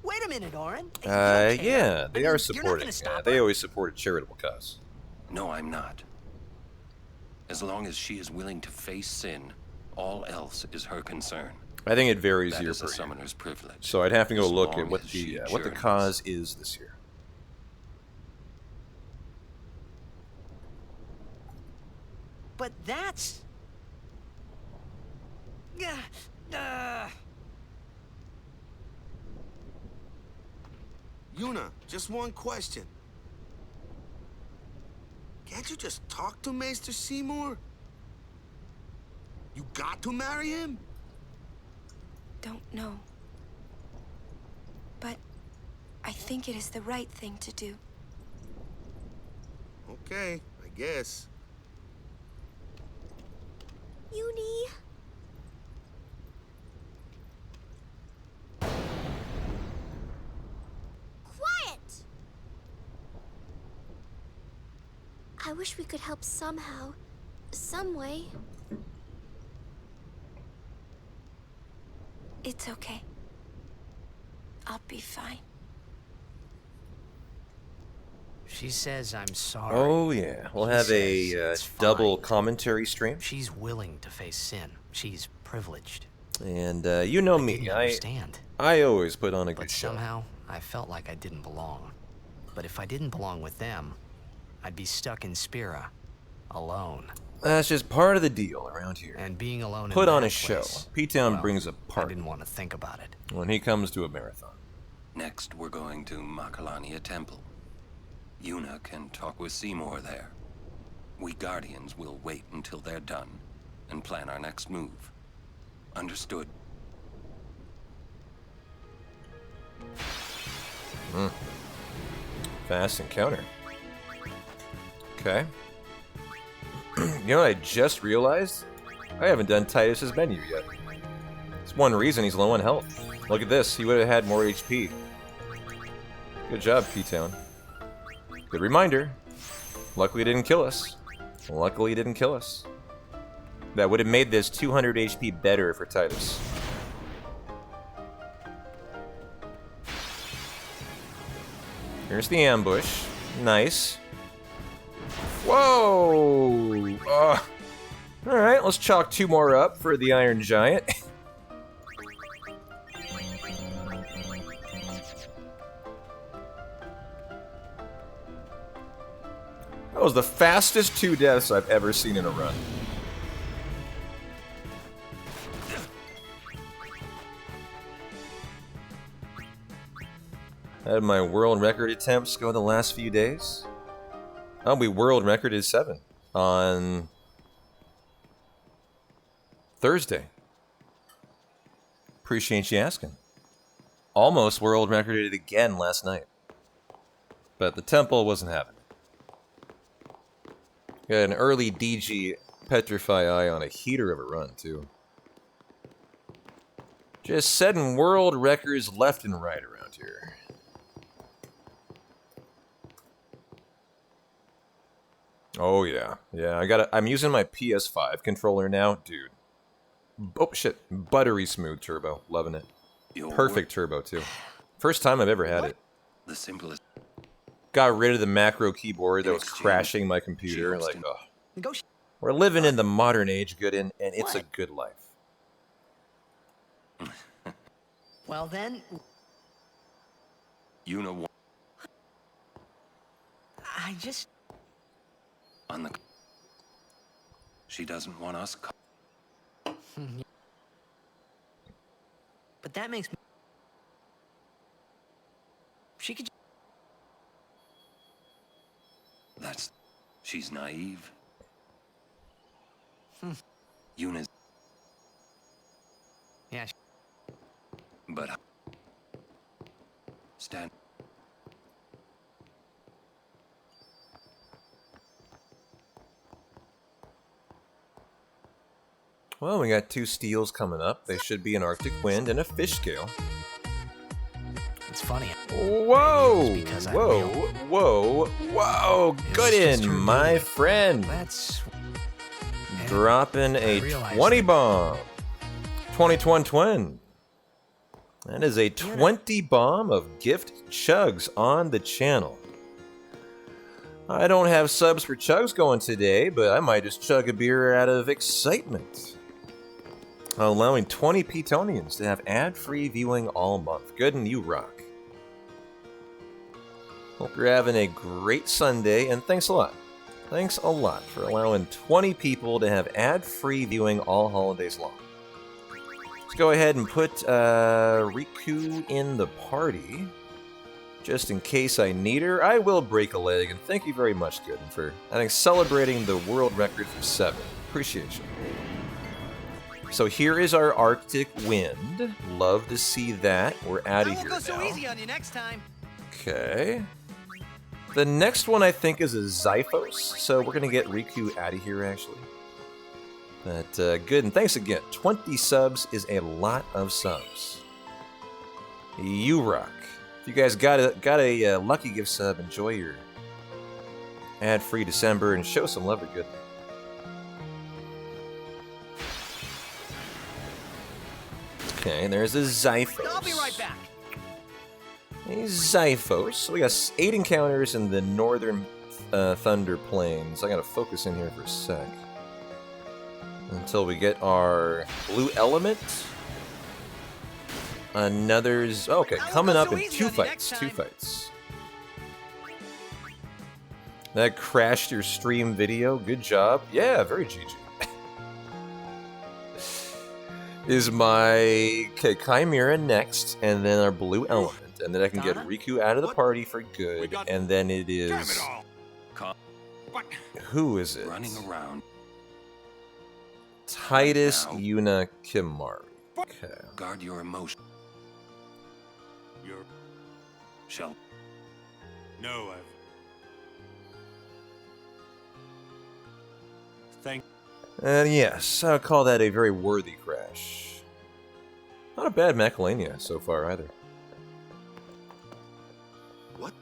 Wait a minute, Orin. Yeah, they are you're not supporting. gonna stop They her? always support a charitable cause. No, I'm not. As long as she is willing to face sin, all else is her concern. I think it varies That year is a per year. summoner's privilege. So I'd have to go As look at long what as she the journeys. cause is this year. But that's... Yuna, just one question. Can't you just talk to Maester Seymour? You got to marry him? Don't know. But I think it is the right thing to do. Okay, I guess. Uni. Quiet! I wish we could help somehow. Some way. It's okay. I'll be fine. She says I'm sorry. Oh yeah, we'll have a double commentary stream. She's willing to face sin. She's privileged. And you know me, didn't understand. I always put on a good But show. somehow, I felt like I didn't belong. But if I didn't belong with them, I'd be stuck in Spira, alone. That's just part of the deal around here. And being alone Put in on that a show. place, P-Town well, brings a party. I didn't want to think about it. When he comes to a marathon. Next, we're going to Makalania Temple. Yuna can talk with Seymour there. We Guardians will wait until they're done and plan our next move. Understood? Fast encounter. Okay. You know what I just realized? I haven't done Titus's menu yet. It's one reason he's low on health. Look at this, he would have had more HP. Good job, P-Town. Good reminder. Luckily it didn't kill us. Luckily it didn't kill us. That would have made this 200 HP better for Titus. Here's the ambush. Nice. Whoa! Alright, let's chalk 2 more up for the Iron Giant. That was the fastest 2 deaths I've ever seen in a run. How did my world record attempts go the last few days? Oh, we world recorded 7 on Thursday. Appreciate you asking. Almost world recorded it again last night. But the temple wasn't having it. Got an early DG Petrify Eye on a heater of a run, too. Just setting world records left and right around here. Oh yeah, yeah. I'm using my PS5 controller now, dude. Oh shit, buttery smooth turbo, loving it. Perfect turbo too. First time I've ever had it. The simplest. Got rid of the macro keyboard that was crashing my computer. Like, oh, we're living in the modern age, Gooden, and it's a good life. Well then, You know what? I just... On the... She doesn't want us... But that makes me... She could... That's... She's naive. Yuna's... Yeah. But... Stand... Well, we got 2 steals coming up. They should be an Arctic Wind and a Fish Scale. It's funny. Whoa! Whoa! Gooden, my friend. That's... Dropping a 20 bomb. 2021. That is a 20 bomb of gift chugs on the channel. I don't have subs for chugs going today, but I might just chug a beer out of excitement. Allowing 20 Petonians to have ad-free viewing all month. Gooden, you rock. Hope you're having a great Sunday, and thanks a lot. Thanks a lot for allowing 20 people to have ad-free viewing all holidays long. Let's go ahead and put Riku in the party. Just in case I need her, I will break a leg, and thank you very much, Gooden, for, I think, celebrating the world record for 7. Appreciate you. So here is our Arctic Wind. Love to see that. We're out of here now. I won't go so easy on you next time. Okay. The next one I think is a Zyphos, so we're gonna get Riku out of here actually. But good, and thanks again. 20 subs is a lot of subs. You rock. If you guys got a lucky gift sub, enjoy your ad-free December and show some love to Good. Okay, there's a Zyphos. I'll be right back. Xiphos. So we got 8 encounters in the northern Thunder Plains. I gotta focus in here for a sec. Until we get our blue element. Another's... Oh, okay, coming up in 2 fights. 2 fights. That crashed your stream video. Good job. Yeah, very GG. Is my Chimera next, and then our blue element. And then I can get Riku out of the party for good. And then it is... Who is it? Running around. Titus Yuna Kimari. Okay. Guard your emotion. Your Shell. No, Thank. And yes, I'll call that a very worthy crash. Not a bad Macalania so far either. What?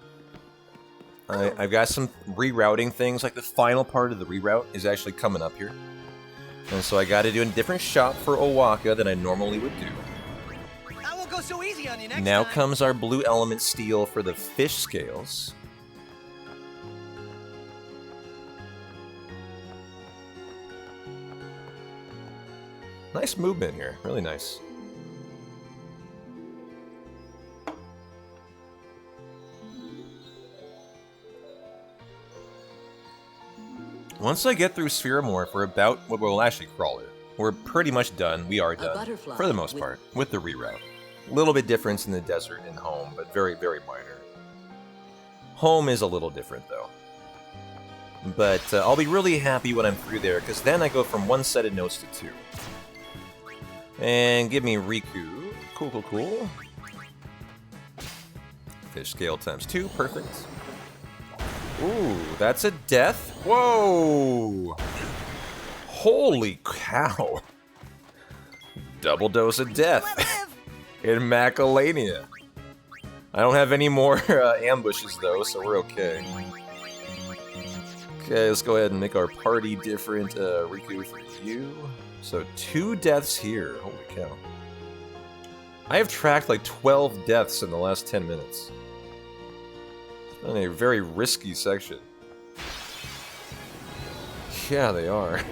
I've got some rerouting things, like the final part of the reroute is actually coming up here. And so I got to do a different shot for Owaka than I normally would do. I won't go so easy on you next Now time. comes our blue element steel for the fish scales. Nice movement here, really nice. Once I get through Spheromorph, we're about, well, we'll actually crawl it. We're pretty much done. We are done, for the most part, with the reroute. A little bit difference in the desert and home, but very, very minor. Home is a little different, though. But I'll be really happy when I'm through there, because then I go from 1 set of notes to 2. And give me Riku. Cool, cool, cool. Fish scale times 2, perfect. Ooh, that's a death. Whoa! Holy cow. Double dose of death in Macalania. I don't have any more ambushes though, so we're okay. Okay, let's go ahead and make our party different. Riku for you. So 2 deaths here. Holy cow. I have tracked like 12 deaths in the last 10 minutes. It's been a very risky section. Yeah, they are.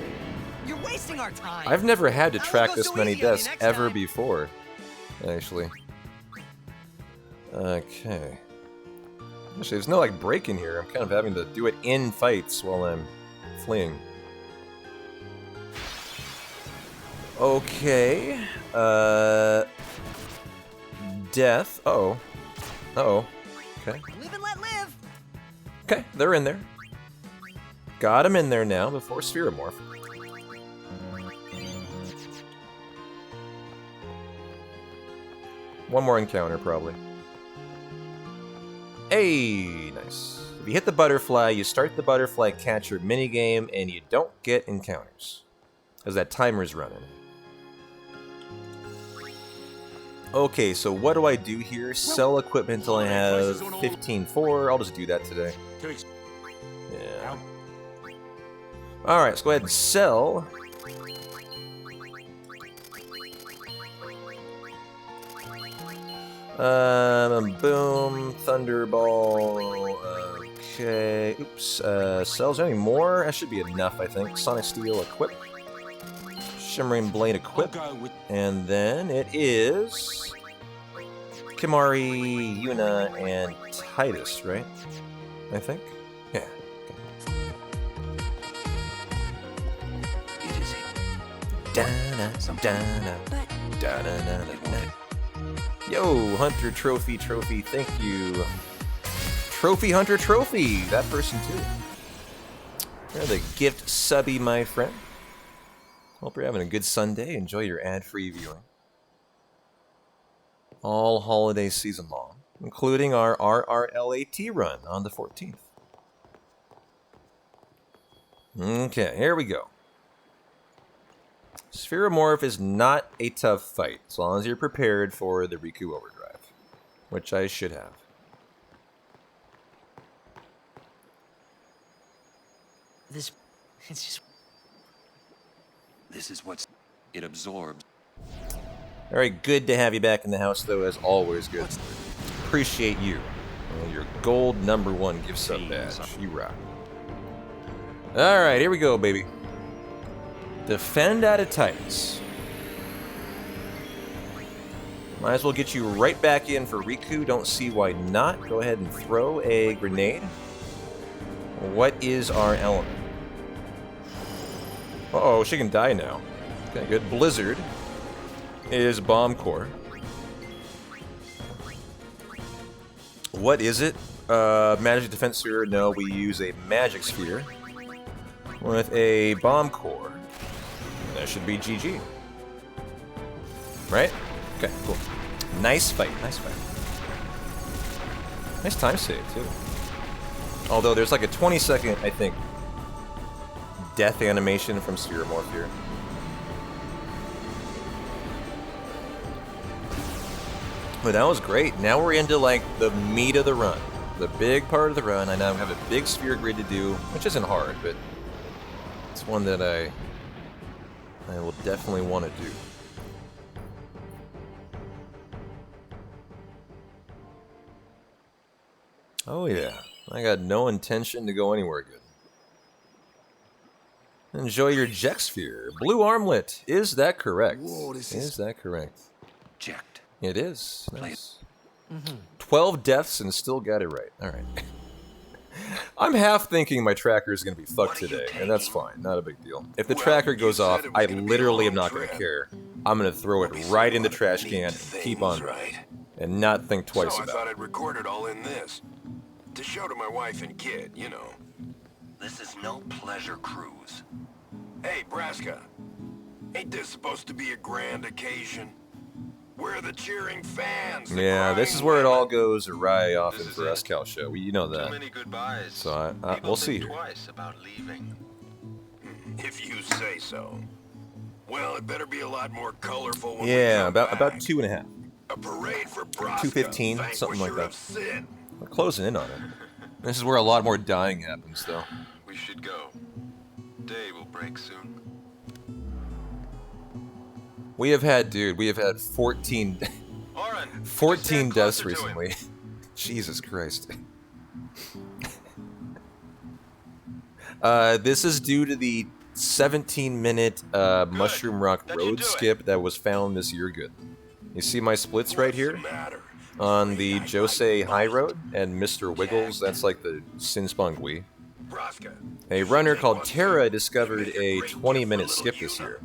You're wasting our time. I've never had to track this many deaths ever before, actually. Okay. Actually, there's no like break in here. I'm kind of having to do it in fights while I'm fleeing. Okay. Death. Uh-oh. Uh-oh. Okay. Live and let live. Okay, they're in there. Got him in there now before Spheromorph. One more encounter, probably. Hey, nice. If you hit the butterfly, you start the butterfly catcher minigame, and you don't get encounters. Because that timer's running. Okay, so what do I do here? Sell equipment until I have 15.4. I'll just do that today. Yeah. Alright, let's go ahead and sell. Boom, Thunderball. Okay, oops. Sells any more? That should be enough, I think. Sonic Steel equip. Shimmering Blade equip. And then it is Kimari, Yuna, and Titus, right? I think? Yeah. Yo, Hunter Trophy, thank you. Trophy Hunter Trophy, that person too. You're the gift subby, my friend. Hope you're having a good Sunday. Enjoy your ad-free viewing. All holiday season long, including our RRLAT run on the 14th. Okay, here we go. Spheromorph is not a tough fight, as long as you're prepared for the Riku Overdrive, which I should have. It's just... This is what it absorbs. Alright, good to have you back in the house, though, as always. Good. appreciate you. Your gold #1 gift sub badge. You rock. Alright, here we go, baby. Defend out of Titus. Might as well get you right back in for Riku. Don't see why not. Go ahead and throw a grenade. What is our element? Uh-oh, she can die now. Okay, good. Blizzard is Bomb Core. What is it? Magic Defense Sphere? No, we use a Magic Sphere with a Bomb Core. That should be GG. Right? Okay, cool. Nice fight, nice fight. Nice time save, too. Although there's like a 20-second, I think, death animation from Sphere Morph here. But that was great. Now we're into like the meat of the run. The big part of the run. I now have a big sphere grid to do, which isn't hard, but it's one that I will definitely want to do. Oh yeah, I got no intention to go anywhere good. Enjoy your Jek Sphere. Blue armlet. Is that correct? Whoa, this is that correct? Jekt. It is. Nice. 12 deaths and still got it right. Alright. I'm half thinking my tracker is going to be fucked today, and that's fine. Not a big deal. If the tracker goes off, I literally am not going to care. I'm going to throw it right in the trash can and keep on running. And not think twice So I about thought it. I'd record it all in this. To show to my wife and kid, you know. This is no pleasure cruise. Hey, Braska. Ain't this supposed to be a grand occasion? We're the cheering fans. the Yeah, this is crying where it women. all goes awry often for us, Cal Show. You know that. Goodbyes. So we'll see here. Twice about leaving. If you say so. Well, it better be a lot more colorful when we Yeah, come back. about 2.5. A parade for Braska, 2:15, something like vanquisher that. of sin. We're closing in on it. This is where a lot more dying happens, though. We should go. Day will break soon. We have had 14, 14 deaths recently. Jesus Christ. This is due to the 17-minute Mushroom Rock road skip that was found this year. Good. You see my splits right here? On the Josei High Road and Mr. Wiggles, that's like the Sinspong Gui. A runner called Terra discovered a 20-minute skip this year,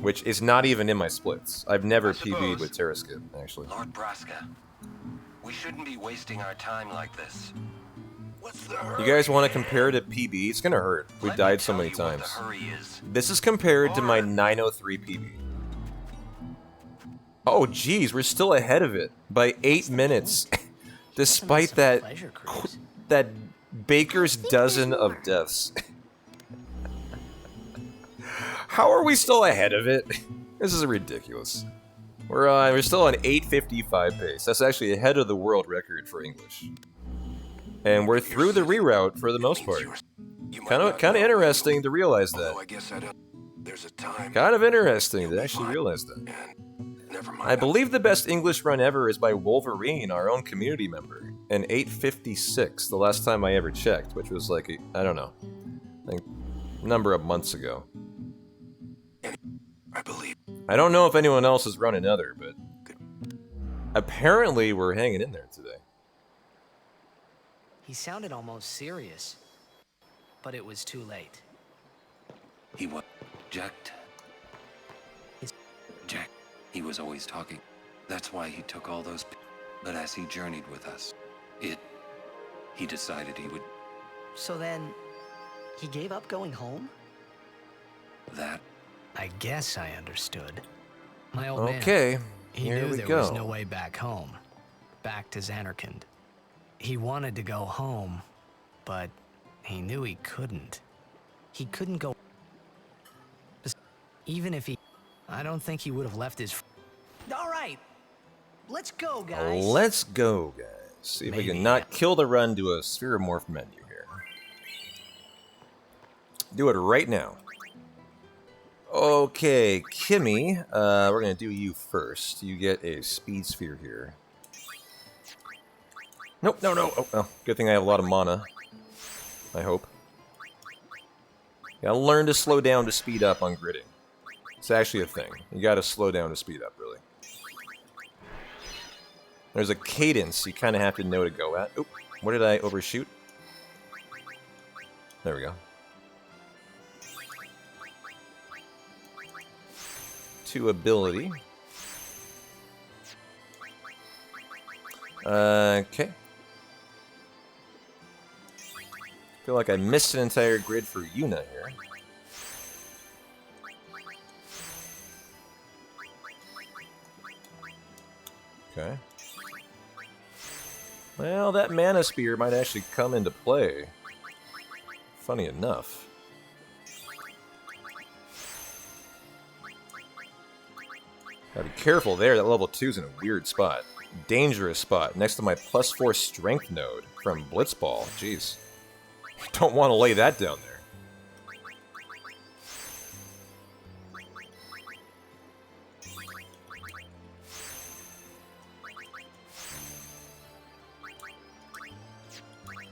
which is not even in my splits. I've never PB'd with Terra skip, actually. Lord Braska, we shouldn't be wasting our time like this. You guys want to compare to PB? It's gonna hurt. We've died so many times. This is compared to my 903 PB. Oh, geez, we're still ahead of it by 8 minutes, despite that baker's dozen of deaths. How are we still ahead of it? This is ridiculous. We're still on 8:55 pace. That's actually ahead of the world record for English. And we're through the reroute for the most part. Kind of interesting to realize that. Kind of interesting to actually realize that. I believe the best English run ever is by Wolverine, our own community member, in 8:56, the last time I ever checked, which was like, I don't know, I think a number of months ago. I don't know if anyone else has run another, but apparently we're hanging in there today. He sounded almost serious, but it was too late. He was Jekt. Jekt. He was always talking. That's why he took all those. But as he journeyed with us, he decided he would. So then, he gave up going home? That. I guess I understood. My old Okay, man, he here knew we there was go. no way back home. Back to Xanarkand. He wanted to go home, but he knew he couldn't. He couldn't go. Even if he... I don't think he would have left his... All right, let's go, guys. Let's go, guys. See if we can not kill the run to a Spheromorph menu here. Do it right now. Okay, Kimmy, we're gonna do you first. You get a speed sphere here. Nope, no, no. Oh, well, good thing I have a lot of mana. I hope. Gotta learn to slow down to speed up on gridding. It's actually a thing. You gotta slow down to speed up, really. There's a cadence you kind of have to know to go at. Oop, what did I overshoot? There we go. 2 ability. Okay. Feel like I missed an entire grid for Yuna here. Okay. Well, that Mana Spear might actually come into play. Funny enough. Gotta be careful there, that level 2's in a weird spot. Dangerous spot, next to my +4 strength node from Blitzball. Jeez. Don't want to lay that down there.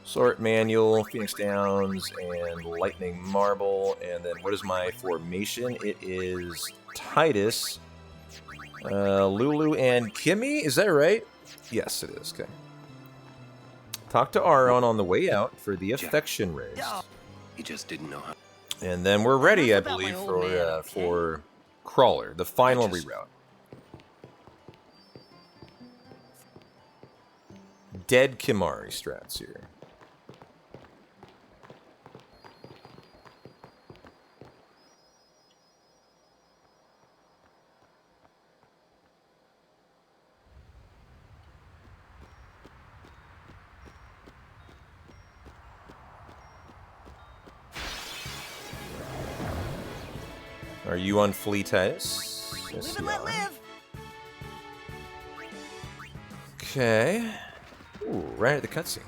Sort Manual, Phoenix Downs, and Lightning Marble. And then what is my formation? It is Titus, Lulu, and Kimmy? Is that right? Yes, it is. Okay. Talk to Aaron on the way out for the affection raise. He just didn't know how. And then we're ready, I believe, for Crawler, the final reroute. Dead Kimari strats here. Are you on Flea Titus? Yes, Live and let live. Okay. Ooh, right at the cutscene.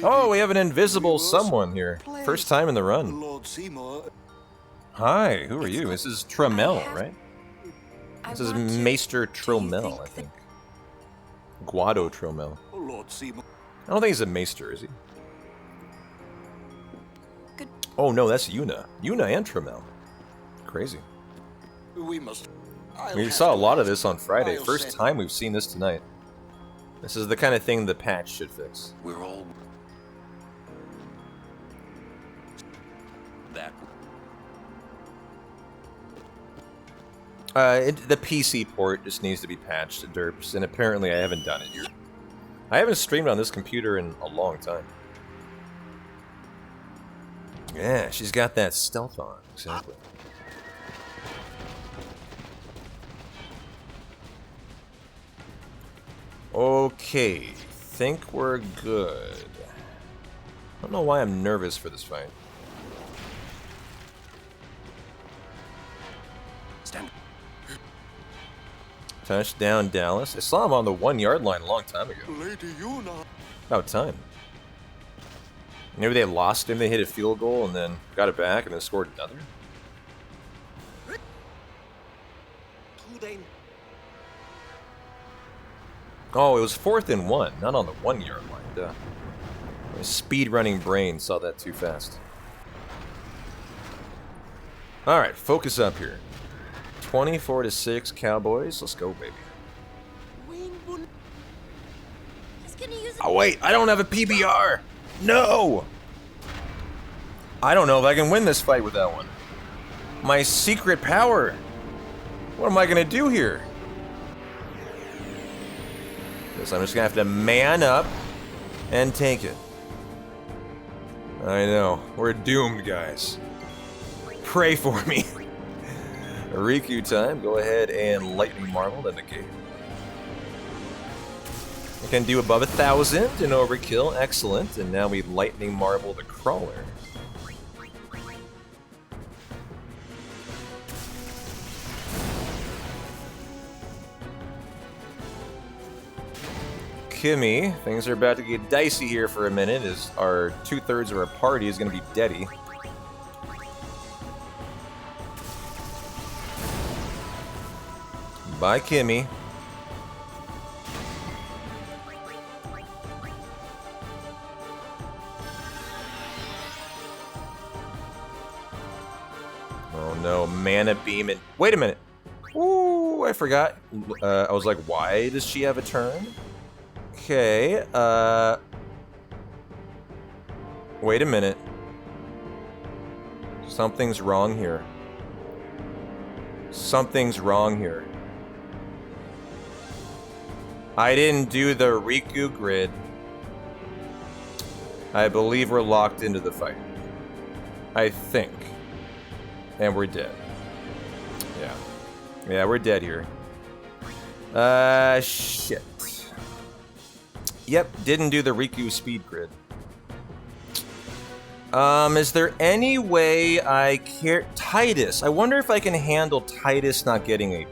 Oh, we have an invisible someone here. First time in the run. Hi, who are you? This is Tromel, right? This is Maester Tromel, I think. Guado Tromel. I don't think he's a Maester, is he? Oh no, that's Yuna. Yuna and Tromel. Crazy. We saw a lot of this on Friday. First time we've seen this tonight. This is the kind of thing the patch should fix. We're all that. The PC port just needs to be patched to derps, and apparently I haven't done it yet. I haven't streamed on this computer in a long time. Yeah, she's got that stealth on, exactly. Okay, think we're good. I don't know why I'm nervous for this fight. Stand. Touchdown, Dallas. I saw him on the 1 yard line a long time ago. About time. Maybe they lost him, they hit a field goal and then got it back and then scored another. Oh, it was 4th and 1, not on the 1 yard line. Duh. My speed-running brain saw that too fast. Alright, focus up here. 24-6 Cowboys. Let's go, baby. Oh, wait, I don't have a PBR! No! I don't know if I can win this fight with that one. My secret power! What am I gonna do here? Guess I'm just gonna have to man up and take it. I know, we're doomed, guys. Pray for me. Riku time, go ahead and Lightning Marble to negate. I can do above 1,000 in overkill, excellent. And now we Lightning Marble the Crawler. Kimmy, things are about to get dicey here for a minute as our 2/3 of our party is going to be deady. Bye, Kimmy. Oh no, mana beam and wait a minute. Ooh, I forgot. I was like, why does she have a turn? Okay, wait a minute. Something's wrong here. Something's wrong here. I didn't do the Riku grid. I believe we're locked into the fight. I think. And we're dead. Yeah. Yeah, we're dead here. Shit. Yep, didn't do the Riku speed grid. Is there any way I care... Titus. I wonder if I can handle Titus not getting AP.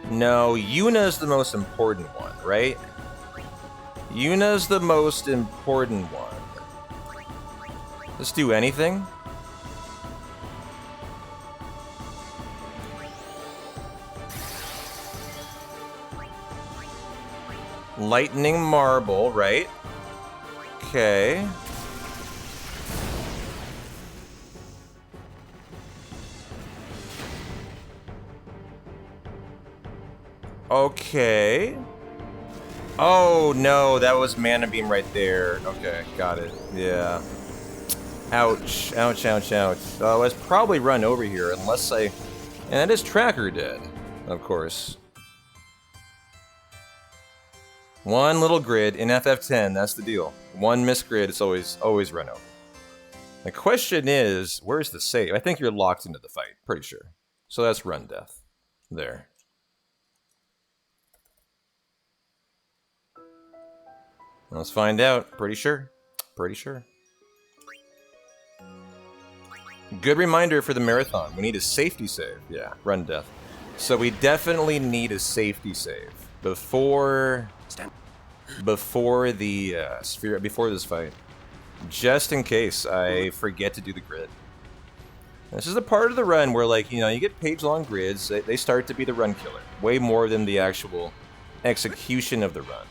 No, Yuna's the most important one, right? Yuna's the most important one. Let's do anything. Lightning Marble, right? Okay. Okay. Oh no, that was Mana Beam right there. Okay, got it. Yeah. Ouch. Ouch, ouch, ouch. Oh, it's probably run over here unless I... And that is Tracker dead, of course. One little grid in FF10, that's the deal. One missed grid, it's always run over. The question is, where's the save? I think you're locked into the fight, pretty sure. So that's run death. There. Let's find out. Pretty sure. Pretty sure. Good reminder for the marathon. We need a safety save. Yeah, run death. So we definitely need a safety save before the sphere, before this fight, just in case I forget to do the grid. This is the part of the run where, like, you know, you get page-long grids. They start to be the run killer, way more than the actual execution of the run.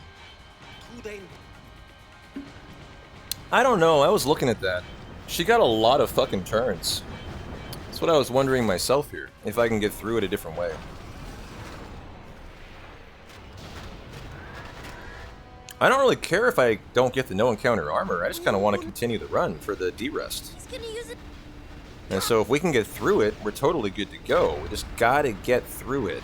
I don't know. I was looking at that. She got a lot of fucking turns. That's what I was wondering myself here, if I can get through it a different way. I don't really care if I don't get the no encounter armor. I just kind of want to continue the run for the D-rest. And so if we can get through it, we're totally good to go. We just gotta get through it.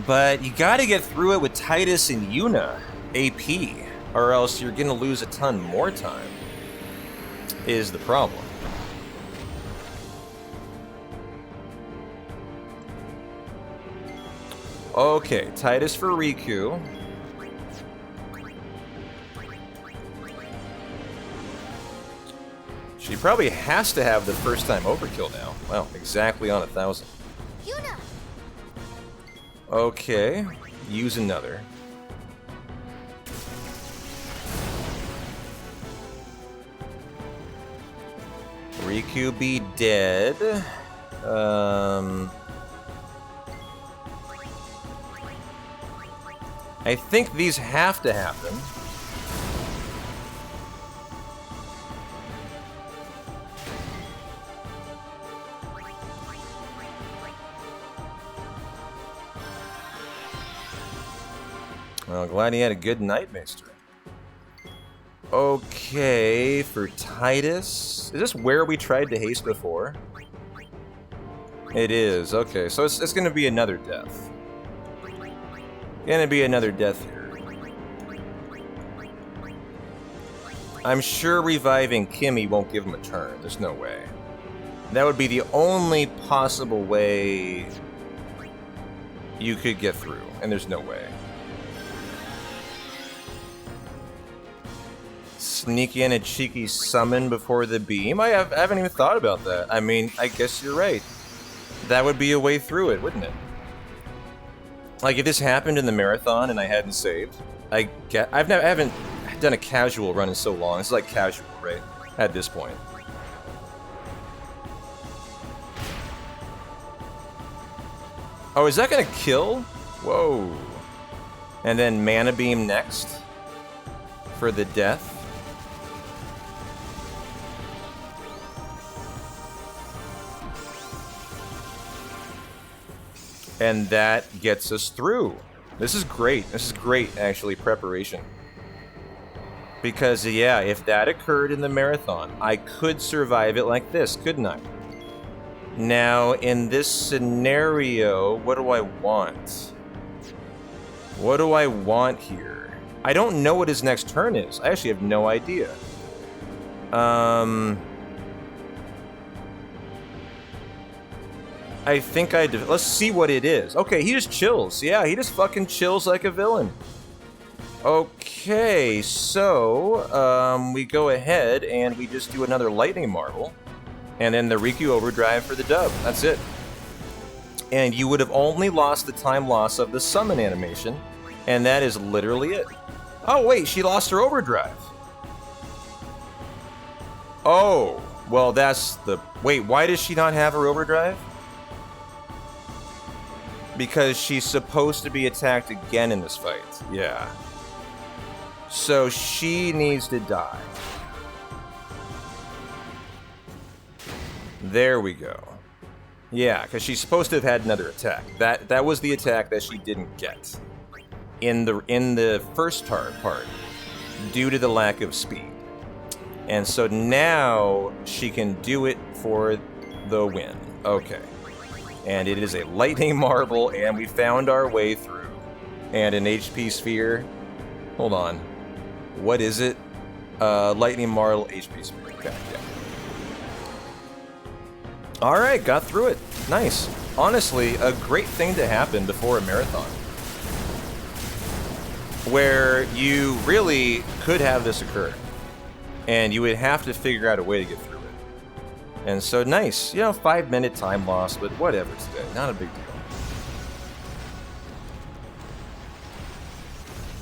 But you gotta get through it with Titus and Yuna AP, or else you're gonna lose a ton more time, is the problem. Okay, Titus for Riku. She probably has to have the first time overkill now. Wow, exactly on 1,000. Yuna! Okay, use another. Riku be dead. I think these have to happen. Well, glad he had a good night, Maester. Okay, for Titus. Is this where we tried to haste before? It is. Okay, so it's going to be another death. Gonna be another death here. I'm sure reviving Kimmy won't give him a turn. There's no way. That would be the only possible way you could get through, and there's no way. Sneak in a cheeky summon before the beam? I haven't even thought about that. I mean, I guess you're right. That would be a way through it, wouldn't it? Like, if this happened in the marathon and I hadn't saved, I haven't done a casual run in so long. It's like casual, right? At this point. Oh, is that gonna kill? Whoa. And then Mana Beam next for the death. And that gets us through. This is great. This is great, actually, preparation. Because, yeah, if that occurred in the marathon, I could survive it like this, couldn't I? Now, in this scenario, what do I want? What do I want here? I don't know what his next turn is. I actually have no idea. I think let's see what it is. Okay, he just chills. Yeah, he just fucking chills like a villain. Okay, so, we go ahead and we just do another lightning marble. And then the Riku overdrive for the dub. That's it. And you would have only lost the time loss of the summon animation. And that is literally it. Oh, wait, she lost her overdrive. Oh, well, that's the... Wait, why does she not have her overdrive? Because she's supposed to be attacked again in this fight. Yeah. So she needs to die. There we go. Yeah, because she's supposed to have had another attack. That was the attack that she didn't get in the first part due to the lack of speed. And so now she can do it for the win. Okay. And it is a lightning marble, and we found our way through. And an HP sphere. Hold on. What is it? Lightning marble, HP sphere. Okay, yeah. Alright, got through it. Nice. Honestly, a great thing to happen before a marathon. Where you really could have this occur. And you would have to figure out a way to get through it. And so nice, 5-minute time loss, but whatever today, not a big deal.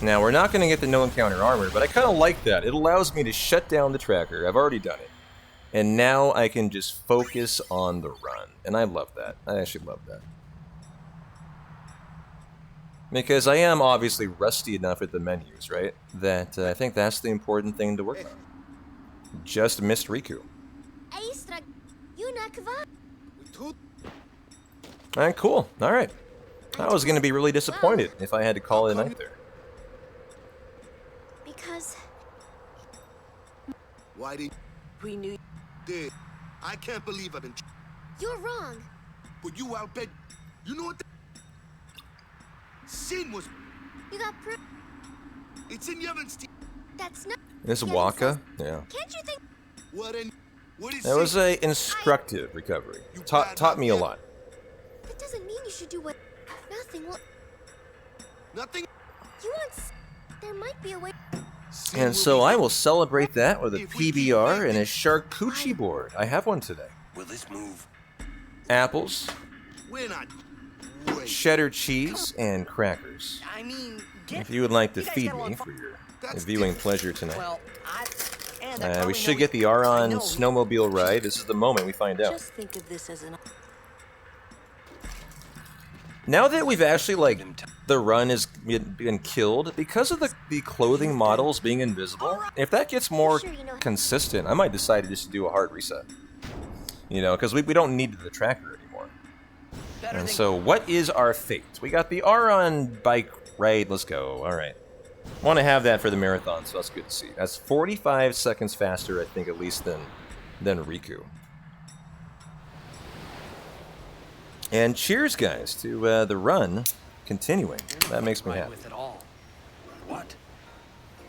Now, we're not going to get the no encounter armor, but I kind of like that. It allows me to shut down the tracker. I've already done it. And now I can just focus on the run. And I love that. I actually love that. Because I am obviously rusty enough at the menus, right? That I think that's the important thing to work on. Just missed Riku. Alright, cool. Alright. I was going to be really disappointed if I had to call it a night there. Because... Why did we knew did? I can't believe I've been... You're wrong. But you outbid... You know what the... Sin was... You got proof. It's in Yevon's team. That's not... This Waka? Yeah. Can't you think... What is that was an instructive recovery. Taught me a lot. That doesn't mean you should do what... Nothing will... Nothing? You want... There might be a way... And so I will celebrate that with a PBR and a charcuterie board. I have one today. Will this move? Apples, We're not... cheddar cheese, and crackers. I mean, If you would like to feed me for your viewing pleasure tonight. Well, we should get the Aron snowmobile ride. This is the moment we find out. Just think of this as an... Now that we've actually, the run has been killed, because of the clothing models being invisible, if that gets more consistent, I might decide to just do a hard reset. Because we don't need the tracker anymore. And so, what is our fate? We got the Aron bike ride. Let's go. Alright. Want to have that for the marathon, so that's good to see. That's 45 seconds faster, I think, at least, than Riku. And cheers, guys, to the run continuing. That makes me happy. With it all. What?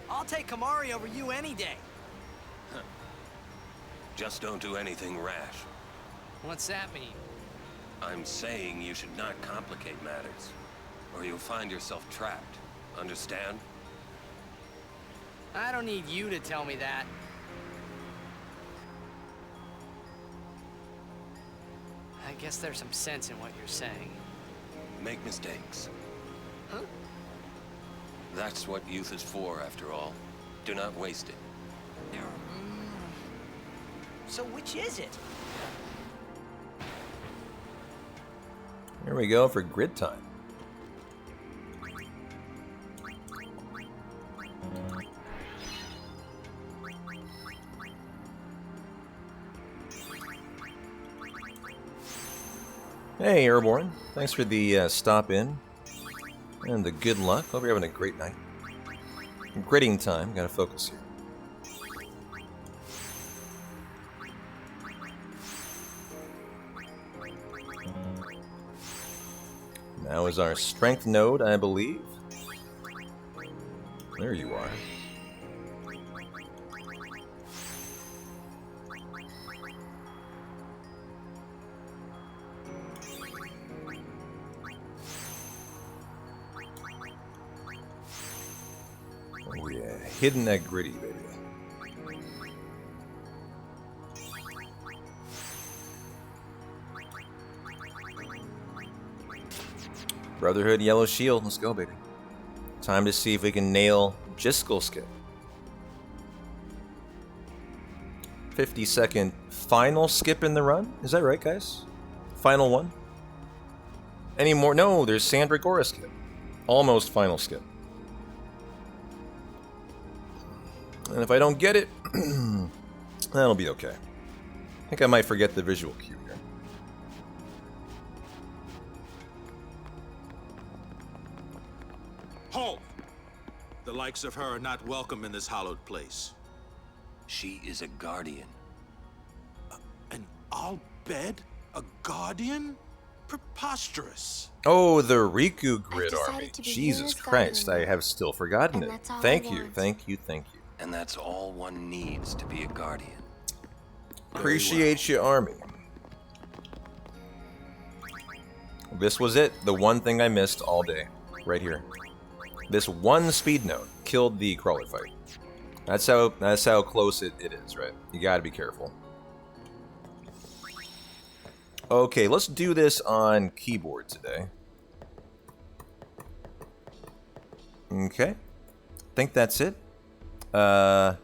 I'll take Kamari over you any day. Just don't do anything rash. What's that mean? I'm saying you should not complicate matters, or you'll find yourself trapped. Understand? I don't need you to tell me that. I guess there's some sense in what you're saying. Make mistakes. Huh? That's what youth is for, after all. Do not waste it. So which is it? Here we go for grid time. Hey, Airborne. Thanks for the stop in and the good luck. Hope you're having a great night. Gritting time. Gotta focus here. Now is our strength node, I believe. There you are. Oh yeah, hidden that gritty, baby. Brotherhood Yellow Shield, let's go, baby. Time to see if we can nail Jiskel skip. 50-second final skip in the run? Is that right, guys? Final one? Any more? No, there's Sandragora skip. Almost final skip. And if I don't get it, that'll be okay. I think I might forget the visual cue here. Halt! The likes of her are not welcome in this hallowed place. She is a guardian. An Al-Bed? A guardian? Preposterous. Oh, the Riku Grid Army. to be Jesus Yuna's Christ, I guardian. have still forgotten And it. that's all I Thank you, want. thank you, thank you. And that's all one needs to be a guardian. Appreciate you, Army. This was it. The one thing I missed all day. Right here. This one speed note killed the crawler fight. That's how close it is, right? You gotta be careful. Okay, let's do this on keyboard today. Okay. Think that's it. Got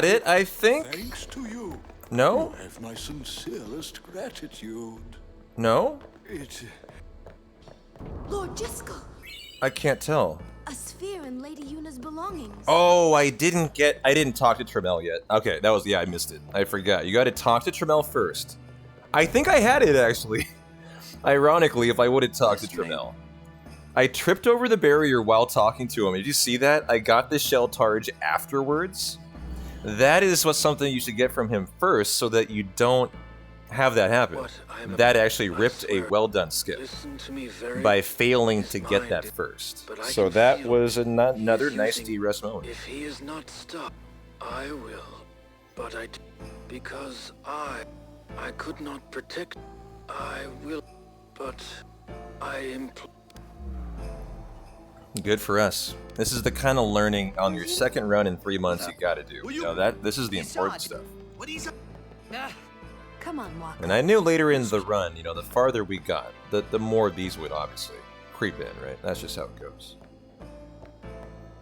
it, I think? Thanks to you. No? You have my sincerest gratitude. No? It... Lord Jiskel, I can't tell. a sphere in Lady Yuna's belongings. Oh, I didn't talk to Tremel yet. Okay, that was, yeah, I missed it. I forgot. You gotta talk to Tremel first. I think I had it, actually. Ironically, if I would have talked to Tremel. I tripped over the barrier while talking to him. Did you see that? I got the shell targe afterwards. That is something you should get from him first so that you don't have that happen. That actually ripped a well-done skip by failing to get that first. So that was another nice D-Rest moment. If he is not stopped, I will. But because I could not protect. I will, but I implore. Good for us. This is the kind of learning on your second run in 3 months you gotta do. You know, this is the important stuff. Come on, Walker. And I knew later in the run, you know, the farther we got, the more these would obviously creep in, right? That's just how it goes.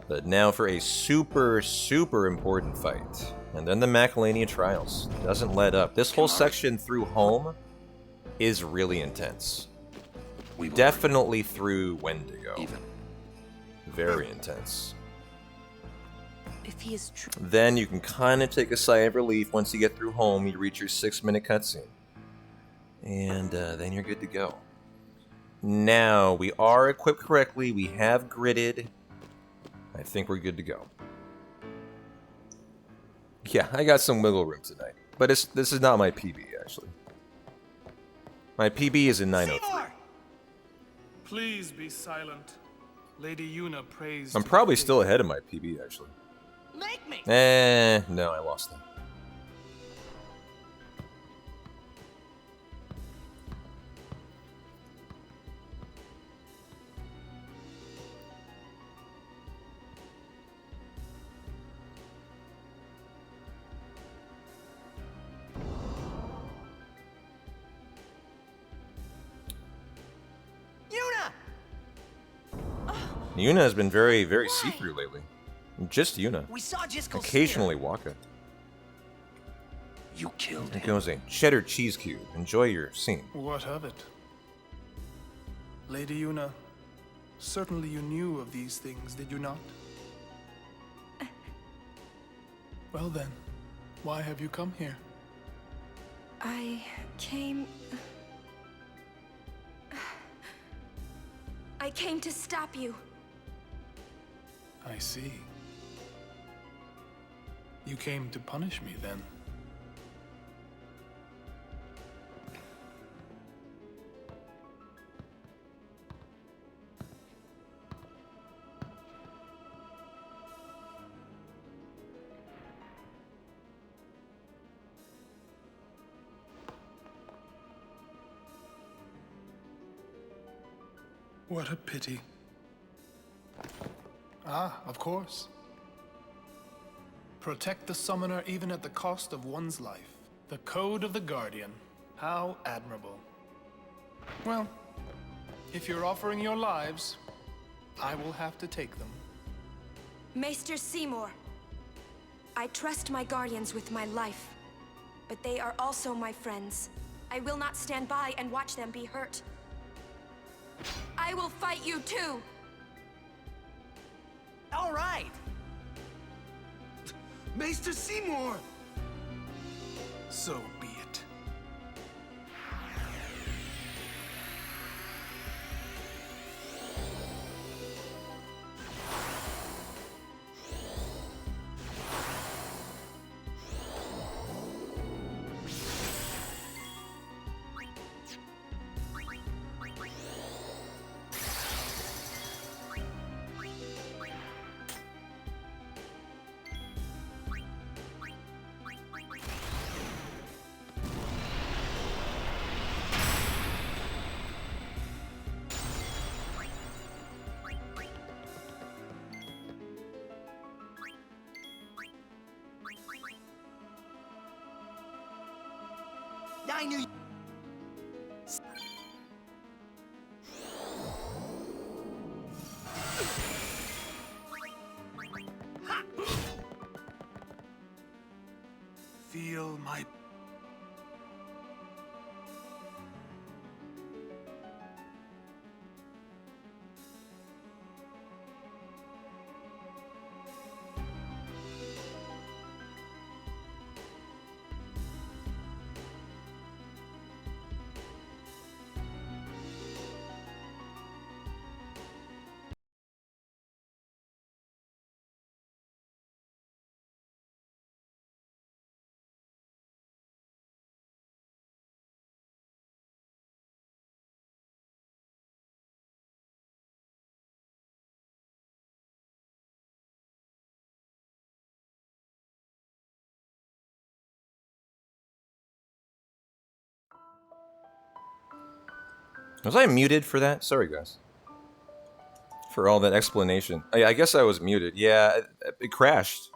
But now for a super, super important fight. And then the Macalania Trials. Doesn't let up. This whole section through home is really intense. Definitely through Wendigo. Very intense. If he is true. Then you can kind of take a sigh of relief once you get through home. You reach your 6-minute cutscene. And then you're good to go. Now, we are equipped correctly. We have gridded. I think we're good to go. Yeah, I got some wiggle room tonight. But this is not my PB, actually. My PB is a 903. Please be silent. Lady Yuna prays. I'm probably still ahead of my PB, actually. Make me. No, I lost that. Yuna has been very, very see-through lately. Just Yuna. We saw Jiskel's Occasionally Waka. You killed It him. goes a cheddar cheese cube. Enjoy your scene. What of it? Lady Yuna, certainly you knew of these things, did you not? Well then, why have you come here? I came... I came to stop you. I see. You came to punish me, then? What a pity. Ah, of course. Protect the summoner even at the cost of one's life. The code of the Guardian. How admirable. Well, if you're offering your lives, I will have to take them. Maester Seymour, I trust my guardians with my life, but they are also my friends. I will not stand by and watch them be hurt. I will fight you too! All right! Maester Seymour! So be it. I knew. Feel my... Was I muted for that? Sorry, guys. For all that explanation. I guess I was muted. Yeah, it crashed.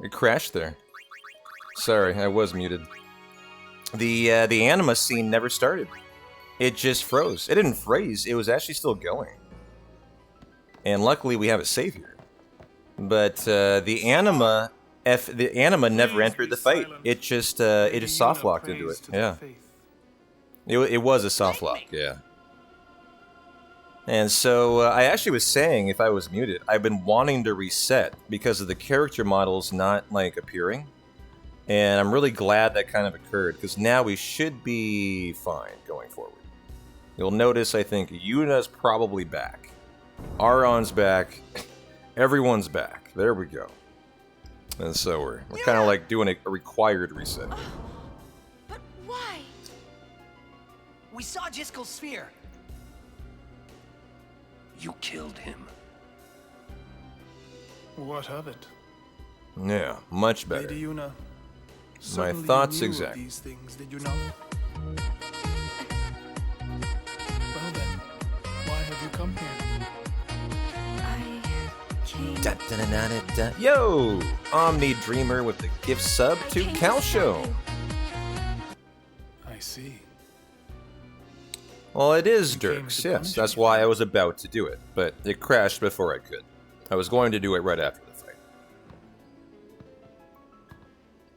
It crashed there. Sorry, I was muted. The anima scene never started. It just froze. It didn't freeze. It was actually still going. And luckily, we have it saved here. But the anima never entered the fight. It just soft locked into it. Yeah. It was a soft lock, yeah. And so I actually was saying, if I was muted, I've been wanting to reset because of the character models not like appearing. And I'm really glad that kind of occurred because now we should be fine going forward. You'll notice, I think, Yuna's probably back. Aron's back. Everyone's back. There we go. And so we're kind of like doing a required reset. But why? We saw Jiskel's sphere. You killed him. What of it? Yeah, much better. Lady Yuna, my thoughts knew exact. Of these things, did you not? Well then, why have you come here? I came... Da, da, da, da, da, da. Yo! Omni Dreamer with the gift sub to Calshow. I see. Well, it is Dirks, yes. That's why I was about to do it, but it crashed before I could. I was going to do it right after the fight.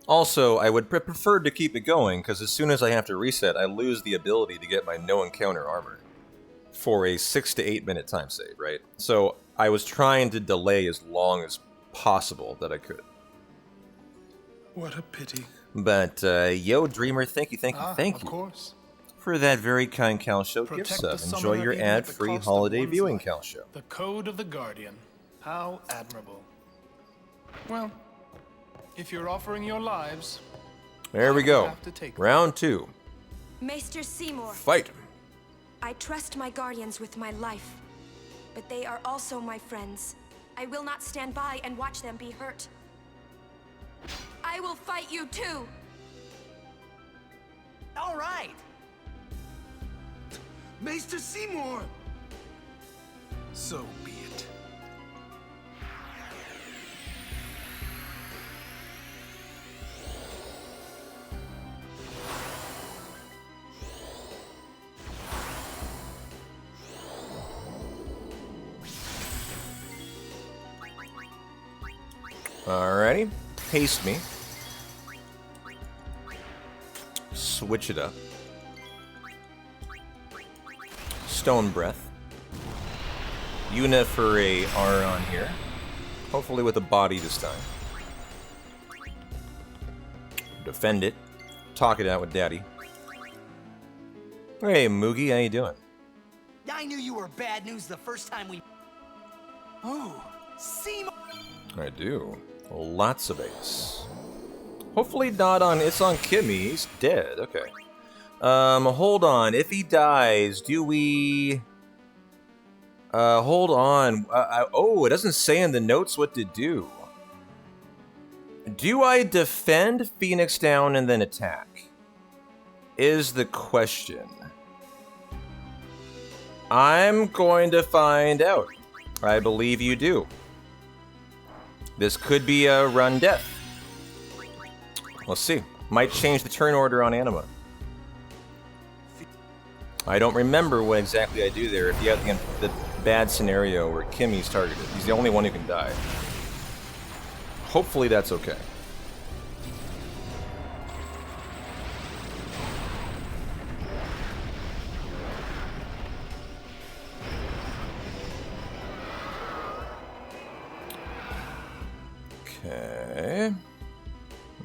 Also, I would prefer to keep it going, because as soon as I have to reset, I lose the ability to get my no encounter armor for a 6 to 8 minute time save, right? So I was trying to delay as long as possible that I could. What a pity. But, yo, Dreamer, thank you Of course. for that very kind Cal Show gift Protect sub. the Enjoy summoner your even at the ad-free cost of holiday one's viewing, life. Cal Show. The Code of the Guardian. How admirable. Well, if you're offering your lives, There we go. have to take Round 2. Maester Seymour. Fight. I trust my guardians with my life, but they are also my friends. I will not stand by and watch them be hurt. I will fight you too. All right. Maester Seymour! So be it. Alrighty. Haste me. Switch it up. Stone Breath. Yuna for a R on here. Hopefully with a body this time. Defend it. Talk it out with Daddy. Hey, Moogie, how you doing? I knew you were bad news the first time we... Ooh, Seymour! I do. Lots of ace. Hopefully not on... It's on Kimmy. He's dead. Okay. Hold on. If he dies, do we... hold on. Oh, it doesn't say in the notes what to do. Do I defend Phoenix down and then attack? Is the question. I'm going to find out. I believe you do. This could be a run death. Let's see. Might change the turn order on Anima. I don't remember what exactly I do there. If you have the bad scenario where Kimmy's targeted, he's the only one who can die. Hopefully that's okay. Okay.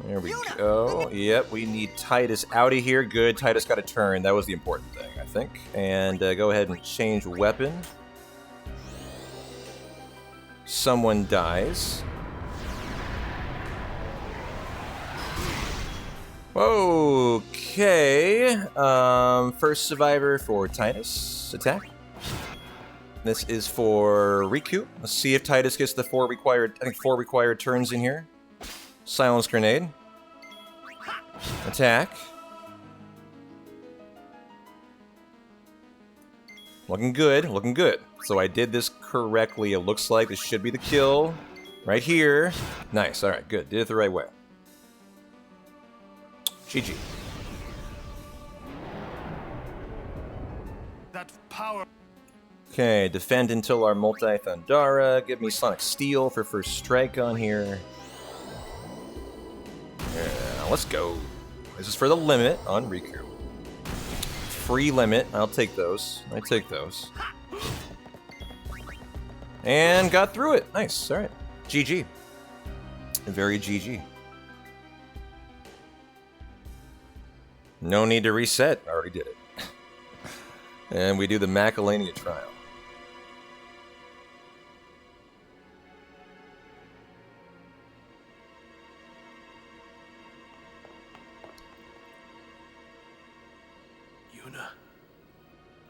There we go. Yep, we need Titus out of here. Good, Titus got a turn. That was the important thing, I think. And go ahead and change weapon. Someone dies. Okay. First survivor for Titus. Attack. This is for Riku. Let's see if Titus gets the 4 required turns in here. Silence grenade. Attack. Looking good, looking good. So I did this correctly. It looks like this should be the kill. Right here. Nice, alright, good. Did it the right way. GG. That power. Okay, defend until our multi-Thundara. Give me Sonic Steel for first strike on here. Yeah, let's go. This is for the limit on Riku. Free limit. I'll take those. I take those. And got through it. Nice. Alright. GG. Very GG. No need to reset. I already did it. And we do the Macalania trial. Yuna,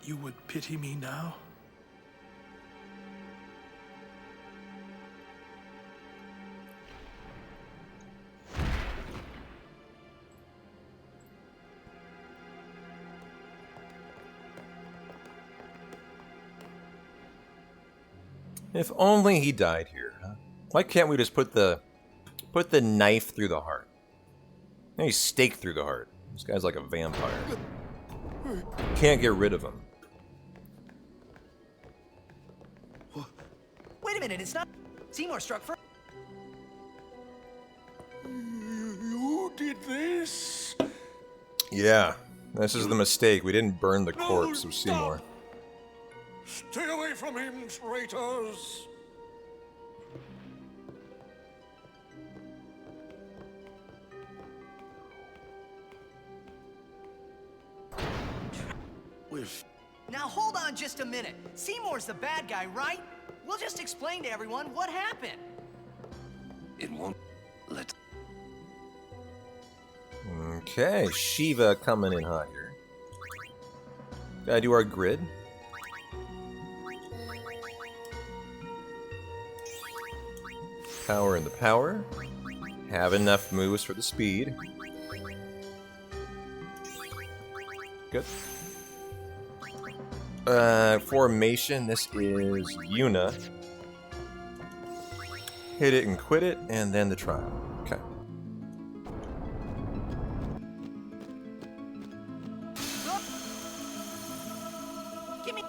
you would pity me now? If only he died here, huh? Why can't we just put the knife through the heart? Maybe stake through the heart. This guy's like a vampire. Can't get rid of him. Wait a minute, it's not... Seymour struck first. You did this? Yeah, this is the mistake. We didn't burn the corpse of Seymour. Stay away from him, traitors! wish. Now hold on just a minute. Seymour's the bad guy, right? We'll just explain to everyone what happened. It won't let. Okay, Shiva coming in hot here. Gotta do our grid. Power in the power. Have enough moves for the speed. Good. Formation, this is Yuna. Hit it and quit it, and then the trial. Okay. Give me.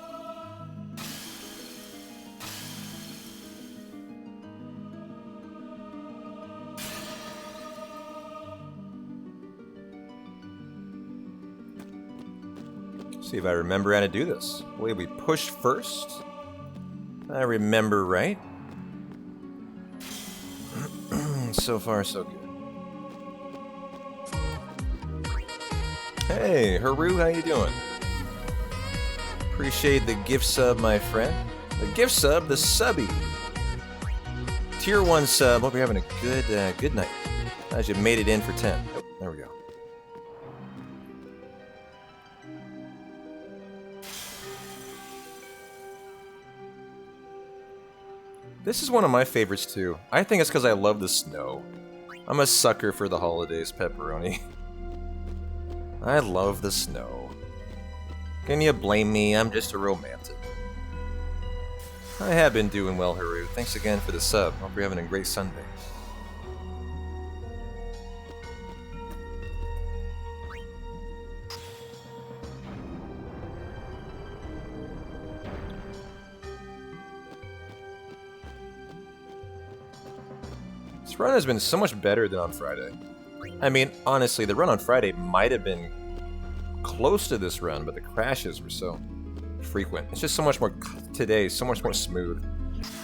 See if I remember how to do this. The way we push first. I remember right. So far, so good. Hey, Haru, how you doing? Appreciate the gift sub, my friend. The gift sub, the subby. Tier 1 sub. Hope you're having a good night. Glad you made it in for 10. Oh, there we go. This is one of my favorites too. I think it's because I love the snow. I'm a sucker for the holidays, pepperoni. I love the snow. Can you blame me? I'm just a romantic. I have been doing well, Haru. Thanks again for the sub. Hope you're having a great Sunday. This run has been so much better than on Friday. I mean, honestly, the run on Friday might have been close to this run, but the crashes were so frequent. It's just so much more today, so much more smooth.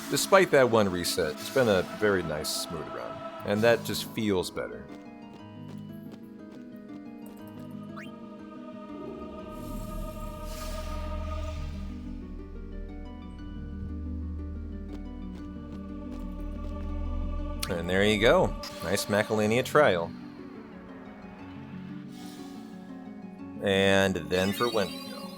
Despite that one reset, it's been a very nice, smooth run, and that just feels better. And there you go. Nice Macalania trial. And then for Wendigo.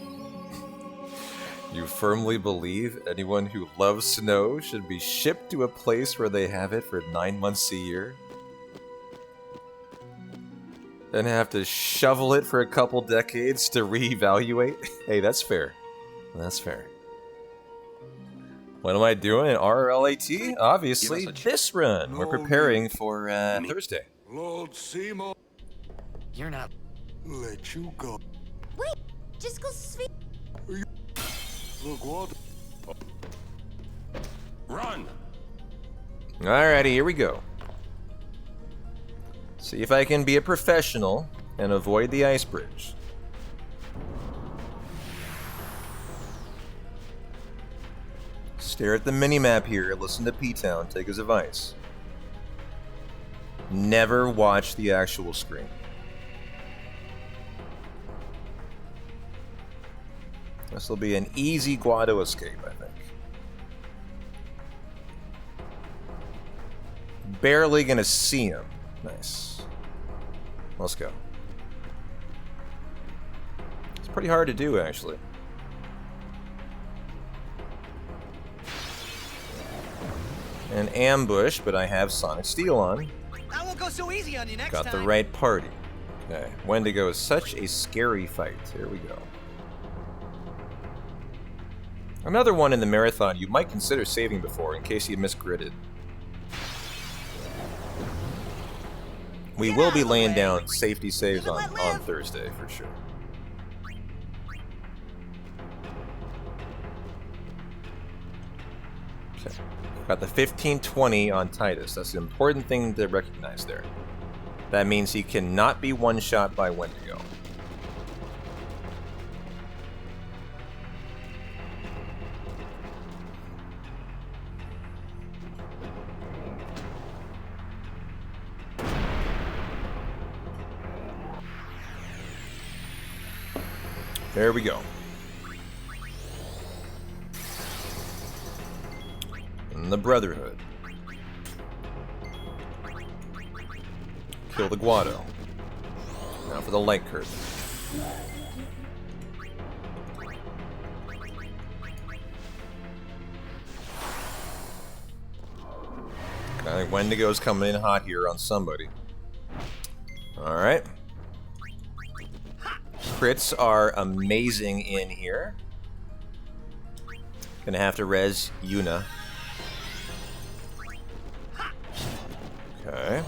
You firmly believe anyone who loves snow should be shipped to a place where they have it for 9 months a year? Then have to shovel it for a couple decades to reevaluate? Hey, that's fair. That's fair. What am I doing? RLAT? Obviously, this run. We're preparing for Thursday. Lord Seymour. You're not. Let you go. Wait, just go speak. Look what? Run! Alrighty, here we go. See if I can be a professional and avoid the ice bridge. Stare at the minimap here, listen to P-Town, take his advice. Never watch the actual screen. This will be an easy Guado escape, I think. Barely gonna see him. Nice. Let's go. It's pretty hard to do, actually. An ambush, but I have Sonic Steel on. That won't go so easy on you next Got time. the right party. Okay, Wendigo is such a scary fight. Here we go. Another one in the marathon you might consider saving before in case you misgridded. We will be laying down safety saves on Thursday for sure. Okay. Got the 1520 on Titus. That's an important thing to recognize there. That means he cannot be one-shot by Wendigo. There we go. And the Brotherhood. Kill the Guado. Now for the light curtain. I think Wendigo's coming in hot here on somebody. Alright. Crits are amazing in here. Gonna have to res Yuna. Okay.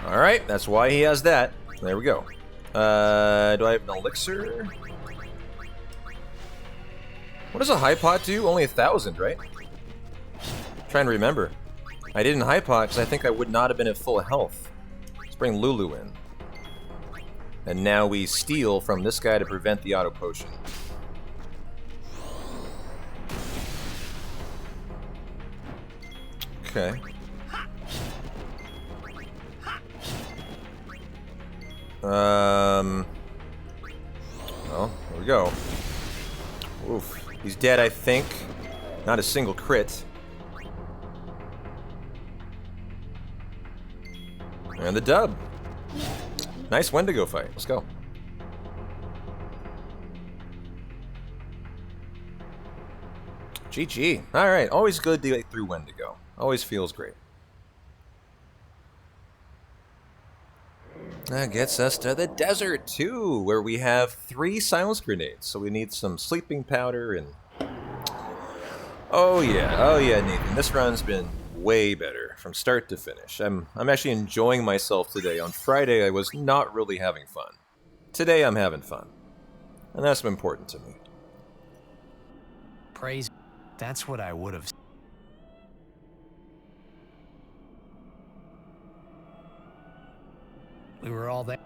Alright, that's why he has that. There we go. Do I have an elixir? What does a high pot do? Only 1,000, right? I'm trying to remember. I didn't high pot because I think I would not have been at full health. Let's bring Lulu in. And now we steal from this guy to prevent the auto potion. Okay. Well, there we go. Oof. He's dead, I think. Not a single crit. And the dub. Nice Wendigo fight. Let's go. GG. Alright, always good to get through Wendigo. Always feels great. That gets us to the desert, too, where we have 3 silence grenades. So we need some sleeping powder and... Oh yeah, Nathan. This run's been way better from start to finish. I'm actually enjoying myself today. On Friday, I was not really having fun. Today, I'm having fun. And that's important to me. Praise. That's what I would have. We were all there,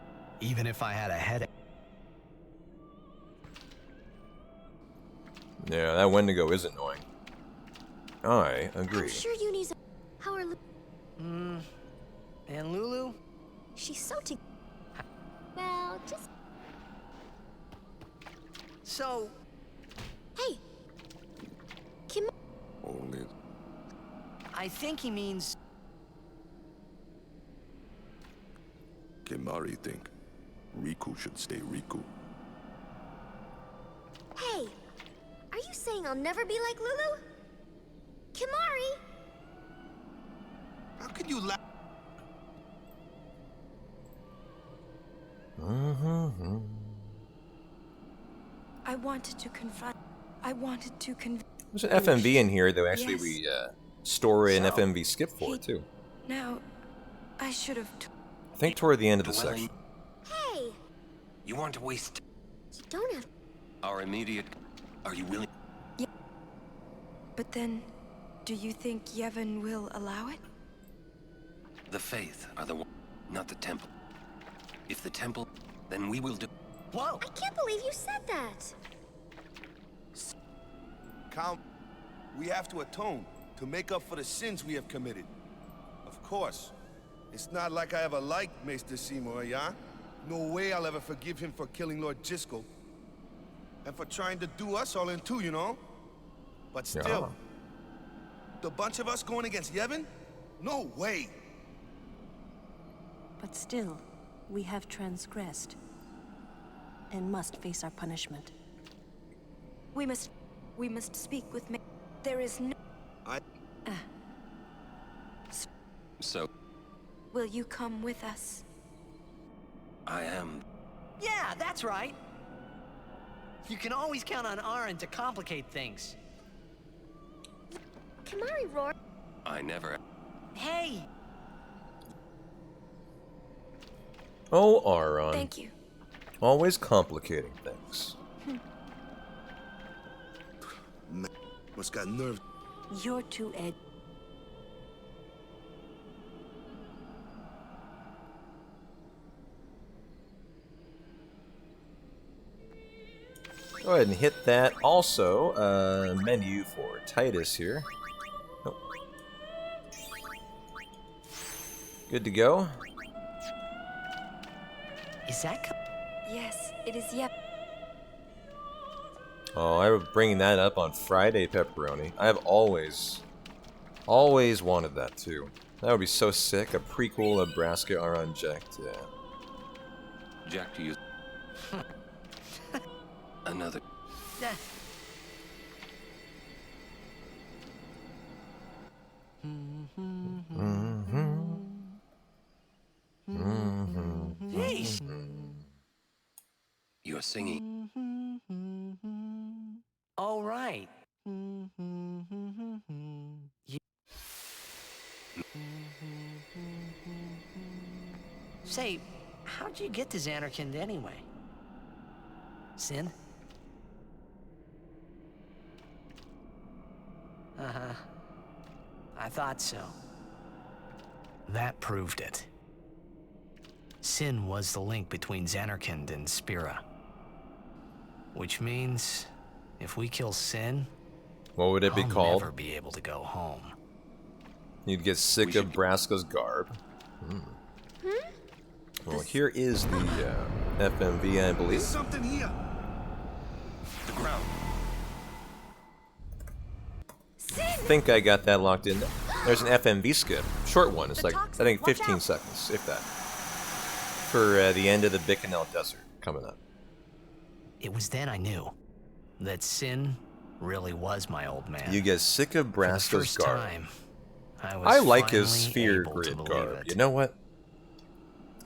even if I had a headache. Yeah, that Wendigo is annoying. I agree. I'm sure Uni's. How are And Lulu? She's so well, just. So. Hey. Kim. Only. I think he means. Kimari think Riku should stay Riku. Hey. Are you saying I'll never be like Lulu? Kimari. How can you laugh? I wanted to confront. There's an FMV in here, though. Actually, Yes. we store an So, FMV skip for it, too. Now, I should have. I think toward the end of the section. Hey. You want to waste You don't have. our immediate... Are you willing? But then, do you think Yevon will allow it? The Faith are the one, not the Temple. If the Temple, then we will do... Whoa! I can't believe you said that. Count. We have to atone to make up for the sins we have committed. Of course. It's not like I ever liked Maester Seymour, yeah? No way I'll ever forgive him for killing Lord Jiskel. And for trying to do us all in two, you know? But still, the bunch of us going against Yevon? No way! But still, we have transgressed and must face our punishment. We must speak with me. There is no. So, Will you come with us? I am... Yeah, that's right. You can always count on Aaron to complicate things. Kimari roared. I never... Hey! Oh, Aaron. Thank you. Always complicating things. Man, must got nerve. You're too ed. Go ahead and hit that. Also, menu for Titus here. Oh. Good to go. Is that... Yes, it is. Yep. Oh, I was bringing that up on Friday, Pepperoni. I have always wanted that too. That would be so sick. A prequel of Braska are unjacked. Yeah. Jack, to you. Another. Jeez. You're singing. All right. Say, how'd you get to Xanarkand anyway? Sin? Uh-huh. I thought so. That proved it. Sin was the link between Xanarkand and Spira. Which means, if we kill Sin, What would it be I'll called? never be able to go home. You'd get sick of Braska's garb. Well, here is the FMV, I believe. There's something here. The ground. I think I got that locked in. There's an FMV skip. Short one. It's like, I think 15 seconds, if that. For the end of the Bikanel Desert coming up. It was then I knew that Sin really was my old man. You get sick of Braska's first garb. time, I like his finally sphere able to grid believe garb. it. You know what?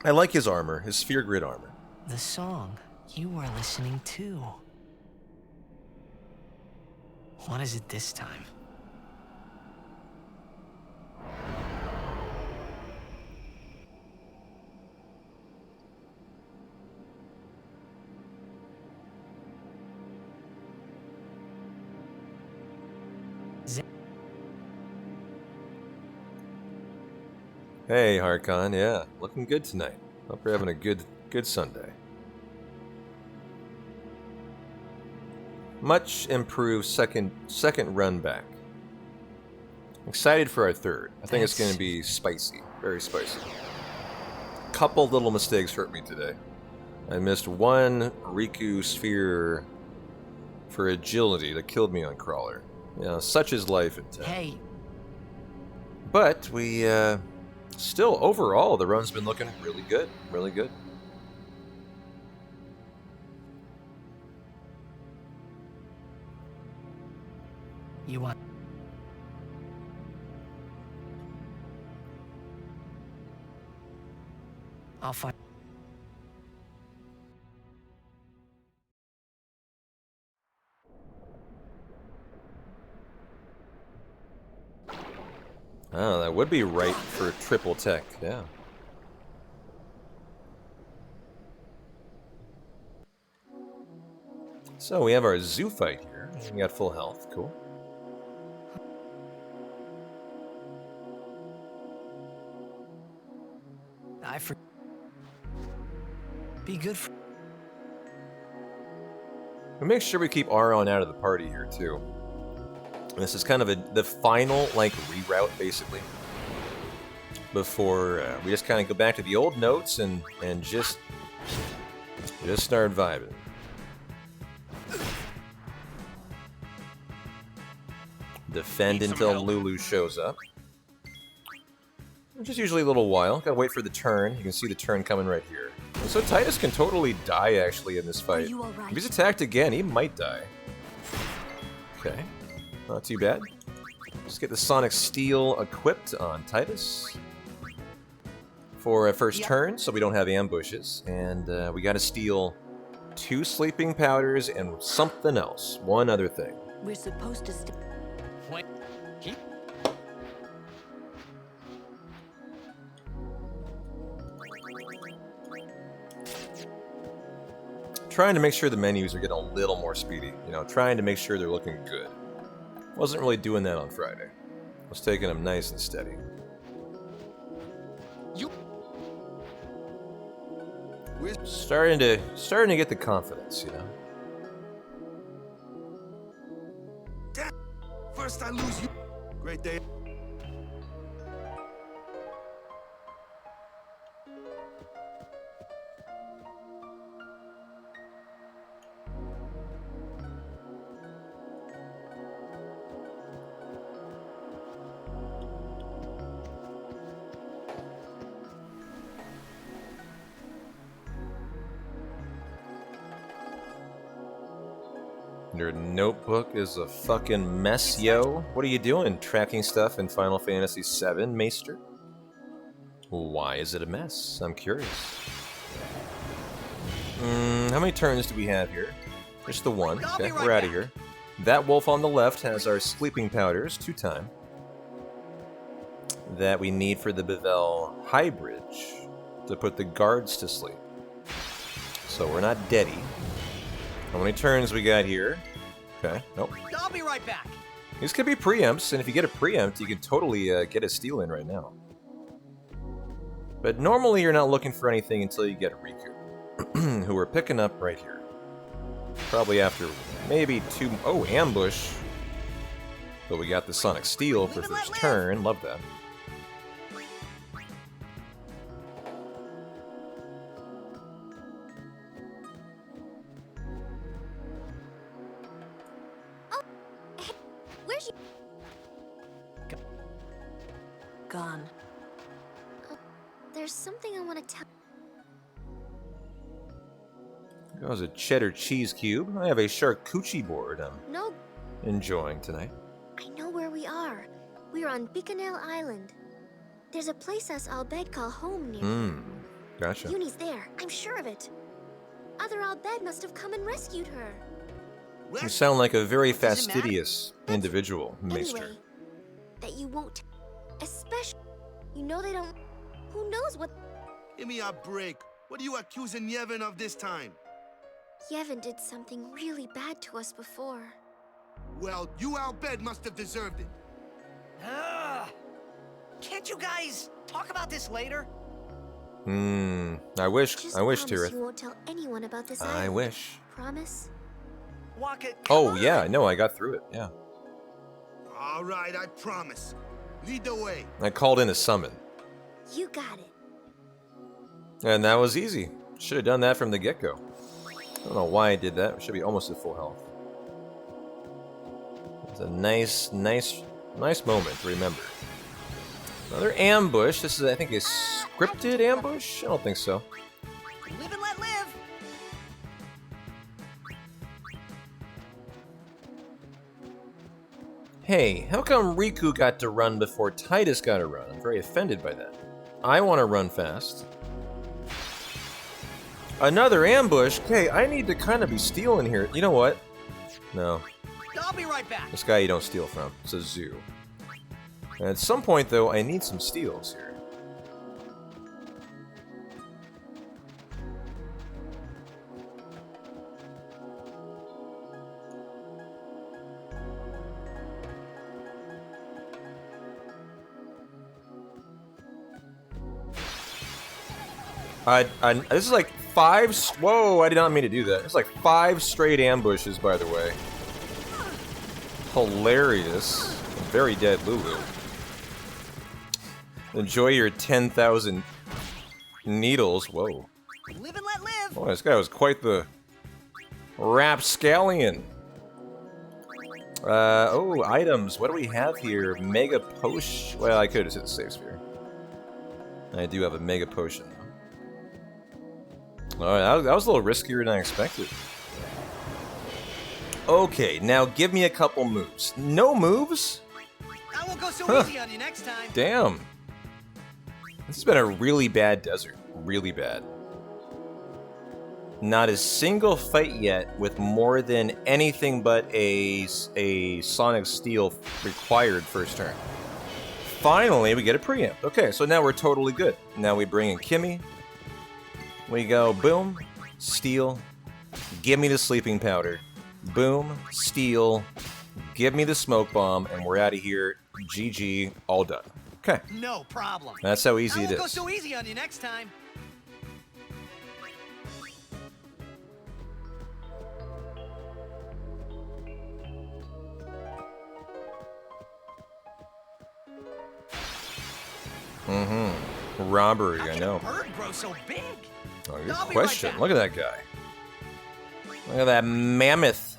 I like his armor, his sphere grid armor. The song you were listening to. What is it this time? Hey, Harkon, yeah, looking good tonight. Hope you're having a good Sunday. Much improved second run back. Excited for our third. I think it's going to be spicy, very spicy. Couple little mistakes hurt me today. I missed one Riku sphere for agility that killed me on Crawler. You know, such is life in 10. Hey. But we, still, overall, the run's been looking really good. Really good. You want... I'll find... Oh, that would be right for triple tech, yeah. So we have our zoo fight here. We got full health, cool. Be good for... We make sure we keep Aron out of the party here, too. This is kind of the final, like, reroute, basically. Before we just kind of go back to the old notes and just start vibing. Defend until Lulu shows up. Which is usually a little while. Gotta wait for the turn. You can see the turn coming right here. So Titus can totally die, actually, in this fight. If he's attacked again, he might die. Okay. Not too bad. Just get the Sonic Steel equipped on Titus for a first turn, so we don't have ambushes. And we gotta steal 2 sleeping powders and something else. One other thing. We're supposed to Wait. Keep... Trying to make sure the menus are getting a little more speedy. You know, trying to make sure they're looking good. Wasn't really doing that on Friday. Was taking them nice and steady. Starting to get the confidence, you know. Damn. First I lose you. Great day. Your notebook is a fucking mess, yo. What are you doing? Tracking stuff in Final Fantasy VII, Maester? Why is it a mess? I'm curious. How many turns do we have here? Just the one. Okay, we're out of here. That wolf on the left has our sleeping powders, 2 time. That we need for the Bevel High Bridge to put the guards to sleep. So we're not deady. How many turns we got here? Okay, nope. I'll be right back. These could be preempts, and if you get a preempt, you can totally get a steal in right now. But normally you're not looking for anything until you get a Riku, who we're picking up right here. Probably after maybe 2... Oh, ambush! But we got the Sonic Steel for first turn, love that. Where's you? Gone. There's something I want to tell. That was a cheddar cheese cube. I have a charcuterie board I'm No, enjoying tonight. I know where we are. We're on Bikanel Island. There's a place us Albed call home near. Gotcha. Uni's there. I'm sure of it. Other Albed must have come and rescued her. You sound like a very fastidious individual, Maester. Anyway, that you won't. Especially, you know they don't. Who knows what? Give me a break. What are you accusing Yevon of this time? Yevon did something really bad to us before. Well, you Albed must have deserved it. Can't you guys talk about this later? I wish, Just Tirith. promise you won't tell anyone about this I island. wish. Promise? Waka, Oh, yeah, no, I got through it, yeah. All right, I promise. Lead the way. I called in a summon. You got it. And that was easy. Should have done that from the get-go. I don't know why I did that. It should be almost at full health. It's a nice moment to remember. Another ambush. This is, I think, a scripted ambush? I don't think so. Live and let live. Hey, how come Riku got to run before Titus got to run? I'm very offended by that. I want to run fast. Another ambush? Okay, I need to kind of be stealing here. You know what? No. I'll be right back. This guy you don't steal from. It's a zoo. And at some point, though, I need some steals here. This is like 5... Whoa, I did not mean to do that. It's like 5 straight ambushes, by the way. Hilarious. Very dead Lulu. Enjoy your 10,000 needles. Whoa. Live and let live. Boy, this guy was quite the rapscallion. Oh, items. What do we have here? Mega potion. Well, I could have hit the save sphere. I do have a mega potion. Alright, that was a little riskier than I expected. Okay, now give me a couple moves. No moves? I won't go so easy on you next time. Damn. This has been a really bad desert. Really bad. Not a single fight yet with more than anything but a Sonic Steel required first turn. Finally, we get a preempt. Okay, so now we're totally good. Now we bring in Kimmy. We go boom, steal, give me the sleeping powder. Boom, steal, give me the smoke bomb, and we're out of here. GG, all done. Okay. No problem. That's how easy it I won't go is. so easy on you next time. Robbery, I know. Bird grow so big. Oh, good question. Look at that guy. Look at that mammoth.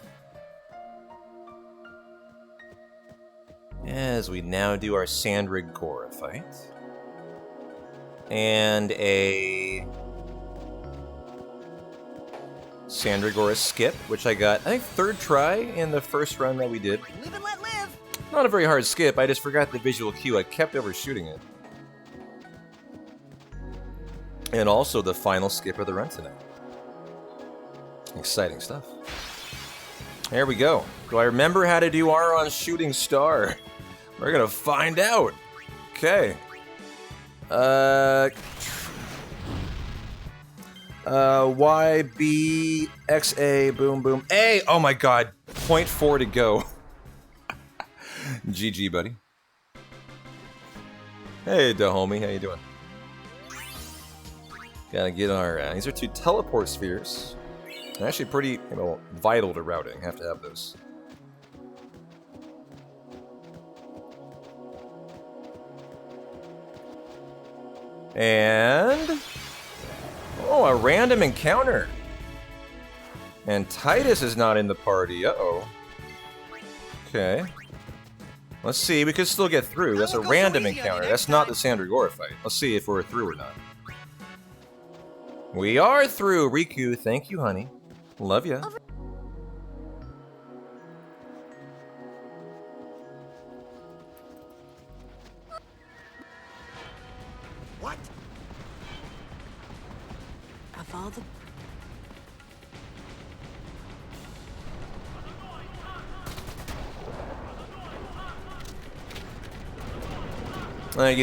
As we now do our Sandrig Gora fight. And a Sandragora skip, which I got, I think, 3rd try in the first run that we did. Live and let live. Not a very hard skip, I just forgot the visual cue. I kept overshooting it. And also the final skip of the run tonight. Exciting stuff. There we go. Do I remember how to do Aron's shooting star? We're gonna find out. Okay. Y, B, X, A, boom, boom, A. Oh my god. 0.4 to go. GG, buddy. Hey, Dahomey, how you doing? Gotta get our, these are 2 teleport spheres. They're actually pretty, you know, vital to routing. Have to have those. And... oh, a random encounter. And Titus is not in the party. Uh-oh. Okay. Let's see, we could still get through. That's a random encounter. That's not the Sandragora fight. Let's see if we're through or not. We are through, Riku. Thank you, honey. Love ya. What? Of all the...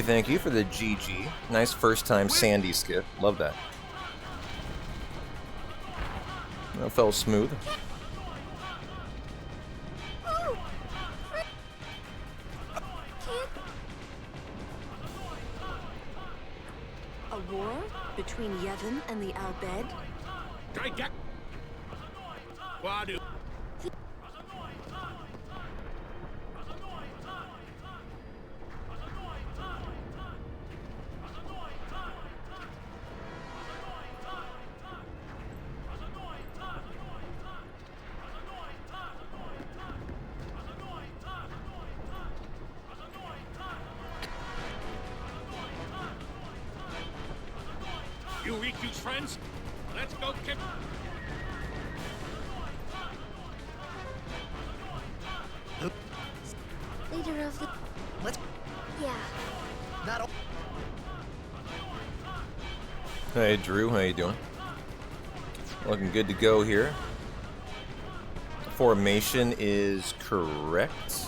Thank you for the GG. Nice first time Sandy skip. Love that. That felt smooth. A war between Yevon and the Al Bhed? You Riku's friends? Let's go kick. Leader of the... Let's... yeah. Not all... Hey, Drew. How you doing? Looking good to go here. Formation is correct.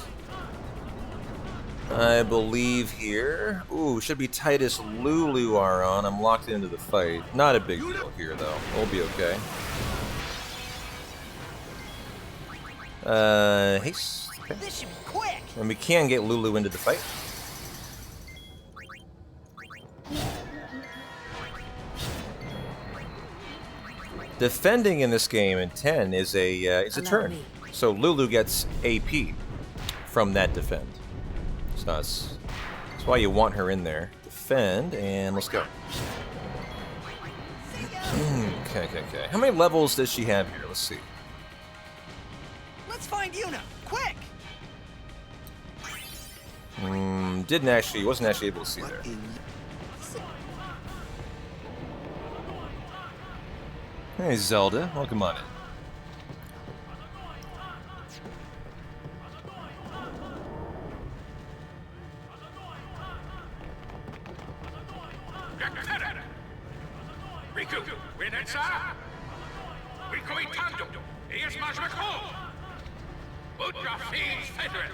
I believe here. Ooh, should be Titus Lulu are on. I'm locked into the fight. Not a big deal here, though. We'll be okay. Haste. Okay. This should be quick. And we can get Lulu into the fight. Defending in this game in 10 is a turn. So Lulu gets AP from that defend. So that's why you want her in there. Defend, and let's go. Okay. How many levels does she have here? Let's see. Let's find Yuna, quick! Wasn't actually able to see there. Hey Zelda, welcome on in. Riku, Renetsa, Riku Itando, Eas Majmako, Udra Fiends Federal.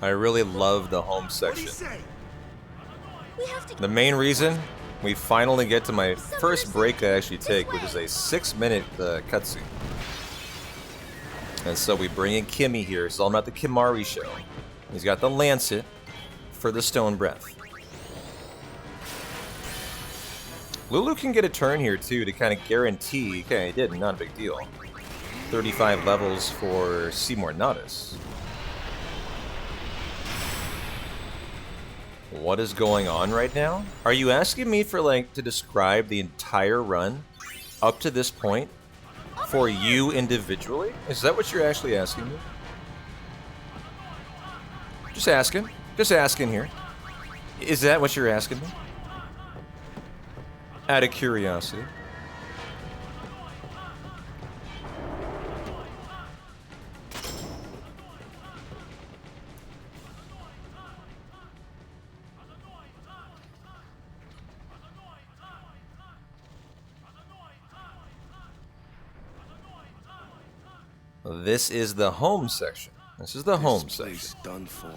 I really love the home section. We have to... The main reason, we finally get to my first break I actually take, which is a 6-minute cutscene. And so we bring in Kimmy here. It's all about the Kimari show. He's got the Lancet for the Stone Breath. Lulu can get a turn here too to kind of guarantee. Okay, he did, not a big deal. 35 levels for Seymour Natus. What is going on right now? Are you asking me for to describe the entire run up to this point for you individually? Is that what you're actually asking me? Just asking. Just asking here. Is that what you're asking me? Out of curiosity. This is the home section. This is the home section. Done for.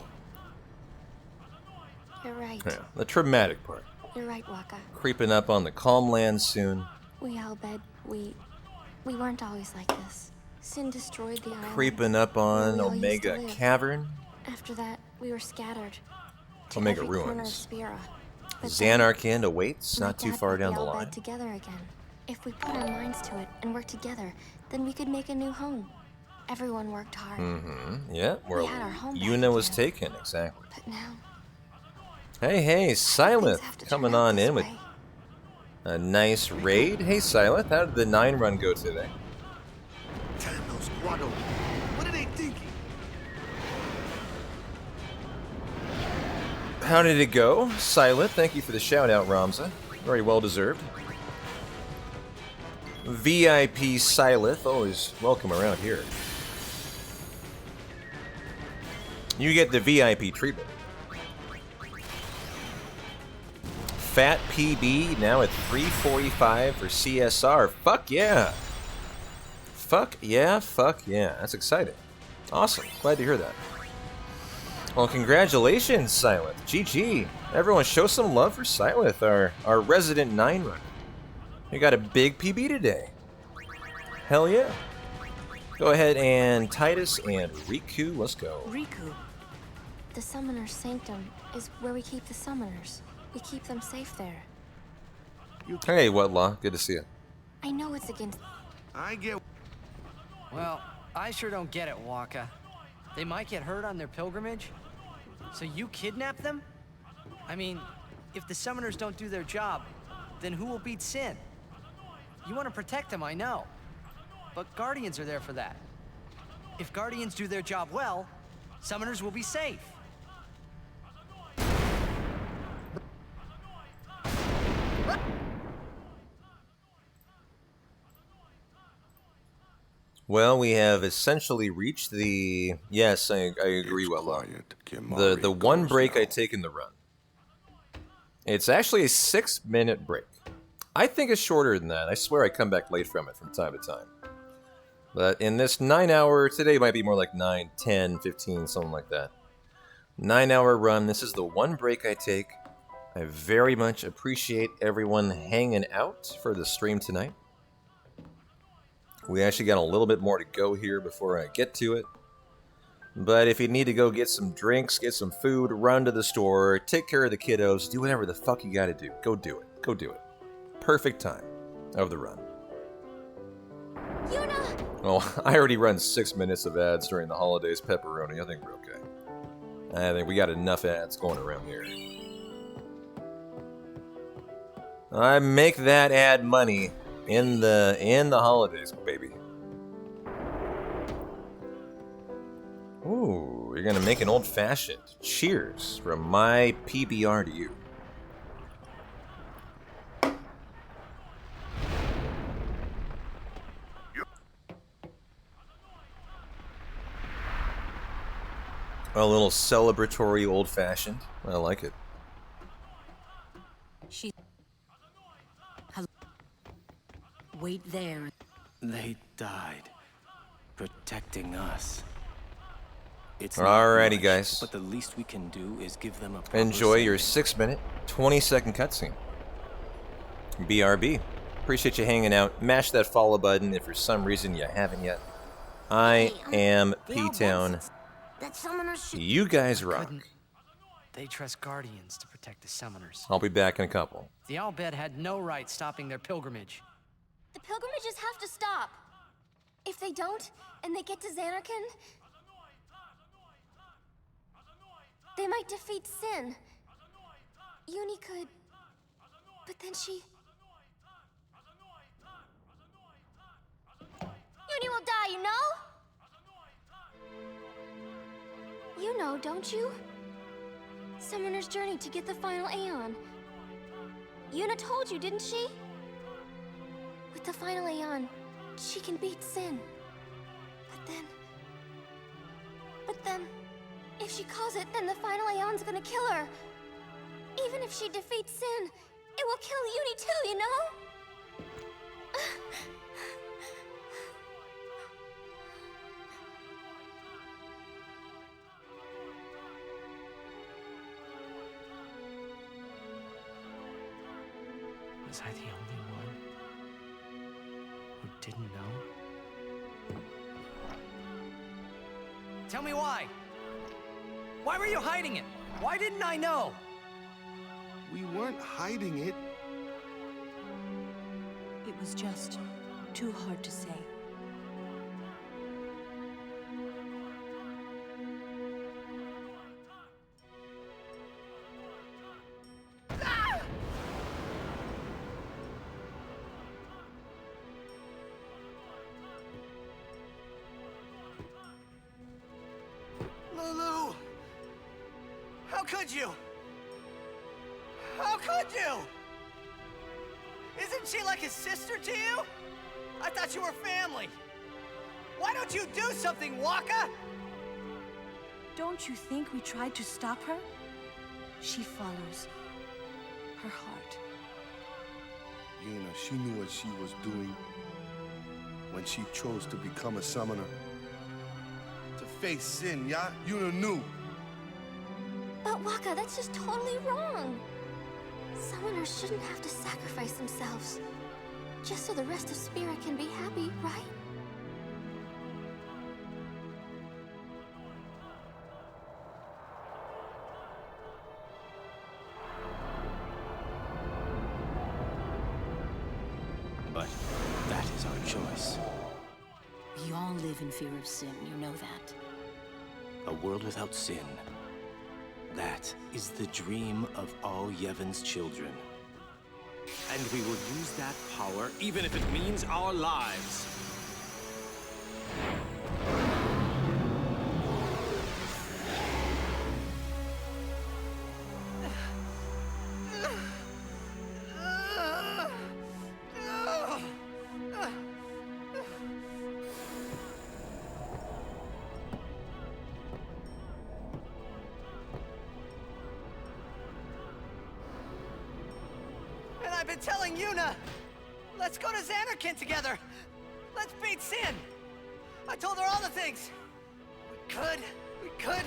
You're right. Yeah, the traumatic part. You're right, Waka. Creeping up on the calm land soon. We Albed, we weren't always like this. Sin destroyed the island. Creeping up on where we all used to Omega live. Cavern. After that, we were scattered. To Omega every corner of Ruins. Spira. But then, Xanarkand awaits, my not too dad far put down the the Albed line. together again. If we put our minds to it and work together, then we could make a new home. Everyone worked hard. Mm-hmm. Yeah, where had our home back Yuna was taken, exactly. But now, Hey, Silith, coming on in with a nice raid. Hey, Silith, how did the 9 run go today? Tanos, Guado. What are they thinking? How did it go? Silith, thank you for the shout out, Ramza. Very well deserved. VIP Silith, always welcome around here. You get the VIP treatment. Fat PB now at 345 for CSR. Fuck yeah. Fuck yeah, fuck yeah. That's exciting. Awesome. Glad to hear that. Well, congratulations, Silith. GG. Everyone show some love for Silith, our resident 9 runner. We got a big PB today. Hell yeah. Go ahead and Titus and Riku, let's go. Riku. The Summoner's Sanctum is where we keep the Summoners. We keep them safe there. Hey, Wetlaw. Good to see you. I know it's against... I get... Well, I sure don't get it, Waka. They might get hurt on their pilgrimage? So you kidnap them? I mean, if the Summoners don't do their job, then who will beat Sin? You want to protect them, I know. But Guardians are there for that. If Guardians do their job well, Summoners will be safe. Well, we have essentially reached the... Yes, I agree, Wetlaw. The one break I take in the run. It's actually a 6-minute break. I think it's shorter than that. I swear I come back late from it from time to time. But in this 9-hour... Today might be more like 9, 10, 15, something like that. 9-hour run. This is the one break I take. I very much appreciate everyone hanging out for the stream tonight. We actually got a little bit more to go here before I get to it. But if you need to go get some drinks, get some food, run to the store, take care of the kiddos, do whatever the fuck you gotta do. Go do it. Go do it. Perfect time of the run. Yuna! Well, I already run 6 minutes of ads during the holidays, pepperoni. I think we're okay. I think we got enough ads going around here. I make that ad money in the holidays, baby. Ooh, you're gonna make an old-fashioned. Cheers from my PBR to you. A little celebratory old-fashioned. I like it. She... Wait there. They died, protecting us. It's Alrighty, much, guys. But the least we can do is give them a proper Enjoy your saving. 6-minute, 20-second cutscene. BRB. Appreciate you hanging out. Mash that follow button if for some reason you haven't yet. I am P-Town. You guys rock. They trust Guardians to protect the Summoners. I'll be back in a couple. The Albed had no right stopping their pilgrimage. The pilgrimages have to stop. If they don't, and they get to Xanarkand, they might defeat Sin. Uni could... But then she... Uni will die, you know? You know, don't you? Summoner's journey to get the final Aeon. Yuna told you, didn't she? With the final Aeon, she can beat Sin. But then... If she calls it, then the final Aeon's gonna kill her. Even if she defeats Sin, it will kill Uni too, you know? Was I the only one who didn't know? Tell me why. Why were you hiding it? Why didn't I know? We weren't hiding it. It was just too hard to say. Lulu! How could you? How could you? Isn't she like a sister to you? I thought you were family. Why don't you do something, Waka? Don't you think we tried to stop her? She follows her heart. Yuna, she knew what she was doing when she chose to become a summoner. To face sin, yeah? Yuna knew. But Waka, that's just totally wrong. Summoners shouldn't have to sacrifice themselves. Just so the rest of Spirit can be happy, right? But that is our choice. We all live in fear of sin, you know that. A world without sin. That is the dream of all Yevon's children. And we will use that power, even if it means our lives. And I've been telling Yuna, let's go to Xanarkin together. Let's beat Sin. I told her all the things. We could.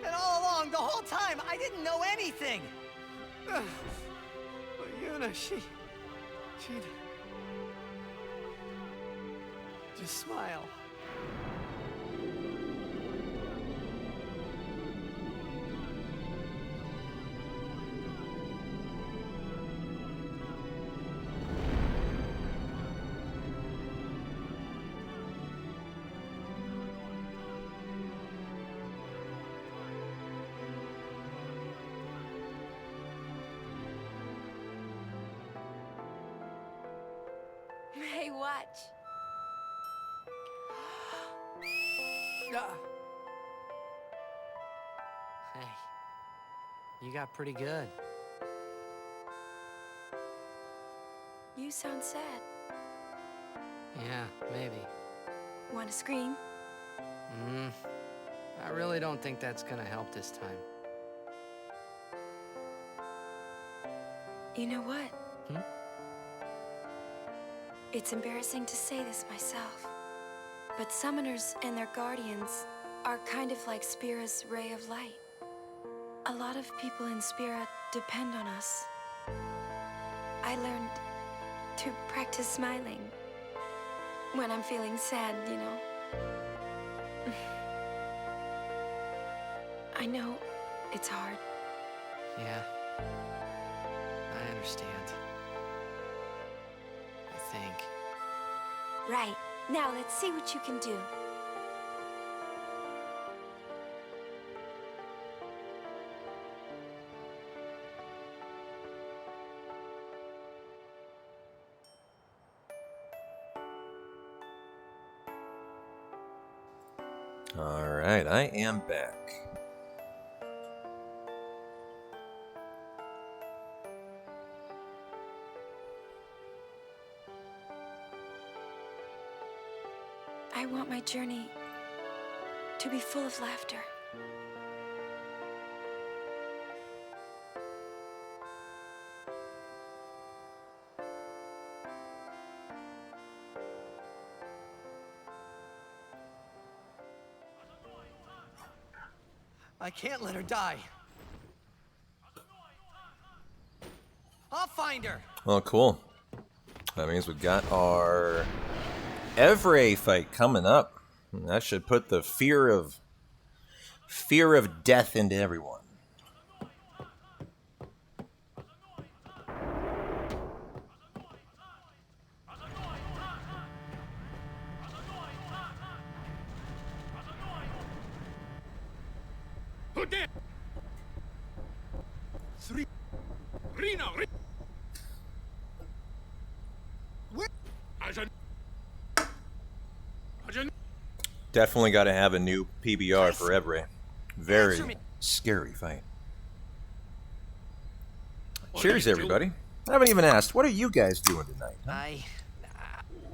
And all along, the whole time, I didn't know anything. But Yuna, she'd just smile. Hey, watch. Hey, you got pretty good. You sound sad. Yeah, maybe. Want to scream? I really don't think that's gonna help this time. You know what? Hmm? It's embarrassing to say this myself, but summoners and their guardians are kind of like Spira's ray of light. A lot of people in Spira depend on us. I learned to practice smiling when I'm feeling sad, you know. I know it's hard. Yeah, I understand. I think. Right. Now let's see what you can do. All right, I am back. I want my journey to be full of laughter. I can't let her die. I'll find finder. Oh, cool. That means we've got our Evray fight coming up. That should put the fear of death into everyone. Who did? Three. Reno. Where? Definitely got to have a new PBR for Evray. Very scary fight. Cheers, everybody. I haven't even asked, what are you guys doing tonight? Huh?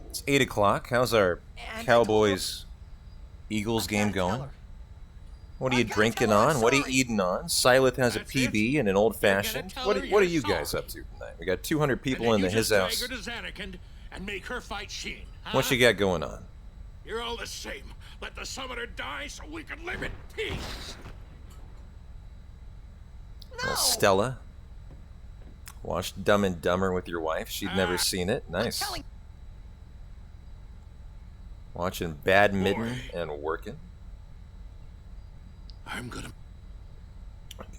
It's 8 o'clock. How's our Cowboys-Eagles game going? What are you drinking on? What are you eating on? Silith has a PB and an old-fashioned. What are you guys up to tonight? We got 200 people in his house. And make her fight Sheen, huh? What you got going on? You're all the same. Let the summoner die so we can live in peace. Well, Stella. Watched Dumb and Dumber with your wife. She'd never seen it. Nice. Watching badminton and working. I'm gonna...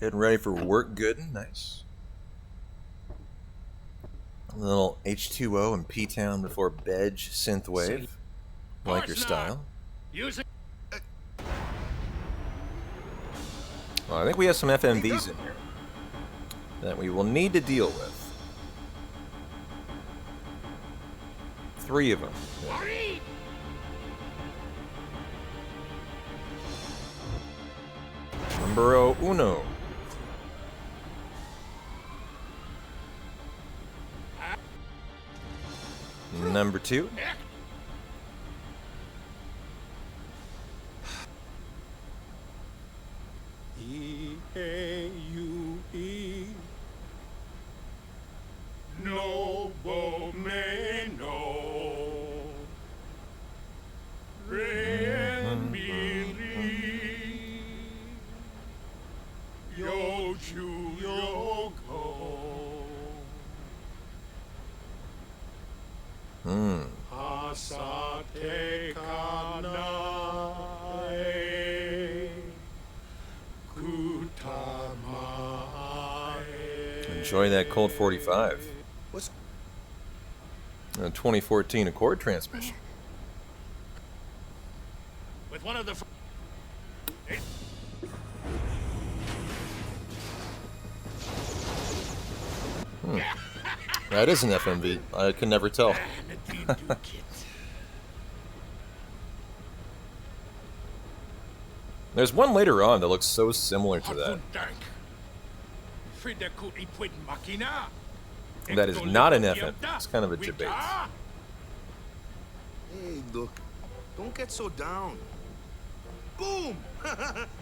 Getting ready for work good and nice. A little H2O and P-Town before Beg Synthwave. Like your style. Well, I think we have some FMVs in here that we will need to deal with. 3 of them. Numero uno. Number 2. E-A-U-E Nobo Meno Ren Miri Yoju Yoko Asate Kanae Enjoy that Colt 45. What's a 2014 Accord transmission. with one of the That is an FMV. I can never tell. There's one later on that looks so similar to that. That is not an FM. It's kind of a debate. Hey, look. Don't get so down. Boom!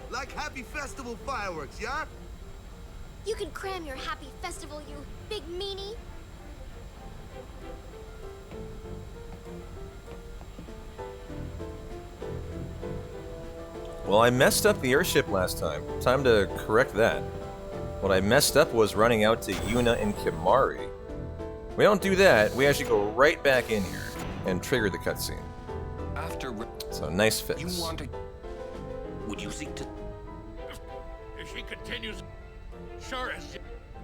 Like happy festival fireworks, yeah? You can cram your happy festival, you big meanie. Well, I messed up the airship last time. Time to correct that. What I messed up was running out to Yuna and Kimari. We don't do that. We actually go right back in here and trigger the cutscene. So nice fix. You want to... Would you seek to... If she continues... Sure as...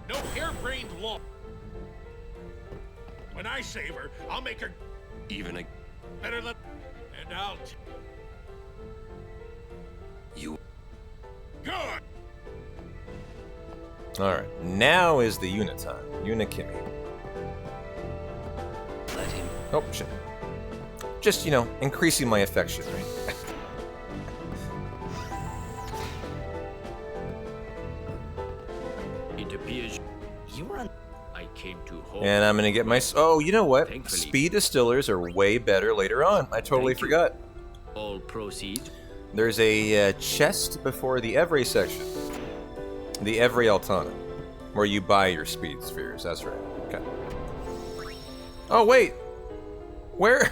No harebrained law. When I save her, I'll make her... Even a... Better than... And I'll... You... Good! Alright, now is the Yuna time. Yuna Kimmy. Let him... Oh, shit. Just, you know, increasing my affection rate. It appears you run. I came to hold. And I'm gonna get my... Oh, you know what? Speed distillers are way better later on. I totally forgot. All proceed. There's a chest before the Evray section. The Evray Altana. Where you buy your speed spheres. That's right. Okay. Oh, wait. Where...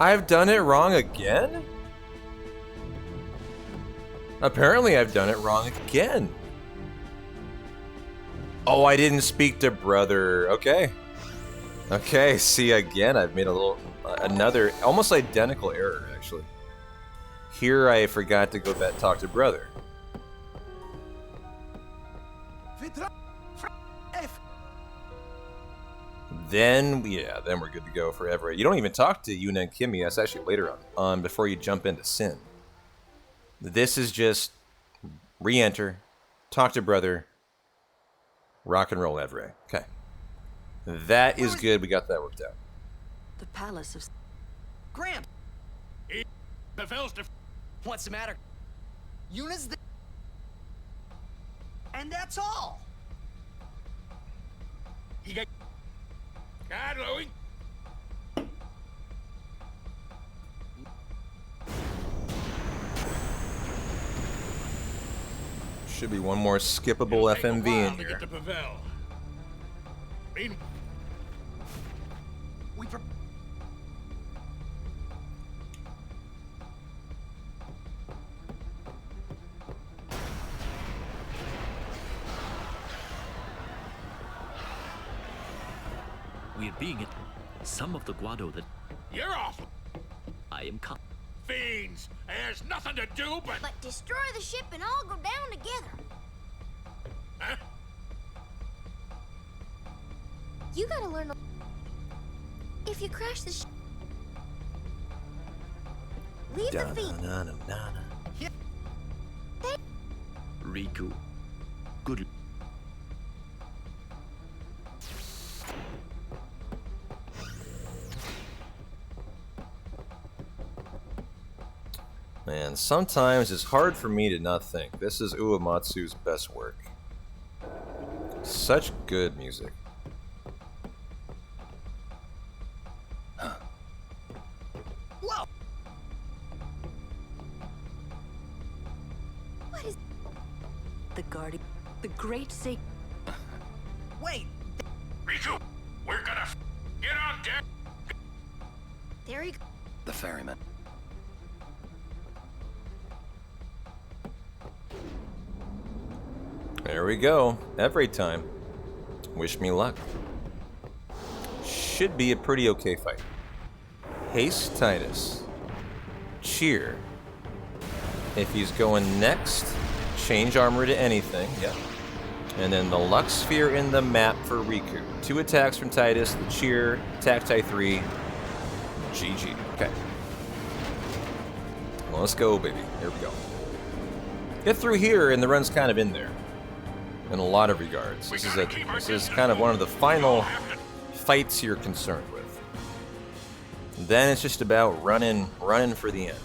I've done it wrong again? Apparently I've done it wrong again. Oh, I didn't speak to brother. Okay. Okay, see, again, I've made a little... another, almost identical error, actually. Here, I forgot to go back talk to brother. Then, yeah, then we're good to go forever. You don't even talk to Yuna and Kimmy. That's actually later on, before you jump into Sin. This is just re-enter, talk to brother, rock and roll Evray. Okay. That is good. We got that worked out. The palace of... Gramp! What's the matter? Yuna's the... And that's all! God, Louie. Should be one more skippable FMV in here. We're being at some of the Guado that You're awful. I am Fiends. There's nothing to do but... But destroy the ship and all go down together. Huh? You gotta learn. If you crash the ship, leave the feet. Riku. Good. Man, sometimes it's hard for me to not think. This is Uematsu's best work. Such good music. Whoa! What is... The guardian... The great Sa... Wait! Riku, we're gonna get on deck. There you go. The ferryman. There we go. Every time. Wish me luck. Should be a pretty okay fight. Haste Titus. Cheer. If he's going next, change armor to anything. Yep. And then the Luck Sphere in the map for Riku. 2 attacks from Titus, the Cheer, attack type 3. GG. Okay. Well, let's go, baby. Here we go. Get through here, and the run's kind of in there. In a lot of regards. This is kind of one of the final fights you're concerned with. Then it's just about running for the end.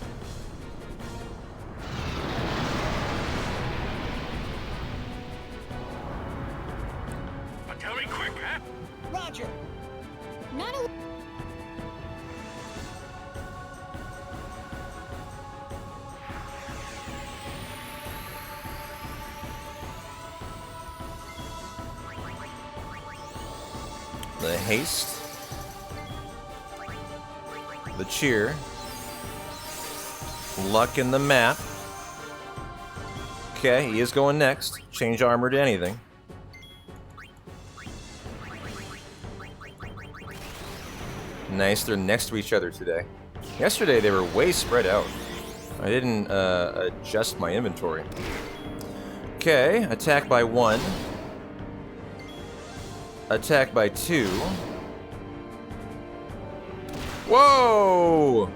Tell me quick, huh? Roger! Not a... The haste. The cheer. Luck in the map. Okay, he is going next. Change armor to anything. Nice, they're next to each other today. Yesterday they were way spread out. I didn't adjust my inventory. Okay, attack by 1. Attack by 2. Whoa!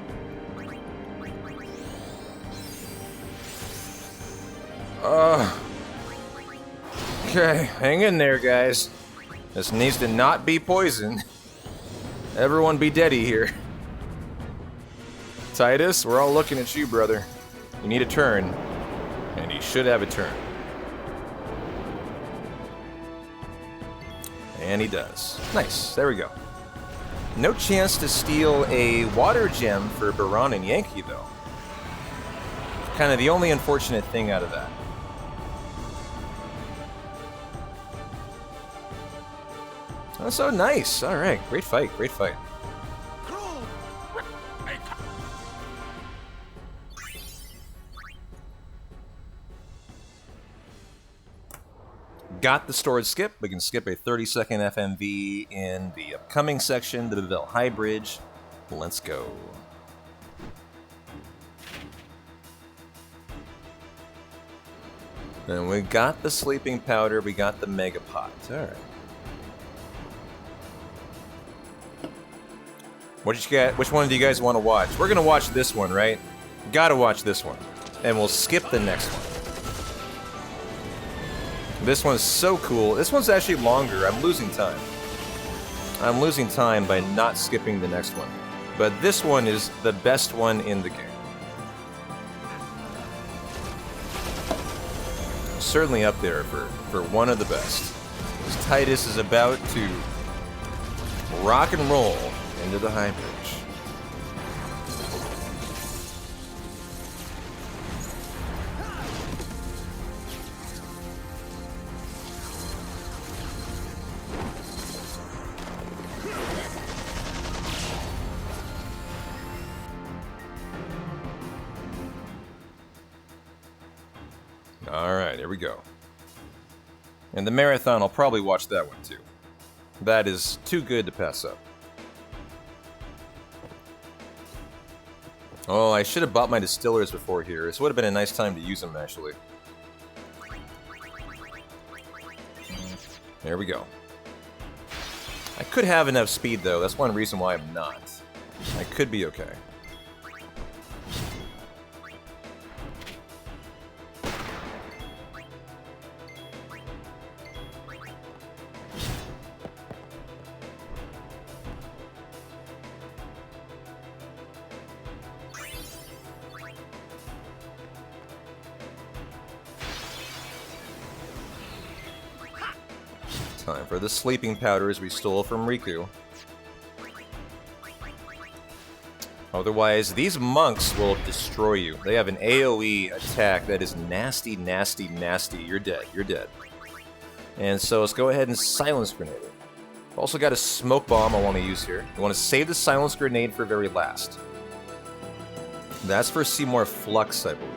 Okay, hang in there, guys. This needs to not be poison. Everyone be deady here. Titus, we're all looking at you, brother. You need a turn, and you should have a turn. And he does. Nice, there we go. No chance to steal a water gem for Baron and Yankee, though. Kind of the only unfortunate thing out of that. Oh, so nice. All right, great fight, great fight. got the storage skip. We can skip a 30-second FMV in the upcoming section, the Bevelle High Bridge. Let's go. And we got the sleeping powder, we got the mega pot. Alright. Which one do you guys want to watch? We're gonna watch this one, right? Gotta watch this one. And we'll skip the next one. This one's so cool. This one's actually longer. I'm losing time. I'm losing time by not skipping the next one. But this one is the best one in the game. Certainly up there for one of the best. As Titus is about to rock and roll into the high bridge. Alright, here we go. And the marathon, I'll probably watch that one too. That is too good to pass up. Oh, I should have bought my distillers before here. This would have been a nice time to use them, actually. There we go. I could have enough speed, though. That's one reason why I'm not. I could be okay. Time for the sleeping powders we stole from Riku. Otherwise, these monks will destroy you. They have an AoE attack that is nasty, nasty, nasty. You're dead. You're dead. And so let's go ahead and silence grenade it. Also got a smoke bomb I want to use here. You want to save the silence grenade for very last. That's for Seymour Flux, I believe.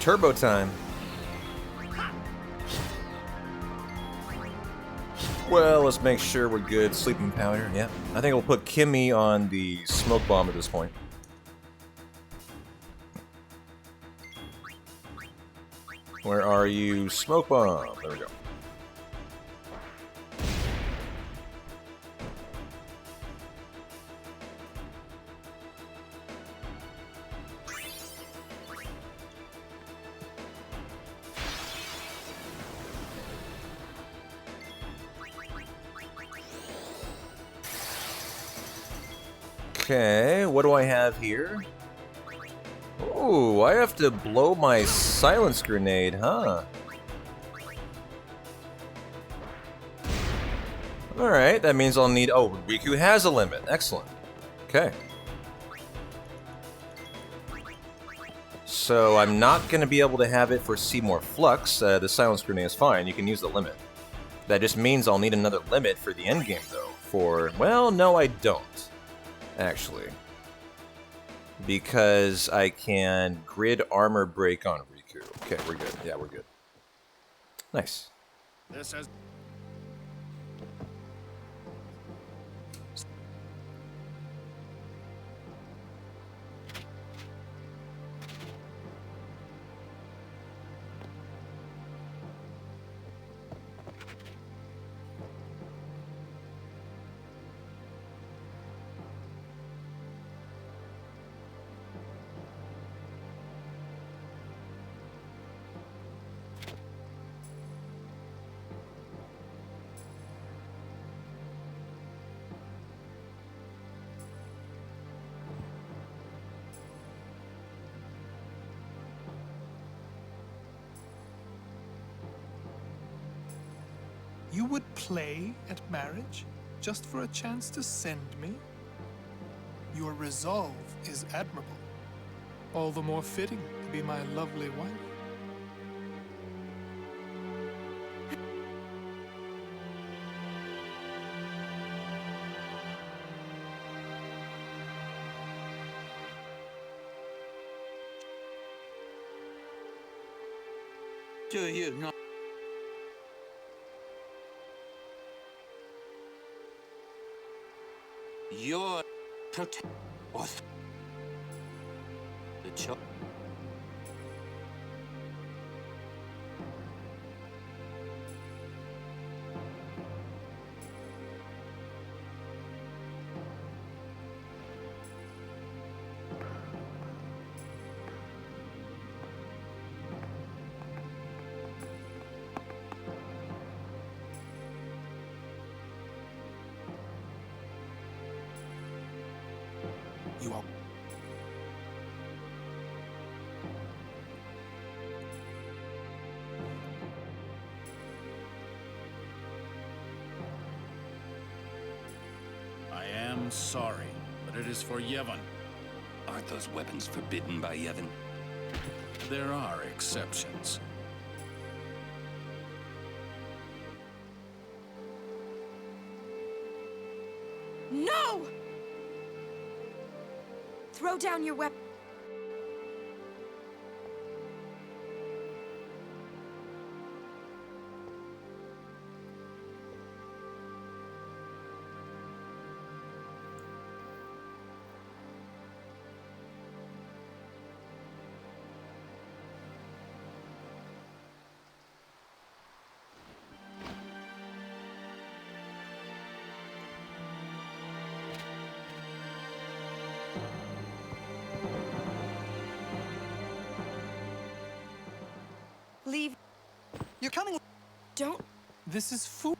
Turbo time. Well, let's make sure we're good. Sleeping powder, yeah. I think we'll put Kimmy on the smoke bomb at this point. Where are you? Smoke bomb. There we go. Okay, what do I have here? Ooh, I have to blow my silence grenade, huh? Alright, that means I'll need... Oh, Riku has a limit. Excellent. Okay. So I'm not going to be able to have it for Seymour Flux. The silence grenade is fine. You can use the limit. That just means I'll need another limit for the endgame, though. For... Well, no, I don't. Actually, because I can grid armor break on Riku. Okay, we're good. Yeah, we're good. Nice. This is... You would play at marriage just for a chance to send me? Your resolve is admirable. All the more fitting to be my lovely wife. Do you not? Your protect the child. You are. I am sorry, but it is for Yevon. Aren't those weapons forbidden by Yevon? There are exceptions. No! Throw down your weapon. Leave. You're coming. Don't. This is fool.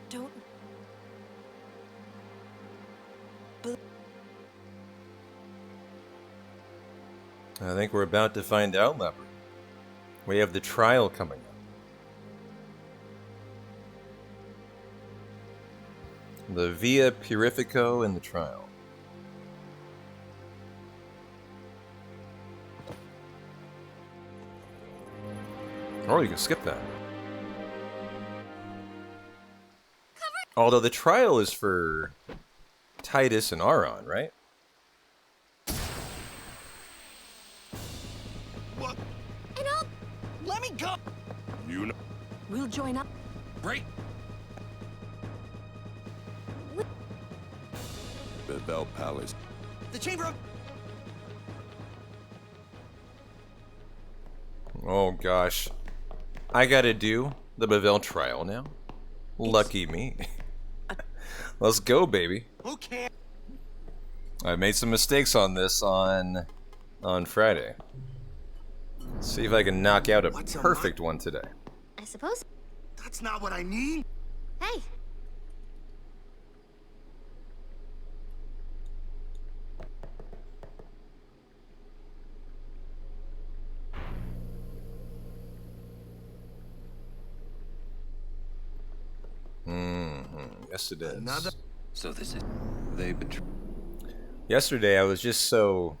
Don't. I think we're about to find out, Leopard. We have the trial coming up. The Via Purifico and the trial. Or you can skip that. Although the trial is for Titus and Aron, right? What? And let me go. You know. We'll join up. Break. Bethel Palace. The chamber of. Oh gosh. I gotta do the Bevelle trial now? Lucky me. Let's go, baby. Who cares? I made some mistakes on this on Friday. Let's see if I can knock out a perfect one today. I suppose. That's not what I need. Hey. Yes, it is. So this is they betray. Yesterday, I was just so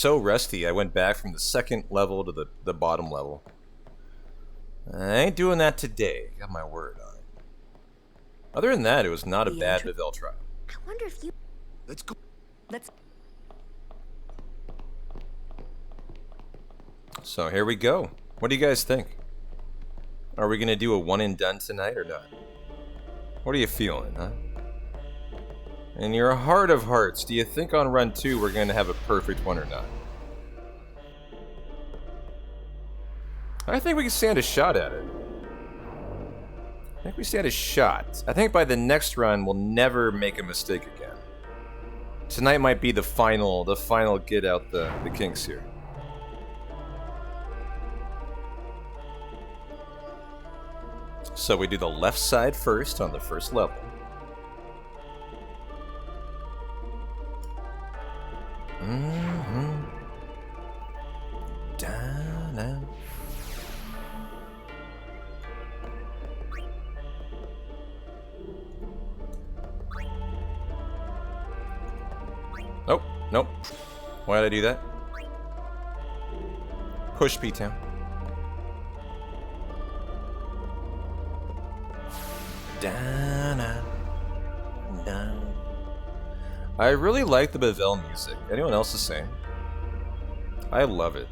rusty. I went back from the second level to the bottom level. I ain't doing that today. Got my word on it. Other than that, it was not a bad Bevelle trial. I wonder if you. Let's go. Let's. So here we go. What do you guys think? Are we gonna do a one and done tonight or not? What are you feeling, huh? In your heart of hearts, do you think on run 2 we're gonna have a perfect one or not? I think we can stand a shot at it. I think we stand a shot. I think by the next run we'll never make a mistake again. Tonight might be the final get out the kinks here. So we do the left side first on the first level. Nope. Why did I do that? Push P-Town. Down. I really like the Bevelle music. Anyone else the same? I love it.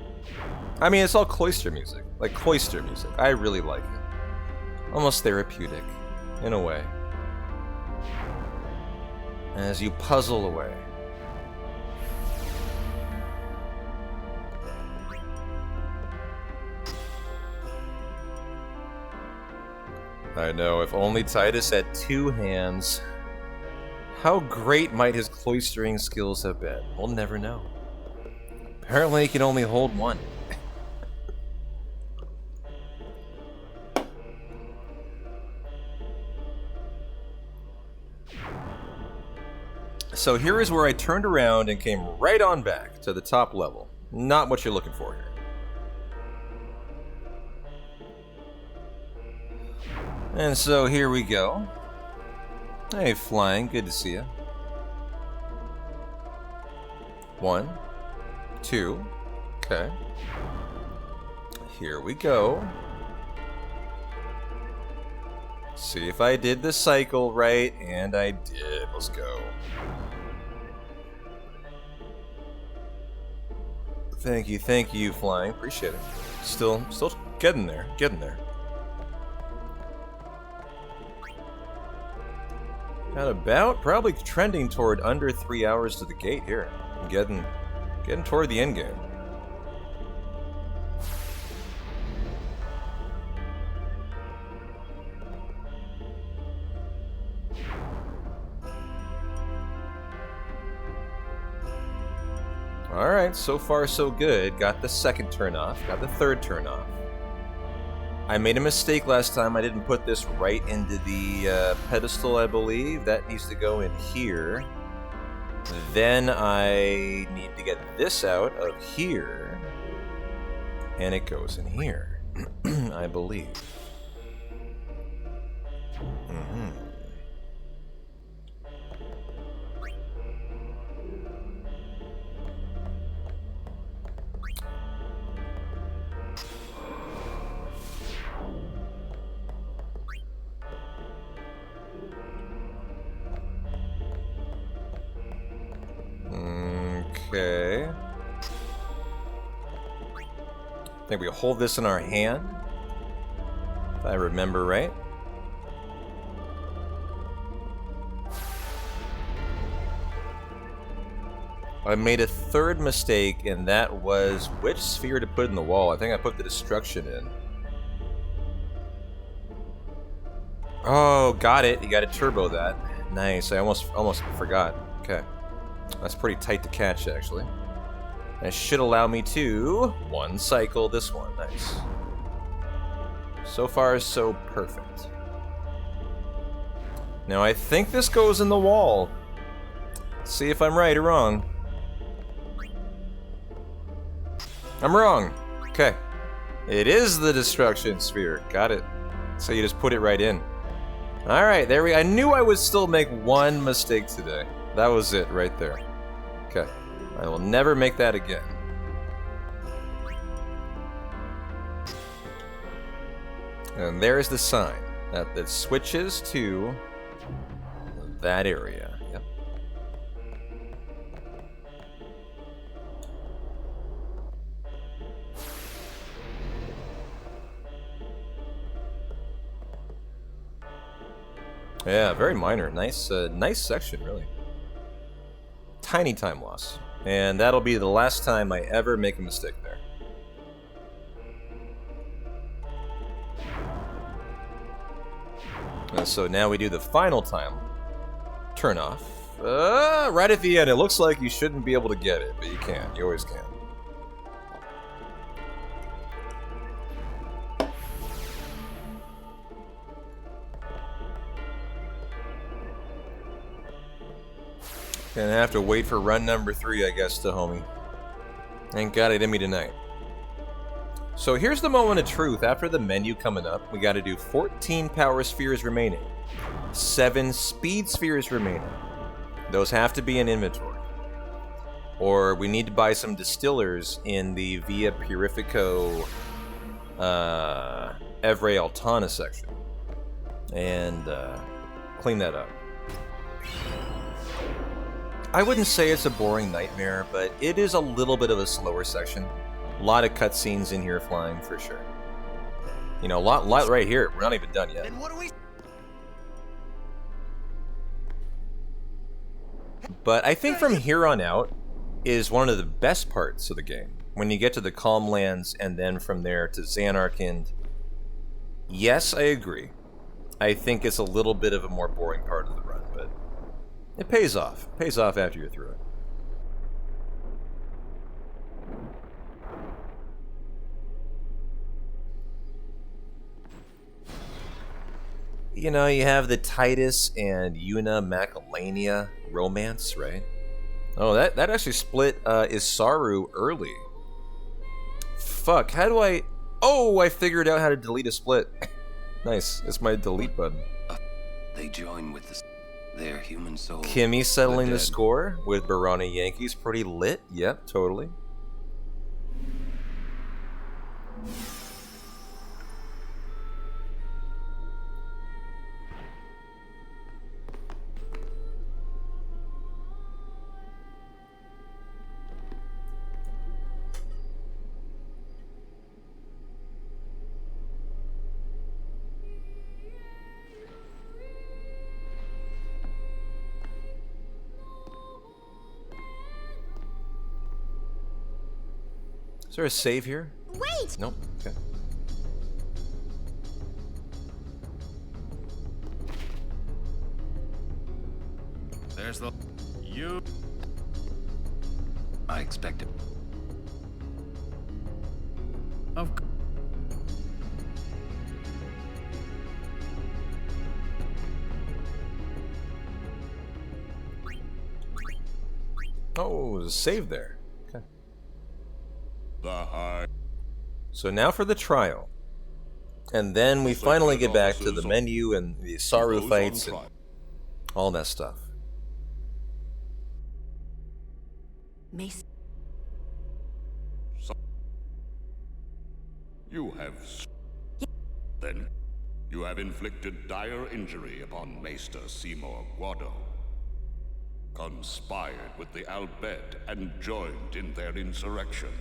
I mean, it's all cloister music. Like cloister music. I really like it. Almost therapeutic, in a way. As you puzzle away. I know, if only Titus had 2 hands. How great might his cloistering skills have been? We'll never know. Apparently he can only hold 1. So here is where I turned around and came right on back to the top level. Not what you're looking for here. And so here we go. Hey, flying, good to see you. 1, 2, okay. Here we go. See if I did the cycle right, and I did. Let's go. Thank you, flying. Appreciate it. Still getting there, At about, probably trending toward under 3 hours to the gate here. I'm getting toward the end game. Alright, so far so good. Got the second turn off, got the third turn off. I made a mistake last time. I didn't put this right into the pedestal, I believe. That needs to go in here. Then I need to get this out of here. And it goes in here, I believe. Okay. I think we hold this in our hand, if I remember right. I made a third mistake, and that was which sphere to put in the wall. I think I put the destruction in. Oh, got it. You got to turbo that. Nice. I almost forgot. Okay. That's pretty tight to catch, actually. That should allow me to one cycle this one. Nice. So far, so perfect. Now, I think this goes in the wall. Let's see if I'm right or wrong. I'm wrong. Okay. It is the destruction sphere. Got it. So you just put it right in. Alright, there we go. I knew I would still make one mistake today. That was it right there. Okay. I will never make that again. And there's the sign that switches to that area. Yep. Yeah, very minor. Nice, nice section, really. Tiny time loss. And that'll be the last time I ever make a mistake there. And so now we do the final time turn off. Right at the end. It looks like you shouldn't be able to get it, but you can. You always can. Gonna have to wait for run number 3, I guess, to homie. Thank God it hit me tonight. So here's the moment of truth. After the menu coming up, we gotta do 14 power spheres remaining. 7 speed spheres remaining. Those have to be in inventory. or we need to buy some distillers in the Via Purifico Evre Altana section and clean that up. I wouldn't say it's a boring nightmare, but it is a little bit of a slower section. A lot of cutscenes in here flying for sure. You know, a lot right here. We're not even done yet. Then what do we? But I think from here on out is one of the best parts of the game. When you get to the Calm Lands and then from there to Zanarkand. Yes, I agree. I think it's a little bit of a more boring part of the run, but it pays off. It pays off after you're through it. You know, you have the Titus and Yuna Macalania romance, right? Oh, that actually split Isaru early. Fuck, how do I... Oh, I figured out how to delete a split. Nice, it's my delete button. They join with their human soul. Kimmy settling the score with Barani Yankees. Pretty lit. Yep, totally. Is there a save here? Wait! Nope. Okay. There's the... You... I expect it. Of... Oh, there's a save there. Okay. The high. So now for the trial. And then we finally get back to the menu and the Saru fights and all that stuff. Mace. You have... Then, you have inflicted dire injury upon Maester Seymour Guado. Conspired with the Albed and joined in their insurrection.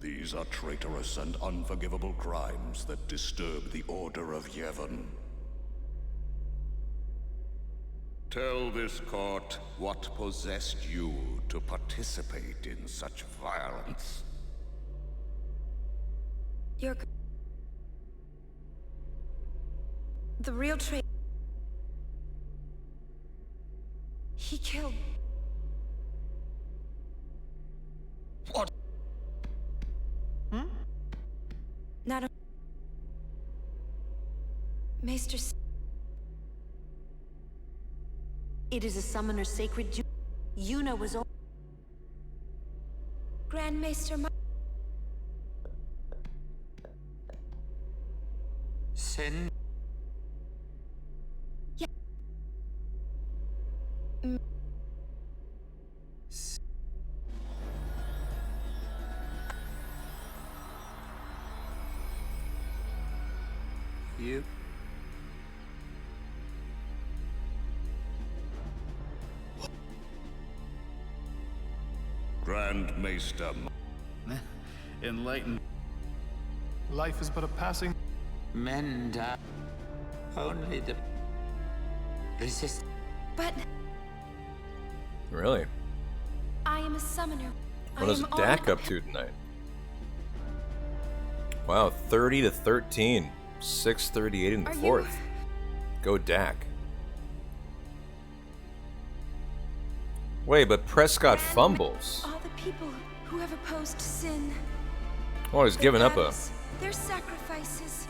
These are traitorous and unforgivable crimes that disturb the Order of Yevon. Tell this court what possessed you to participate in such violence. You're... The real traitor... He killed... What? Not a... Maester... It is a summoner's sacred duty. Yuna was all... Grand Maester Sin? Yeah. You? Grand Maester... Enlightened. Life is but a passing... Men die. Only the... resist. But... Really? I am a summoner. What is Dak up to tonight? Wow, 30 to 13. 638 in the fourth. Go Dak. Wait, but Prescott fumbles. All the people who have opposed sin. Oh, he's giving up a... Their sacrifices.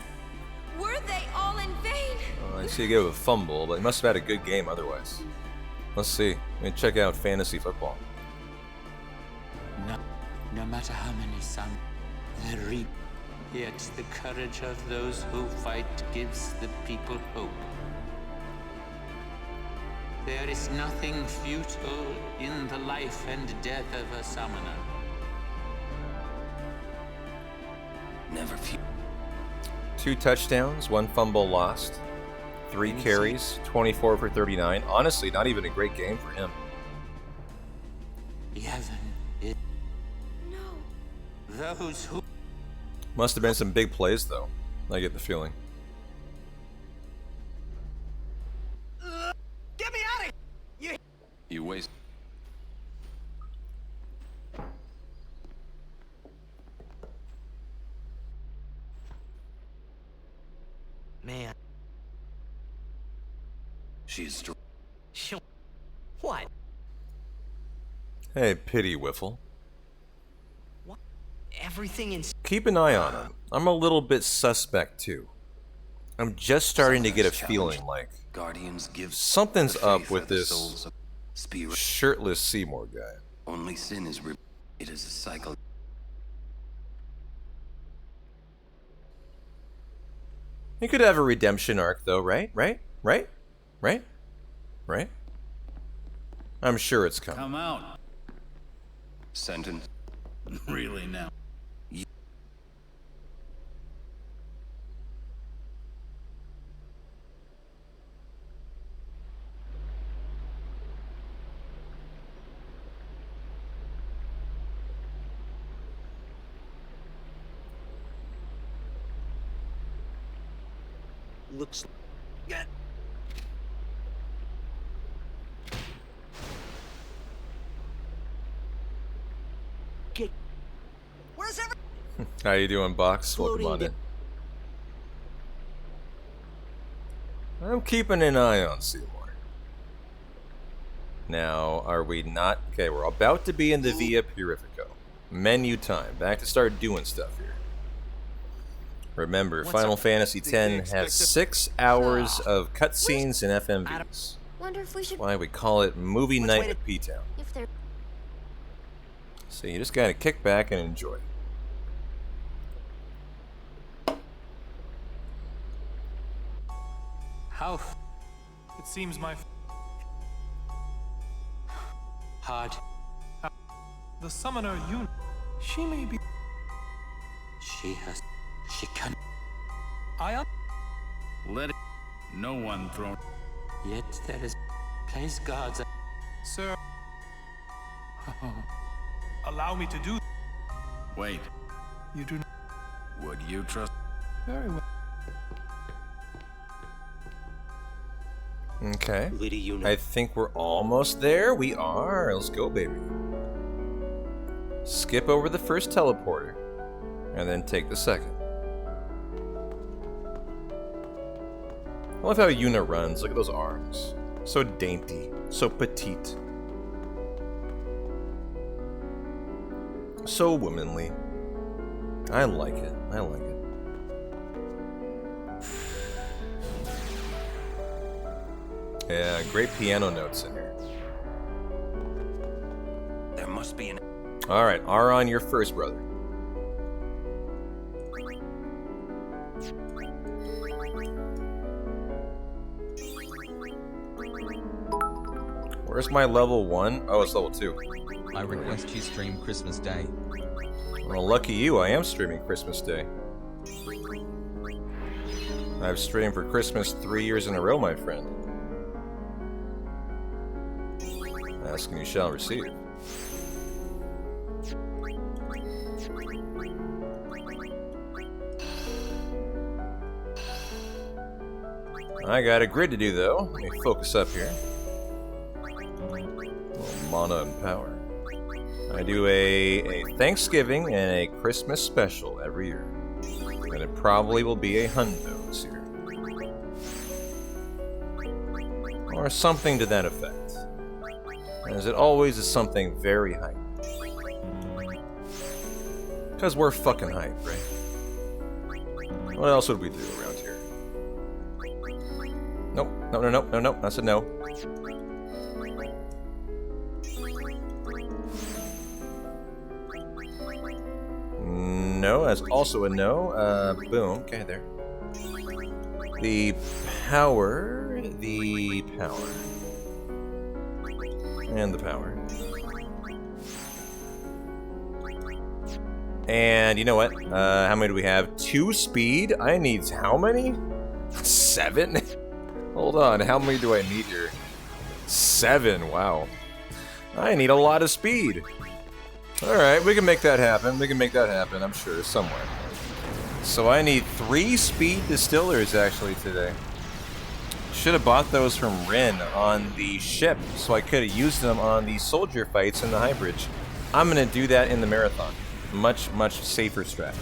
Were they all in vain? I see he gave a fumble, but he must have had a good game otherwise. Let's see. Let me check out fantasy football. No matter how many sons they reap, yet the courage of those who fight gives the people hope. There is nothing futile in the life and death of a summoner. Never few. 2 touchdowns, 1 fumble lost, 3 carries, 24 for 39. Honestly, not even a great game for him. Yevon is... No. Those who... Must have been some big plays, though. I get the feeling. Get me out of here! You waste. Man. She's strong. What? Hey, pity Wiffle. What? Everything in... Keep an eye on him. I'm a little bit suspect, too. I'm just starting to get a feeling like Guardians give something's the up faith with of the this souls of spirit. shirtless Seymour guy. Only sin is it is a cycle. He could have a redemption arc, though, right? Right? I'm sure it's coming. Come out. Sentence. Really now. Looks like... Get... Where's every... How you doing, Box? Welcome on in. I'm keeping an eye on Seymour. Now, are we not... Okay, we're about to be in the Via Purifico. Menu time. Back to start doing stuff here. Remember, Final Fantasy X has 6 hours of cutscenes and FMVs. Wonder if we should... That's why we call it Movie Night with P-Town. If they're... So you just gotta kick back and enjoy. How It seems my... hard. The summoner, she may be... She can... Let it... No one thrown... Yet there is... Place guards... Sir... Allow me to do... Wait. You do not... Would you trust... Very well. Okay. I think we're almost there. We are. Let's go, baby. Skip over the first teleporter, and then take the second. I love how Yuna runs. Look at those arms. So dainty. So petite. So womanly. I like it. I like it. Yeah, great piano notes in here. There must be an... Alright, Aron, you're first, brother. Where's my level 1? Oh, it's level 2. I request you stream Christmas Day. Well, lucky you, I am streaming Christmas Day. I've streamed for Christmas 3 years in a row, my friend. Ask and you shall receive. I got a grid to do, though. Let me focus up here. Mana and power. I do a Thanksgiving and a Christmas special every year. And it probably will be a hundo this year. Or something to that effect. As it always is something very hype. Because we're fucking hype, right? What else would we do around here? Nope, no, that's a no. No, that's also a no. Boom, okay, there. The power. And the power. And you know what? How many do we have? 2 speed? I need how many? 7? Hold on, how many do I need here? 7, wow. I need a lot of speed. Alright, we can make that happen. We can make that happen, I'm sure, somewhere. So I need 3 speed distillers, actually, today. Should have bought those from Rin on the ship, so I could have used them on the soldier fights in the High Bridge. I'm gonna do that in the marathon. Much, much safer strat.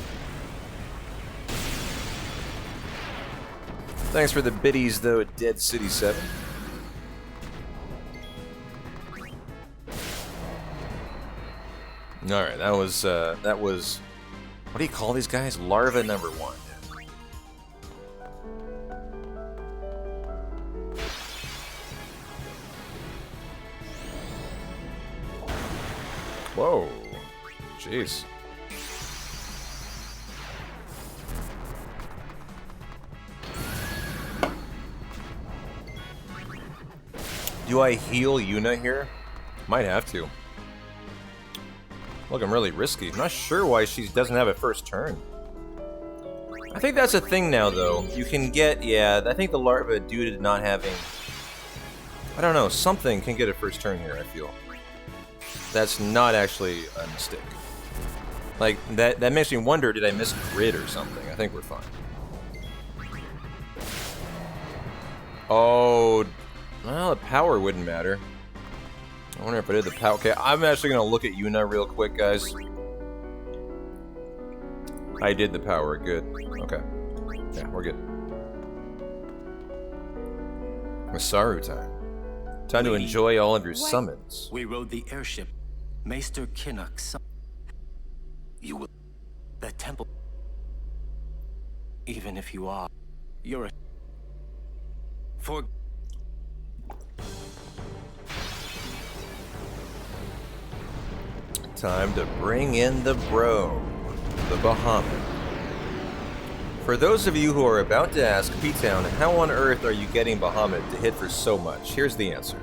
Thanks for the biddies, though, Dead City 7. Alright, that was, what do you call these guys? Larva number 1. Whoa. Jeez. Do I heal Yuna here? Might have to. Looking really risky. I'm not sure why she doesn't have a first turn. I think that's a thing now, though. You can get, yeah, I think the larva, due to not having, I don't know, something can get a first turn here, I feel. That's not actually a mistake. Like, that makes me wonder, did I miss grid or something? I think we're fine. Oh, well, the power wouldn't matter. I wonder if I did the power. Okay, I'm actually going to look at Yuna real quick, guys. I did the power, good. Okay. Yeah, we're good. Masaru time. Time to enjoy all of your summons. We rode the airship. Maester Kinnock. You will... The temple... Even if you are... You're a... For... Time to bring in the bro. The Bahamut. For those of you who are about to ask, P-Town, how on earth are you getting Bahamut to hit for so much? Here's the answer.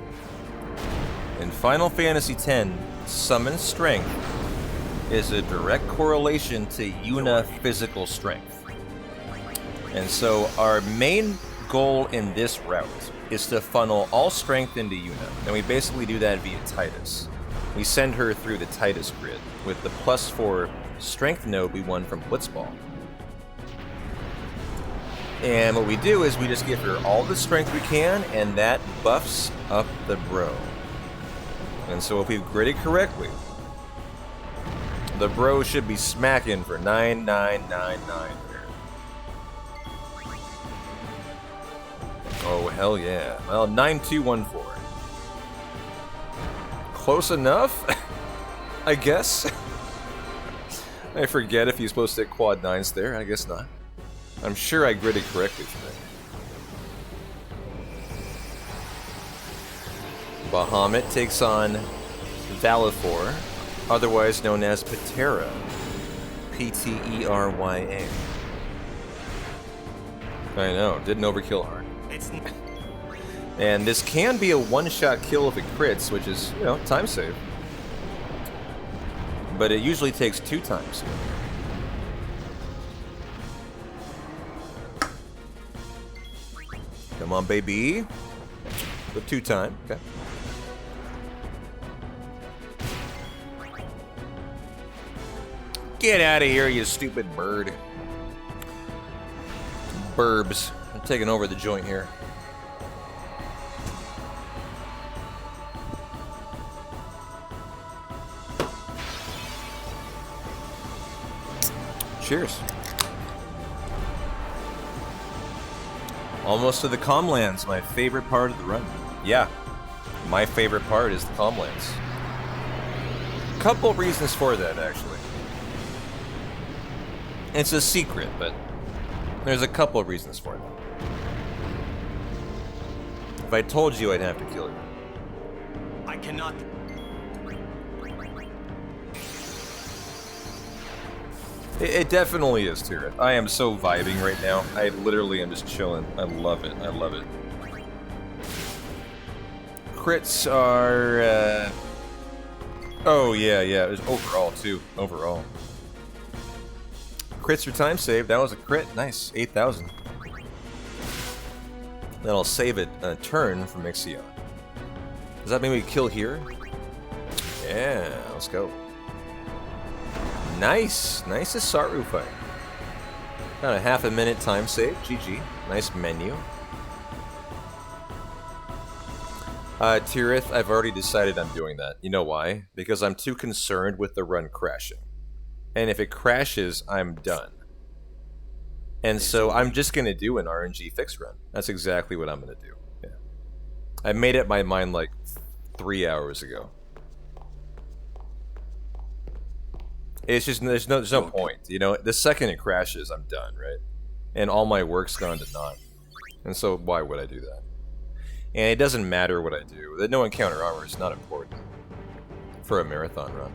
In Final Fantasy X, summon strength is a direct correlation to Yuna physical strength. And so our main goal in this route is to funnel all strength into Yuna. And we basically do that via Titus. We send her through the Titus grid with the +4 strength node we won from Blitzball. And what we do is we just give her all the strength we can, and that buffs up the bro. And so if we've gridded correctly, the bro should be smacking for 9999 here. Oh, hell yeah. Well, 9214. Close enough? I guess. I forget if you're supposed to hit quad 9s there. I guess not. I'm sure I gridded correctly today. Bahamut takes on Valifor, otherwise known as Patera. P-T-E-R-Y-A. I know, didn't overkill hard. And this can be a one-shot kill if it crits, which is, you know, time save. But it usually takes 2 times. Come on, baby. The 2 time, okay. Get out of here, you stupid bird. Burbs. I'm taking over the joint here. Cheers. Almost to the Calmlands, my favorite part of the run. Yeah, my favorite part is the Calmlands. Couple reasons for that, actually. It's a secret, but there's a couple of reasons for it. If I told you, I'd have to kill you. I cannot... It definitely is, Tyrant. I am so vibing right now. I literally am just chilling. I love it. I love it. crits are... Oh, yeah, it was overall, too. Overall. Crits for time save. That was a crit. Nice. 8,000. Then I'll save it a turn for Mixion. Does that mean we kill here? Yeah, let's go. Nice. Nice Asaru fight. About a half a minute time save. GG. Nice menu. Tirith, I've already decided I'm doing that. You know why? Because I'm too concerned with the run crashing. And if it crashes, I'm done. And so I'm just going to do an RNG fix run. That's exactly what I'm going to do. Yeah. I made up my mind like 3 hours ago. It's just, there's no point. You know, the second it crashes, I'm done, right? And all my work's gone to naught. And so why would I do that? And it doesn't matter what I do. The no encounter armor is not important for a marathon run.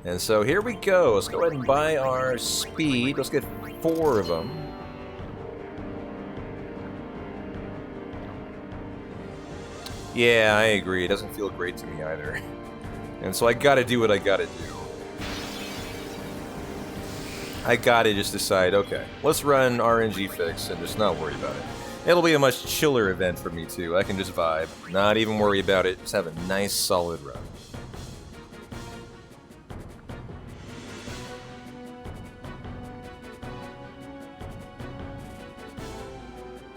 And so here we go. Let's go ahead and buy our speed. Let's get 4 of them. Yeah, I agree. It doesn't feel great to me either. And so I gotta do what I gotta do. I gotta just decide, okay, let's run RNG fix and just not worry about it. It'll be a much chiller event for me too. I can just vibe, not even worry about it, just have a nice solid run.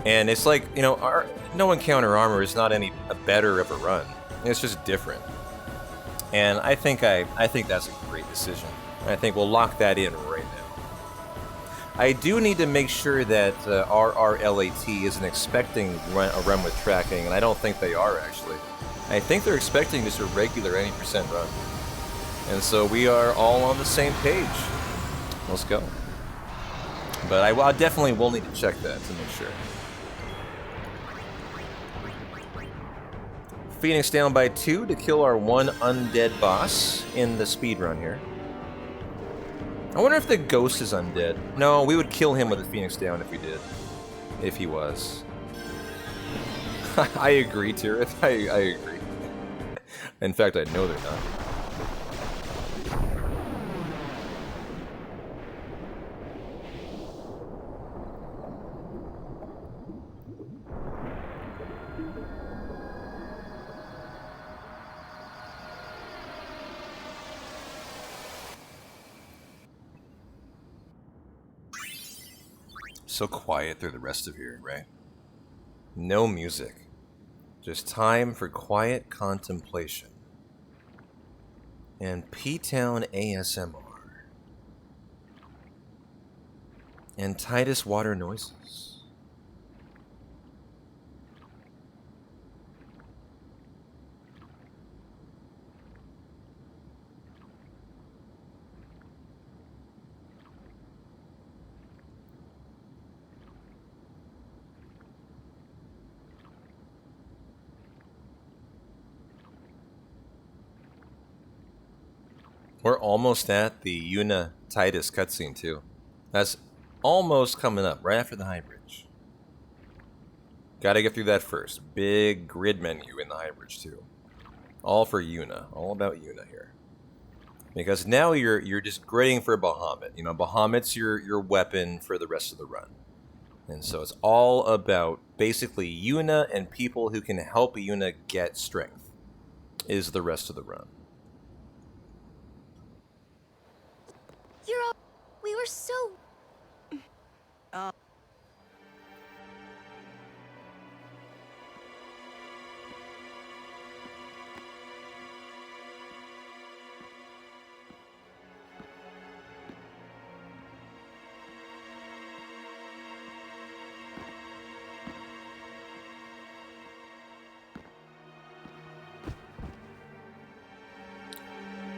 And it's like, you know, our no encounter armor is not any better of a run. It's just different. And I think that's a great decision. I think we'll lock that in right now. I do need to make sure that RRLAT isn't expecting a run with tracking, and I don't think they are, actually. I think they're expecting just a regular 80% run. And so we are all on the same page. Let's go. But I definitely will need to check that to make sure. Phoenix down by 2 to kill our 1 undead boss in the speedrun here. I wonder if the ghost is undead. No, we would kill him with a Phoenix down if we did. If he was. I agree, Tirith. I agree. In fact, I know they're not. So quiet through the rest of here, right? No music. Just time for quiet contemplation. And P-Town ASMR. And Titus water noises. We're almost at the Yuna Titus cutscene too. That's almost coming up, right after the High Bridge. Gotta get through that first. Big grid menu in the High Bridge too. All for Yuna. All about Yuna here. Because now you're just grading for Bahamut. You know, Bahamut's your weapon for the rest of the run. And so it's all about basically Yuna and people who can help Yuna get strength is the rest of the run. You're all... We were so...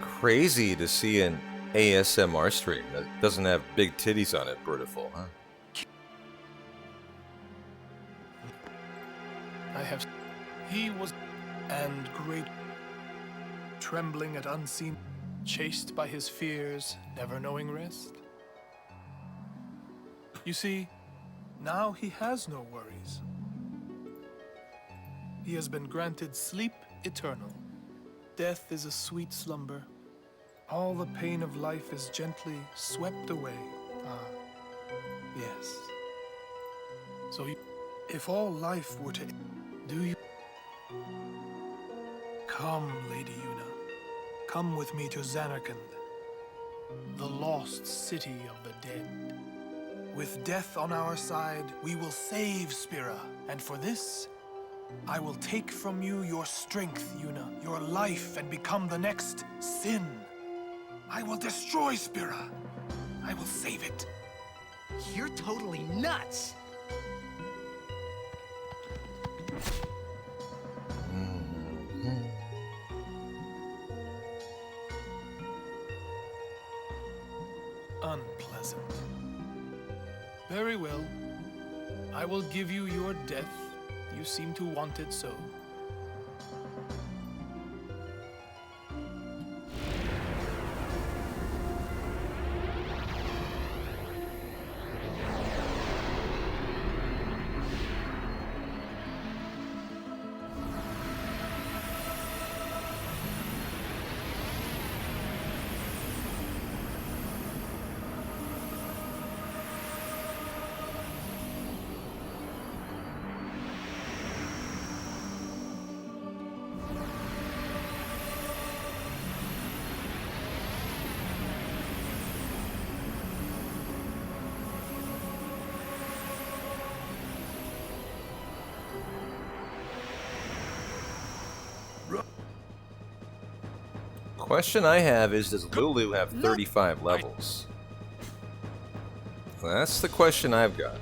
Crazy to see an ASMR stream that doesn't have big titties on it, Brutiful, huh? I have... He was... and great... trembling at unseen... chased by his fears, never knowing rest. You see, now he has no worries. He has been granted sleep eternal. Death is a sweet slumber. All the pain of life is gently swept away. Ah, yes. So, if all life were to end, do you... Come, Lady Yuna. Come with me to Zanarkand, the lost city of the dead. With death on our side, we will save Spira. And for this, I will take from you your strength, Yuna, your life, and become the next Sin. I will destroy Spira. I will save it. You're totally nuts! Unpleasant. Very well. I will give you your death. You seem to want it so. Question I have is, does Lulu have 35 levels? Well, that's the question I've got.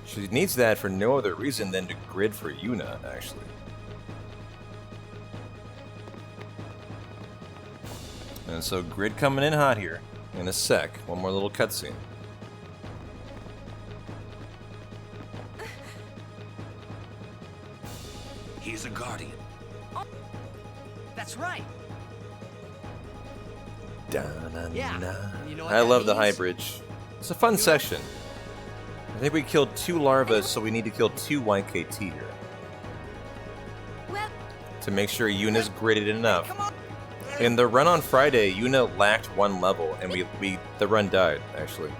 She needs that for no other reason than to grid for Yuna, actually. And so grid coming in hot here in a sec. One more little cutscene. He's a guardian. That's right. Yeah, you know what I that love the high means? bridge. It's a fun section. I think we killed 2 larvas, so we need to kill 2 YKT here. To make sure Yuna's gridded enough. In the run on Friday, Yuna lacked 1 level, and the run died, actually,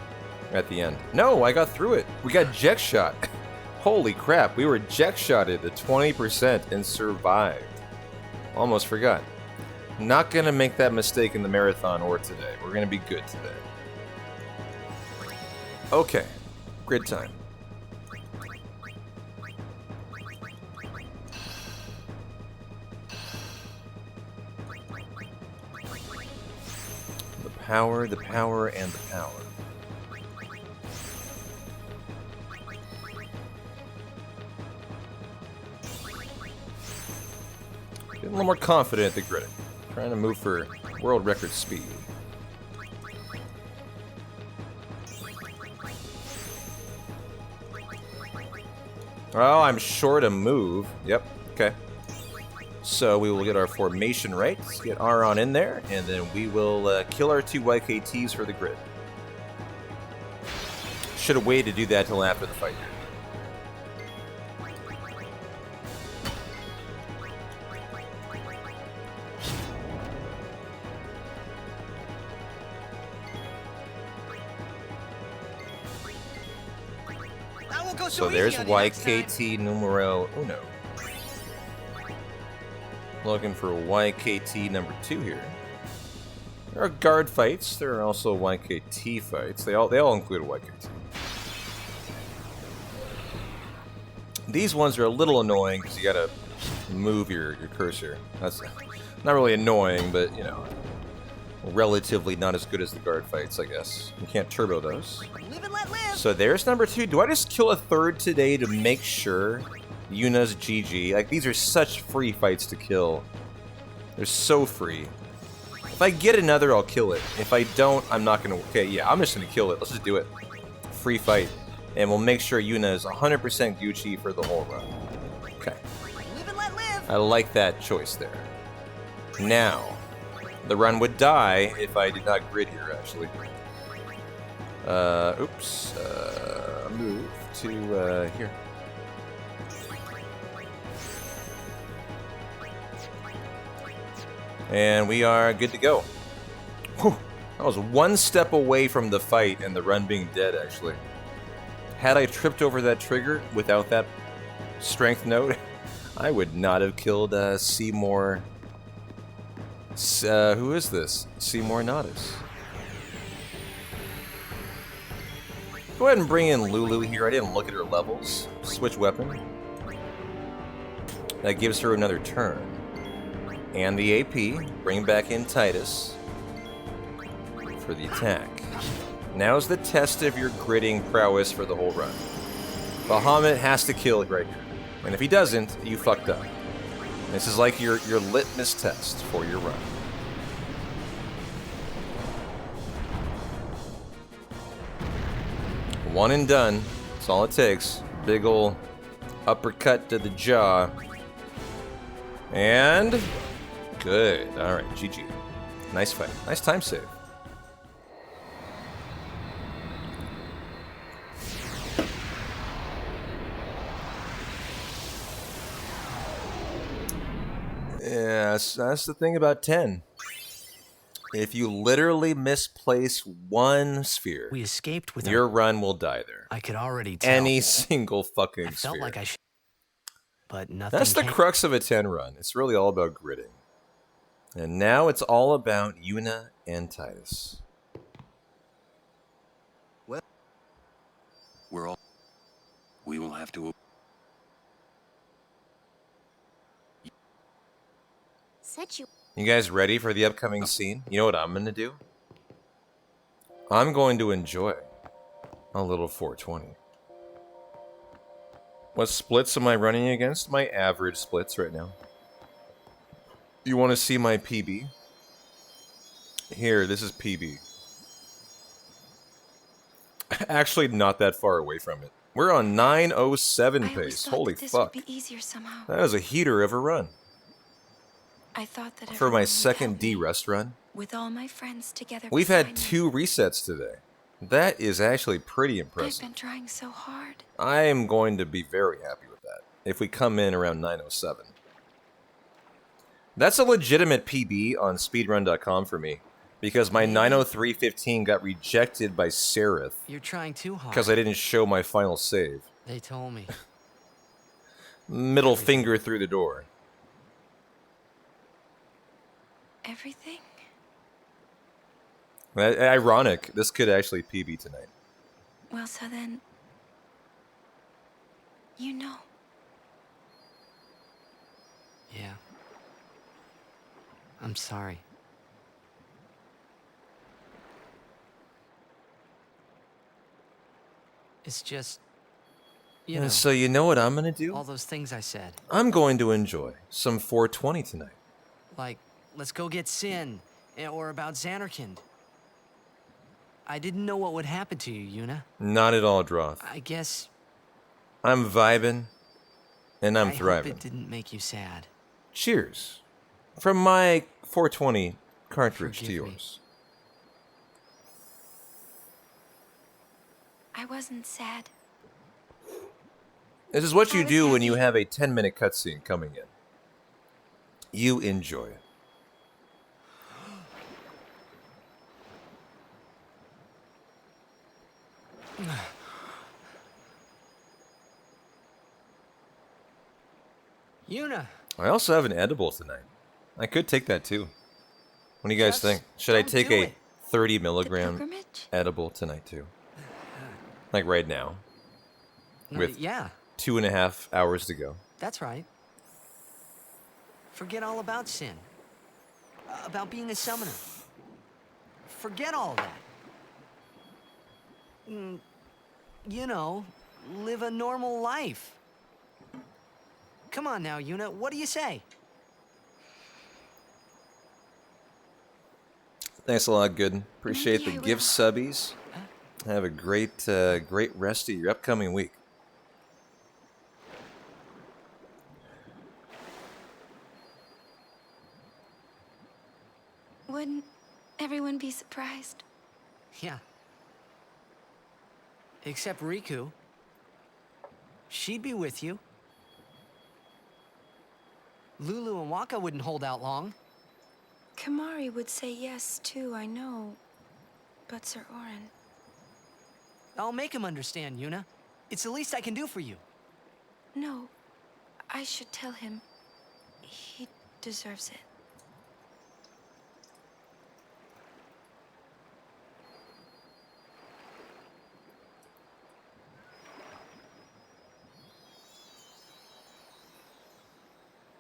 at the end. No, I got through it. We got Jek shot. Holy crap, we were Jek shotted at 20% and survived. Almost forgot. Not gonna make that mistake in the marathon or today. We're gonna be good today. Okay, grid time. The power, and the power. Getting a little more confident at the grid. Trying to move for world record speed. Oh, I'm short a move. Yep, okay. So we will get our formation right. Let's get R on in there, and then we will kill our 2 YKTs for the grid. Should have waited to do that till after the fight here. So there's YKT numero uno. Looking for YKT number 2 here. There are guard fights. There are also YKT fights. They all include a YKT. These ones are a little annoying because you gotta move your cursor. That's not really annoying, but you know, relatively not as good as the guard fights, I guess. You can't turbo those. Live and let live. So there's number 2. Do I just kill a 3rd today to make sure Yuna's GG? Like, these are such free fights to kill. They're so free. If I get another, I'll kill it. If I don't, I'm not gonna... Okay, yeah, I'm just gonna kill it. Let's just do it. Free fight. And we'll make sure Yuna is 100% Gucci for the whole run. Okay. Live and let live. I like that choice there. Now, the run would die if I did not grid here, actually. Oops. Move to, here. And we are good to go. Whew. I was one step away from the fight and the run being dead, actually. Had I tripped over that trigger without that strength node, I would not have killed Seymour. Who is this? Seymour Natus. Go ahead and bring in Lulu here. I didn't look at her levels. Switch weapon. That gives her another turn. And the AP. Bring back in Titus for the attack. Now's the test of your gritting prowess for the whole run. Bahamut has to kill right here. And if he doesn't, you fucked up. This is like your litmus test for your run. One and done. That's all it takes. Big ol' uppercut to the jaw. And good. Alright, GG. Nice fight. Nice time save. Yeah, that's the thing about 10. If you literally misplace one sphere, We escaped with your run will die there. I could already tell. Any single fucking I felt sphere. like I should, but nothing. That's the crux of a 10 run. It's really all about gritting. And now it's all about Yuna and Titus. Well, we will have to. Said you. You guys ready for the upcoming scene? You know what I'm going to do? I'm going to enjoy a little 420. What splits am I running against? My average splits right now. You want to see my PB? Here, this is PB. Actually, not that far away from it. We're on 9:07 pace. Holy fuck. Would be easier somehow. That is a heater of a run. I thought that For my everyone would second help D me, rest run. with all my friends together. We've beside had me. 2 resets today. That is actually pretty I've impressive. been trying so hard. I am going to be very happy with that if we come in around 9:07. That's a legitimate PB on speedrun.com for me because my 9:03:15 got rejected by Seraph You're trying too hard. because I didn't show my final save. They told me. Middle finger through the door. Everything? Ironic. This could actually PB tonight. Well, so then, you know. Yeah. I'm sorry. It's just, you know. And so you know what I'm going to do? All those things I said. I'm going to enjoy some 420 tonight. Like, let's go get Sin, or about Xanarkand. I didn't know what would happen to you, Yuna. Not at all, Droth. I guess I'm vibing, and I'm I thriving. hope it didn't make you sad. Cheers. From my 420 cartridge to Forgive me. yours. I wasn't sad. This is what you do when you have a 10-minute cutscene coming in. You enjoy it. Yuna! I also have an edible tonight. I could take that too. What do you guys Just think? Should I don't take do a it. 30 milligram pilgrimage? edible tonight too? Like right now. With Yeah, 2.5 hours to go. that's right. Forget all about Sin. About being a summoner. Forget all that. You know, live a normal life. Come on now, Yuna, what do you say? Thanks a lot, Gooden. Appreciate Maybe the I gift will. subbies. Have a great rest of your upcoming week. Wouldn't everyone be surprised? Yeah. Except Riku. She'd be with you. Lulu and Waka wouldn't hold out long. Kamari would say yes, too, I know. But Sir Orin... I'll make him understand, Yuna. It's the least I can do for you. No, I should tell him. He deserves it.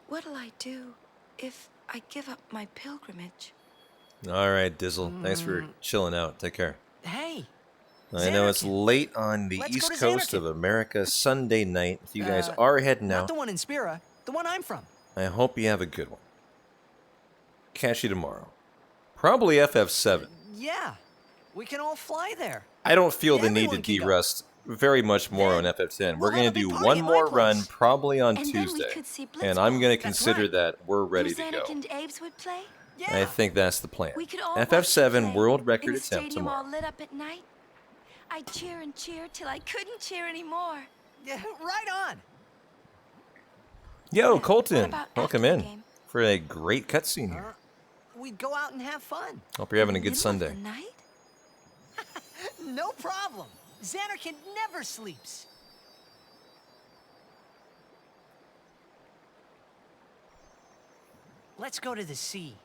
What'll I do if I give up my pilgrimage? All right, Dizzle. Thanks for chilling out. Take care. Hey! I know it's late on the Let's go East to Coast of Xanarkand. America, Sunday night. If you guys are heading Not out, the one in Spira, the one I'm from. I hope you have a good one. Catch you tomorrow. Probably FF7. Yeah, we can all fly there. I don't feel the need to Everyone can go. de-rust very much more on FF10. We're going to do one more run probably on And then we Tuesday. could see And I'm going to Blitzball. That's consider right. that we're ready You to go. Xanarkand Abe's would play? I think that's the plan. We could all watch FF7 them play world record in a attempt stadium tomorrow. all lit up at night. I'd cheer and cheer till I couldn't cheer anymore. Yeah, right on. Yo, Colton, about welcome after the in for a great cutscene here. We'd go out and have fun. Hope you're having a good Sunday. No problem. Xanarkand never sleeps. Let's go to the sea.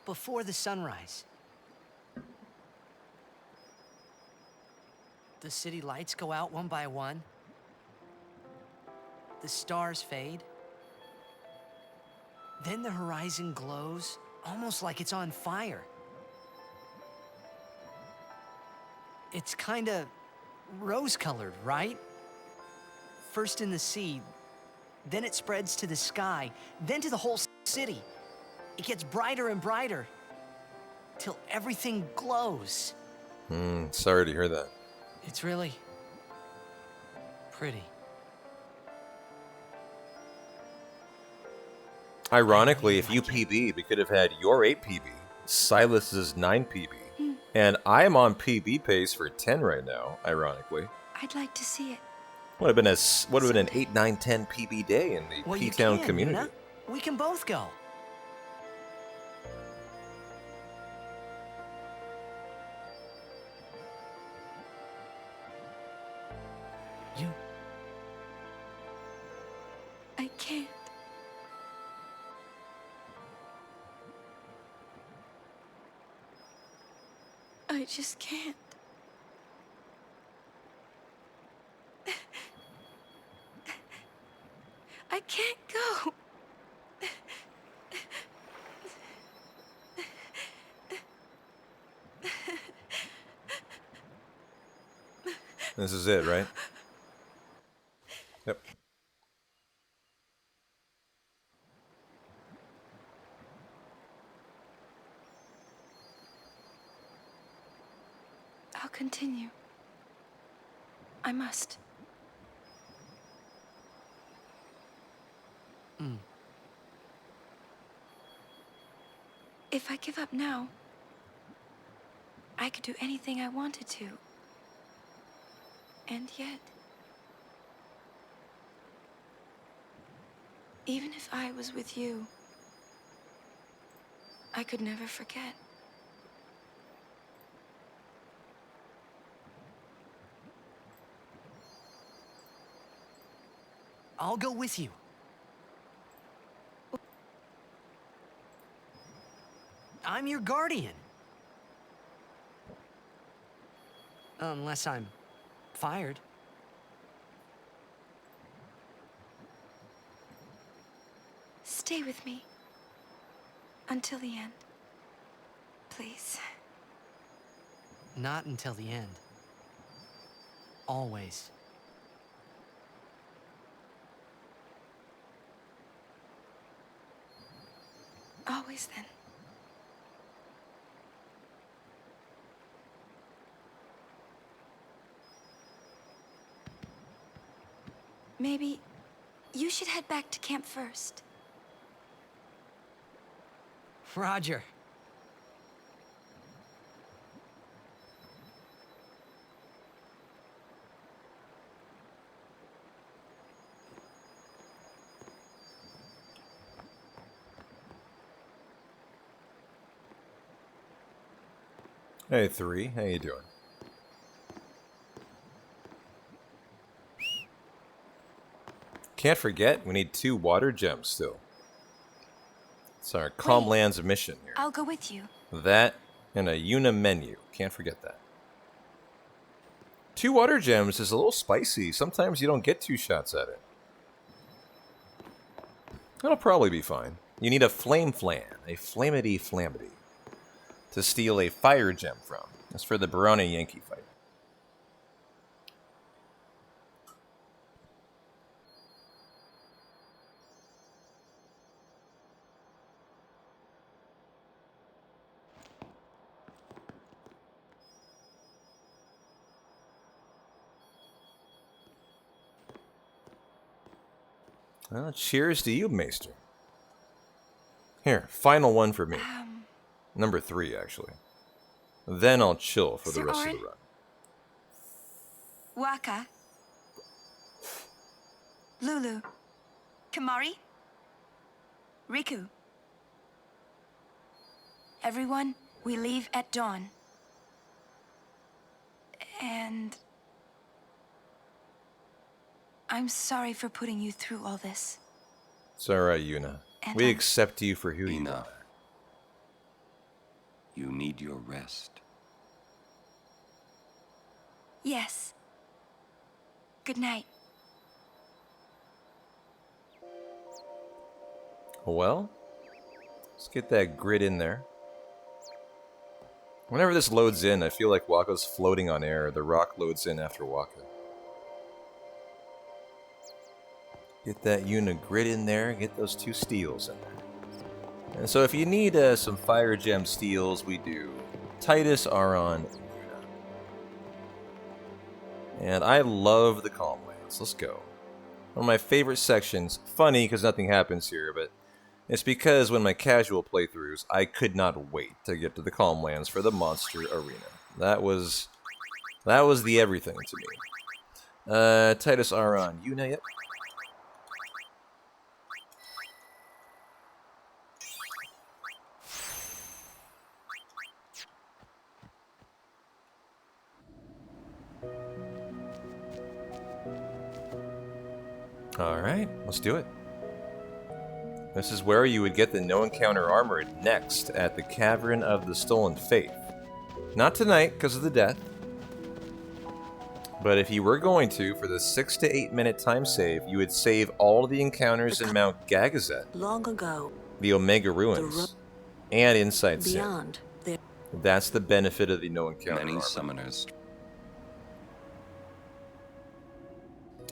Before the sunrise. The city lights go out one by one. The stars fade. Then the horizon glows, almost like it's on fire. It's kinda rose-colored, right? First in the sea, then it spreads to the sky, then to the whole city. It gets brighter and brighter, till everything glows. Sorry to hear that. It's really pretty. Ironically, if you PB, we could have had your 8 PB, Silas's 9 PB, and I'm on PB pace for 10 right now, ironically. I'd like to see it. Would have been an 8, 9, 10 PB day in the Well, you P-Town can, community. Yuna. We can both go. I can't. I just can't. I can't go. This is it, right? Yep. I'll continue. I must. If I give up now, I could do anything I wanted to. And yet, even if I was with you, I could never forget. I'll go with you. I'm your guardian. Unless I'm fired. Stay with me. Until the end. Please. Not until the end. Always. Always then. Maybe you should head back to camp first. Roger. Hey, 3. How you doing? Can't forget, we need 2 water gems still. It's our Calm Lands mission here. I'll go with you. That and a Una menu. Can't forget that. 2 water gems is a little spicy. Sometimes you don't get 2 shots at it. That'll probably be fine. You need a flame flan, a flamity flamity, to steal a fire gem from. That's for the Barona Yankee fight. Well, cheers to you, Maester. Here, final one for me. Number 3, actually. Then I'll chill for the rest of the run. Waka. Lulu. Kamari. Riku. Everyone, we leave at dawn. And I'm sorry for putting you through all this. It's alright, Una. And We accept you for who you are. You need your rest. Yes. Good night. Well, let's get that grid in there. Whenever this loads in, I feel like Waka's floating on air. The rock loads in after Waka. Get that Una grid in there, get those 2 steals in there. And so if you need some fire gem steals, we do Titus, Aron, and Una. And I love the Calm Lands. Let's go. One of my favorite sections. Funny because nothing happens here, but it's because when my casual playthroughs, I could not wait to get to the Calm Lands for the monster arena. That was the everything to me. Titus, Aron, Una, yep. Alright, let's do it. This is where you would get the no encounter armor next at the Cavern of the Stolen Faith. Not tonight, because of the death. But if you were going to, for the 6 to 8 minute time save, you would save all the encounters in Mount Gagazet, Long ago, the Omega Ruins, and Inside Sin. beyond there. That's the benefit of the no encounter Many armor. summoners.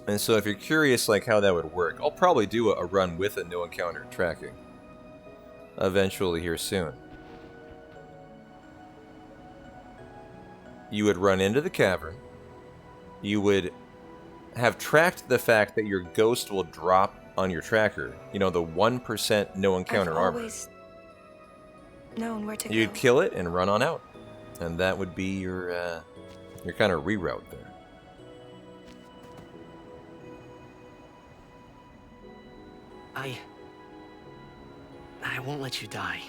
And so if you're curious like how that would work, I'll probably do a run with a no encounter tracking. Eventually here soon. You would run into the cavern. You would have tracked the fact that your ghost will drop on your tracker. You know, the 1% no encounter armor. Always known where to You'd go. kill it and run on out. And that would be your kind of reroute there. I won't let you die.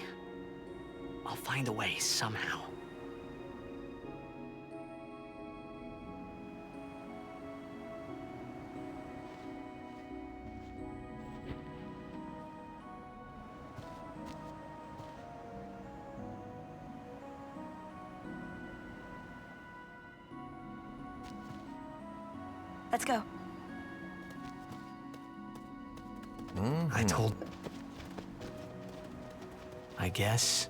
I'll find a way somehow. Let's go. I told... I guess.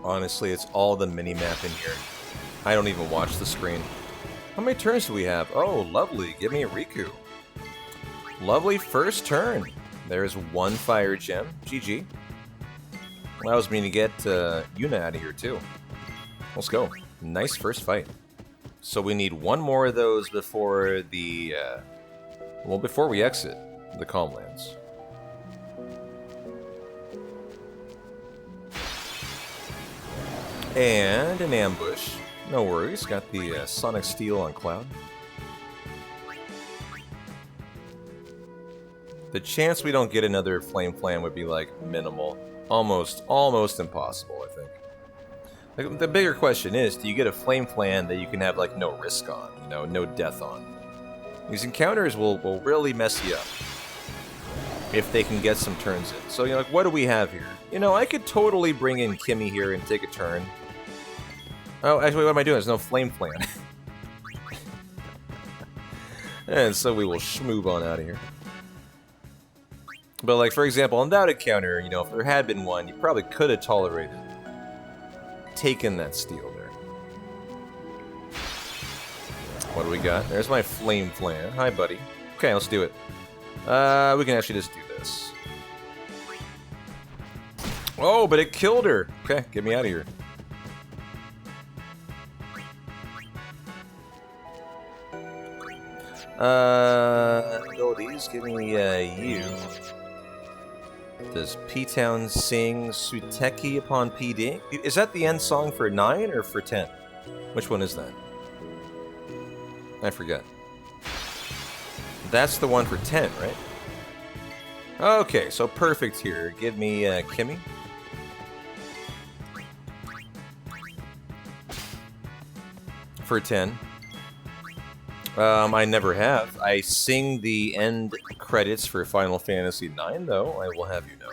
Honestly, it's all the mini-map in here. I don't even watch the screen. How many turns do we have? Oh, lovely. Give me a Riku. Lovely first turn. There's 1 fire gem. GG. Allows me to get Una out of here, too. Let's go. Nice first fight. So we need 1 more of those before the... well, before we exit the Calm Lands. And an ambush. No worries. Got the Sonic Steel on Cloud. The chance we don't get another flame flan would be like minimal, almost impossible. I think. Like, the bigger question is, do you get a flame flan that you can have like no risk on, you know, no death on? These encounters will really mess you up if they can get some turns in. So, you know, like, what do we have here? You know, I could totally bring in Kimmy here and take a turn. Oh, actually, what am I doing? There's no flame flan. And so we will schmoob on out of here. But, like, for example, on that encounter, you know, if there had been one, you probably could have tolerated taking that steal there. What do we got? There's my flame flan. Hi, buddy. Okay, let's do it. We can actually just do this. Oh, but it killed her. Okay, get me out of here. Abilities, give me you. Does P-Town sing Suteki upon PD? Is that the end song for 9 or for 10? Which one is that? I forget. That's the one for 10, right? Okay, so perfect here. Give me Kimmy. For 10. I never have. I sing the end credits for Final Fantasy IX, though, I will have you know.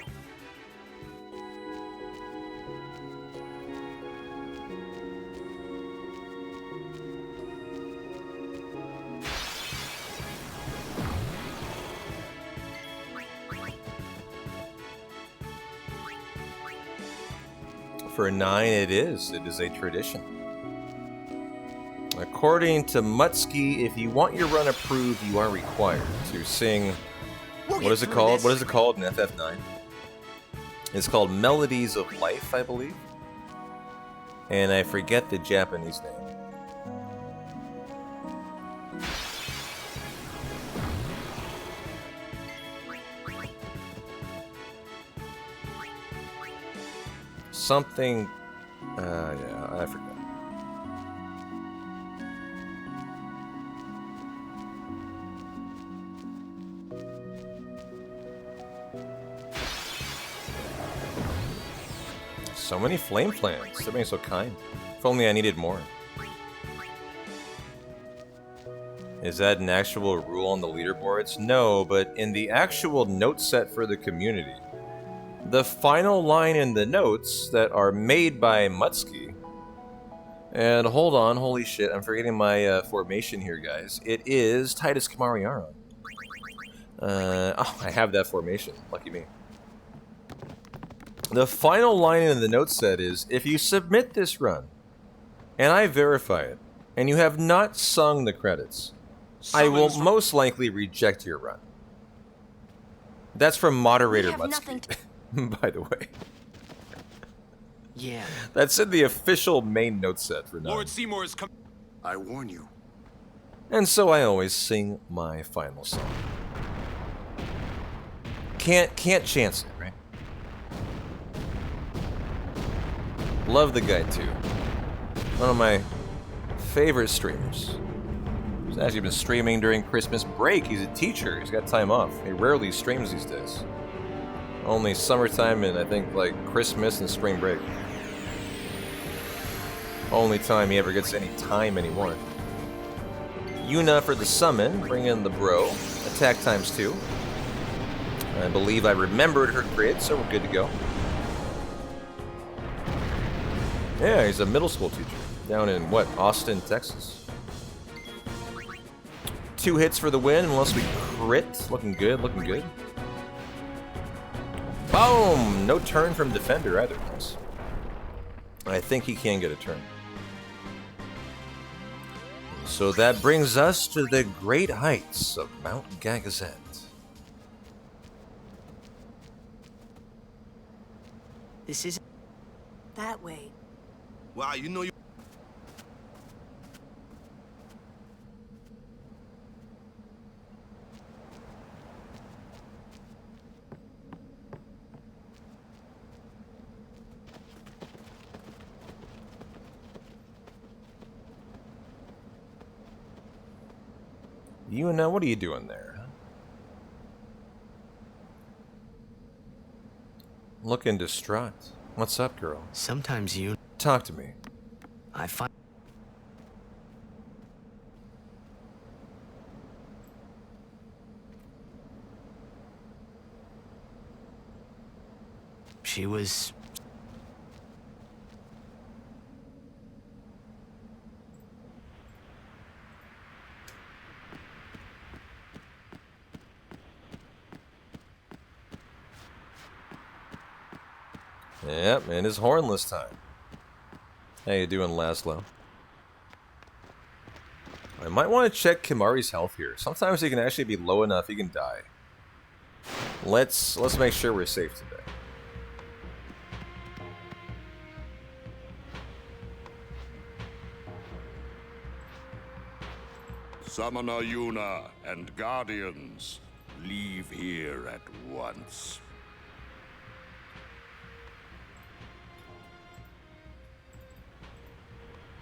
For 9, it is. It is a tradition. According to Mutsky, if you want your run approved, you are required to sing... What is it called? What is it called in FF9? It's called Melodies of Life, I believe. And I forget the Japanese name. Something... yeah, I forget. So many flame plants. They're being so kind. If only I needed more. Is that an actual rule on the leaderboards? No, but in the actual note set for the community, the final line in the notes that are made by Mutsky, and hold on, holy shit, I'm forgetting my formation here, guys. It is Titus Kamariaron. Oh, I have that formation. Lucky me. The final line in the note set is, if you submit this run, and I verify it, and you have not sung the credits, I will most likely reject your run. That's from moderator Mutsky, by the way. Yeah. That's in the official main note set for 9. Lord Seymour is coming. I warn you. And so I always sing my final song. Can't chance it, right? Love the guy too. One of my favorite streamers. He's actually been streaming during Christmas break. He's a teacher. He's got time off. He rarely streams these days. Only summertime and I think like Christmas and spring break. Only time he ever gets any time anymore. Yuna for the summon. Bring in the bro. Attack ×2. I believe I remembered her grid, so we're good to go. Yeah, he's a middle school teacher. Down in, what, Austin, Texas? 2 hits for the win, unless we crit. Looking good, looking good. Boom! No turn from defender either. Nice. I think he can get a turn. So that brings us to the great heights of Mount Gagazet. This is that way. Wow, you know you... Yuna, what are you doing there? Looking distraught. What's up, girl? Sometimes you... Talk to me. I find... She was... Yep, and it's hornless time. How you doing, Laszlo? I might want to check Kimari's health here. Sometimes he can actually be low enough he can die. Let's make sure we're safe today. Summoner Yuna and Guardians, leave here at once.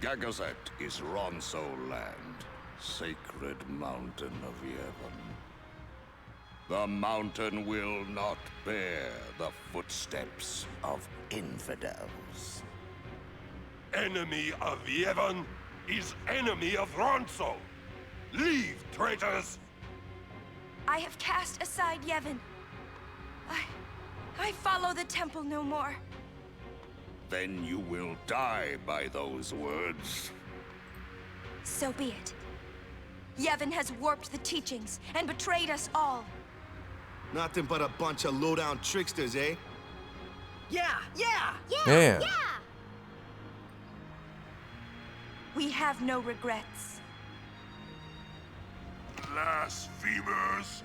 Gagazet is Ronso land, sacred mountain of Yevon. The mountain will not bear the footsteps of infidels. Enemy of Yevon is enemy of Ronso. Leave, traitors! I have cast aside Yevon. I follow the temple no more. Then you will die by those words. So be it. Yevon has warped the teachings and betrayed us all. Nothing but a bunch of low-down tricksters, eh? Yeah! Yeah. We have no regrets. Blasphemers!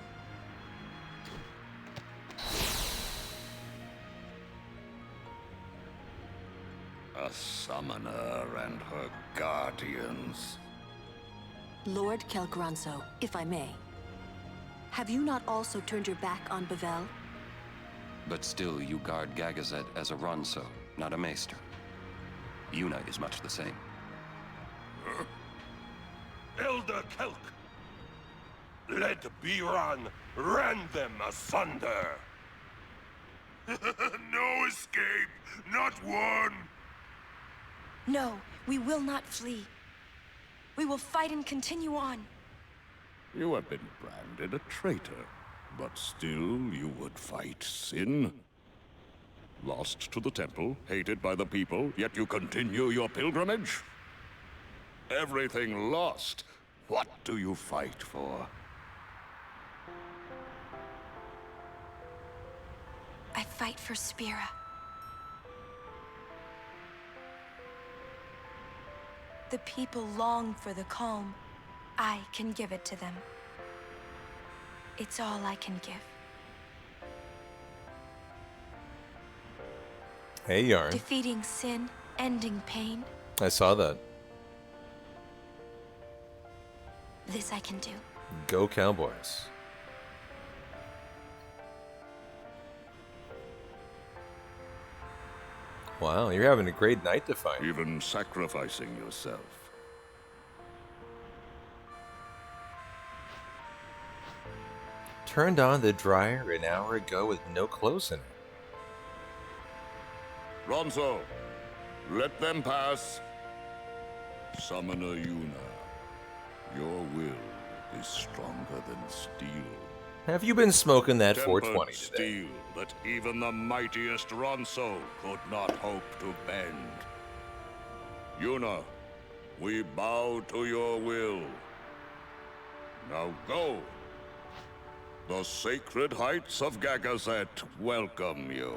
A summoner and her guardians. Lord Kelgranso, if I may. Have you not also turned your back on Bevel? But still, you guard Gagazet as a Ronso, not a Maester. Yuna is much the same. Elder Kelk! Let Biran rend them asunder! No escape! Not one! No, we will not flee. We will fight and continue on. You have been branded a traitor, but still you would fight sin. Lost to the temple, hated by the people, yet you continue your pilgrimage? Everything lost. What do you fight for? I fight for Spira. The people long for the calm. I can give it to them. It's all I can give. Hey, Yarn. Defeating sin, ending pain. I saw that. This I can do. Go Cowboys. Wow, you're having a great night to fight. Even sacrificing yourself. Turned on the dryer an hour ago with no clothes in it. Ronso, let them pass. Summoner Yuna, your will is stronger than steel. Have you been smoking that Tempered 420 today? steel that even the mightiest Ronso could not hope to bend. Yuna, we bow to your will. Now go. The sacred heights of Gagazet welcome you.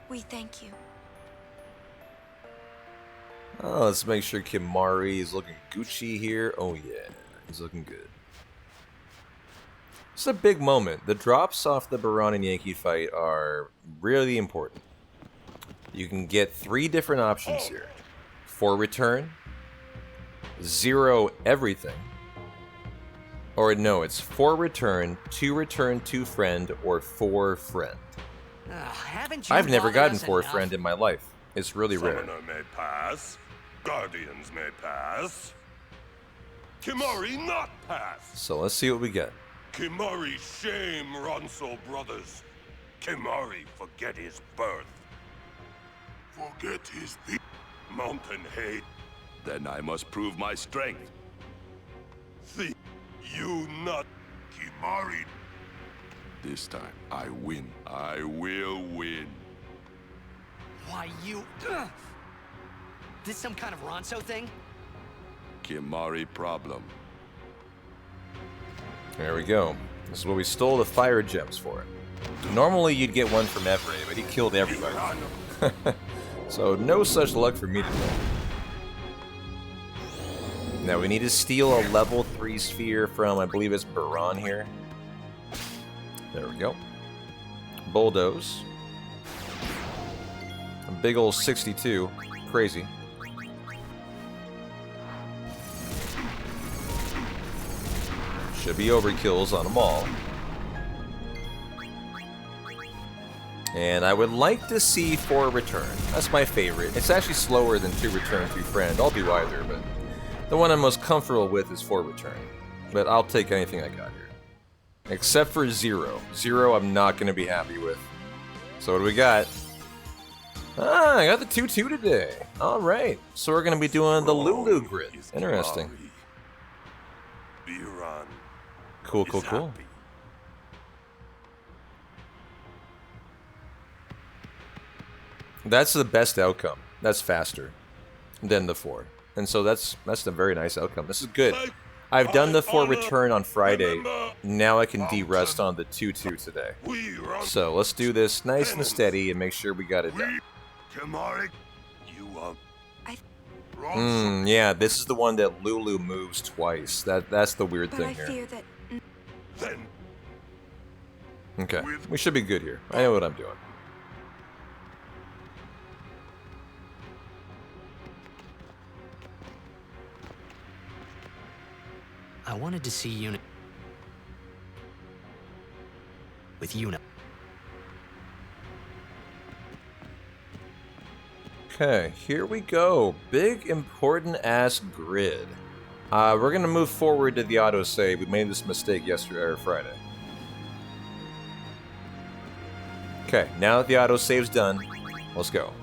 We thank you. Oh, let's make sure Kimari is looking Gucci here. Oh yeah, he's looking good. It's a big moment. The drops off the Baron and Yankee fight are really important. You can get 3 different options here. 4 return, 0 everything, or no, it's 4 return, 2 friend, or 4 friend. Haven't you I've never bothered gotten us 4 enough? friend in my life. It's really rare. Summoner may pass. Guardians may pass. Kimari not pass. So let's see what we get. Kimari shame Ronso brothers. Kimari forget his birth. Forget his mountain hate. Then I must prove my strength. See, you not Kimari. This time, I win. I will win. Why, you... This some kind of Ronso thing? Kimari problem. There we go. This is what we stole the fire gems for. Normally you'd get one from Everett, but he killed everybody. So no such luck for me today. Now we need to steal a level 3 sphere from, I believe it's Baron here. There we go. Bulldoze. A big ol' 62. Crazy. Should be overkills on them all. And I would like to see 4 return. That's my favorite. It's actually slower than 2 return, 2 friend. I'll do either, but the one I'm most comfortable with is 4 return. But I'll take anything I got here. Except for 0. 0 I'm not going to be happy with. So what do we got? Ah, I got the 2-2 today. Alright. So we're going to be doing the Lulu grid. Interesting. Cool, cool, cool. That's the best outcome. That's faster than the 4. And so that's a very nice outcome. This is good. I've done the 4 return on Friday. Now I can de-rest on the 2-2 today. So let's do this nice and steady and make sure we got it done. Yeah, this is the one that Lulu moves twice. That's the weird thing here. Okay, we should be good here. I know what I'm doing. I wanted to see Una. With Una. Okay, here we go. Big, important-ass grid. We're gonna move forward to the autosave. We made this mistake yesterday or Friday. Okay, now that the autosave's done, let's go.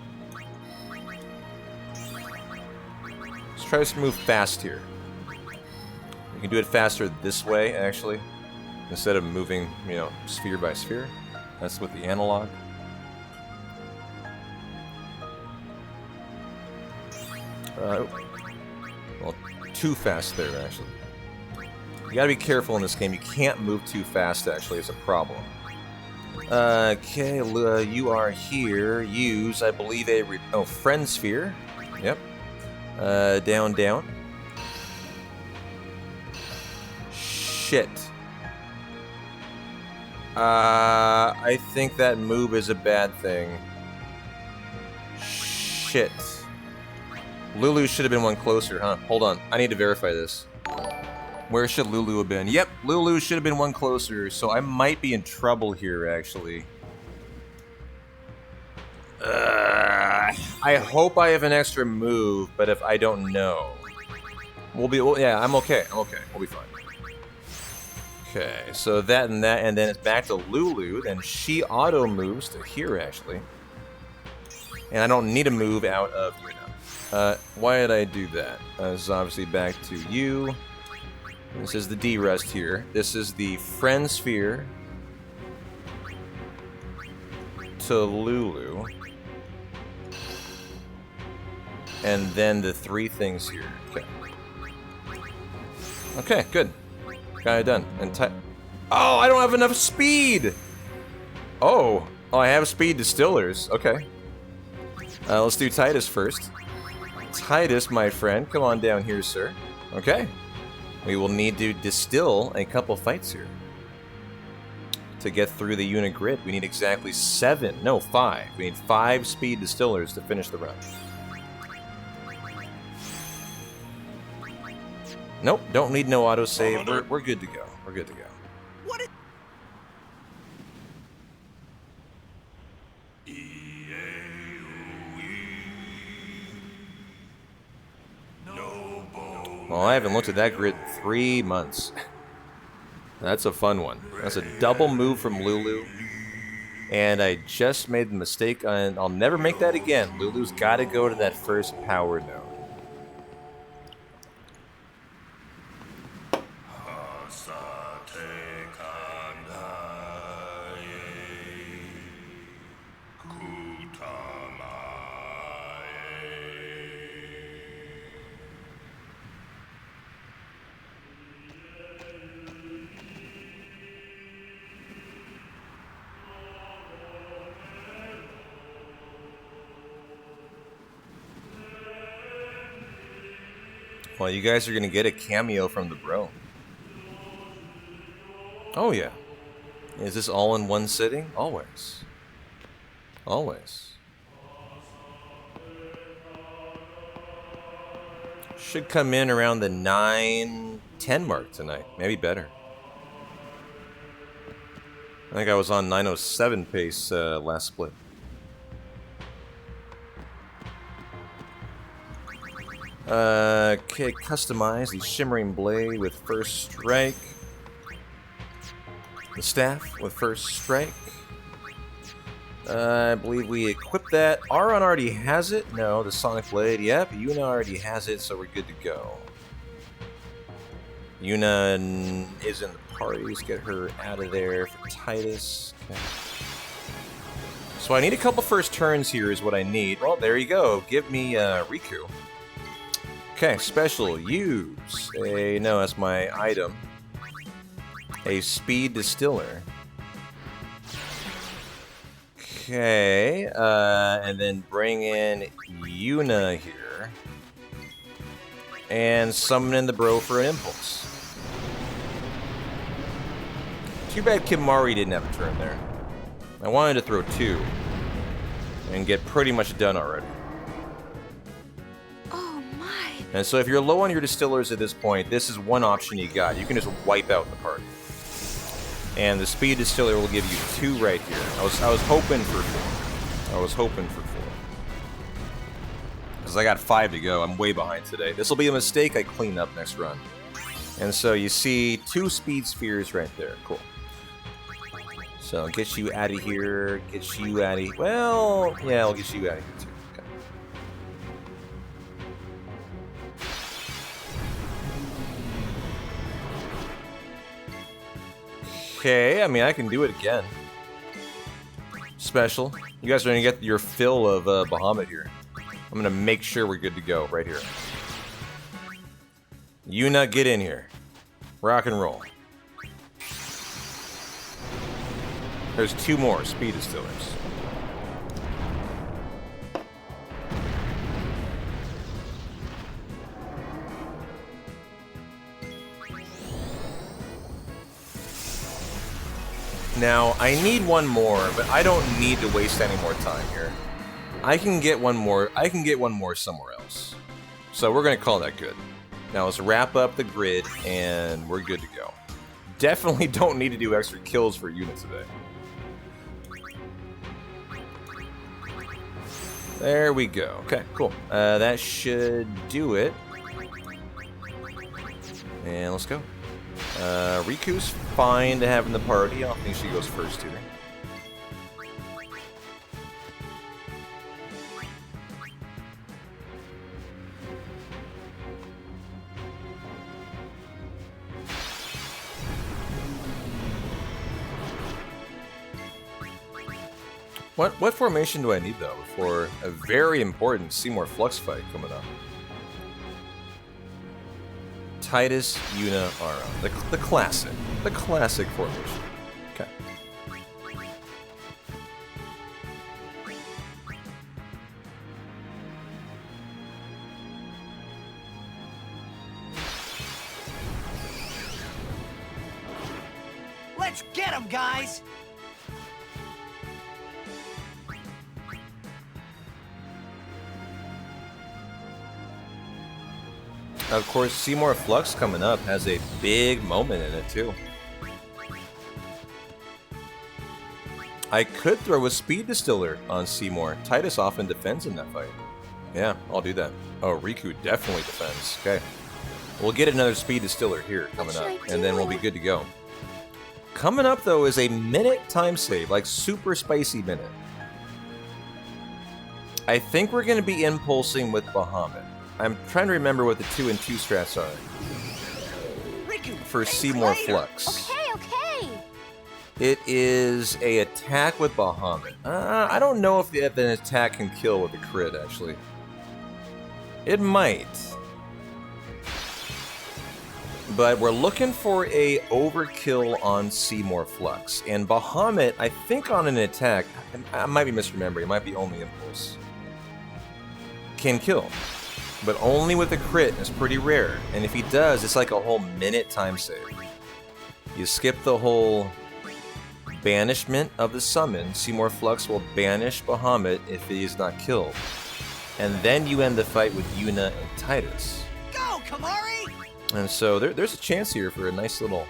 Let's try to move fast here. We can do it faster this way, actually, instead of moving, you know, sphere by sphere. That's with the analog. Well, too fast there, actually. You gotta be careful in this game. You can't move too fast, actually. It's a problem. Okay, you are here. Use, I believe, a friend sphere. Yep. Down, down. Shit. I think that move is a bad thing. Shit. Lulu should have been one closer, huh? Hold on. I need to verify this. Where should Lulu have been? Yep, Lulu should have been one closer, so I might be in trouble here, actually. I hope I have an extra move, but if I don't know... yeah, I'm okay. I'm okay. We'll be fine. Okay, so that, and then it's back to Lulu, then she auto moves to here, actually. And I don't need to move out of here now. Why did I do that? This is obviously back to you. This is the D-rest here. This is the friend sphere to Lulu. And then the 3 things here. Okay. Okay, good. Got it done. And oh, I don't have enough speed! Oh, I have speed distillers. Okay. Let's do Titus first. Titus, my friend, come on down here, sir. Okay. We will need to distill a couple fights here. To get through the unit grid, we need exactly 5. We need 5 speed distillers to finish the run. Nope, don't need no autosave. We're good to go. We're good to go. What is... Well, I haven't looked at that grid in 3 months. That's a fun one. That's a double move from Lulu. And I just made the mistake, and I'll never make that again. Lulu's got to go to that first power node. Well, you guys are going to get a cameo from the bro. Oh, yeah. Is this all in one sitting? Always. Always. Should come in around the 9:10 mark tonight. Maybe better. I think I was on 9:07 pace last split. Okay, customize the Shimmering Blade with First Strike. The Staff with First Strike. I believe we equip that. Aron already has it. No, the Sonic Blade. Yep, Yuna already has it, so we're good to go. Yuna is in the party. Let's get her out of there for Titus. Okay. So I need a couple first turns here is what I need. Well, there you go. Give me Riku. Okay, special. Use a... No, that's my item. A Speed Distiller. Okay, and then bring in Yuna here. And summon in the bro for an impulse. Too bad Kimari didn't have a turn there. I wanted to throw 2 and get pretty much done already. Oh my. And so if you're low on your distillers at this point, this is one option you got. You can just wipe out the party. And the Speed Distiller will give you 2 right here. I was hoping for 4. I was hoping for 4. Because I got 5 to go. I'm way behind today. This will be a mistake I clean up next run. And so you see 2 Speed Spheres right there. Cool. So get you out of here. Get you out of here. Well, yeah, I'll get you out of here too. Okay, I mean, I can do it again. Special. You guys are going to get your fill of Bahamut here. I'm going to make sure we're good to go right here. Yuna, get in here. Rock and roll. There's 2 more Speed Distillers. Now, I need 1 more, but I don't need to waste any more time here. I can get 1 more. I can get 1 more somewhere else. So we're going to call that good. Now let's wrap up the grid, and we're good to go. Definitely don't need to do extra kills for Yuna today. There we go. Okay, cool. That should do it. And let's go. Riku's fine to have in the party. I don't think she goes first here. What formation do I need though for a very important Seymour Flux fight coming up? Titus, Yuna, Aron. The classic formation. Okay. Let's get him, guys! Of course, Seymour Flux coming up has a big moment in it, too. I could throw a Speed Distiller on Seymour. Titus often defends in that fight. Yeah, I'll do that. Oh, Riku definitely defends. Okay. We'll get another Speed Distiller here coming up, and then we'll be good to go. Coming up, though, is a minute time save, like super spicy minute. I think we're going to be impulsing with Bahamut. I'm trying to remember what the 2 and 2 strats are. For Seymour Flux. Okay. It is a attack with Bahamut. I don't know if an attack can kill with a crit, actually. It might. But we're looking for a overkill on Seymour Flux. And Bahamut, I think on an attack, I might be misremembering, it might be only impulse, can kill. But only with a crit, it's pretty rare. And if he does, it's like a whole minute time save. You skip the whole banishment of the summon. Seymour Flux will banish Bahamut if he is not killed. And then you end the fight with Yuna and Titus. Go, Kamari! And so there's a chance here for a nice little...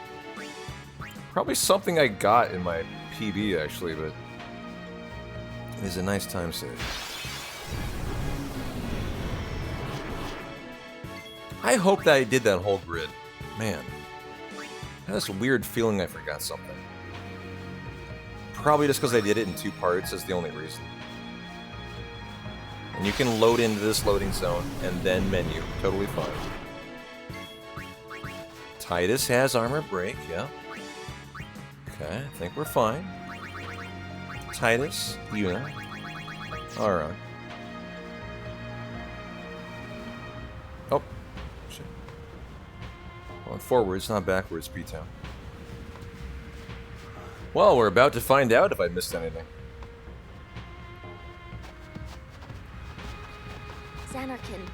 Probably something I got in my PB, actually, but... It is a nice time save. I hope that I did that whole grid. Man. I had this weird feeling I forgot something. Probably just because I did it in 2 parts is the only reason. And you can load into this loading zone and then menu. Totally fine. Titus has armor break, yeah. Okay, I think we're fine. Titus, Yuna. Alright. Oh. Shit. Going forwards, not backwards, P-Town. Well, we're about to find out if I missed anything. Xanarkin.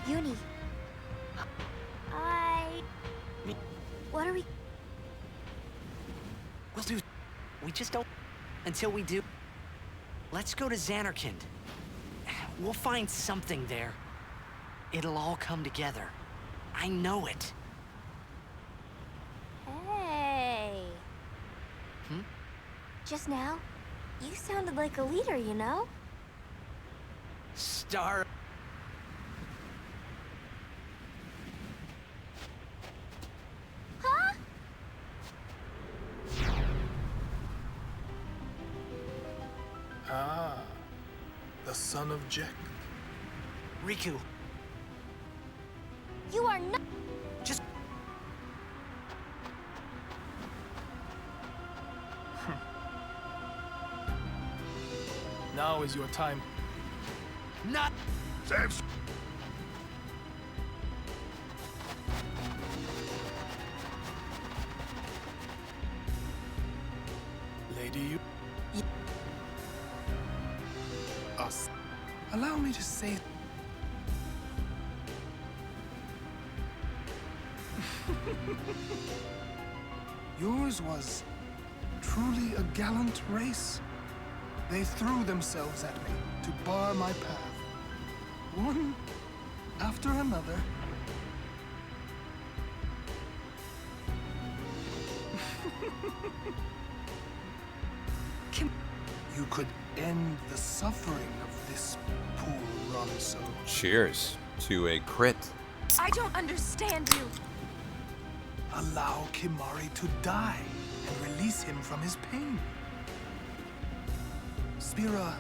Uni. What are we... We'll do... We just don't... Until we do... Let's go to Xanarkand. We'll find something there. It'll all come together. I know it. Hey. Just now, you sounded like a leader, you know? Star... Huh? Ah, the son of Jack. Riku. You are not... Just... Now is your time. Not... Saves. Lady, you... Us. Allow me to say... Yours was truly a gallant race. They threw themselves at me to bar my path. One after another. You could end the suffering of this poor Ronso. Cheers to a crit. I don't understand you. Allow Kimari to die and release him from his pain. Spira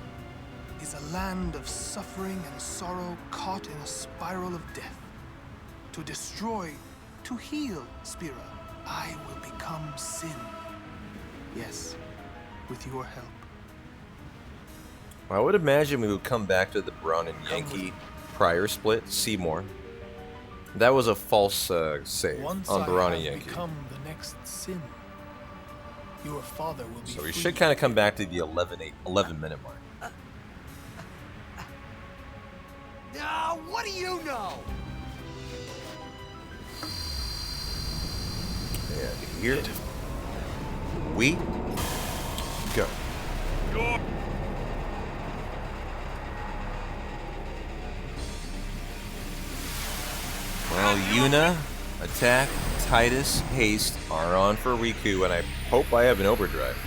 is a land of suffering and sorrow caught in a spiral of death. To destroy, to heal Spira, I will become Sin. Yes, with your help. I would imagine we would come back to the Brown and Yankee prior split, Seymour. That was a false save Once on Brown and I have Yankee. become the next Sin, your father will be So we free. should kind of come back to the 11 minute mark. what do you know? And here we go. Well, Yuna, Attack, Titus, Haste are on for Riku, and I hope I have an overdrive.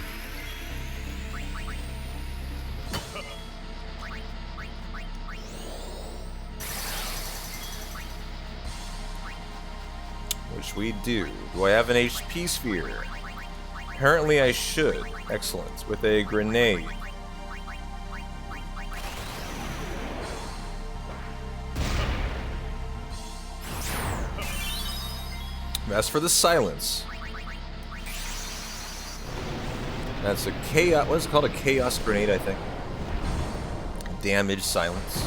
which we do. Do I have an HP sphere? Apparently I should. Excellent. With a grenade. As for the silence. That's a chaos. What is it called? A chaos grenade, I think. Damage silence.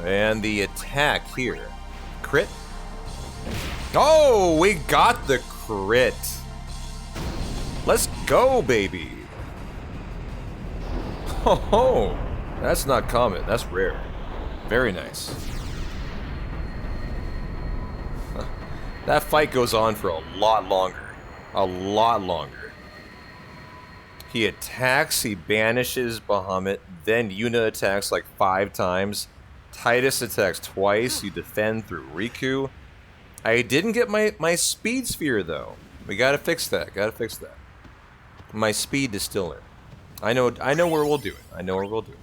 And the attack here. Crit. Oh, we got the crit. Let's go, baby. Oh, that's not common. That's rare. Very nice. That fight goes on for a lot longer. A lot longer. He attacks, he banishes Bahamut, then Yuna attacks like 5 times. Titus attacks twice, you defend through Riku. I didn't get my speed sphere though. We gotta fix that, My speed distiller. I know where we'll do it.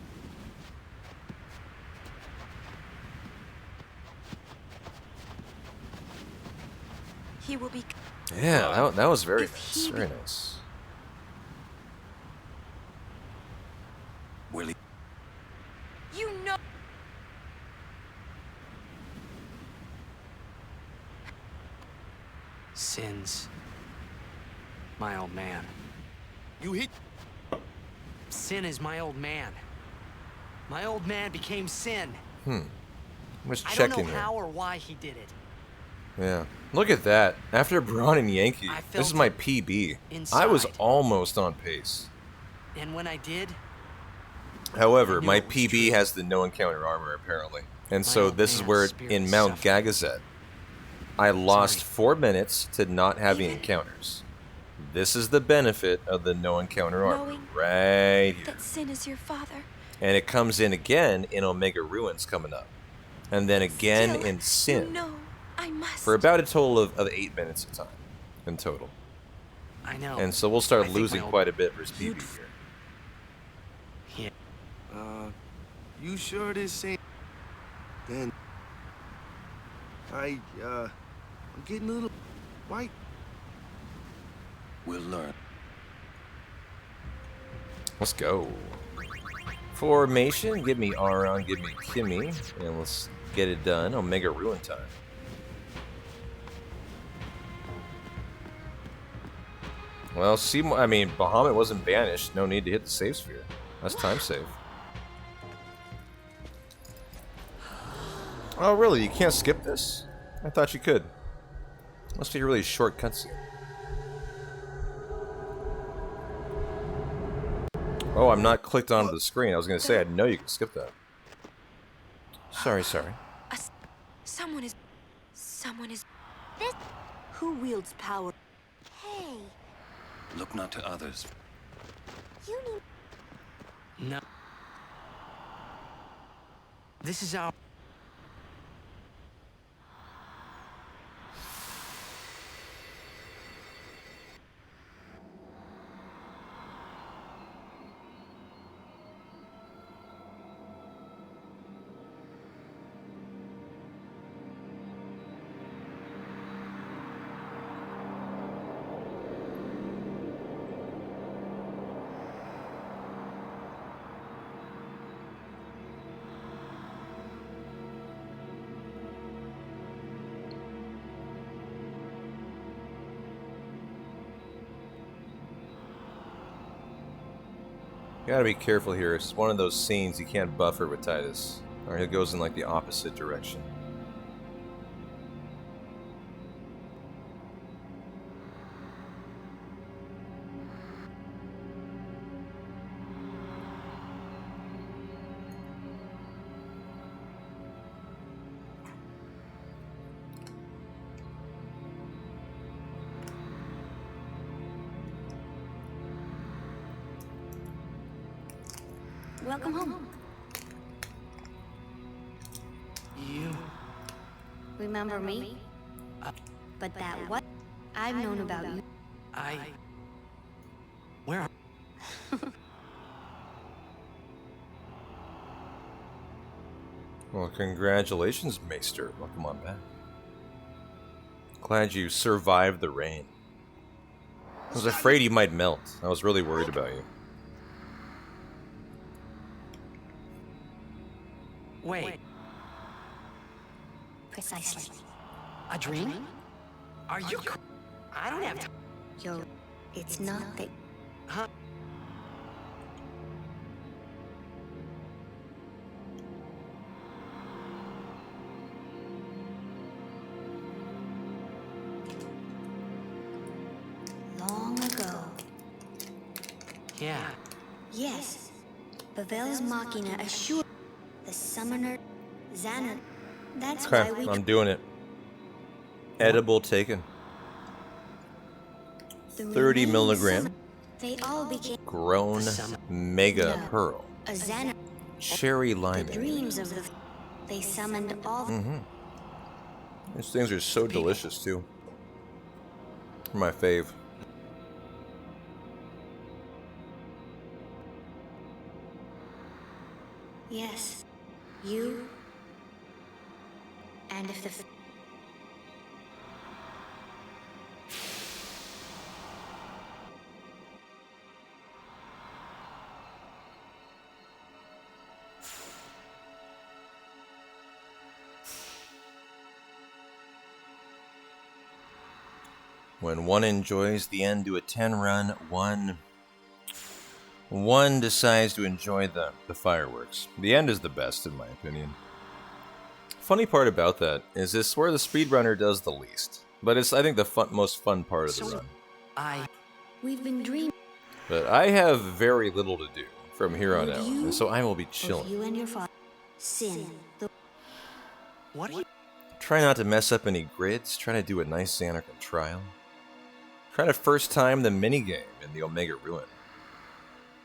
He will be. Yeah, that was very nice. Very nice. Willie. You know. Sin's my old man. You hit. Sin is my old man. My old man became Sin. Let's I check don't in know here. how or why he did it. Yeah. Look at that. After Braun and Yankee, I this is felt my it PB. inside. I was almost on pace. And when I did, However, I knew my it was PB true. has the no encounter armor apparently. And My so old this is man's where spirit in Mount suffered. Gagazet, I lost 4 minutes to not having encounters. This is the benefit of the no encounter armor Knowing right here. that Sin is your father. And it comes in again in Omega Ruins coming up. And then again Still, in Sin. You know, I must. For about a total of 8 minutes of time in total. I know. And so we'll I start think losing my old- quite a bit versus PB here. You sure this ain't... Then... I'm getting a little... Why? We'll learn. Let's go. Formation, give me Aron, give me Kimmy, and let's get it done. Omega Ruin time. Well, I mean, Bahamut wasn't banished. No need to hit the save sphere. That's time save. Oh, really? You can't skip this? I thought you could. Must be a really short cutscene. Oh, I'm not clicked onto the screen. I was going to say, I know you can skip that. Sorry. Someone is. This. Who wields power? Hey, Look not to others. you need... No. This is our. You gotta be careful here. It's one of those scenes you can't buffer with Titus, or he goes in like the opposite direction. Welcome home. You. Remember me? But that what? I've known about you. Where are... Well, congratulations, Maester. Welcome on back. Glad you survived the rain. I was afraid you might melt. I was really worried about you. Wait. Precisely. A dream? Are you? I don't have time. Yo, it's not that. Huh? Long ago. Yeah. Yes. Pavel's Machina assured the summoner Xanon. That's Okay, why we. I'm doing it. Edible taken. 30 milligram. They all became Grown mega pearl. a Xanon. Cherry The lime. dreams of the. They summoned all. These things are so delicious too. They're my fave. Yes. You. And if the. When one enjoys the end to a 10 run, one decides to enjoy the fireworks. The end is the best, in my opinion. Funny part about that is this where the speedrunner does the least. But it's, I think, the most fun part of the run. We've been dreaming. But I have very little to do from here on out, and so I will be chilling. You and your father. Sin. The. What are you? Try not to mess up any grids. Try to do a nice Xanarkand trial. Try to first time the minigame in the Omega Ruin.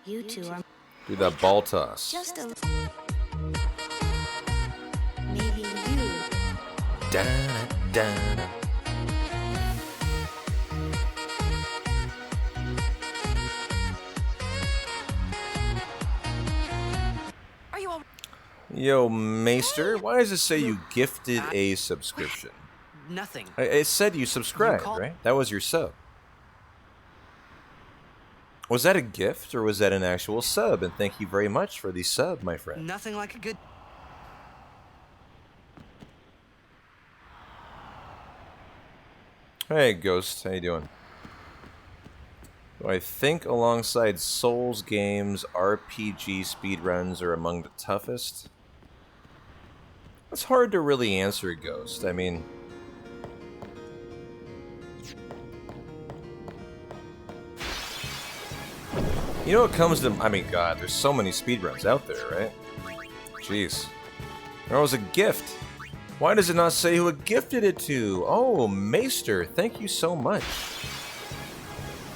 You two are. Do that ball toss. Just a. Maybe you. Da-da-da-da. Are you all? Yo, Maester, why does it say you gifted a subscription? Nothing. It said you subscribed, right? That was your sub. Was that a gift, or was that an actual sub? And thank you very much for the sub, my friend. Nothing like a good. Hey, Ghost, how you doing? So I think alongside Souls games, RPG speedruns are among the toughest. It's hard to really answer, Ghost. I mean... You know what comes to... I mean, God, there's so many speedruns out there, right? Jeez. There was a gift. Why does it not say who it gifted it to? Oh, Maester, thank you so much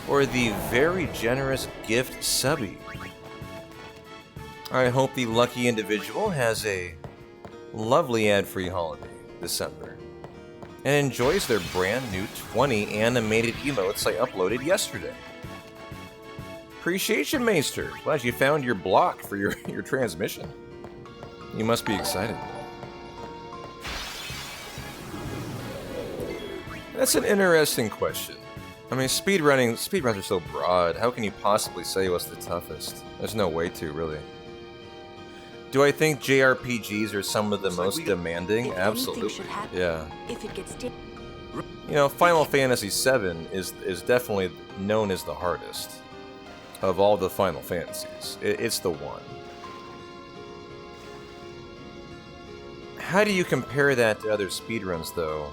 for the very generous gift subby. I hope the lucky individual has a lovely ad-free holiday, December, and enjoys their brand new 20 animated emotes I uploaded yesterday. Appreciation, Maester. Glad you found your block for your transmission. You must be excited. That's an interesting question. I mean, speedruns are so broad. How can you possibly say what's the toughest? There's no way to, really. Do I think JRPGs are some of the most demanding? Absolutely. Yeah. If it gets you know, Final Fantasy VII is definitely known as the hardest of all the Final Fantasies. It's the one. How do you compare that to other speedruns, though?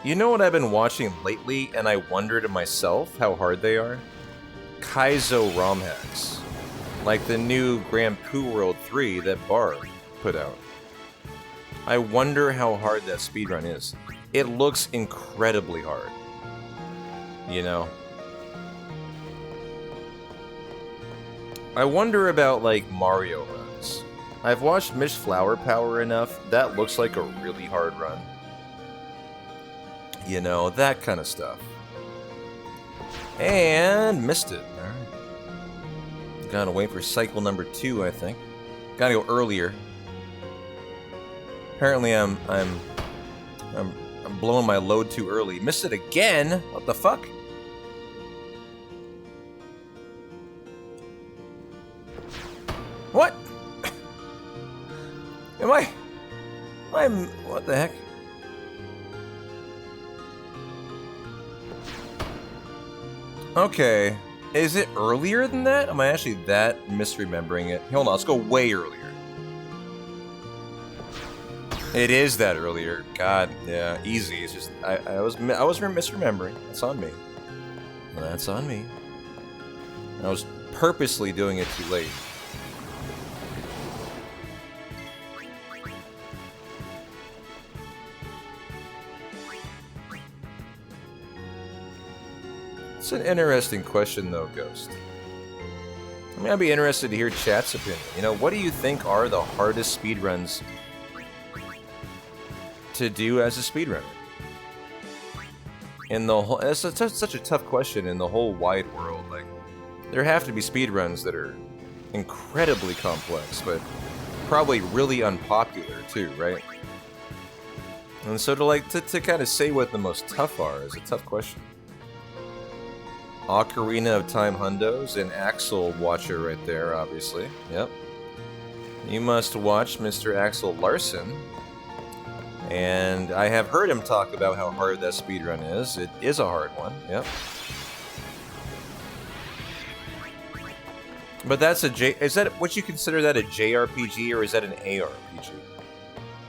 You know what I've been watching lately, and I wonder to myself how hard they are? Kaizo ROM hacks. Like the new Grand Poo World 3 that Bar put out. I wonder how hard that speedrun is. It looks incredibly hard. You know? I wonder about, like, Mario runs. I've watched Miss Flower Power enough, that looks like a really hard run. You know, that kind of stuff. And missed it. Alright. Gotta wait for cycle number 2, I think. Gotta go earlier. Apparently I'm blowing my load too early. Missed it again? What the fuck? What? What the heck? Okay. Is it earlier than that? Am I actually that misremembering it? Hold on, let's go way earlier. It is that earlier. God, yeah, easy. It's just I was misremembering. That's on me. That's on me. I was purposely doing it too late. It's an interesting question, though, Ghost. I mean, I'd be interested to hear chat's opinion. You know, what do you think are the hardest speedruns to do as a speedrunner? In the whole, it's such a tough question in the whole wide world. Like, there have to be speedruns that are incredibly complex, but probably really unpopular too, right? And so to kind of say what the most tough are is a tough question. Ocarina of Time Hundos and Axel Watcher right there, obviously. Yep. You must watch Mr. Axel Larson. And I have heard him talk about how hard that speedrun is. It is a hard one, yep. But that's is that what you consider that a JRPG or is that an ARPG?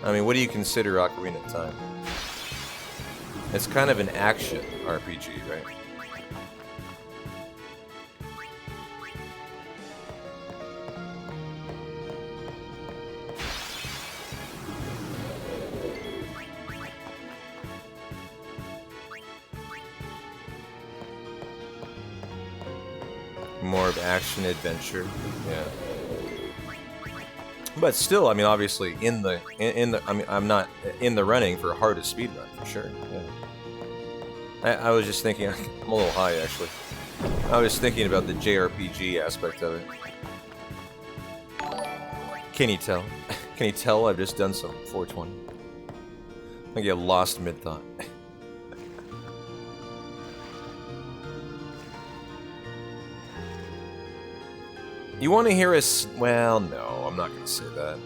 I mean, what do you consider Ocarina of Time? It's kind of an action RPG, right? More of action adventure, yeah. But still, I mean, obviously, I mean, I'm not in the running for hardest speedrun for sure. Yeah. I was just thinking, I'm a little high actually. I was thinking about the JRPG aspect of it. Can you tell? Can you tell I've just done some 420? I think I lost mid-thought. You want to hear us? Well, no, I'm not going to say that.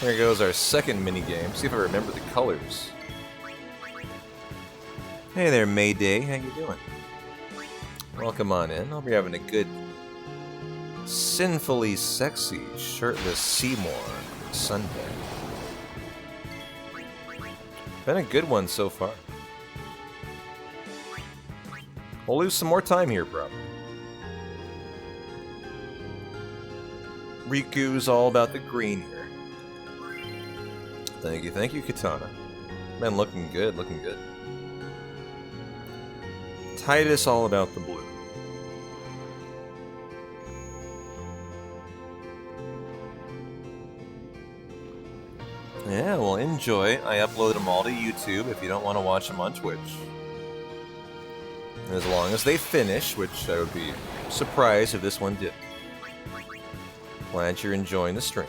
Here goes our second minigame. See if I remember the colors. Hey there, Mayday. How you doing? Welcome on in. Hope you're having a good, sinfully sexy, shirtless Seymour Sunday. Been a good one so far. We'll lose some more time here, probably. Riku's all about the green here. Thank you, Katana. Man, looking good, looking good. Titus all about the blue. Yeah, well, enjoy. I upload them all to YouTube if you don't want to watch them on Twitch. As long as they finish, which I would be surprised if this one did. Glad you're enjoying the stream.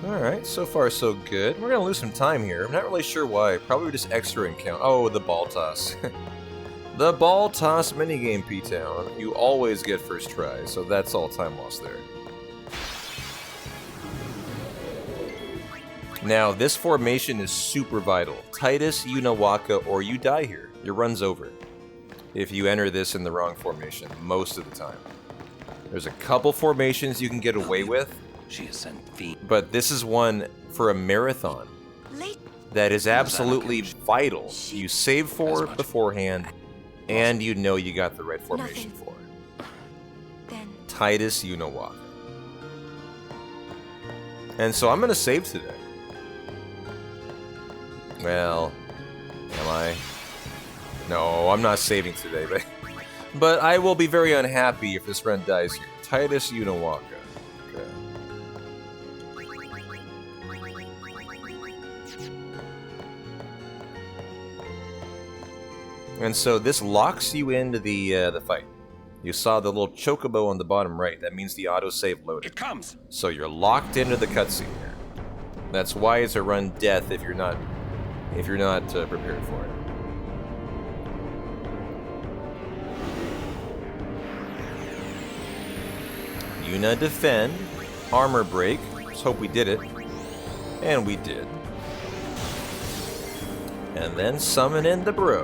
Alright, so far so good. We're gonna lose some time here. I'm not really sure why. Probably just extra encounter. Oh, the ball toss. The ball toss minigame, P-Town. You always get first try, so that's all time lost there. Now, this formation is super vital. Titus, Unawaka, or you die here. Your run's over. If you enter this in the wrong formation, most of the time. There's a couple formations you can get away with, but this is one for a marathon that is absolutely vital. You save for beforehand, and you know you got the right formation for it. Titus Unawaka. And so I'm going to save today. Well, am I? No, I'm not saving today, but I will be very unhappy if this run dies here. Titus Unawaka. Okay. And so this locks you into the fight. You saw the little chocobo on the bottom right. That means the autosave loaded. It comes. So you're locked into the cutscene here. That's why it's a run death if you're not prepared for it. Yuna defend, armor break. Let's hope we did it, and we did. And then summon in the bro.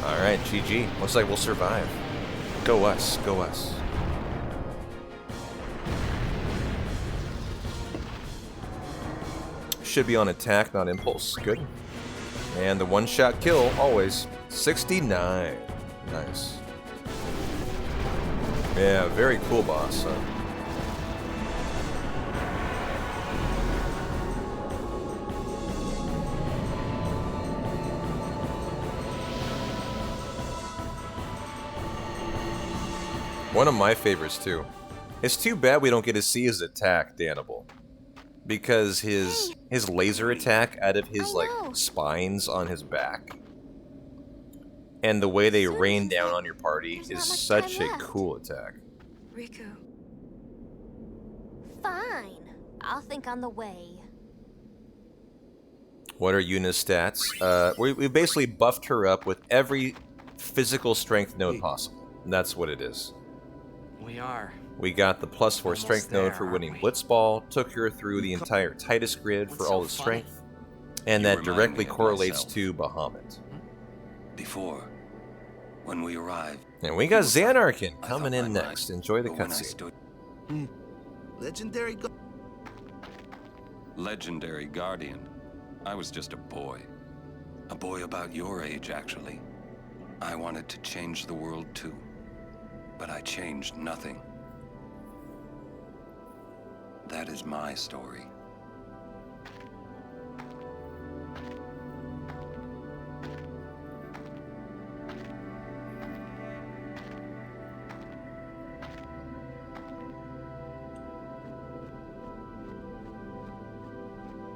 All right, GG. Looks like we'll survive. Go us, go us. Should be on attack, not impulse. Good. And the one-shot kill, always. 69. Nice. Yeah, very cool boss. One of my favorites, too. It's too bad we don't get to see his attack, Danable. Because his laser attack out of his, like, spines on his back and the way they rain down on your party is such a cool attack. Riku. Fine. I'll think on the way. What are Yuna's stats? We basically buffed her up with every physical strength node possible. That's what it is. We got the +4 strength node for winning Blitzball, took her through the entire Titus grid for all the strength, and that directly correlates to Bahamut. Before, when we arrived... And we got Xanarkin coming in next. Enjoy the cutscene. Legendary Guardian. I was just a boy. A boy about your age, actually. I wanted to change the world too. But I changed nothing. That is my story.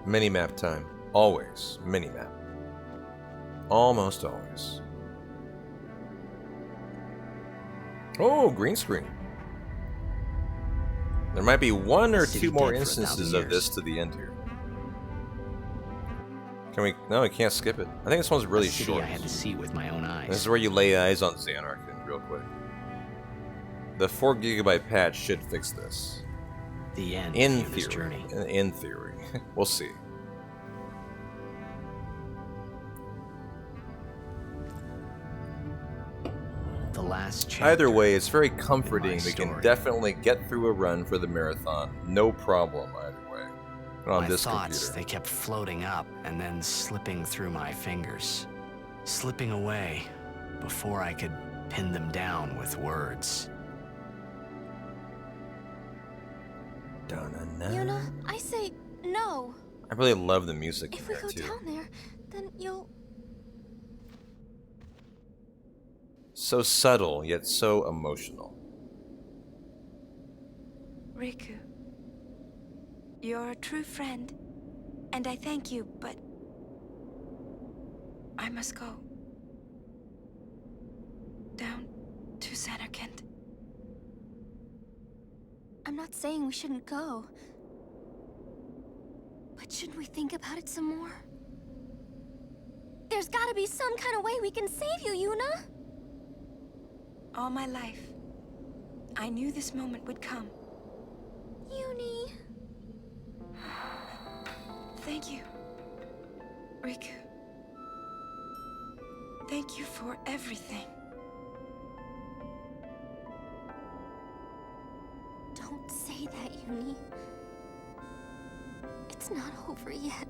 Minimap time. Always. Minimap. Almost always. Oh, green screen. There might be one or two more instances of this to the end here. Can we? No, we can't skip it. I think this one's really short. I had to see with my own eyes. This is where you lay eyes on Xanarkin real quick. The 4 GB patch should fix this. The end in of this theory. journey. In theory. We'll see. The last chapter. Either way, it's very comforting. We can definitely get through a run for the marathon. No problem either way. On My this thoughts, computer. they kept floating up and then slipping through my fingers. Slipping away before I could pin them down with words. Yuna, I say no. I really love the music If in we there go too. down there, then you'll... So subtle, yet so emotional. Riku, you're a true friend, and I thank you, but I must go. Down to Xanarkand. I'm not saying we shouldn't go. But shouldn't we think about it some more? There's gotta be some kind of way we can save you, Yuna! All my life, I knew this moment would come. Yuni... Thank you, Riku. Thank you for everything. Don't say that, Yuni. It's not over yet.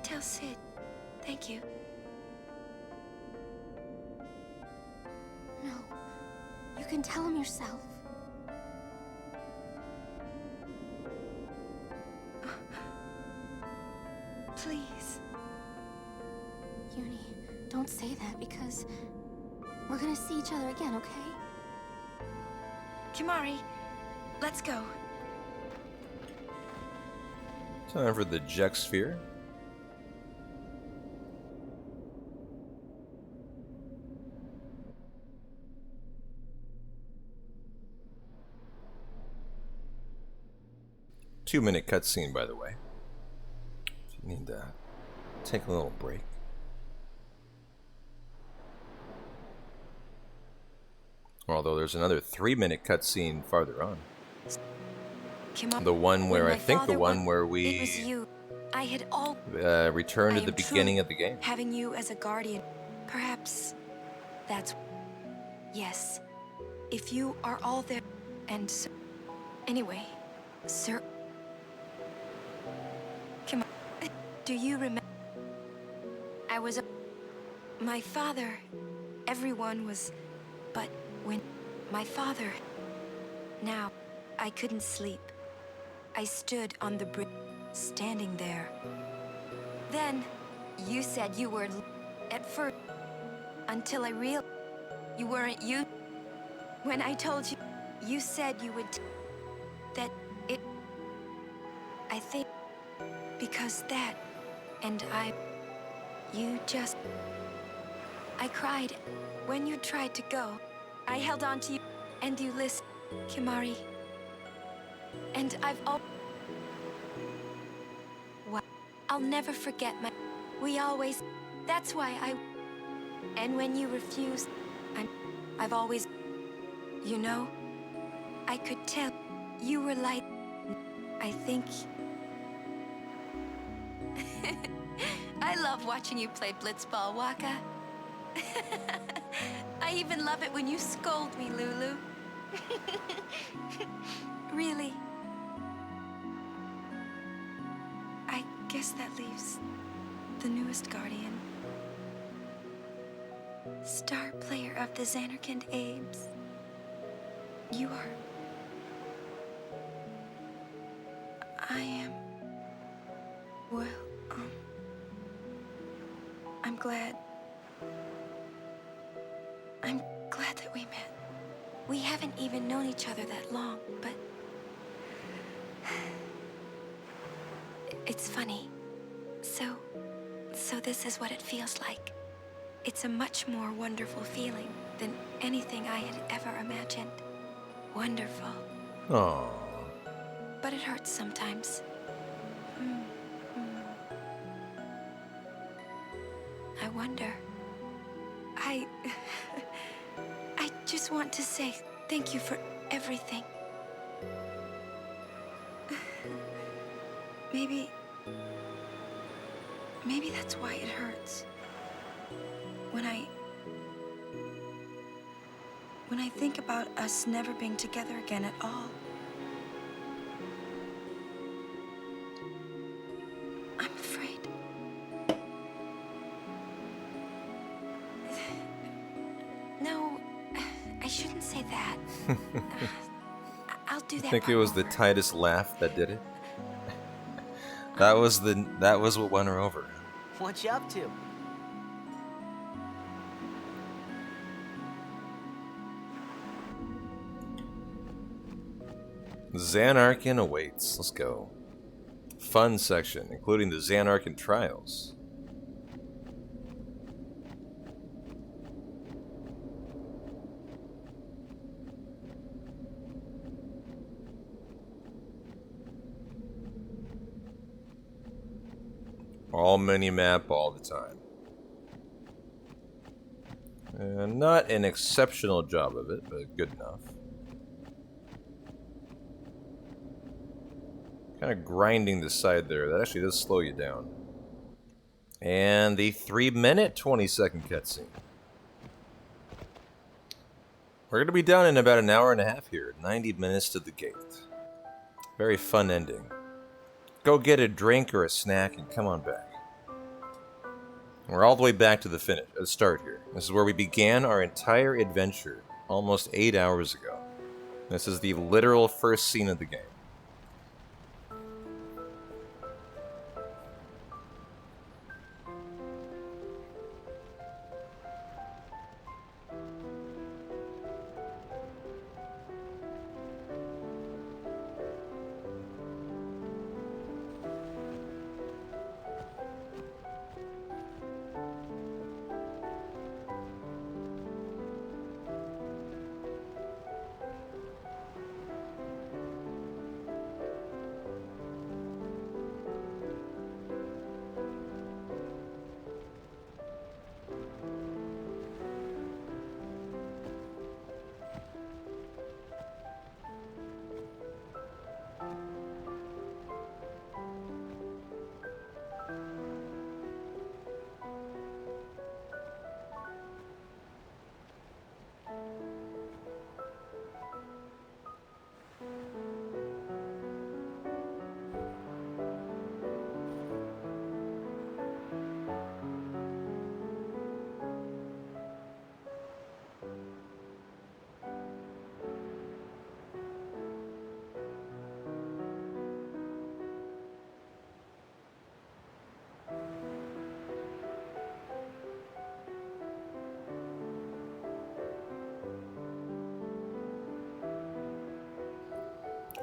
Tell Sid, thank you. No, you can tell him yourself. don't say that because we're gonna see each other again, okay? Kimari, let's go. Time for the Jek Sphere. Two-minute cutscene, by the way. If you need to take a little break. Although there's another 3-minute cutscene farther on. The one where I think the one where we it was you. I had all return to the beginning of the game. Having you as a guardian, perhaps that's yes. If you are all there, and so, anyway, sir. Come on. Do you remember? I was my father. Everyone was, but when my father. Now, I couldn't sleep. I stood on the bridge, standing there. Then, you said you were at first, until I realized you weren't you. When I told you, you said you would, that it, I think, because that, and you just, I cried. When you tried to go, I held on to you, and you listened, Kimari. And I'll never forget we always, that's why and when you refused, I've always, you know, I could tell you were like, I think. I love watching you play blitzball, Waka. I even love it when you scold me, Lulu. Really. I guess that leaves the newest guardian. Star player of the Xanarkand Abes. You are. I am. Well, I'm glad. I'm glad that we met. We haven't even known each other that long, but it's funny. So this is what it feels like. It's a much more wonderful feeling than anything I had ever imagined. Wonderful. Aww. But it hurts sometimes. I wonder. I just want to say thank you for everything. Maybe that's why it hurts. When I think about us never being together again at all. I'm afraid. No, I shouldn't say that. I'll do that. I think it was the Titus laugh that did it. That was what won her over. What you up to? Xanarkand awaits. Let's go. Fun section, including the Xanarkand trials. All mini-map all the time. And not an exceptional job of it, but good enough. Kind of grinding the side there. That actually does slow you down. And the 3-minute, 20-second cutscene. We're going to be done in about an hour and a half here. 90 minutes to the gate. Very fun ending. Go get a drink or a snack and come on back. We're all the way back to the finish, start here. This is where we began our entire adventure almost 8 hours ago. This is the literal first scene of the game.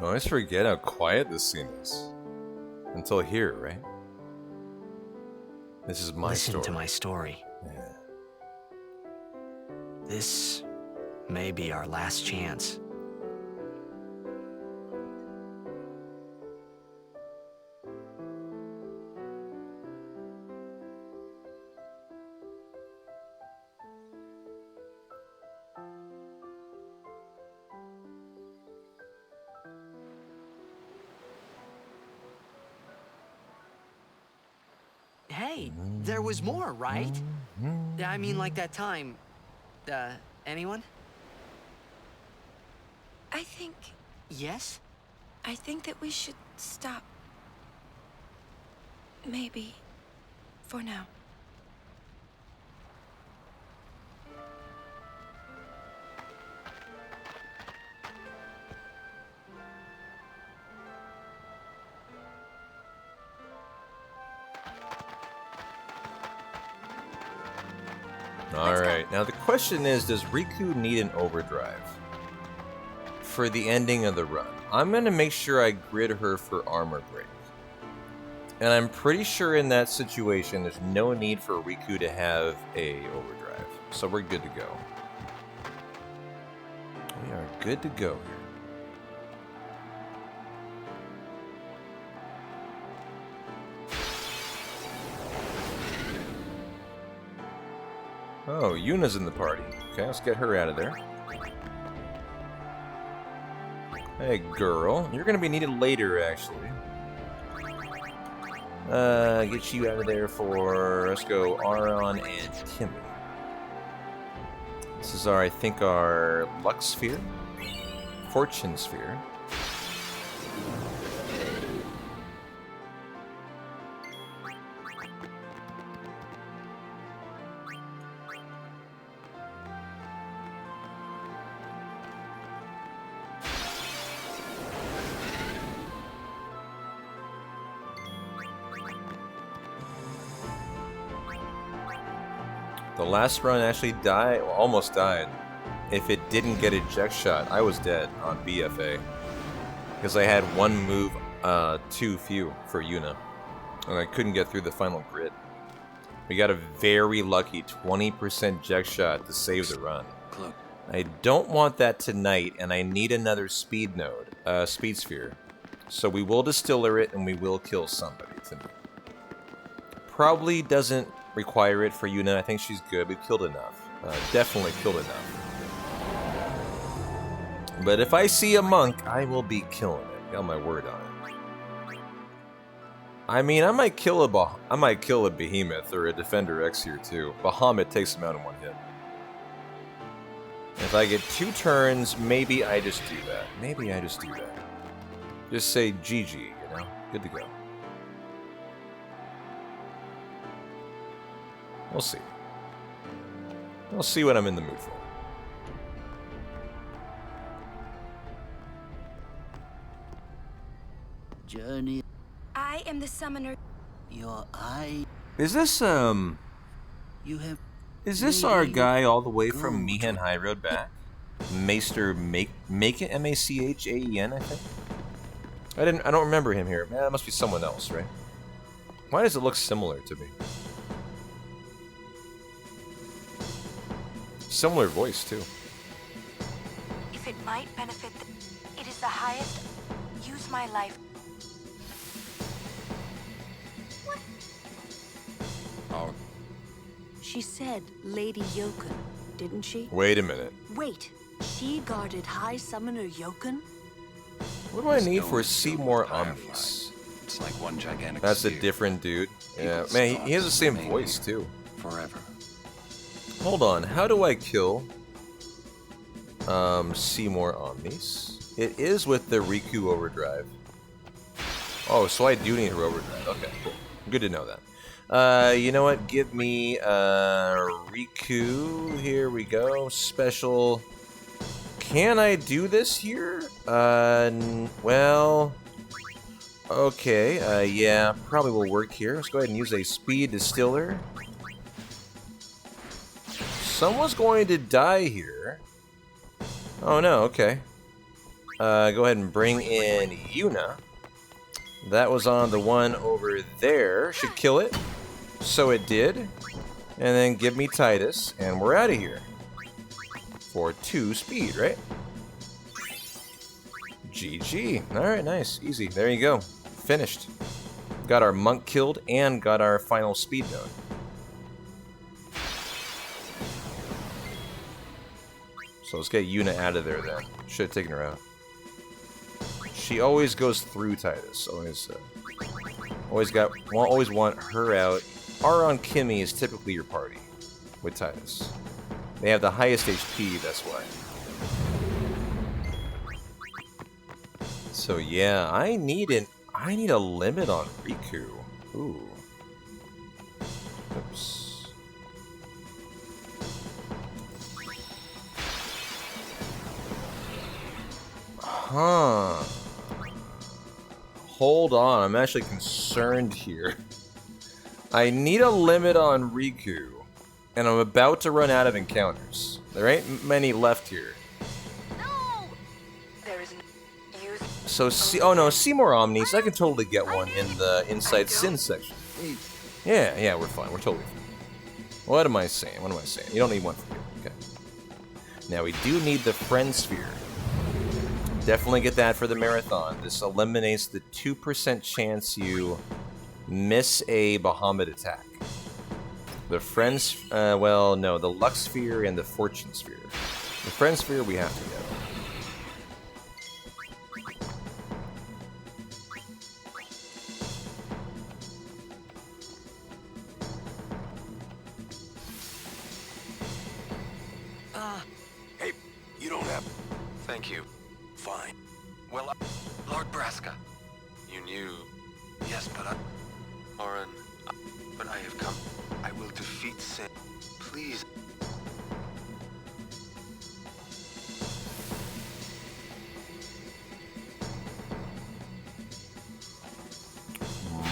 I always forget how quiet this scene is. Until here, right? This is my story. Listen to my story. Yeah. This may be our last chance. Hey, there was more, right? I mean, like that time. Anyone? I think... Yes? I think that we should stop. Maybe. For now. Alright, now the question is, does Riku need an overdrive for the ending of the run? I'm going to make sure I grid her for armor break. And I'm pretty sure in that situation, there's no need for Riku to have a overdrive. So we're good to go. We are good to go here. Oh, Yuna's in the party. Okay, let's get her out of there. Hey, girl. You're gonna be needed later, actually. Get you out of there for... Let's go Aron and Timmy. This is our, I think, our Luck Sphere? Fortune Sphere. The last run actually died, well, almost died. If it didn't get eject shot, I was dead on BFA. Because I had one move too few for Yuna. And I couldn't get through the final grid. We got a very lucky 20% eject shot to save the run. I don't want that tonight, and I need another speed node, speed sphere. So we will distiller it, and we will kill somebody tonight. Probably doesn't require it for Yuna. I think she's good. We've killed enough. Definitely killed enough. But if I see a monk, I will be killing it. Got my word on it. I mean, I might kill a behemoth or a defender X here too. Bahamut takes him out in one hit. If I get 2 turns, maybe I just do that. Maybe I just do that. Just say GG, you know? Good to go. We'll see. We'll see what I'm in the mood for. Journey. I am the summoner. Your eye. Is this You have. Is this our guy all the way from Mihan High Road back? Maester Make it M-A-C-H-A-E-N, I think. I don't remember him here. Man, that must be someone else, right? Why does it look similar to me? Similar voice too. If it might benefit it is the highest. Use my life. What? Oh. She said Lady Yokun, didn't she? Wait a minute. Wait, she guarded High Summoner Yokun? What do I need for Seymour Omnis? It's like one gigantic That's a sphere. different dude. Yeah, man, he has the same voice too. Forever. Hold on, how do I kill Seymour Omnis? It is with the Riku overdrive. Oh, so I do need her overdrive. Okay, cool. Good to know that. You know what? Give me Riku. Here we go. Special. Can I do this here? Well. Okay. Yeah, probably will work here. Let's go ahead and use a speed distiller. Someone's going to die here. Oh no, okay. go ahead and bring in Yuna. That was on the one over there. Should kill it. So it did. And then give me Titus, and we're out of here. For 2 speed, right? GG. Alright, nice. Easy. There you go. Finished. Got our monk killed and got our final speed node. So let's get Yuna out of there then. Should have taken her out. She always goes through Titus. Always want her out. Aron Kimmy is typically your party with Titus. They have the highest HP, that's why. So yeah, I need a limit on Riku. Ooh. Oops. Huh. Hold on, I'm actually concerned here. I need a limit on Riku, and I'm about to run out of encounters. There ain't many left here. So, oh no, Seymour Omnis, I can totally get one in the Inside Sin section. Yeah, we're fine. We're totally fine. What am I saying? You don't need one for you. Okay. Now, we do need the Friend Sphere. Definitely get that for the marathon. This eliminates the 2% chance you miss a Bahamut attack. The Friends, well, no, the Luck Sphere and the Fortune Sphere. The Friend Sphere we have to get. Hey, you don't have... Thank you. Fine. Well, Lord Braska. You knew... Yes, but Oren, but I have come. I will defeat sin. Please.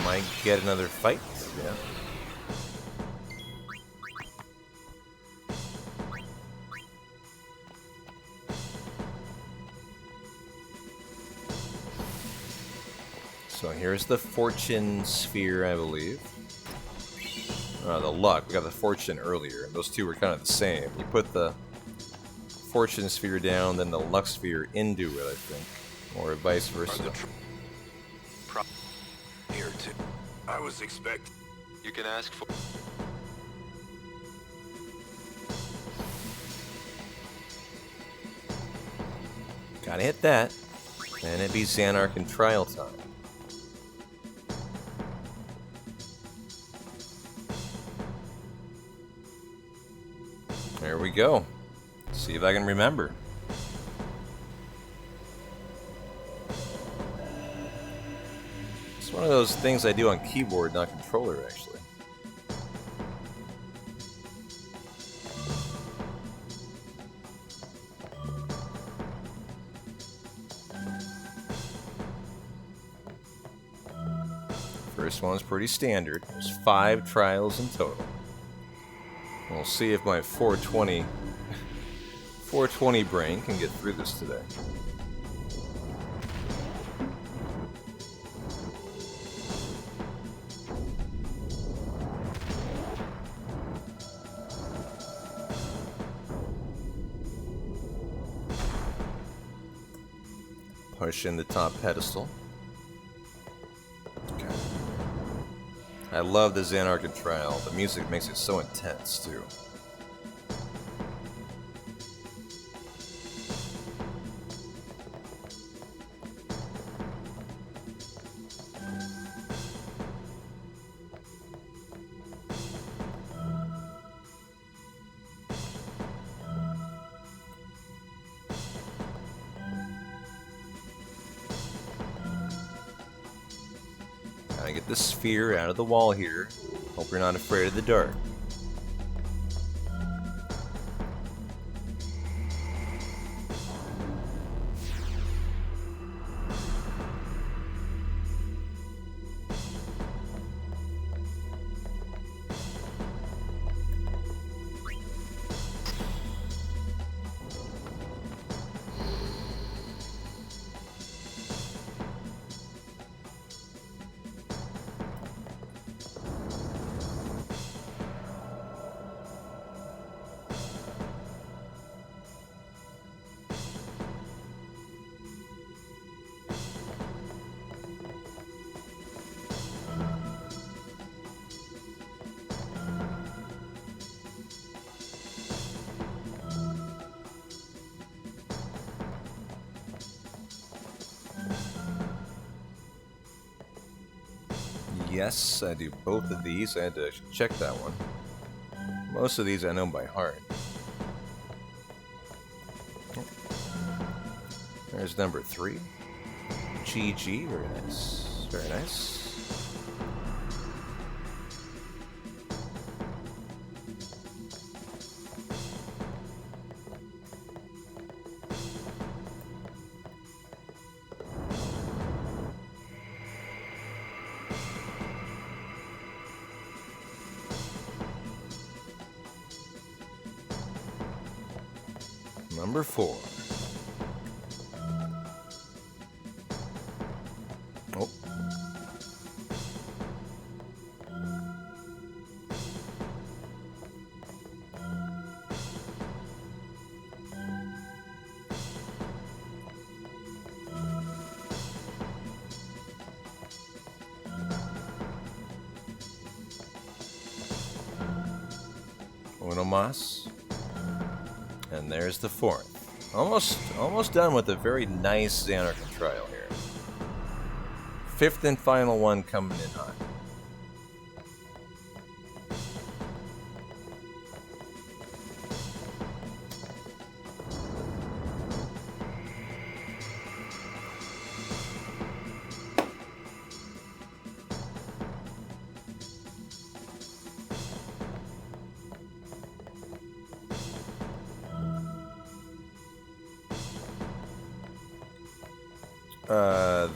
Might get another fight, yeah. So here's the Fortune Sphere, I believe. The Luck. We got the Fortune earlier. Those two were kind of the same. You put the Fortune Sphere down, then the Luck Sphere into it, I think. Or vice versa. Here, too. I was expecting... You can ask for... Gotta hit that. And it'd be Xanark and trial time. There we go. See if I can remember. It's one of those things I do on keyboard, not controller, actually. First one's pretty standard. There's 5 trials in total. We'll see if my 420 brain can get through this today. Push in the top pedestal. Okay. I love the Xanark trial. The music makes it so intense, too. Gotta get the sphere out of the wall here. Hope you're not afraid of the dark. Yes, I do both of these. I had to check that one. Most of these I know by heart. There's number 3. GG, very nice. Very nice. Number 4. Oh. Uno más. And there's the 4th. Almost done with a very nice Xanarkand trial here. 5th and final one coming in hot.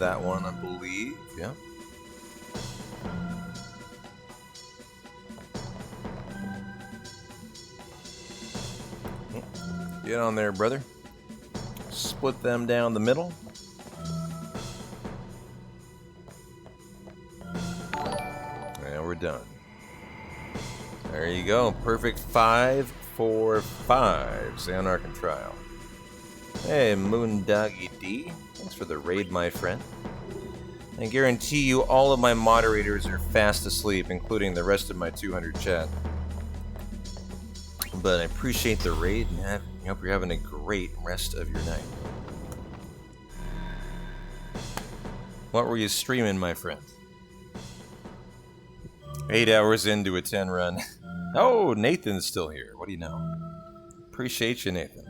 That one, I believe, yeah. Get on there, brother. Split them down the middle. And we're done. There you go. Perfect 5 for 5. Xanarkand trial. Hey, Moondoggy D. Thanks for the raid, my friend. I guarantee you all of my moderators are fast asleep, including the rest of my 200 chat. But I appreciate the raid, and I hope you're having a great rest of your night. What were you streaming, my friend? 8 hours into a 10 run. Oh, Nathan's still here. What do you know? Appreciate you, Nathan.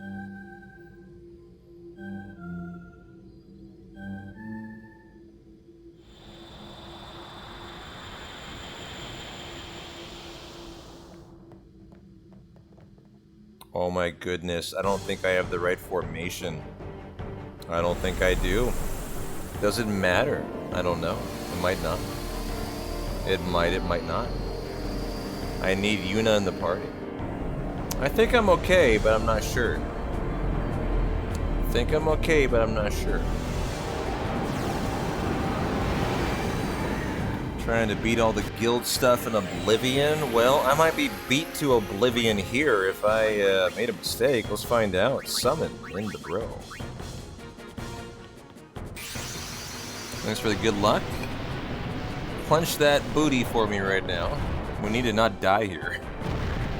Oh my goodness, I don't think I have the right formation. I don't think I do. Does it matter? I don't know. It might not. It might not. I need Yuna in the party. I think I'm okay, but I'm not sure. I think I'm okay, but I'm not sure. Trying to beat all the guild stuff in Oblivion? Well, I might be beat to Oblivion here if I made a mistake. Let's find out. Summon in the bro. Thanks for the good luck. Punch that booty for me right now. We need to not die here.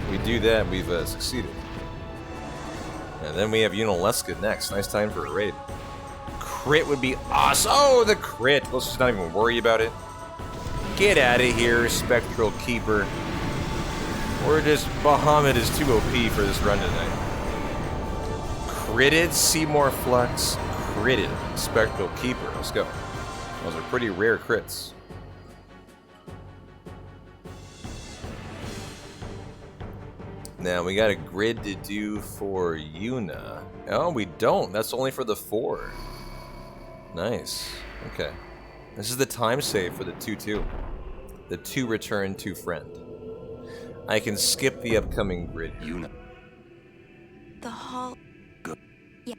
If we do that, we've succeeded. And then we have Unaleska next. Nice time for a raid. Crit would be awesome. Oh, the crit. Let's just not even worry about it. Get out of here, Spectral Keeper. We're just... Bahamut is too OP for this run tonight. Critted Seymour Flux. Critted Spectral Keeper. Let's go. Those are pretty rare crits. Now, we got a grid to do for Yuna. Oh, we don't. That's only for the 4. Nice. Okay. This is the time save for the 2-2. The 2 return, 2 friend. I can skip the upcoming grid. The hall. Good. Yeah.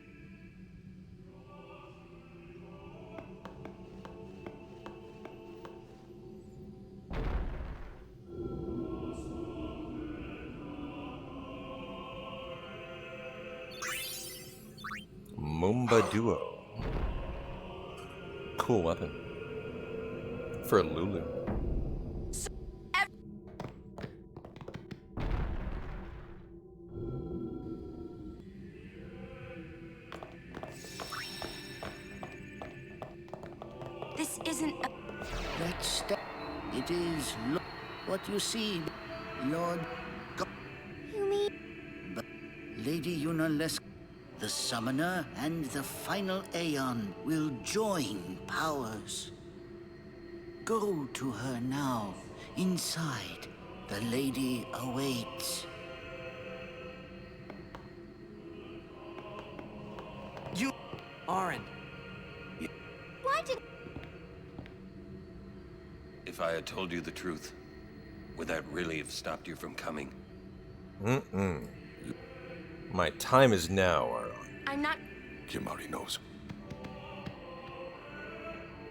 Moomba Duo. Cool weapon. For Lulu. This isn't a... Let's stop. It It is what you see, Lord. You mean? But Lady Yunaleska, the Summoner and the final Aeon will join powers. Go to her now. Inside, the lady awaits. You... Orin. Why did... If I had told you the truth, would that really have stopped you from coming? My time is now, Aaron. I'm not... Kimari knows.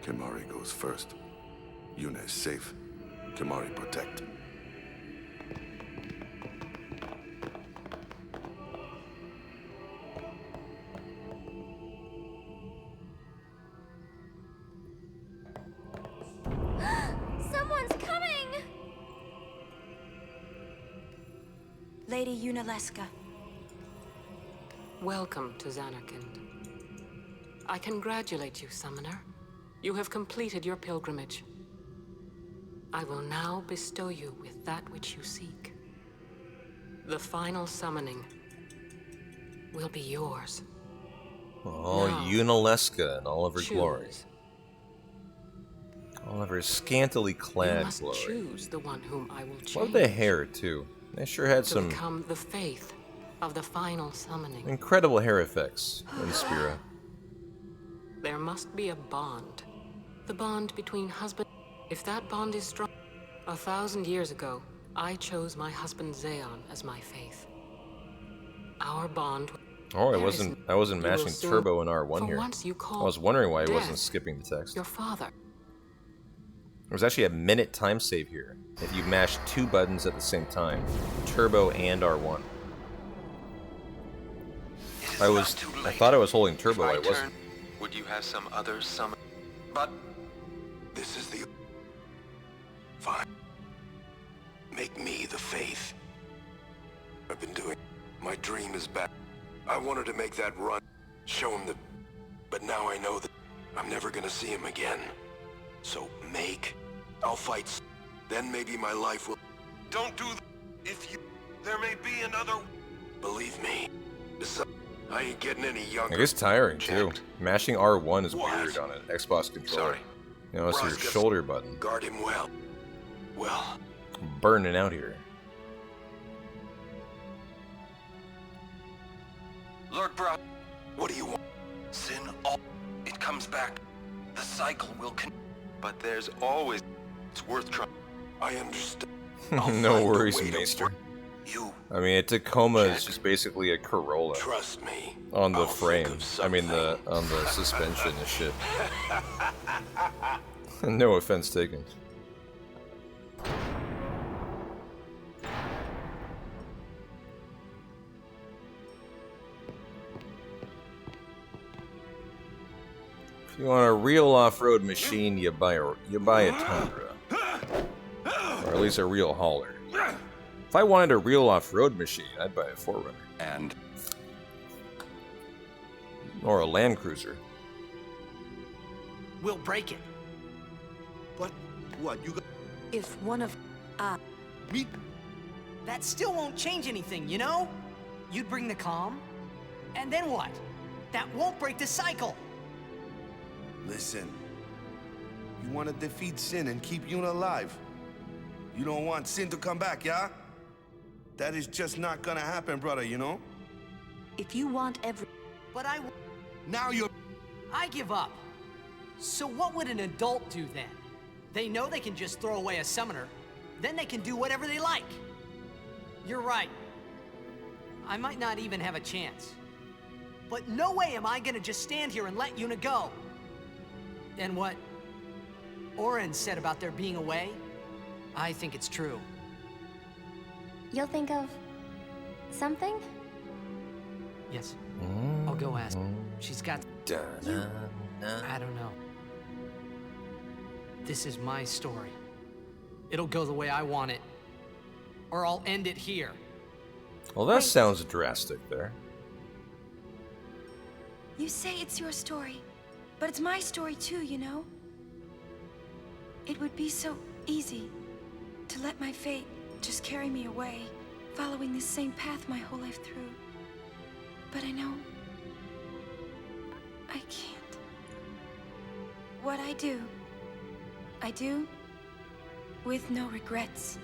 Kimari goes first. Yuna is safe. Kimari protect. Someone's coming! Lady Yunaleska. Welcome to Zanarkand. I congratulate you, Summoner. You have completed your pilgrimage. I will now bestow you with that which you seek. The final summoning will be yours. Oh, Now, Yunaleska in all of her choose. glory. All of her scantily You clad must glory. choose the one whom I will change. Love the hair, too. They sure had to some become the faith of the final summoning. incredible hair effects in Spira. There must be a bond. The bond between husband. If that bond is strong. 1,000 years ago, I chose my husband Zeon as my faith. Our bond. Oh, I There wasn't is- mashing you will soon- turbo in R1 for here. once you I call was wondering why I wasn't death skipping the text. your father. There's actually a minute time save here if you mash two buttons at the same time, turbo and R1. I thought I was holding turbo, I wasn't. Would you have some others summon? But This is the... Fine. Make me the faith. I've been doing... My dream is back. I wanted to make that run. Show him the... But now I know that I'm never gonna see him again. So make. I'll fight. Then maybe my life will... Don't do... If you... There may be another... Believe me. I ain't getting any younger. It is tiring, too. Mashing R1 is What? weird on an Xbox controller. Sorry. You know, it's your Roscoe's- shoulder button. Guard him well. Well... Burning out here. Lord Bra, what do you want? Sin all it comes back. The cycle will but there's always it's worth trying. I understand. No worries, Maester. You. I mean, a Tacoma is just basically a Corolla. Trust me. On the I'll frame. think of I mean, on the suspension and shit. No offense taken. If you want a real off-road machine, you buy a Tundra, or at least a real hauler. If I wanted a real off-road machine, I'd buy a 4Runner. And Or a Land Cruiser. We'll break it. But what, you got... If one of... Me? That still won't change anything, you know? You'd bring the calm, and then what? That won't break the cycle. Listen. You want to defeat Sin and keep Yuna alive. You don't want Sin to come back, yeah? That is just not gonna happen, brother, you know? If you want every... But I... Now you're... I give up. So what would an adult do then? They know they can just throw away a summoner. Then they can do whatever they like. You're right. I might not even have a chance. But no way am I gonna just stand here and let Yuna go. And what Oren said about their being away, I think it's true. You'll think of... something? Yes. I'll go ask. She's got... I don't know. This is my story. It'll go the way I want it. Or I'll end it here. Well, that sounds drastic there. You say it's your story, but it's my story too, you know? It would be so easy to let my fate just carry me away, following this same path my whole life through. But I know I can't. What I do with no regrets.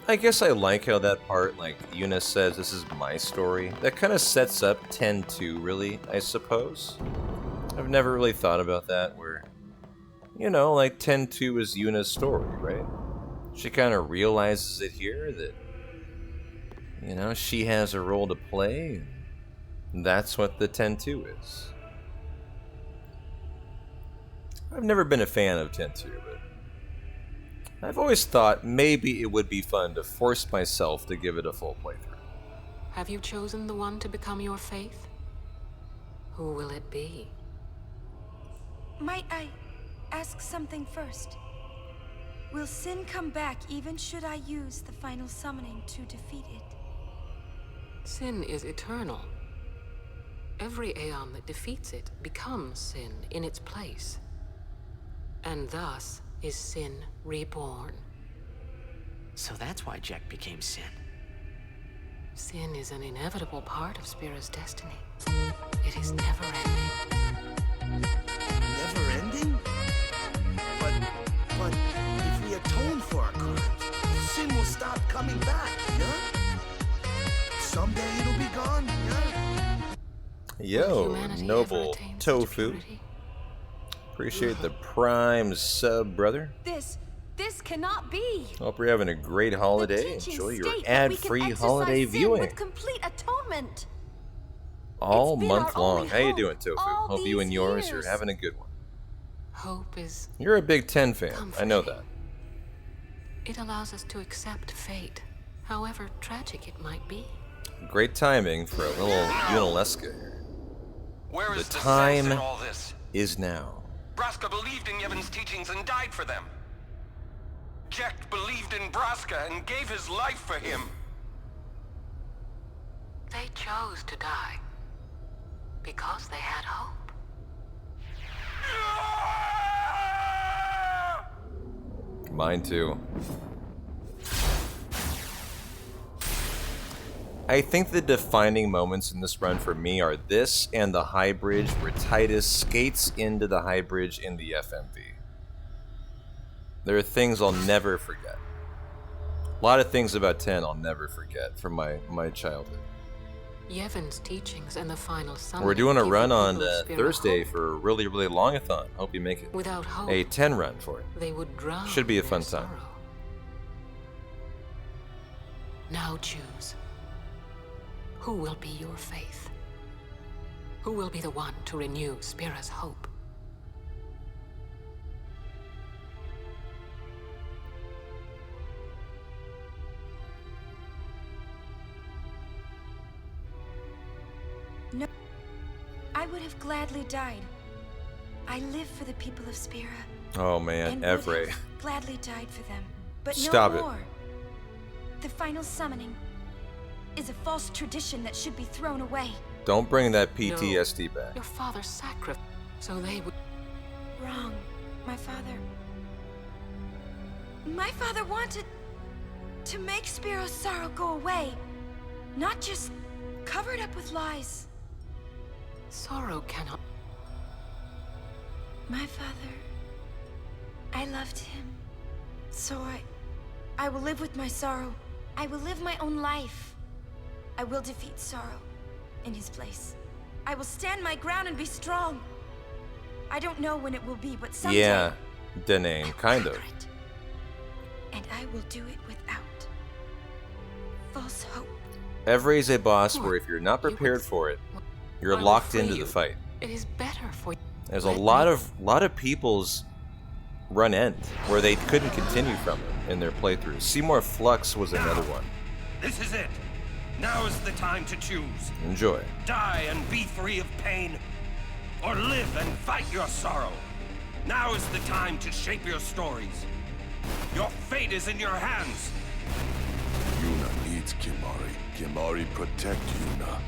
I guess I like how that part, like, Yuna says, this is my story. That kind of sets up 10-2, really, I suppose. I've never really thought about that, where, you know, like, 10-2 is Yuna's story, right? She kind of realizes it here, that, you know, she has a role to play, and that's what the 10-2 is. I've never been a fan of 10-2, but I've always thought maybe it would be fun to force myself to give it a full playthrough. Have you chosen the one to become your faith? Who will it be? Might I ask something first? Will sin come back even should I use the final summoning to defeat it? Sin is eternal. Every aeon that defeats it becomes sin in its place. And thus is sin reborn. So that's why Jack became Sin. Sin is an inevitable part of Spira's destiny. It is never-ending. Never-ending? But if we atone for our crimes, sin will stop coming back, yeah? Someday it'll be gone, yeah? Yo, Noble Tofu. Appreciate the Prime sub, brother. This cannot be. Hope you're having a great holiday. Enjoy your ad-free holiday viewing. With complete atonement. All month long. How you doing, Tofu? Hope you and yours are having a good one. Hope is... You're a big 10 fan. I know that. It allows us to accept fate, however tragic it might be. Great timing for a little Unalesca here. Where is The the time sense in all this? is now. Braska believed in Yevon's teachings and died for them. Jack believed in Braska and gave his life for him. They chose to die because they had hope. Mine too. I think the defining moments in this run for me are this and the high bridge where Titus skates into the high bridge in the FMV. There are things I'll never forget. A lot of things about 10 I'll never forget from my childhood. Yevon's teachings and the final summon. We're doing a give run the on people of Spira Thursday hope. for a really, really long-a-thon. Hope you make it. Without hope, A 10 run for it. they would drown. Should be a in fun their time. sorrow. Now choose. Who will be your faith? Who will be the one to renew Spira's hope? No, I would have gladly died. I live for the people of Spira. Oh man, And Evre. would have gladly died for them. But Stop no it. more. The final summoning is a false tradition that should be thrown away. Don't bring that PTSD back. Your father sacrificed so they would. Wrong. My father wanted to make Spiro's sorrow go away. Not just cover it up with lies. Sorrow cannot. My father, I loved him. So I will live with my sorrow. I will live my own life. I will defeat sorrow in his place. I will stand my ground and be strong. I don't know when it will be, but someday. Yeah, Denane, kind of. And I will do it without false hope. Evre's a boss where if you're not prepared for it, you're I will locked free into you. the fight. It is better for you. There's a lot of people's run end where they couldn't continue from it in their playthroughs. Seymour Flux was another one. This is it. Now is the time to choose. Enjoy. Die and be free of pain, or live and fight your sorrow. Now is the time to shape your stories. Your fate is in your hands. Yuna needs Kimari. Kimari protect Yuna.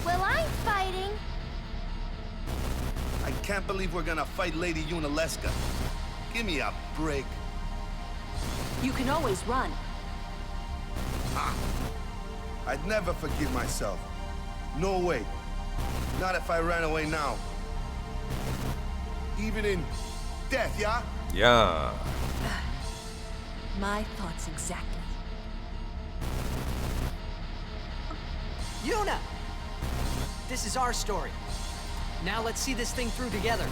Well, I'm fighting. I can't believe we're gonna fight Lady Unalesca. Give me a break. You can always run. Ah, I'd never forgive myself. No way. Not if I ran away now. Even in death, yeah? Yeah. My thoughts exactly. Yuna! This is our story. Now let's see this thing through together.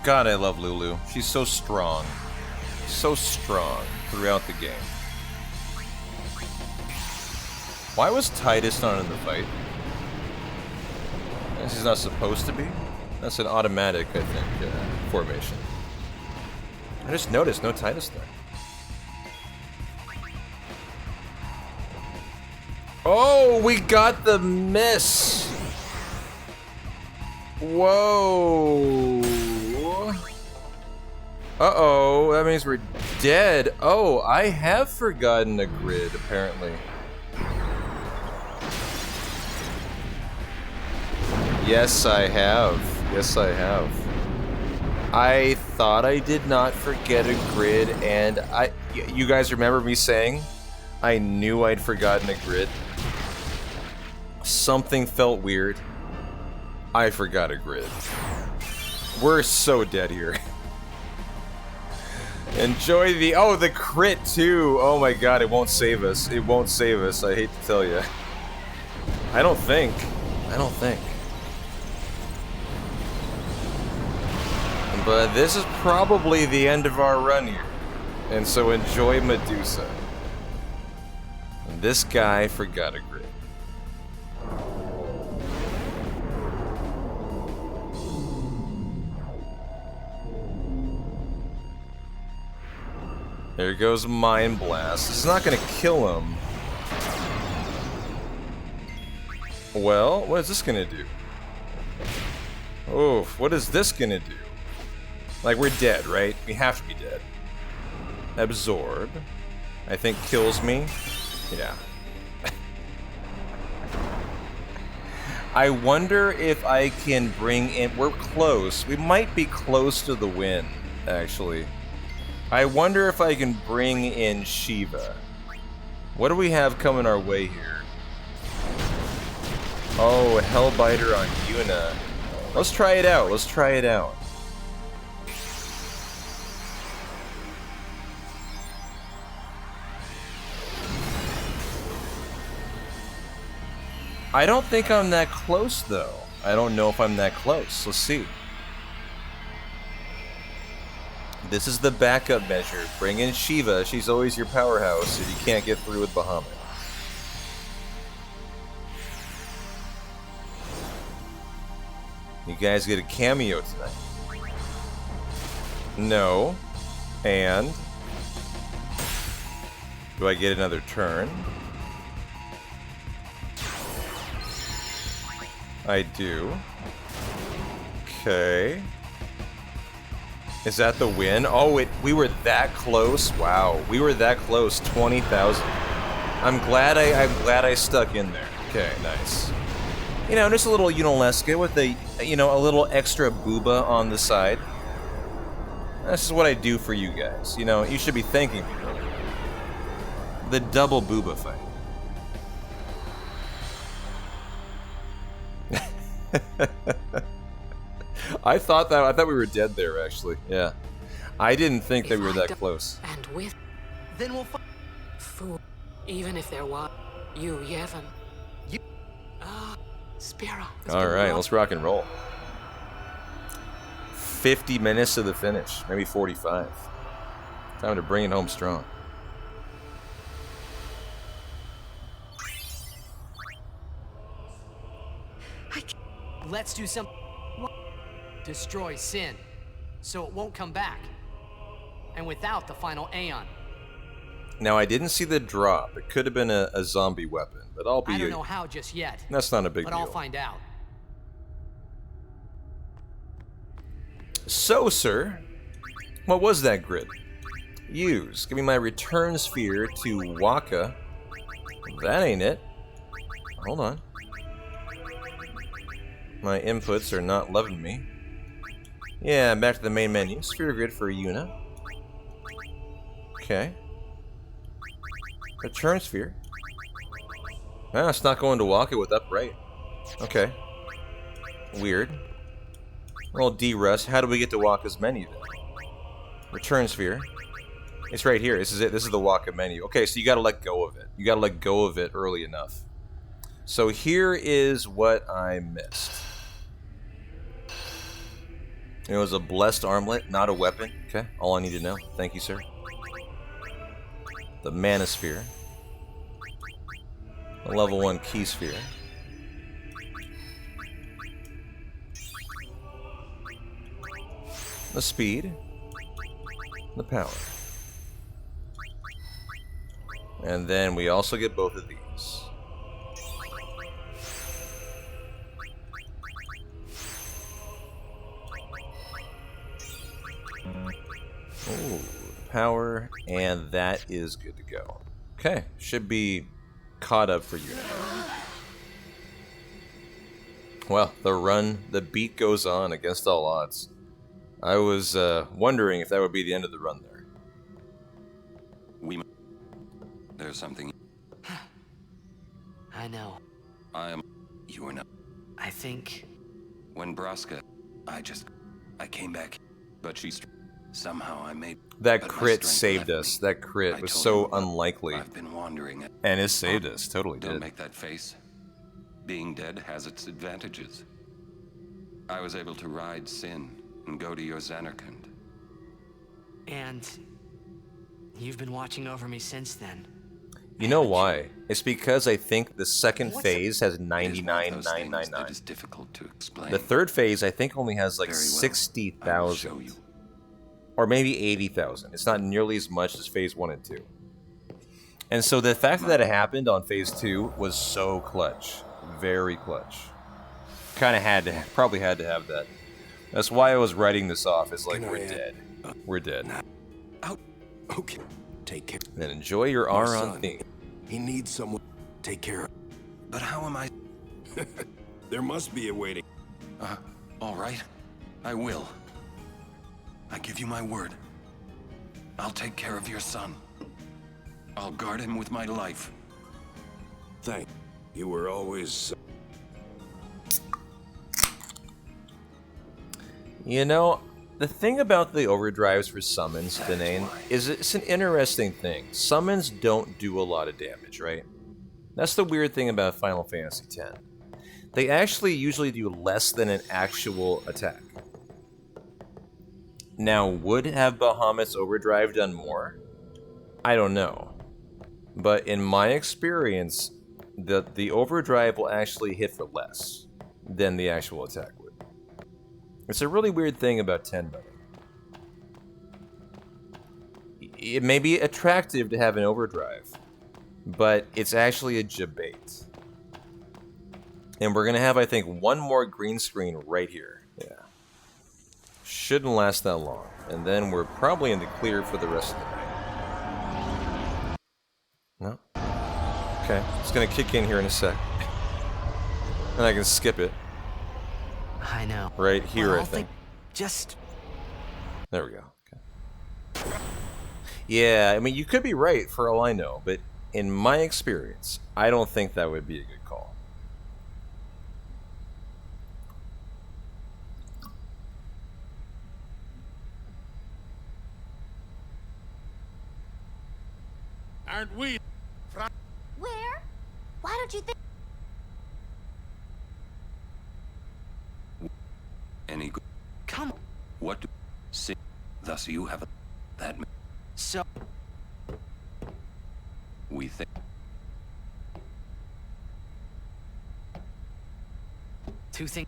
God, I love Lulu. She's so strong. So strong throughout the game. Why was Titus not in the fight? I guess he's not supposed to be? That's an automatic, I think, formation. I just noticed no Titus there. Oh, we got the miss! Whoa! Uh-oh, that means we're dead. Oh, I have forgotten a grid, apparently. Yes, I have. Yes, I have. I thought I did not forget a grid, and you guys remember me saying I knew I'd forgotten a grid? Something felt weird. I forgot a grid. We're so dead here. Enjoy the... Oh, the crit, too! Oh my god, it won't save us. It won't save us, I hate to tell you. I don't think. But this is probably the end of our run here. And so enjoy Medusa. And this guy forgot a grid. There goes Mind Blast. It's not gonna kill him. Well, what is this gonna do? Oof, what is this gonna do? Like, we're dead, right? We have to be dead. Absorb. I think kills me. Yeah. I wonder if I can bring in... We're close. We might be close to the win, actually. I wonder if I can bring in Shiva. What do we have coming our way here? Oh, Hellbiter on Yuna. Let's try it out. Let's try it out. I don't think I'm that close, though. I don't know if I'm that close. Let's see. This is the backup measure. Bring in Shiva. She's always your powerhouse if you can't get through with Bahamut. You guys get a cameo tonight. No. And... do I get another turn? I do. Okay. Is that the win? Oh, we were that close. Wow, we were that close. 20,000. I'm glad I stuck in there. Okay, nice. You know, just a little Unalesca with a, you know, a little extra booba on the side. This is what I do for you guys. You know, you should be thanking me. The double booba fight. I thought we were dead there, actually. Yeah. I didn't think that we were that close. And with... Then we'll find... Fool. Even if there was... You, Yevon. You... Spira. Alright, let's rock and roll. 50 minutes to the finish. Maybe 45. Time to bring it home strong. Let's do some... Destroy Sin, so it won't come back. And without the final Aeon. Now, I didn't see the drop. It could have been a zombie weapon, but I'll be... I don't know how just yet. That's not a big deal. But I'll find out. So, sir, what was that grid? Use. Give me my return sphere to Waka. That ain't it. Hold on. My inputs are not loving me. Yeah, back to the main menu. Sphere grid for Yuna. Okay. Return sphere. Ah, it's not going to walk it with upright. Okay. Weird. Well, D-Rust, how do we get to Waka's menu then? Return sphere. It's right here. This is it. This is the Waka menu. Okay, so you gotta let go of it. You gotta let go of it early enough. So here is what I missed. It was a blessed armlet, not a weapon. Okay, all I need to know. Thank you, sir. The Manosphere. A level 1 key sphere. The speed. The power. And then we also get both of these. Ooh, power, and that is good to go. Okay, should be caught up for you now. Well, the beat goes on against all odds. I was wondering if that would be the end of the run there. There's something. I know. You are not. I think. When Braska, I came back, but somehow I made. That crit saved us. That crit was so unlikely. I've been wandering. And it saved us. Totally did. Don't make that face. Being dead has its advantages. I was able to ride Sin and go to your Xanarkand. And you've been watching over me since then. You know why? It's because I think the second phase has 99,999. That is difficult to explain. The third phase, I think, only has like 60,000. Or maybe 80,000. It's not nearly as much as phase 1 and 2. And so the fact that it happened on phase 2 was so clutch. Very clutch. Probably had to have that. That's why I was writing this off as like, we're dead. We're dead. Okay, take care. Then enjoy your Aron theme. He needs someone. Take care of. But how am I? There must be a way to. All right. I will. I give you my word. I'll take care of your son. I'll guard him with my life. Thank you. Were always. You know, the thing about the overdrives for summons, Danae, is it's an interesting thing. Summons don't do a lot of damage, right? That's the weird thing about Final Fantasy X. They actually usually do less than an actual attack. Now, would have Bahamut's overdrive done more? I don't know. But in my experience, the overdrive will actually hit for less than the actual attack would. It's a really weird thing about 10 meta. It may be attractive to have an overdrive, but it's actually a debate. And we're going to have, I think, one more green screen right here. Yeah. Shouldn't last that long. And then we're probably in the clear for the rest of the night. No? Okay. It's going to kick in here in a sec. And I can skip it. I know. Right here, well, I think. Just... There we go. Okay. Yeah, I mean, you could be right for all I know, but in my experience, I don't think that would be a good call. Aren't we? Where? Why don't you think? Any good? Come on. What do see? Thus you have that. So we think. Two things.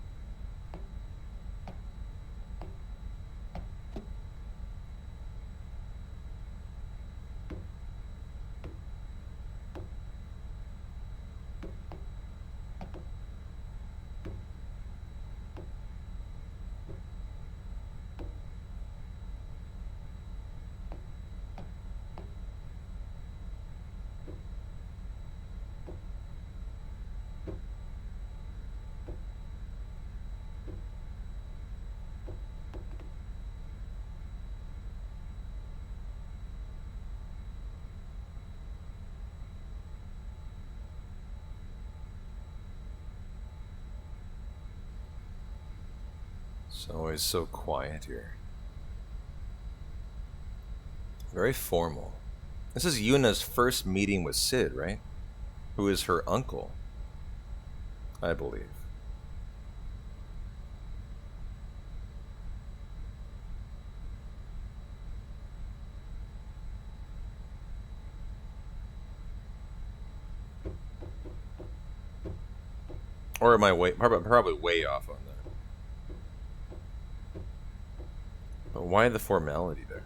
It's always so quiet here. Very formal. This is Yuna's first meeting with Sid, right? Who is her uncle, I believe. Or am I probably way off on that? But why the formality there?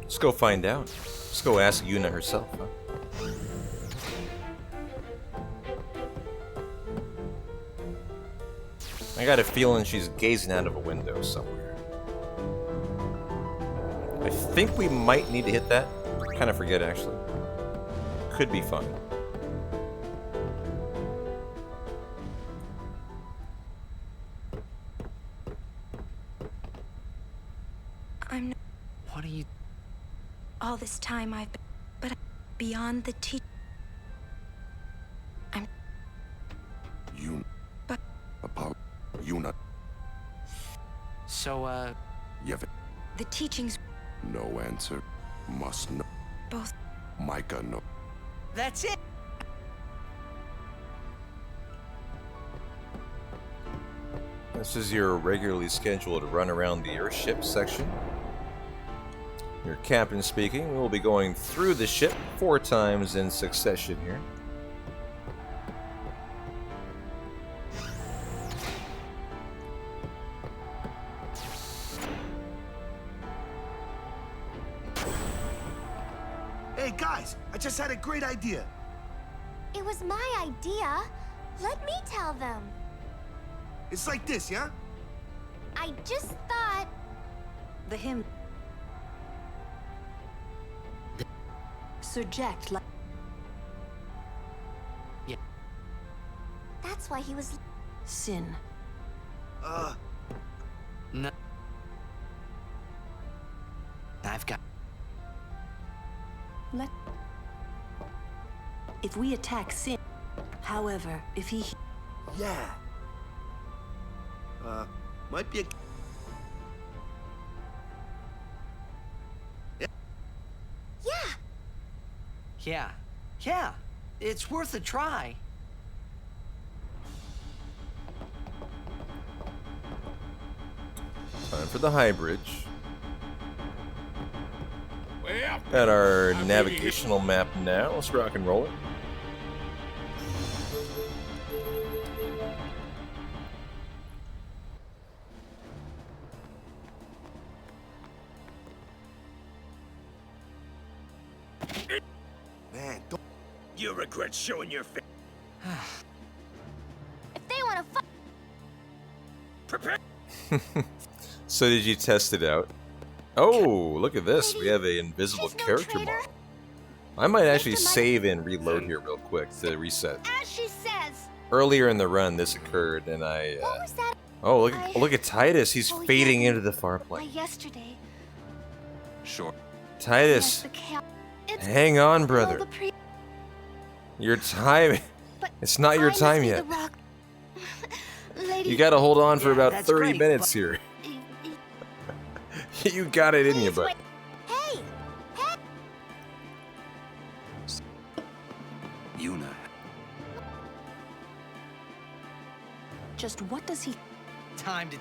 Let's go find out. Let's go ask Yuna herself, huh? I got a feeling she's gazing out of a window somewhere. I think we might need to hit that. Kind of forget, actually. Could be fun. I'm... What are you... All this time I've been... But beyond the I'm... You... But... About... Yuna... So, Yevon... The teachings... No answer. Must know. Both... Micah no. That's it! This is your regularly scheduled run around the Earthship section. Your captain speaking. We'll be going through the ship 4 times in succession here. Hey guys, I just had a great idea. It was my idea. Let me tell them. It's like this, yeah? I just thought... The hymn. Surject like... Yeah. That's why he was... Sin. No. I've got... Let... If we attack Sin... However, if he... Yeah. Might be a... Yeah. It's worth a try. Time for the high bridge. Well, Got our navigational map now. Let's rock and roll it. Man, don't... You regret showing your face. If they want to fight... Prepare. So did you test it out? Oh, look at this. We have an invisible character model. I might actually save and reload here real quick to reset. As she says. Earlier in the run, this occurred, and I... What was that? Oh, look at Titus. He's fading into the far Why, plane. yesterday. Sure. Titus, It's hang on, brother. all the Your time... It's not your I must time be yet. the rock. Lady, You gotta hold on for about that's 30 great, minutes here. You got it in you, but... Hey! Hey! Yuna. Just what does he... Time to...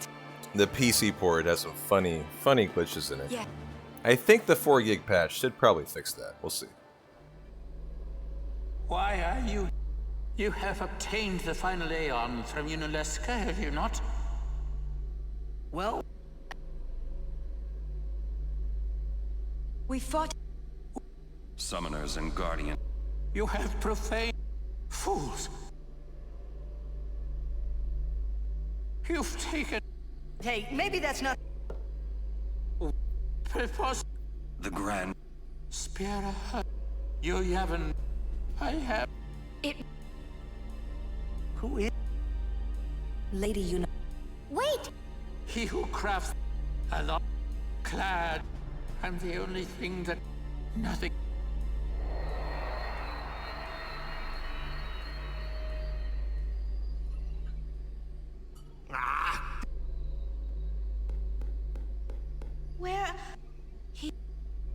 The PC port has some funny glitches in it. Yeah. I think the 4 gig patch should probably fix that. We'll see. why are you? You have obtained the final Aeon from Yunalesca, have you not? Well... We fought... Summoners and Guardian. You have profaned... fools. You've taken... Hey, maybe that's not... Prepos... The Grand... Spira... You haven't... I have... It... Who is... Lady Yuna... Wait! He who crafts a lot clad, I'm the only thing that nothing. Where?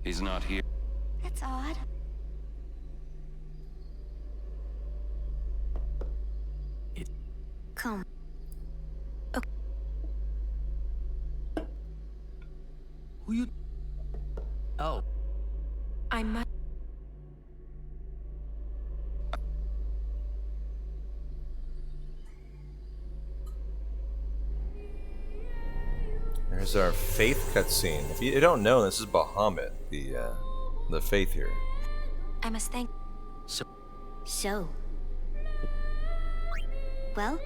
He's not here. That's odd. Come. Who you? Oh. I must. There's our Faith cutscene. If you don't know, this is Bahamut, the Faith here. I must thank. So. Well?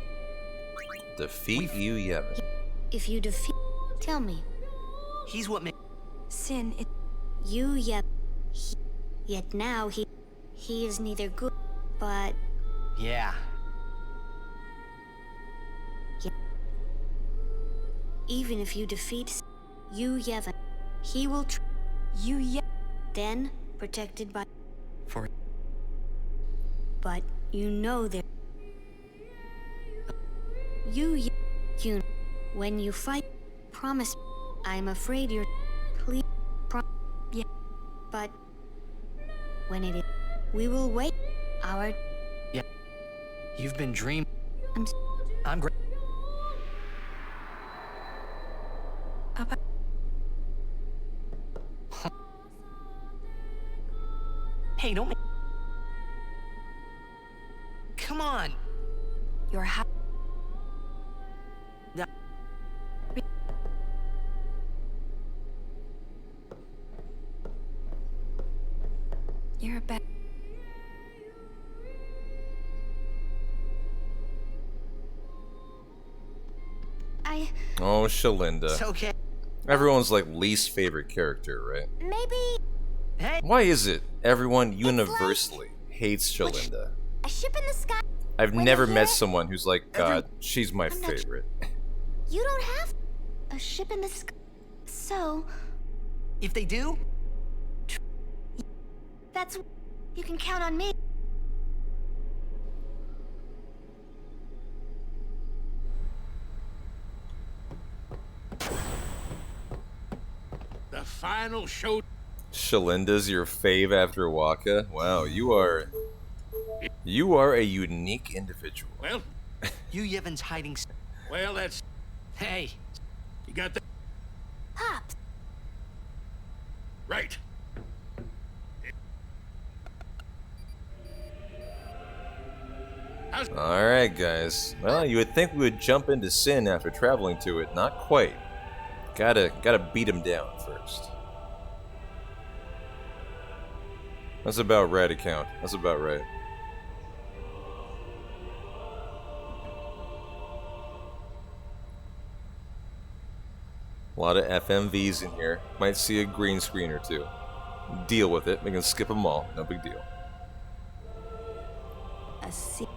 Defeat you, Yevon. If you defeat... Tell me. He's what made... Sin, it... You, yet... Yet now he is neither good, but... Yeah. Even if you defeat you, Yevon, he will then protected by... For... But you know there... You, when you fight, promise. I'm afraid you're... Please, yeah. But... When it is... We will wait. Our... Yeah. You've been dreaming. I'm great. Hey, don't make... Come on! You're No. You're a bad... Oh, Shalinda. It's okay. Everyone's like least favorite character, right? Maybe... Hey. Why is it everyone universally hates Shalinda? A ship in the sky... I've When never they met hear it- someone who's like, God, she's my I'm not- favorite. You don't have... A ship in the sky... So... If they do... That's... You can count on me. The final show. Shalinda's your fave after Waka? Wow, you are a unique individual. Well, You Yevon's hiding... well, that's... Hey. You got that? Pops. Right. Alright, guys. Well, you would think we would jump into Sin after traveling to it. Not quite. Gotta beat him down first. That's about right, account. That's about right. A lot of FMVs in here. Might see a green screen or two. Deal with it. We can skip them all. No big deal. A sea...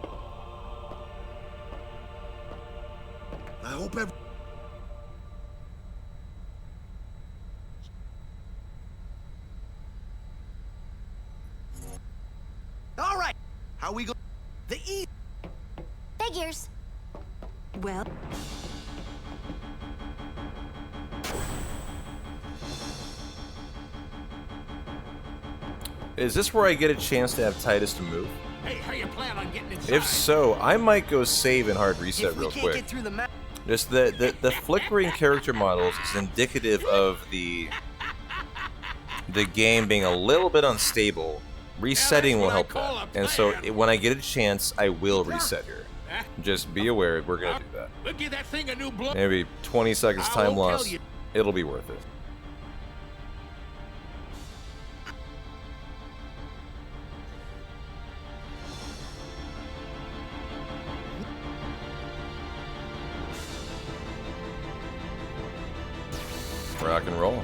I hope every... All right. How we go? The E... Figures. Well... Is this where I get a chance to have Titus to move? Hey, how you plan on getting inside? If so, I might go save and hard reset If we real can't quick. get through the map... Just the flickering character models is indicative of the game being a little bit unstable. Resetting will help that. And so when I get a chance, I will reset here. Just be aware we're gonna do that. We'll give that thing a new blow. Maybe 20 seconds I time won't tell loss. you. It'll be worth it. Rock and roll.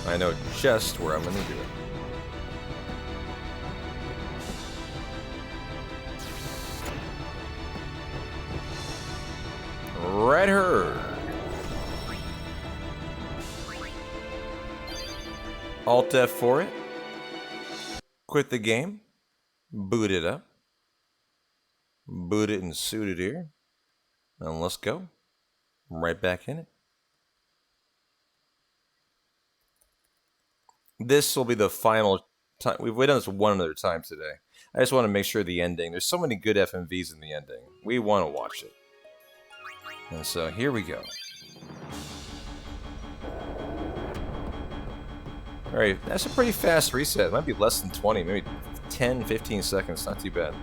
I know just where I'm gonna do it. Right her. Alt F for it. Quit the game. Boot it up. Boot it and suit it here. And let's go. Right back in it. This will be the final time. We've done this one other time today. I just want to make sure the ending. There's so many good FMVs in the ending. We want to watch it. And so here we go. Alright, that's a pretty fast reset. It might be less than 20, maybe 10, 15 seconds. Not too bad.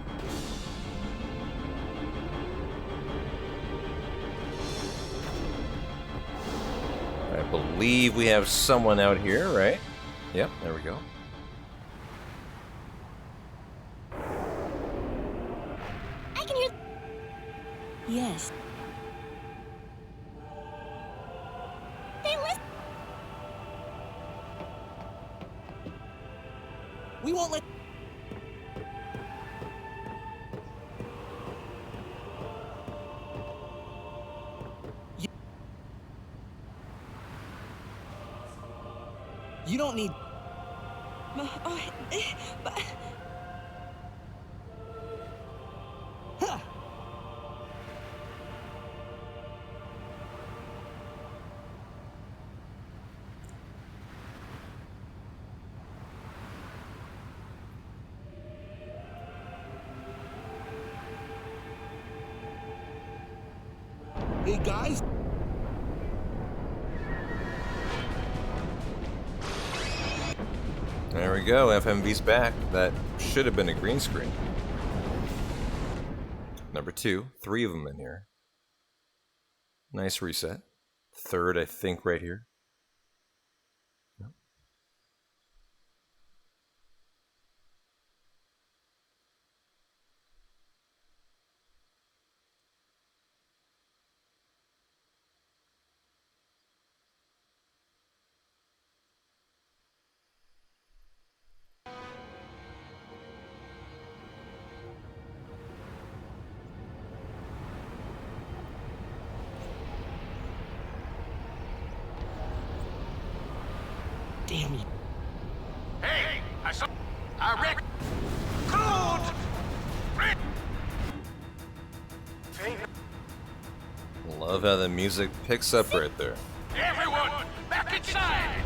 I believe we have someone out here, right? Yep, there we go. I can hear. Yes. They listen. We won't let. You don't need. Huh. Hey guys. There we go, FMV's back. That should have been a green screen. Number 2, 3 of them in here. Nice reset. Third, I think, right here. Yep. Damn you. Hey, I saw. I read. Good. Love how the music picks up right there. Everyone, back inside.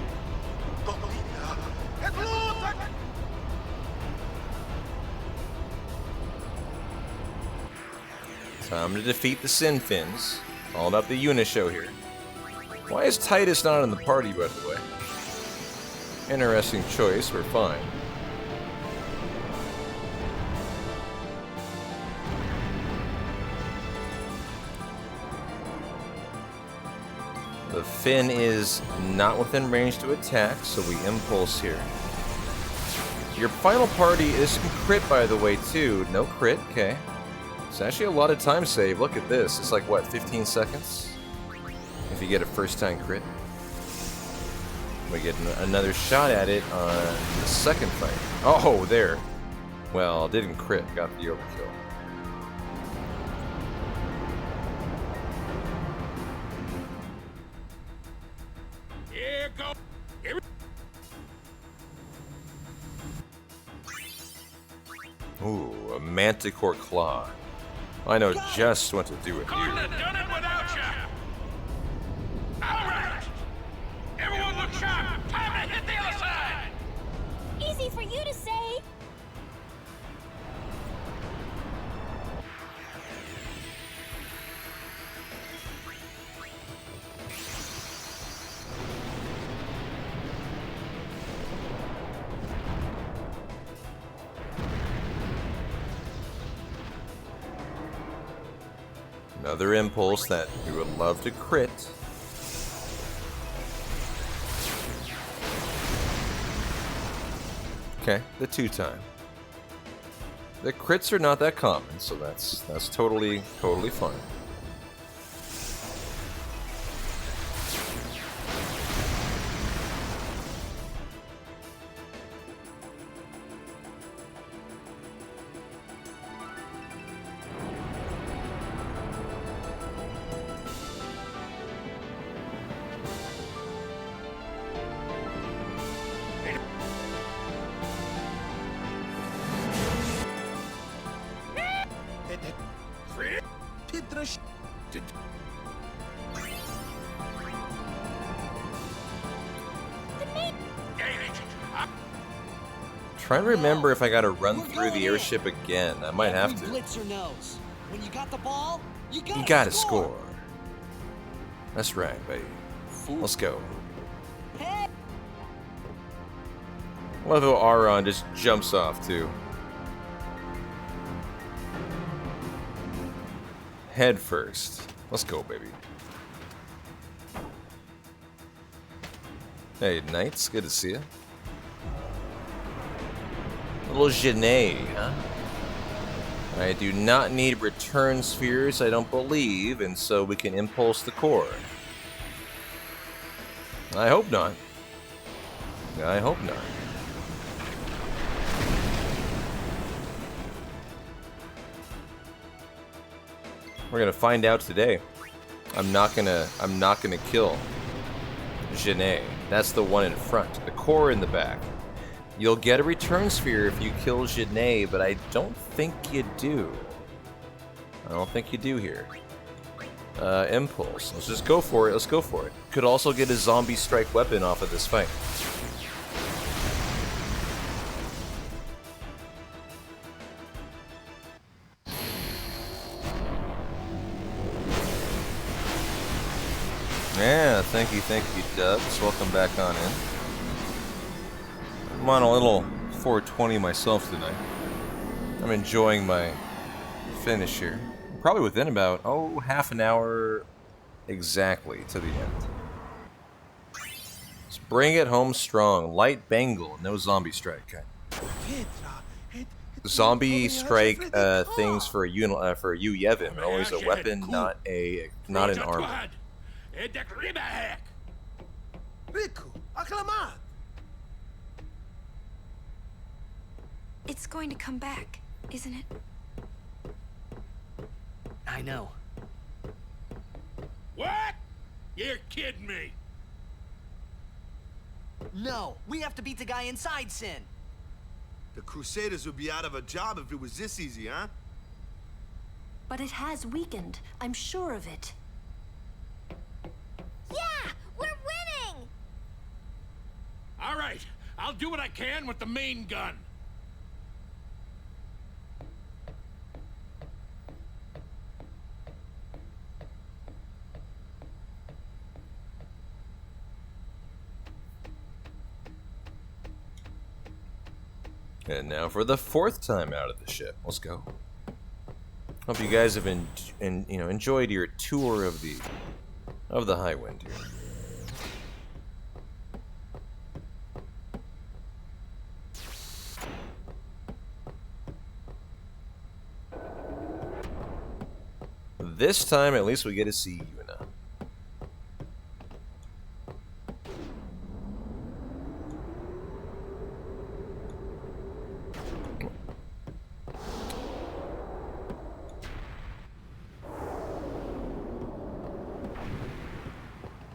Time to defeat the Sin Fins. All about the Unishow here. Why is Titus not in the party, by the way? Interesting choice, we're fine. The Fin is not within range to attack, so we impulse here. Your final party is some crit, by the way, too. No crit, okay. It's actually a lot of time save. Look at this. It's like, what, 15 seconds? If you get a first-time crit. We get another shot at it on the second fight. Oh, there. Well, didn't crit. Got the overkill. Here go. Here. Ooh, a Manticore Claw. I know just what to do with you. Couldn't have done it without you. All right. Everyone look sharp. Time to hit the other side. Easy for you to say. Another impulse that we would love to crit. Okay, the 2-time. The crits are not that common, so that's totally fine. gonna did Trying to remember if I gotta run through the airship again. I might have to. Blitzer knows. When you got the ball, you gotta score. That's right, baby. Let's go. Love how Aron just jumps off too. Head first. Let's go, baby. Hey, Knights, good to see you. Little Genet, huh? I do not need return spheres, I don't believe, and so we can impulse the core. I hope not. I hope not. We're gonna find out today. I'm not gonna kill Genet. That's the one in front. The core in the back. You'll get a return sphere if you kill Genet, but I don't think you do. I don't think you do here. Impulse. Let's just go for it. Let's go for it. Could also get a zombie strike weapon off of this fight. Yeah, thank you, Dubs. Welcome back on in. I'm on a little 420 myself tonight. I'm enjoying my finish here. Probably within about, half an hour exactly to the end. Let's bring it home strong. Light Bangle, no zombie strike. Zombie strike things for you Yevon are always a weapon, not an armor. It's going to come back, isn't it? I know. What? You're kidding me. No, we have to beat the guy inside Sin. The Crusaders would be out of a job if it was this easy, huh? But it has weakened. I'm sure of it. Yeah! We're winning! All right, I'll do what I can with the main gun. And now for the 4th time out of the ship. Let's go. Hope you guys have enjoyed your tour of the Highwind here. This time, at least we get to see Yuna.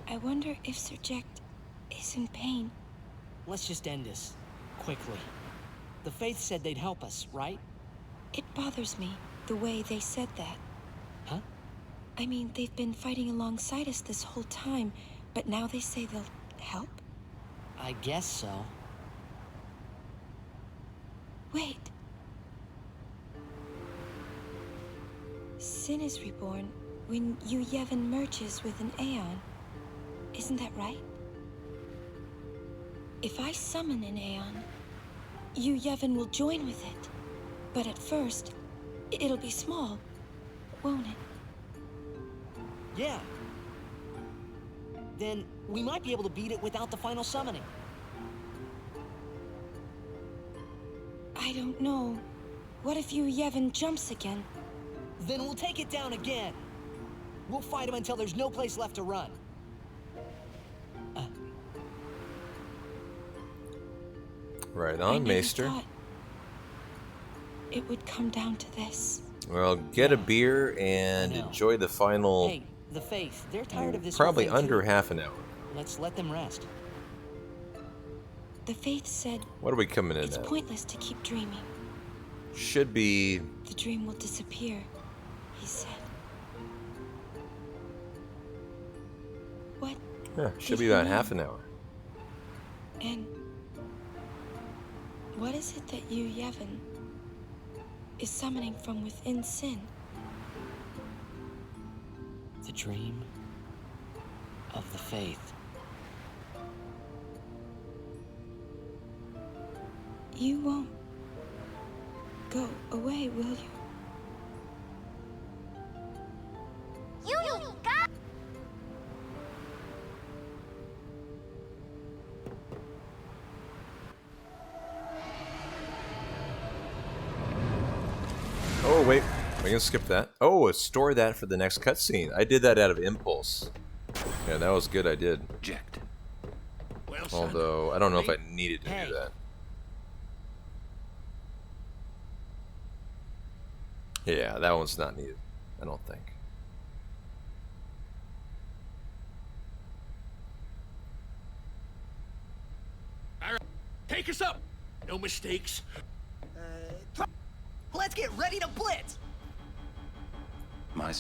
I wonder if Sir Jack is in pain. Let's just end this. Quickly. The Faith said they'd help us, right? It bothers me, the way they said that. Huh? I mean, they've been fighting alongside us this whole time, but now they say they'll help? I guess so. Wait. Sin is reborn when Yevon merges with an Aeon. Isn't that right? If I summon an Aeon, Yevon will join with it. But at first, it'll be small, won't it? Yeah. Then we might be able to beat it without the final summoning. I don't know. What if Yevon jumps again? Then we'll take it down again. We'll fight him until there's no place left to run. Right on, Maester. It would come down to this. Well, get a beer and enjoy the final. Hey, the Faith, they're tired of this. Probably under half an hour. Let's let them rest. The Faith said. What are we coming in it's at? It's pointless to keep dreaming. Should be. The dream will disappear, he said. What? Yeah, should did be he about mean? half an hour. And what is it that you, Yevon, is summoning from within Sin? The dream of the faith. You won't go away, will you? Oh, wait. We can skip that. Oh, store that for the next cutscene. I did that out of impulse. Yeah, that was good. I did. Eject. Well, Although, I don't know if I needed to do that. Yeah, that one's not needed. I don't think. All right, take us up. No mistakes. Let's get ready to blitz! My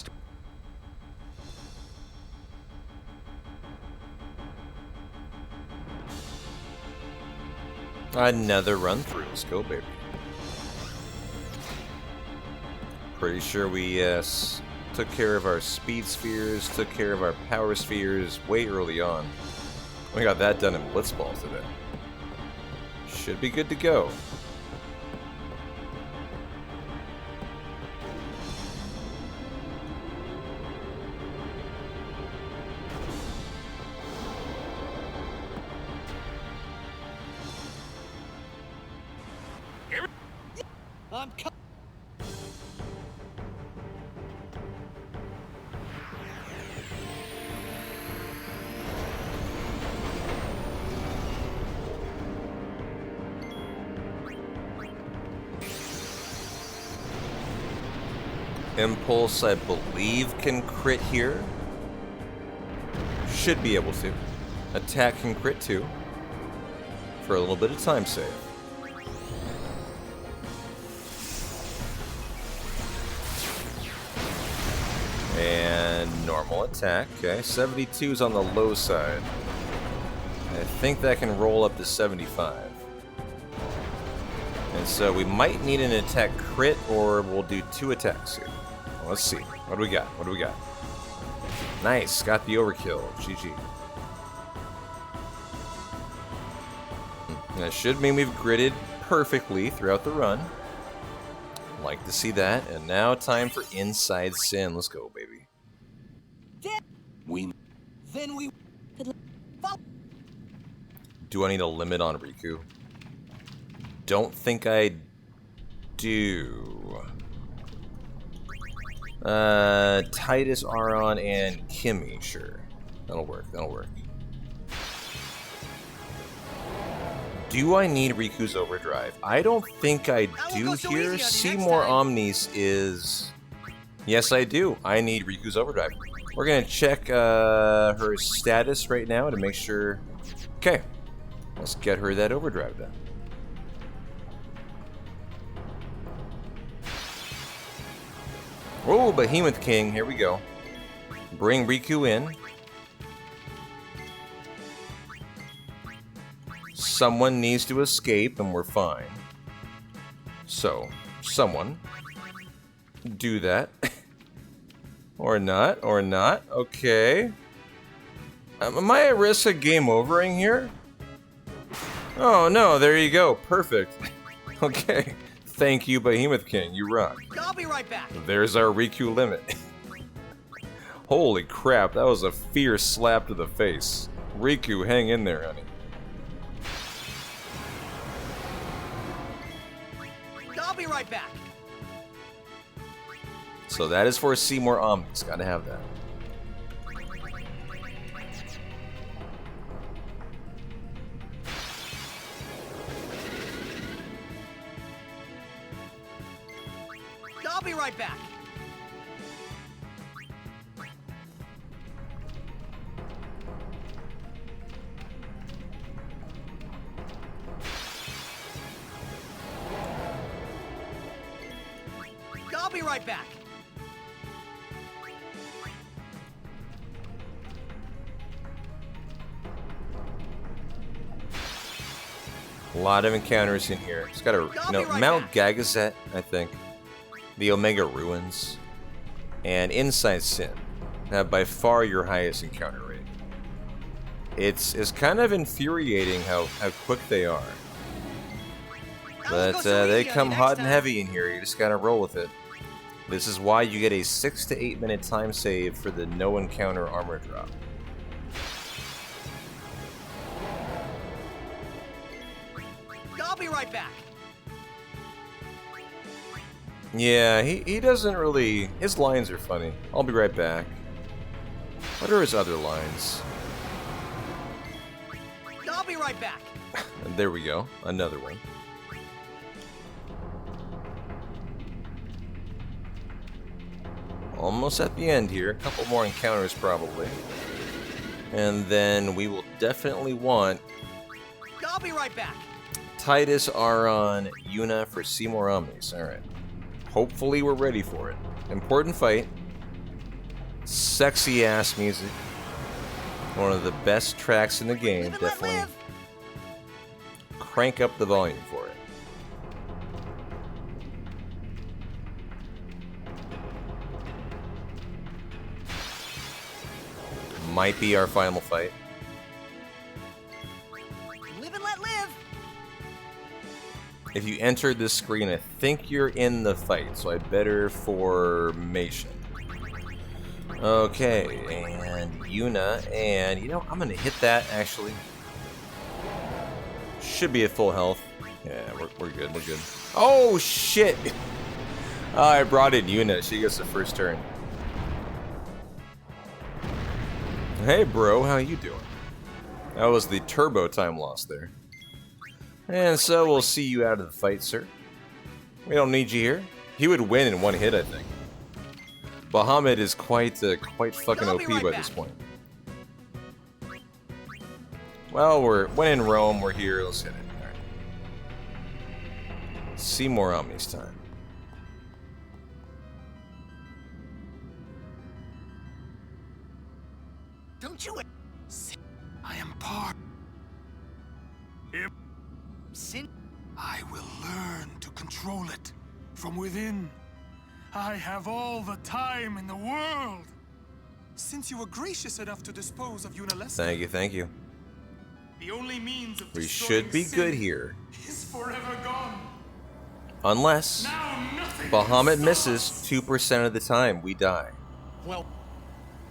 Another run through. Let's go, baby. Pretty sure we took care of our speed spheres, took care of our power spheres way early on. We got that done in Blitzball today. Should be good to go. I'm Impulse, I believe, can crit here. Should be able to. Attack can crit too. For a little bit of time save. And normal attack. Okay, 72 is on the low side. I think that can roll up to 75. And so we might need an attack crit, or we'll do 2 attacks here. Well, let's see. What do we got? What do we got? Nice. Got the overkill. GG. And that should mean we've gridded perfectly throughout the run. Like to see that. And now time for Inside Sin. Let's go, baby. Then we Do I need a limit on Riku? Don't think I do. Titus, Aron, and Kimmy, sure. That'll work, that'll work. Do I need Riku's Overdrive? I don't think I do here. Seymour Omnis is... Yes, I do. I need Riku's Overdrive. We're gonna check her status right now to make sure... Okay. Let's get her that Overdrive then. Oh, Behemoth King, here we go. Bring Riku in. Someone needs to escape and we're fine. So, someone. Do that. Or not, or not. Okay. Am I at risk of game overing here? Oh no, there you go. Perfect. Okay. Thank you, Behemoth King. You rock. I'll be right back. There's our Riku limit. Holy crap, that was a fierce slap to the face. Riku, hang in there, honey. I'll be right back. So that is for Seymour Omnis. Gotta have that. I'll be right back. I'll be right back. A lot of encounters in here. It's got a Mount Gagazet, I think. The Omega Ruins. And Inside Sin have by far your highest encounter rate. It's kind of infuriating how quick they are. But they come hot and heavy in here. You just gotta roll with it. This is why you get a 6 to 8 minute time save for the no encounter armor drop. I'll be right back. Yeah, he doesn't really... His lines are funny. I'll be right back. What are his other lines? I'll be right back. And there we go. Another one. Almost at the end here. A couple more encounters probably. And then we will definitely want... I'll be right back. Titus, Aron, Yuna for Seymour Omnis. Alright. Hopefully we're ready for it. Important fight. Sexy ass music. One of the best tracks in the game. Definitely crank up the volume for it. Might be our final fight. Live and let live. If you entered this screen, I think you're in the fight, so I'd better formation. Okay, and Yuna, and you know, I'm gonna hit that actually. Should be at full health. Yeah, we're good, we're good. Oh shit! I brought in Yuna, she gets the first turn. Hey bro, how you doing? That was the turbo time loss there. And so we'll see you out of the fight, sir. We don't need you here. He would win in one hit, I think. Bahamut is quite fucking OP by this point. Well, when in Rome, we're here. Let's hit it. All right. Seymour Omnis time. Don't you... I am part. Sin... I will learn to control it from within. I have all the time in the world. Since you were gracious enough to dispose of Yuna Thank you, thank you. the only means of We should be destroying good sin here. is forever gone. Unless Bahamut misses 2% of the time, we die. Well,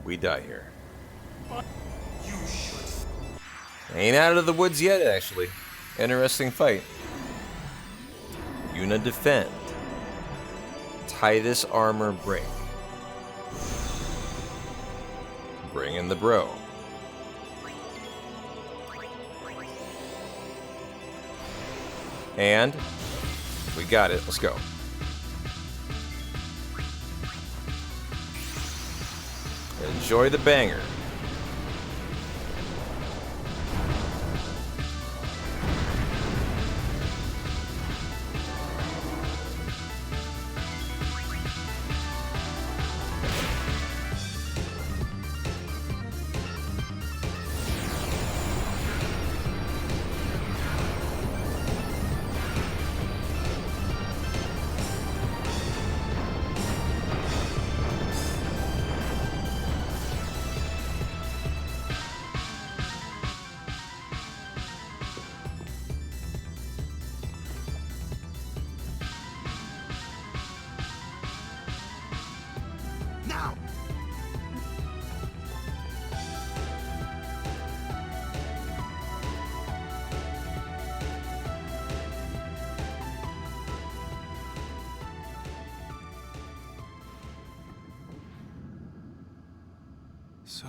we die here. But you should. Ain't out of the woods yet, actually. Interesting fight. Yuna defend. Titus armor break. Bring in the bro. And we got it. Let's go. Enjoy the banger. now. So...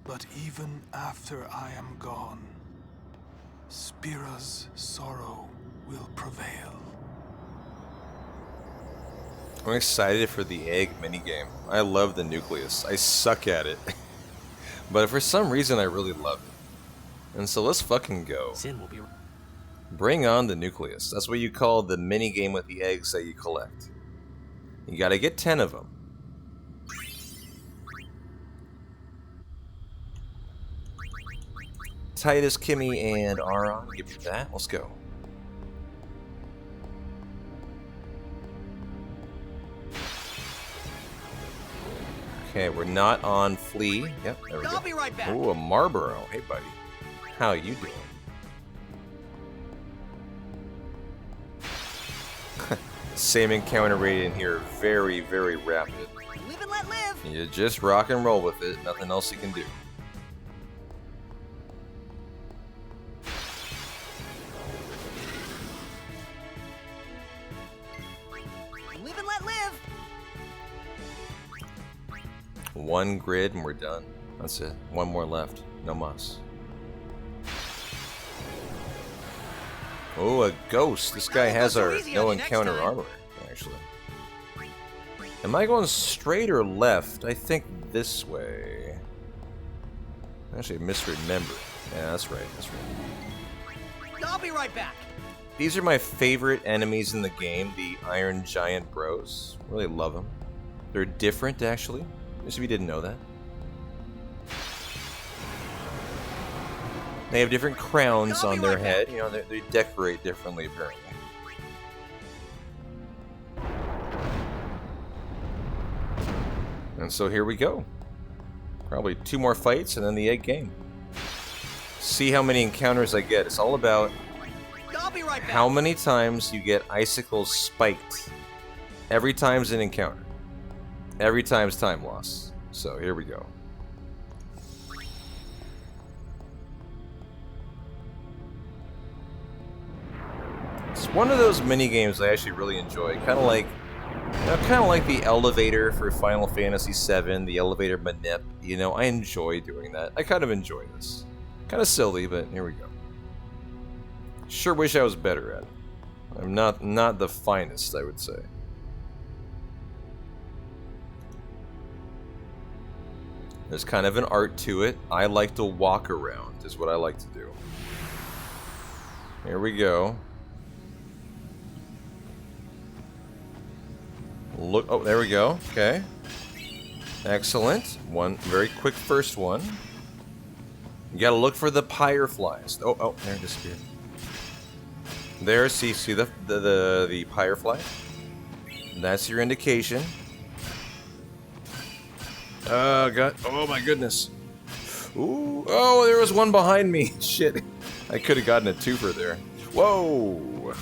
But even after I am gone, Spira's sorrow will prevail. I'm excited for the egg minigame. I love the nucleus. I suck at it. But for some reason I really love it. And so let's fucking go. Sin will be... Bring on the nucleus. That's what you call the minigame with the eggs that you collect. You gotta get 10 of them. Titus, Kimmy, and Aron. Give me that. Let's go. Okay, we're not on Flea. Yep, there we go. I'll be right back. Ooh, a Marlboro. Hey, buddy. How you doing? Same encounter rate in here. Very, very rapid. Live and let live. You just rock and roll with it. Nothing else you can do. Live and let live. One grid and we're done. That's it. One more left. No mas. Oh, a ghost. This guy has our no encounter armor, actually. Am I going straight or left? I think this way. Actually, misremember. Yeah, that's right. That's right. I'll be right back. These are my favorite enemies in the game, the Iron Giant Bros. Really love them. They're different, actually. Just if you didn't know that. They have different crowns on their head. You know, they decorate differently, apparently. And so here we go. Probably 2 more fights and then the egg game. See how many encounters I get. It's all about how many times you get icicles spiked. Every time's an encounter. Every time's time loss. So here we go. It's one of those mini games I actually really enjoy. Kind of like, you know, kind of like the elevator for Final Fantasy VII, the elevator manip. You know, I enjoy doing that. I kind of enjoy this. Kind of silly, but here we go. Sure wish I was better at it. I'm not the finest, I would say. There's kind of an art to it. I like to walk around, is what I like to do. Here we go. Look, oh, there we go. Okay. Excellent. One very quick first one. You gotta look for the pyre flies. Oh, there it disappeared. There, see the pyre fly? That's your indication. Oh god, oh my goodness. Ooh, oh, there was one behind me. Shit. I could have gotten a twofer there. Whoa.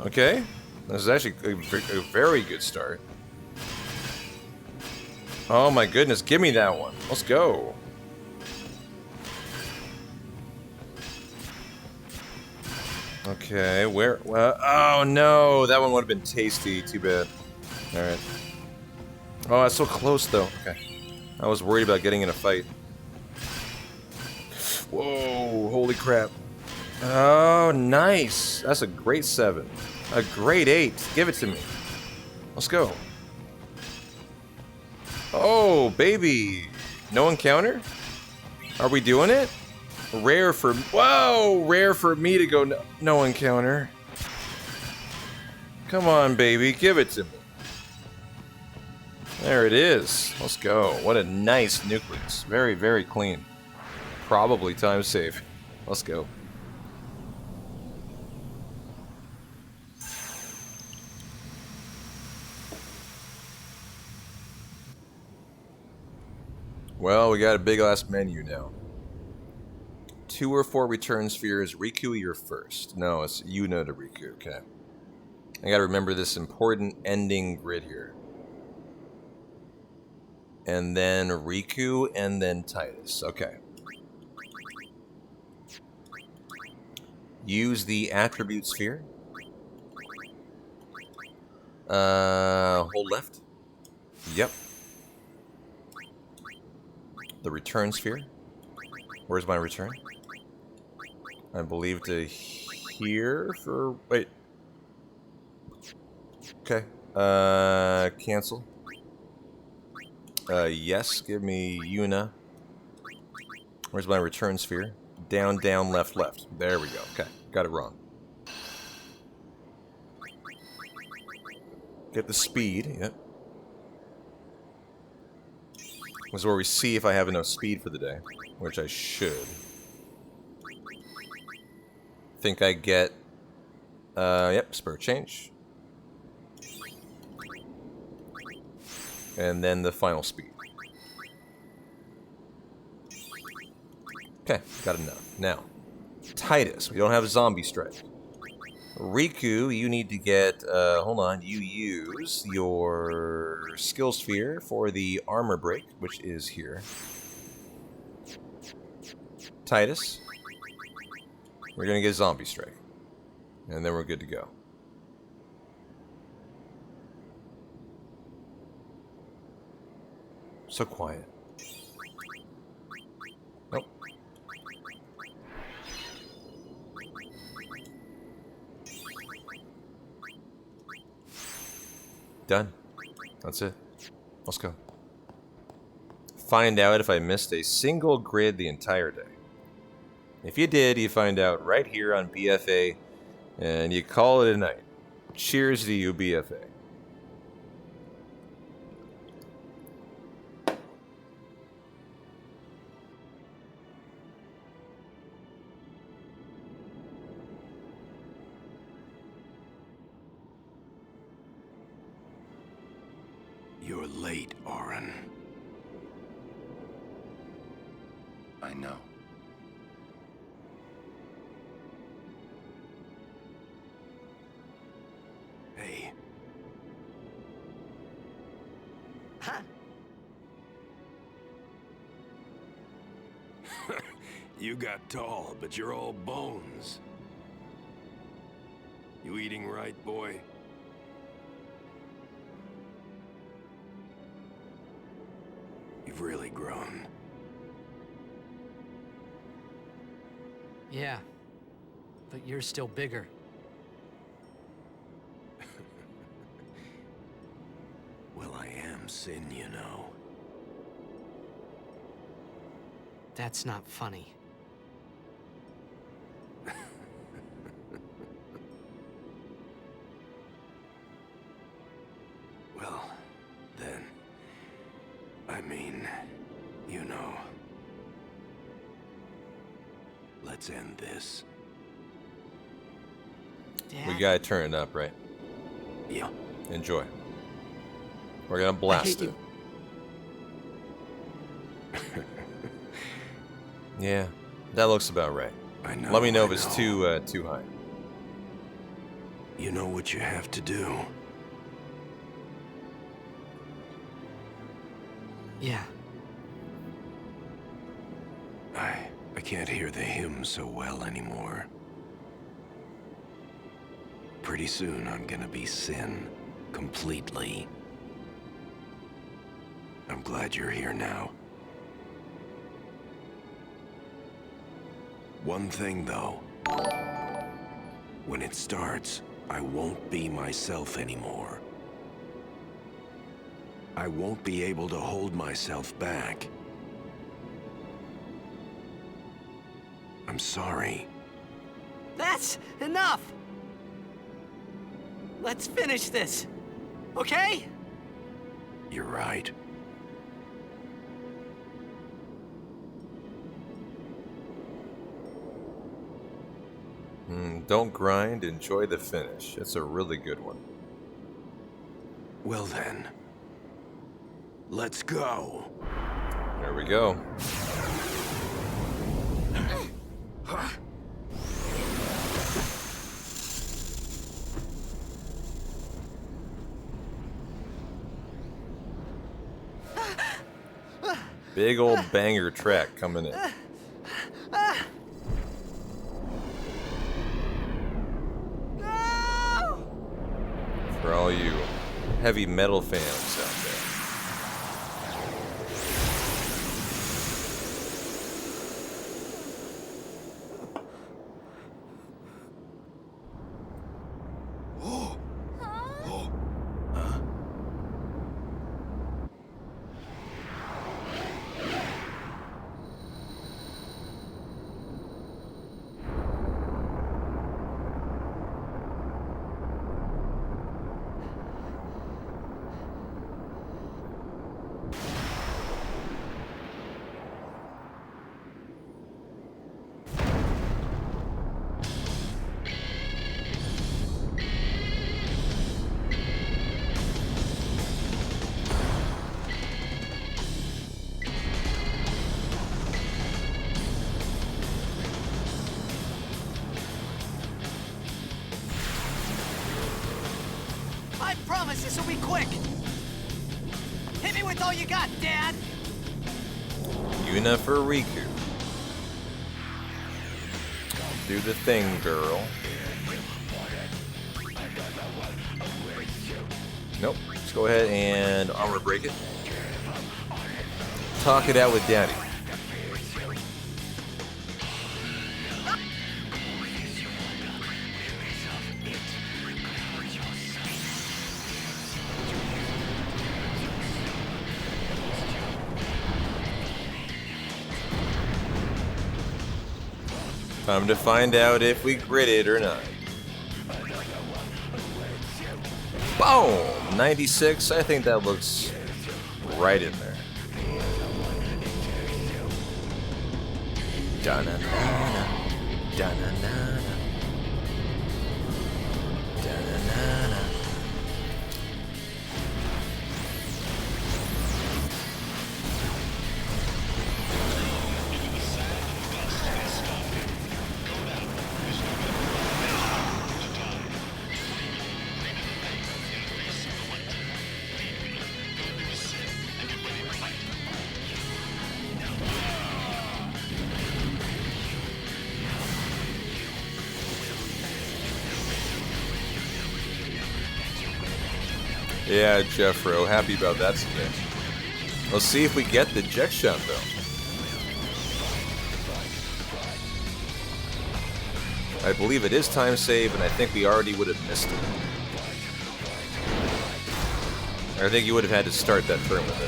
Okay. This is actually a very good start. Oh my goodness, give me that one. Let's go. Okay, where? Oh no, that one would have been tasty. Too bad. All right. Oh, that's so close though. Okay. I was worried about getting in a fight. Whoa, holy crap. Oh, nice. That's a great 7. A great 8. Give it to me. Let's go. Oh, baby. No encounter? Are we doing it? Rare for... Whoa! Rare for me to go no encounter. Come on, baby. Give it to me. There it is. Let's go. What a nice nucleus. Very, very clean. Probably time save. Let's go. Well, we got a big ass menu now. 2 or 4 return spheres. Riku, you're first. No, it's Yuna to Riku. Okay. I gotta remember this important ending grid here. And then Riku, and then Titus. Okay. Use the attribute sphere. Hold left. Yep. The return sphere. Where's my return? I believe to here for... Wait. Okay. Cancel. Yes, give me Yuna. Where's my return sphere? Down, down, left, left. There we go. Okay, got it wrong. Get the speed, yep. is where we see if I have enough speed for the day, which I should. Think I get, yep, spur change. And then the final speed. Okay, got enough. Now, Titus, we don't have zombie strike. Riku, you need to get, hold on, you use your skill sphere for the armor break, which is here. Titus, we're gonna get zombie strike. And then we're good to go. So quiet. Nope. Done. That's it. Let's go. Find out if I missed a single grid the entire day. If you did, you find out right here on BFA, and you call it a night. Cheers to you, BFA. You're late, Orin. I know. Hey. Huh? You got tall, but you're all bones. You eating right, boy? You've really grown. Yeah, but you're still bigger. Well, I am Sin, you know. That's not funny. Well, then, I mean, you know. Let's end this. We gotta turn it up, right? Yeah. Enjoy. We're gonna blast it. Yeah, that looks about right. I know. Let me know if it's too high. You know what you have to do. Yeah. I can't hear the hymn so well anymore. Pretty soon I'm gonna be Sin, completely. I'm glad you're here now. One thing though. When it starts, I won't be myself anymore. I won't be able to hold myself back. I'm sorry. That's enough! Let's finish this, okay? You're right. Don't grind, enjoy the finish. It's a really good one. Well then, let's go. There we go. Big old banger track coming in. For all you heavy metal fans out there. I promise this will be quick. Hit me with all you got, Dad. Yuna for Riku. Do the thing, girl. Nope. Let's go ahead and armor break it. Talk it out with Daddy. Time to find out if we grit it or not. Boom! 96. I think that looks right in there. Da-na-na-na. Da-na-na-na. Da-na-na-na. Yeah, Jeffro, happy about that today. Let's see if we get the jet shot, though. I believe it is time save, and I think we already would have missed it. I think you would have had to start that turn with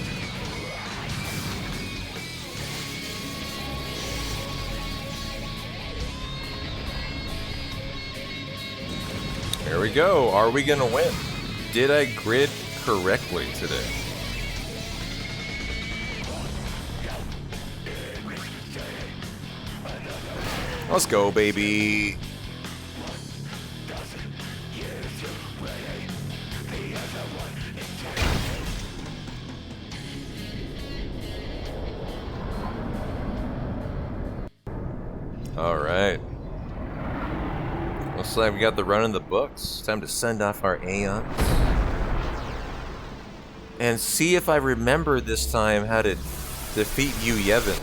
it. Here we go. Are we going to win? Did I grid correctly today? Let's go, baby. All right. Looks like we got the run in the books. Time to send off our Aeons. And see if I remember this time how to defeat you, Yevon,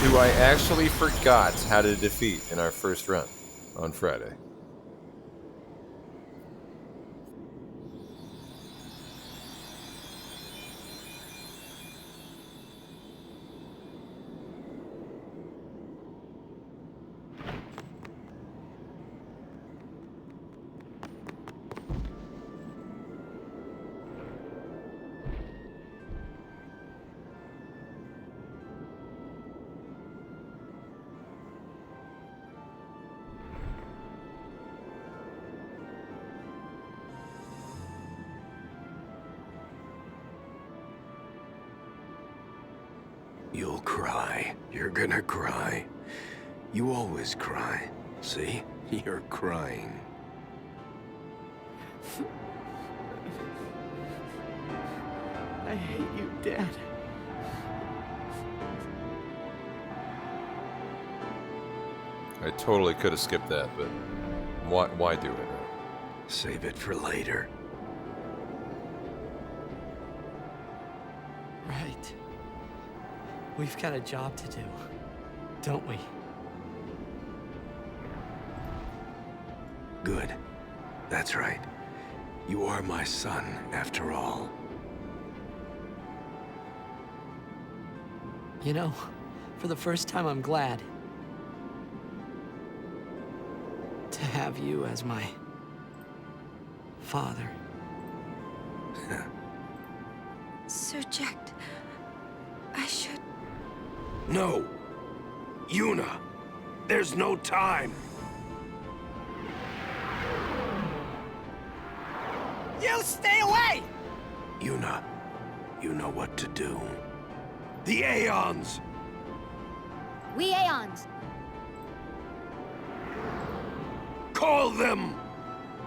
who I actually forgot how to defeat in our first run on Friday. You'll cry. You're gonna cry. You always cry. See? You're crying. I hate you, Dad. I totally could have skipped that, but why do it? Save it for later. Right. We've got a job to do, don't we? Good. That's right. You are my son, after all. You know, for the first time, I'm glad to have you as my father. Subject. I should... No! Yuna! There's no time! You stay away! Yuna, you know what to do. The Aeons! We Aeons. Call them!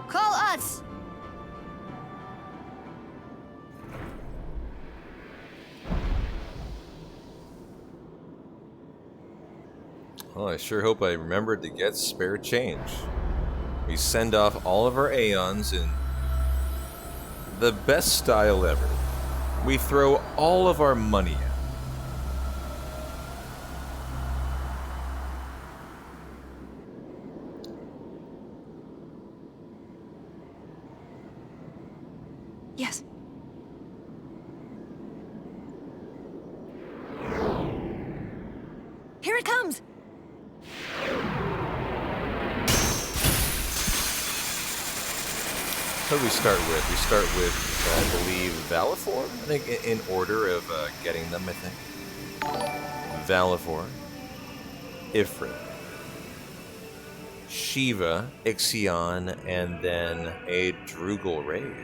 Call us. Well, I sure hope I remembered to get spare change. We send off all of our Aeons in The best style ever. We throw all of our money at. Yes. Here it comes! What do we start with? We start with, I believe, Valifor? I think in order of getting them, I think. Valifor. Ifrit. Shiva, Ixion, and then a Droogle raid.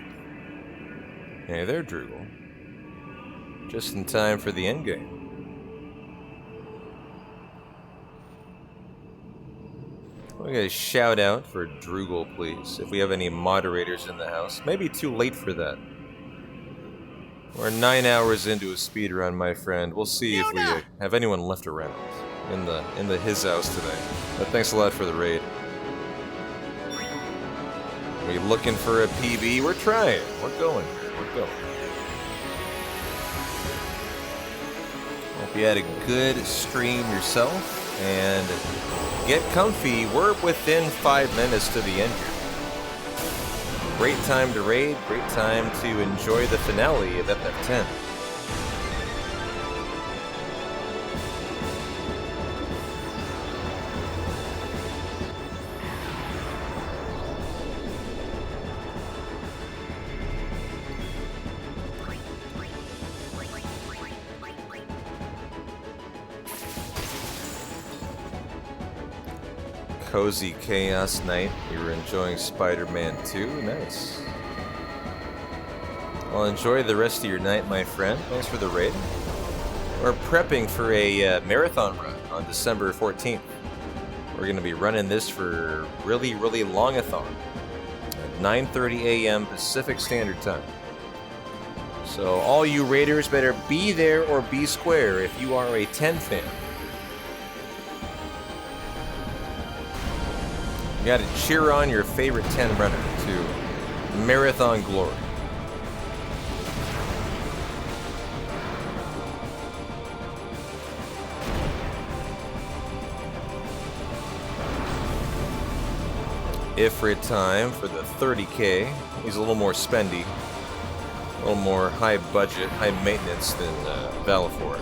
Hey there, Droogle. Just in time for the endgame. We got a shout out for Droogle, please. If we have any moderators in the house. Maybe too late for that. We're 9 hours into a speedrun, my friend. We'll see if we have anyone left around in the his house today. But thanks a lot for the raid. Are we looking for a PB? We're trying. We're going. We're going. Hope you had a good stream yourself. And get comfy. We're within 5 minutes to the end here. Great time to raid. Great time to enjoy the finale of FF10. Cozy Chaos Night. You were enjoying Spider-Man 2. Nice. Well, enjoy the rest of your night, my friend. Thanks for the raid. We're prepping for a marathon run on December 14th. We're going to be running this for really, really long-a-thon at 9:30 a.m. Pacific Standard Time. So all you raiders better be there or be square if you are a 10 fan. You gotta cheer on your favorite 10 runner to marathon glory. Ifrit time for the 30k. He's a little more spendy, a little more high budget, high maintenance than Valifor.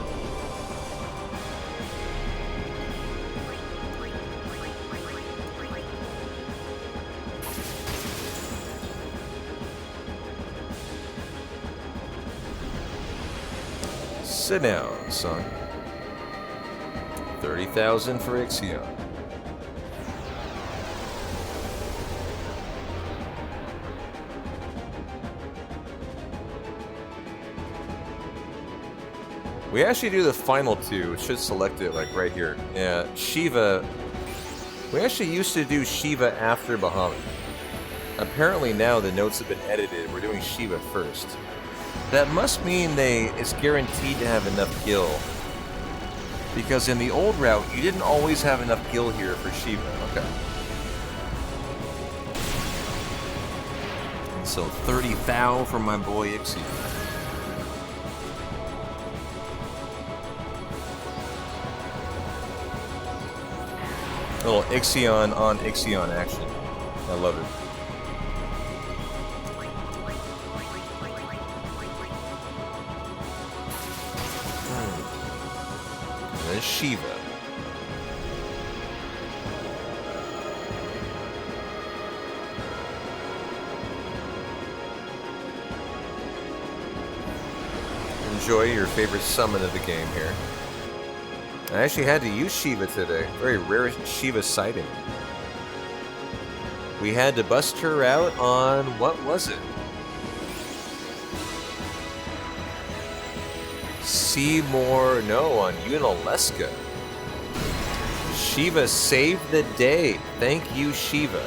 Sit down, son. 30,000 for Ixion. We actually do the final two. It should select it like right here. Yeah, Shiva. We actually used to do Shiva after Bahamut. Apparently now the notes have been edited. We're doing Shiva first. That must mean it's guaranteed to have enough gil. Because in the old route, you didn't always have enough gil here for Shiva. Okay. And so 30,000 for my boy Ixion. A little Ixion on Ixion action. I love it. Shiva. Enjoy your favorite summon of the game here. I actually had to use Shiva today. Very rare Shiva sighting. We had to bust her out on, what was it? Seymour, no, on Unalesca. Shiva saved the day. Thank you, Shiva.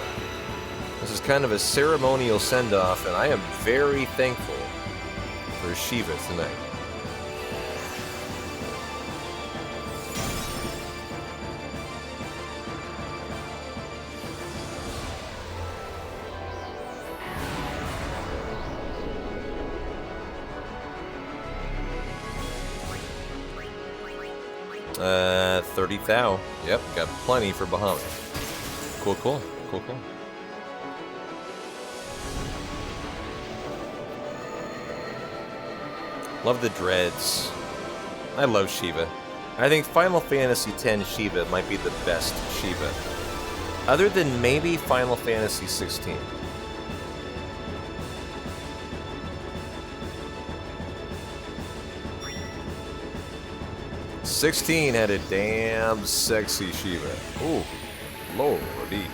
This is kind of a ceremonial send-off, and I am very thankful for Shiva tonight. 30 thou. Yep, got plenty for Bahamut. Cool, cool. Cool, cool. Love the dreads. I love Shiva. I think Final Fantasy X Shiva might be the best Shiva. Other than maybe Final Fantasy 16. '16 had a damn sexy Shiva. Ooh, lordy.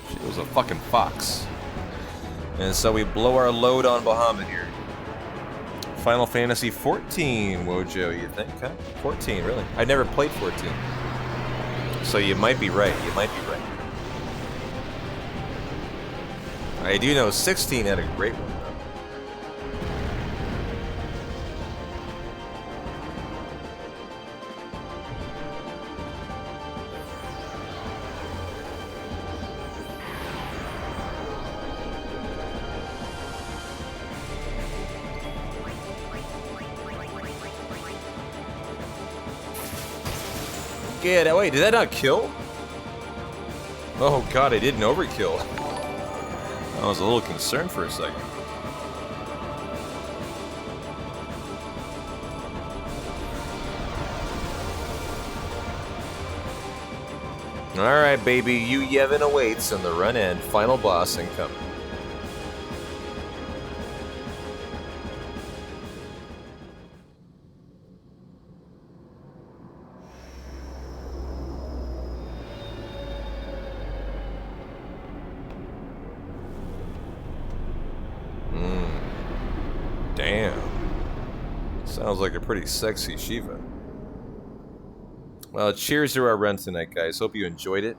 She was a fucking fox. And so we blow our load on Bahamut here. Final Fantasy 14, Wojo, you think, huh? 14, really? I never played 14. So you might be right, you might be right. I do know 16 had a great one, Yeah, wait, did that not kill? Oh god, I didn't overkill. I was a little concerned for a second. Alright, baby, Yu Yevon awaits on the run end. Final boss incoming. Damn. Sounds like a pretty sexy Shiva. Well, cheers to our run tonight, guys. Hope you enjoyed it.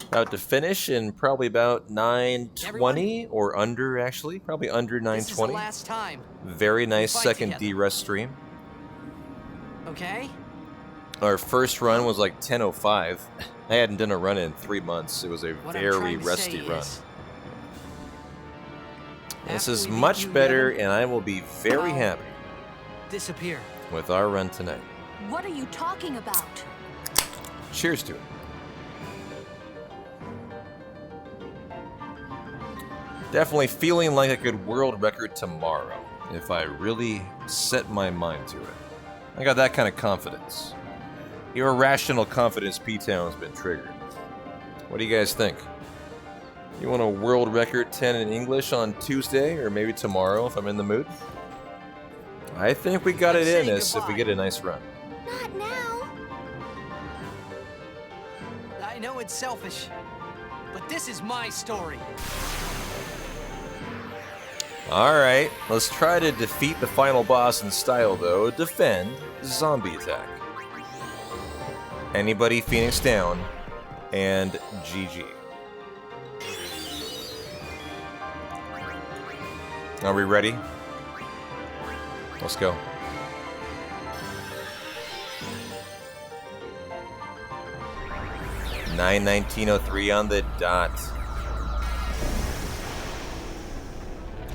About to finish in probably about 9:20 or under, actually. Probably under 9:20. This is the last time. Very nice We fight second together. D-Rest stream. Okay? Our first run was like 10:05. I hadn't done a run in 3 months. It was a What I'm very trying to rusty say run. is, This after is we beat much you, better, Yevon, and I will be very I'll happy disappear. with our run tonight. What are you talking about? Cheers to it. Definitely feeling like I could world record tomorrow if I really set my mind to it. I got that kind of confidence. Your irrational confidence P-Town has been triggered. What do you guys think? You want a world record 10 in English on Tuesday or maybe tomorrow if I'm in the mood? I think we got it in us if we get a nice run. Not now. I know it's selfish, but this is my story. Alright, let's try to defeat the final boss in style though. Defend, zombie attack. Anybody Phoenix down, and GG. Are we ready? Let's go. $9:19:03 on the dot.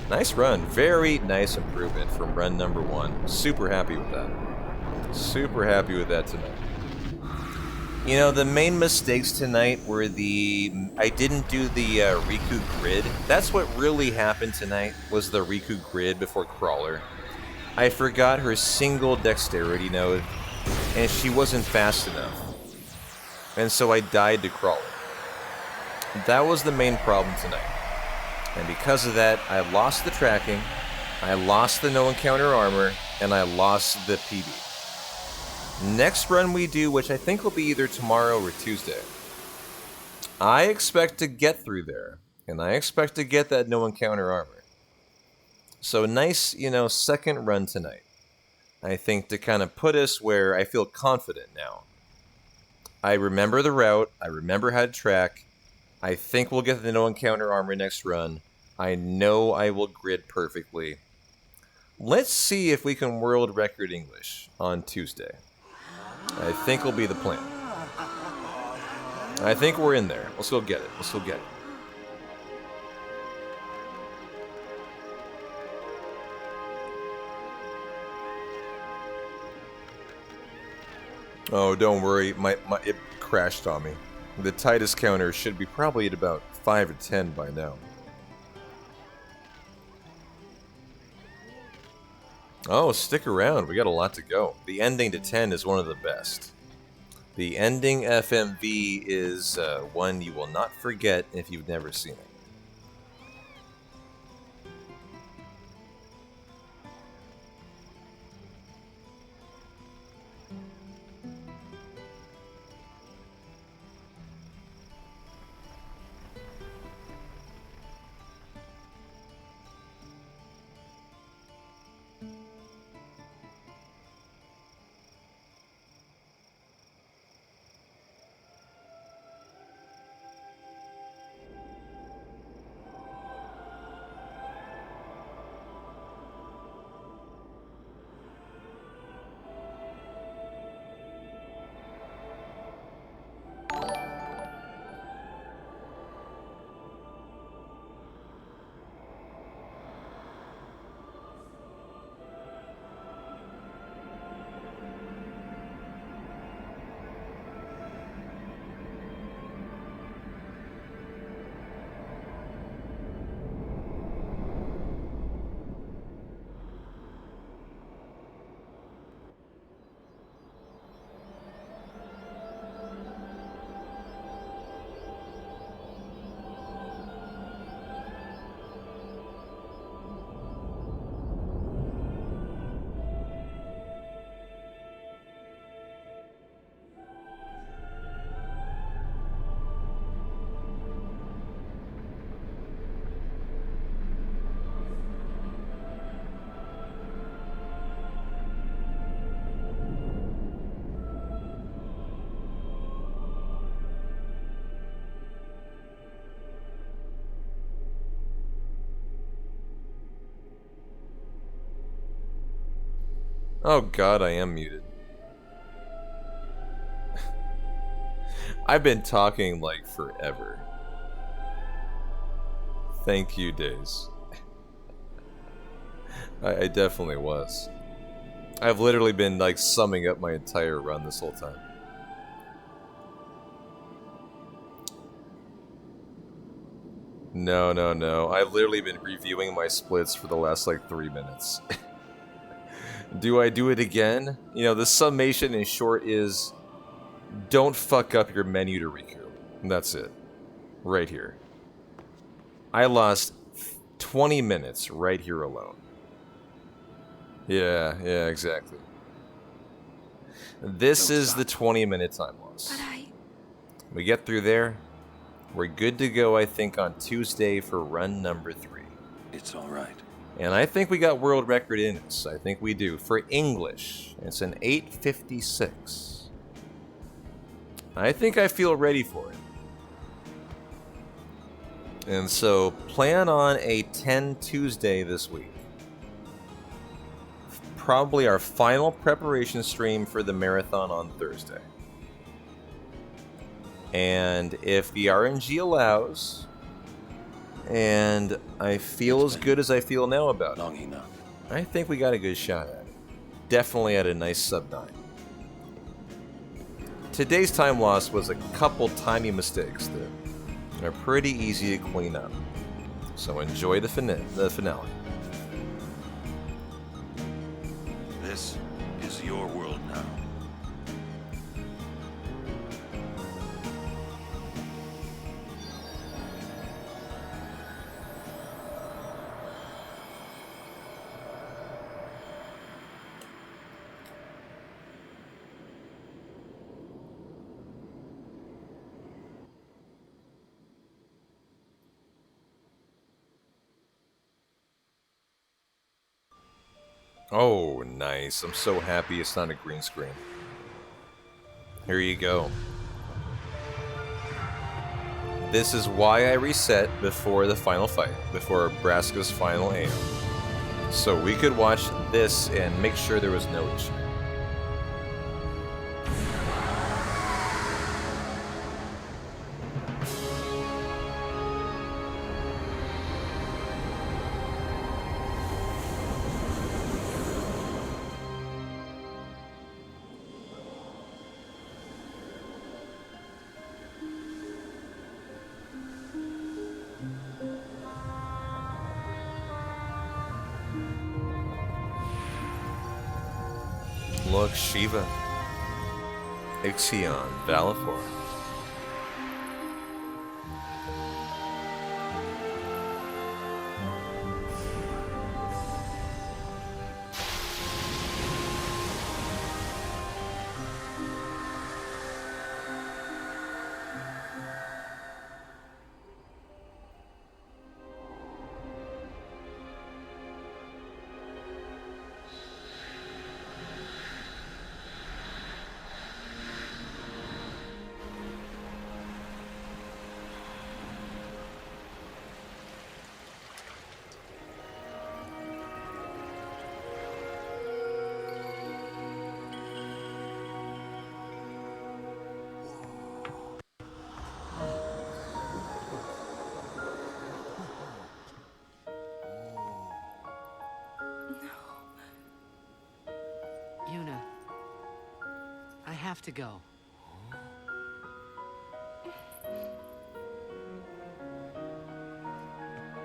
Nice run. Very nice improvement from run number 1. Super happy with that. Super happy with that tonight. You know, the main mistakes tonight were I didn't do the Riku grid. That's what really happened tonight, was the Riku grid before Crawler. I forgot her single dexterity node, and she wasn't fast enough. And so I died to Crawler. That was the main problem tonight. And because of that, I lost the tracking, I lost the no encounter armor, and I lost the PB. Next run we do, which I think will be either tomorrow or Tuesday, I expect to get through there, and I expect to get that no encounter armor. So nice, you know, second run tonight. I think to kind of put us where I feel confident now. I remember the route, I remember how to track. I think we'll get the no encounter armor next run. I know I will grid perfectly. Let's see if we can world record English on Tuesday. I think will be the plan. I think we're in there. Let's go get it. Let's go get it. Oh, don't worry. It crashed on me. The Titus counter should be probably at about 5 or 10 by now. Oh, stick around. We got a lot to go. The ending to 10 is one of the best. The ending FMV is one you will not forget if you've never seen it. Oh god, I am muted. I've been talking like forever. Thank you, Days. I definitely was. I've literally been like summing up my entire run this whole time. No, no, no. I've literally been reviewing my splits for the last like 3 minutes. Do I do it again? You know, the summation in short is don't fuck up your menu to recoup. That's it. Right here. I lost 20 minutes right here alone. Yeah, exactly. This is the 20-minute time loss. We get through there. We're good to go, I think, on Tuesday for run number 3. It's all right. And I think we got world record in us. I think we do. For English, it's an 8:56. I think I feel ready for it. And so, plan on a 10 Tuesday this week. Probably our final preparation stream for the marathon on Thursday. And if the RNG allows, and I feel as good as I feel now about it, long enough. I think we got a good shot at it. Definitely at a nice sub-9. Today's time loss was a couple tiny mistakes that are pretty easy to clean up. So enjoy the finale. This is your world now. Oh, nice. I'm so happy it's not a green screen. Here you go. This is why I reset before the final fight, before Braska's final AM. So we could watch this and make sure there was no issue. Look, Shiva. Ixion, Valifor. Yuna, I have to go.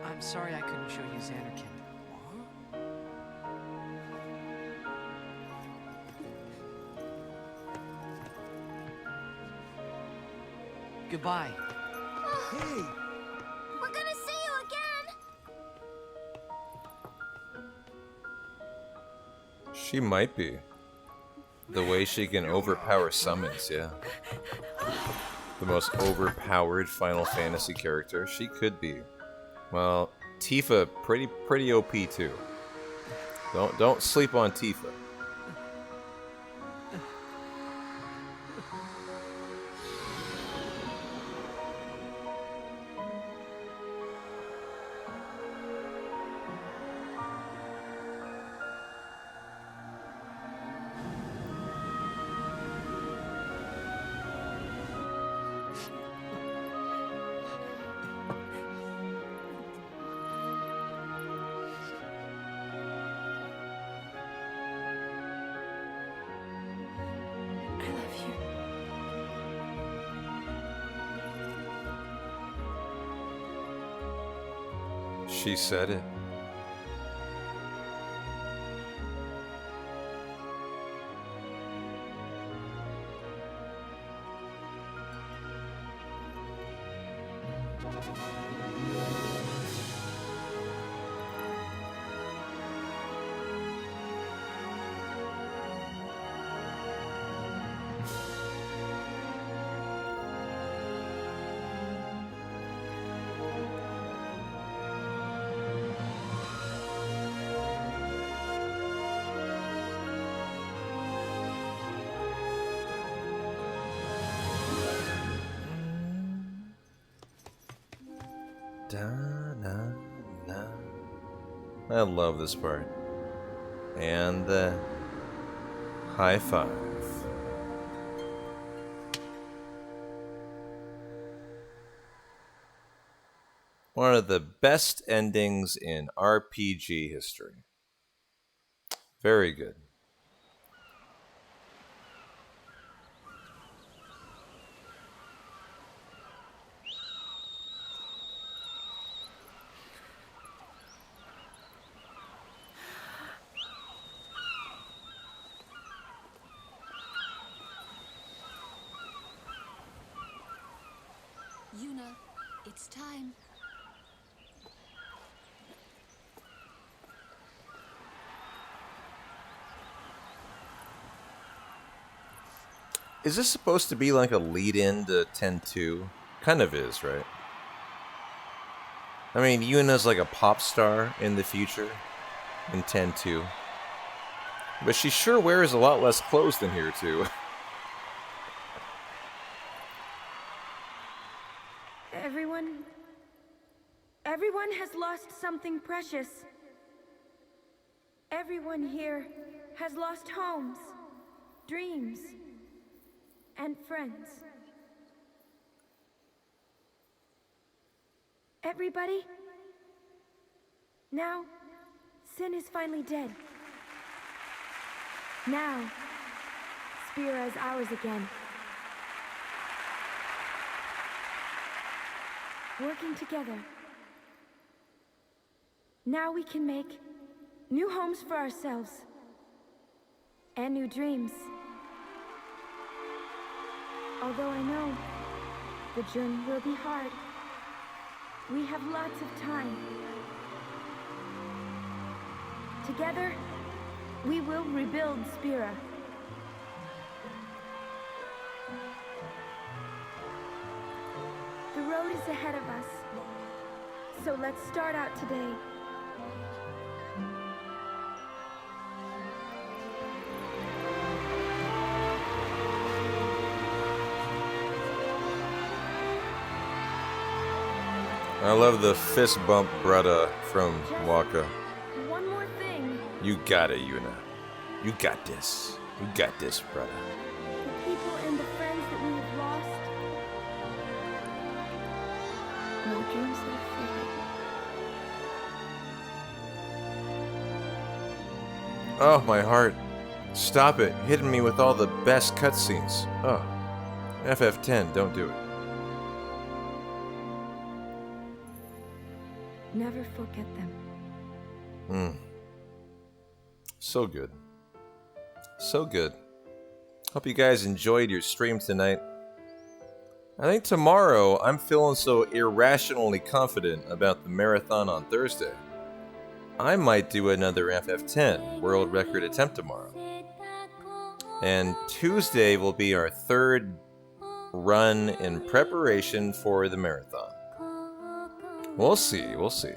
I'm sorry I couldn't show you Xanarkand. Goodbye. Hey! We're gonna see you again! She might be. The way she can overpower summons, yeah. The most overpowered Final Fantasy character. She could be. Well, Tifa, pretty OP too. Don't sleep on Tifa. She said it. I love this part. And the high five. One of the best endings in RPG history. Very good. Yuna, it's time. Is this supposed to be like a lead-in to 10-2? Kind of is, right? I mean, Yuna's like a pop star in the future in 10-2. But she sure wears a lot less clothes than here, too. Everyone has lost something precious. Everyone here has lost homes, dreams, and friends. Everybody, now, Sin is finally dead. Now, Spira is ours again. Working together. Now we can make new homes for ourselves. and new dreams. Although I know the journey will be hard, we have lots of time. Together, we will rebuild Spira. The road is ahead of us, so let's start out today. I love the fist bump Bretta from Waka. One more thing. You got it, Yuna. You got this. You got this, Bretta. The people and the friends that we have lost. No dreams that have faded. Oh, my heart. Stop it. Hitting me with all the best cutscenes. Oh. FF10, don't do it. Never forget them. So good. So good. Hope you guys enjoyed your stream tonight. I think tomorrow I'm feeling so irrationally confident about the marathon on Thursday. I might do another FF10 world record attempt tomorrow. And Tuesday will be our third run in preparation for the marathon. We'll see, we'll see.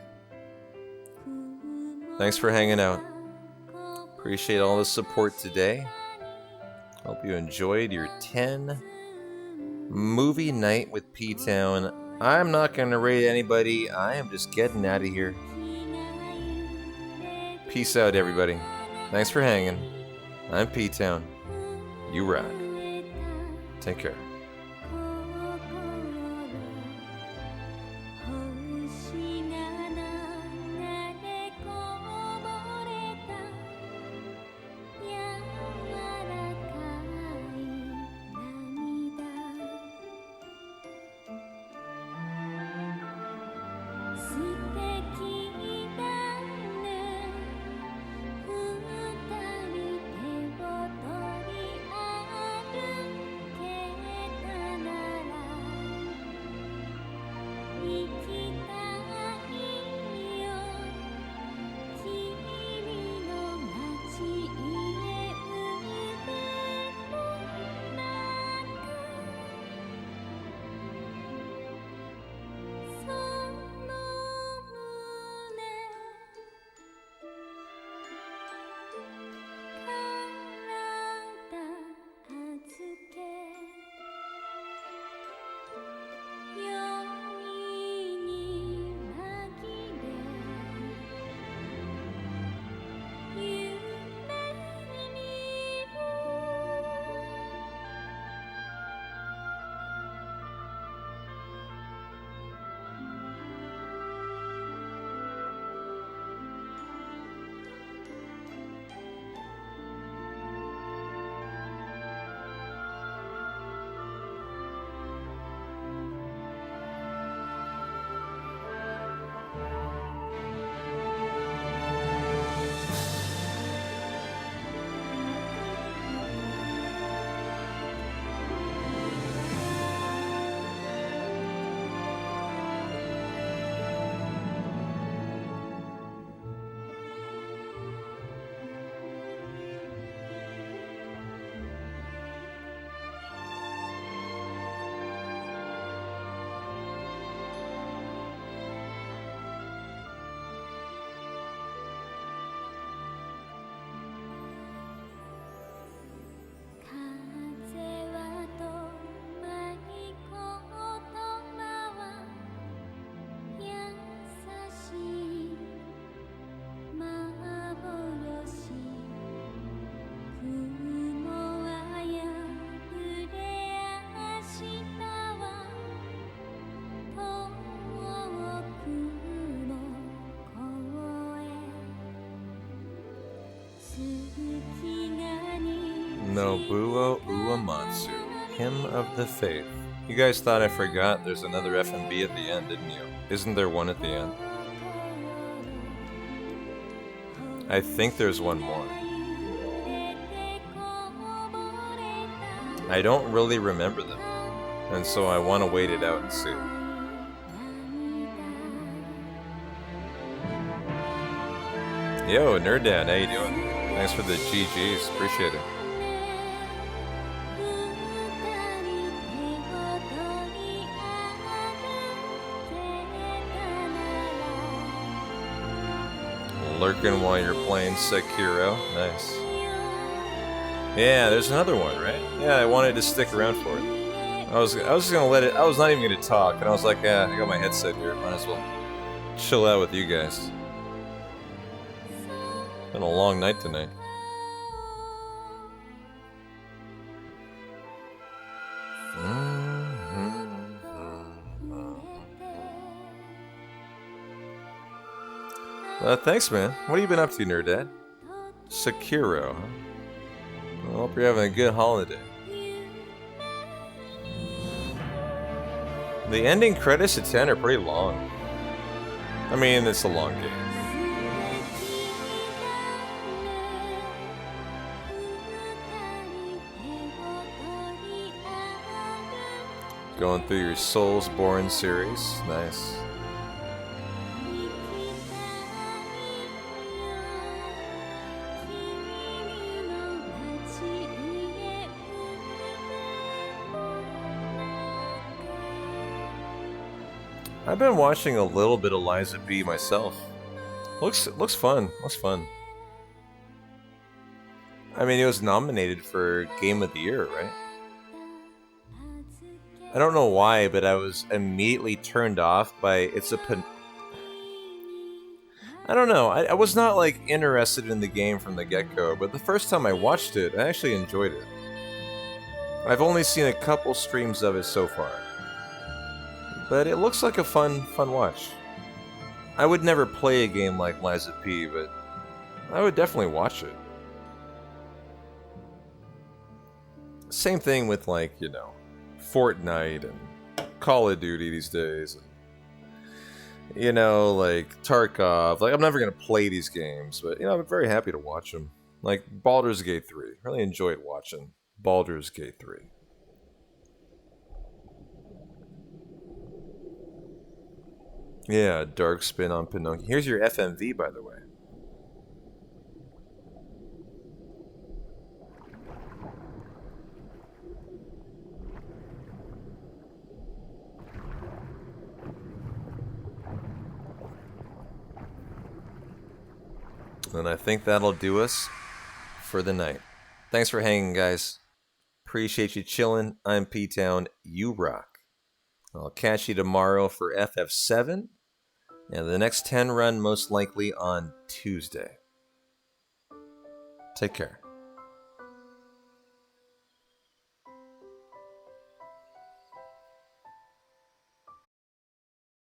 Thanks for hanging out. Appreciate all the support today. Hope you enjoyed your 10 movie night with P-Town. I'm not going to rate anybody. I am just getting out of here. Peace out, everybody. Thanks for hanging. I'm P-Town. You rock. Take care. Nobuo Uematsu, Hymn of the Faith. You guys thought I forgot there's another FMB at the end, didn't you? Isn't there one at the end? I think there's one more. I don't really remember them, and so I want to wait it out and see. Yo, Nerd Dad, how you doing? Thanks for the GGs, appreciate it. Lurking while you're playing Sekiro, nice. Yeah, there's another one, right? Yeah, I wanted to stick around for it. I was just gonna let it. I was not even gonna talk, and I was like, yeah, I got my headset here. Might as well chill out with you guys. Been a long night tonight. Thanks, man. What have you been up to, Nerd Dad? Sekiro, huh? I hope you're having a good holiday. The ending credits to 10 are pretty long. I mean, it's a long game. Going through your Soulsborne series. Nice. I've been watching a little bit of Liza B myself. Looks fun. Looks fun. I mean, it was nominated for Game of the Year, right? I don't know why, but I was immediately turned off by I don't know. I was not like interested in the game from the get-go, but the first time I watched it, I actually enjoyed it. I've only seen a couple streams of it so far. But it looks like a fun watch. I would never play a game like Liza P, but I would definitely watch it. Same thing with, like, you know, Fortnite and Call of Duty these days. And, you know, like Tarkov. Like, I'm never going to play these games, but, you know, I'm very happy to watch them. Like Baldur's Gate 3. Really enjoyed watching Baldur's Gate 3. Yeah, dark spin on Pinocchio. Here's your FMV, by the way. And I think that'll do us for the night. Thanks for hanging, guys. Appreciate you chilling. I'm P-Town. You rock. I'll catch you tomorrow for FF7. And the next 10 run most likely on Tuesday. Take care.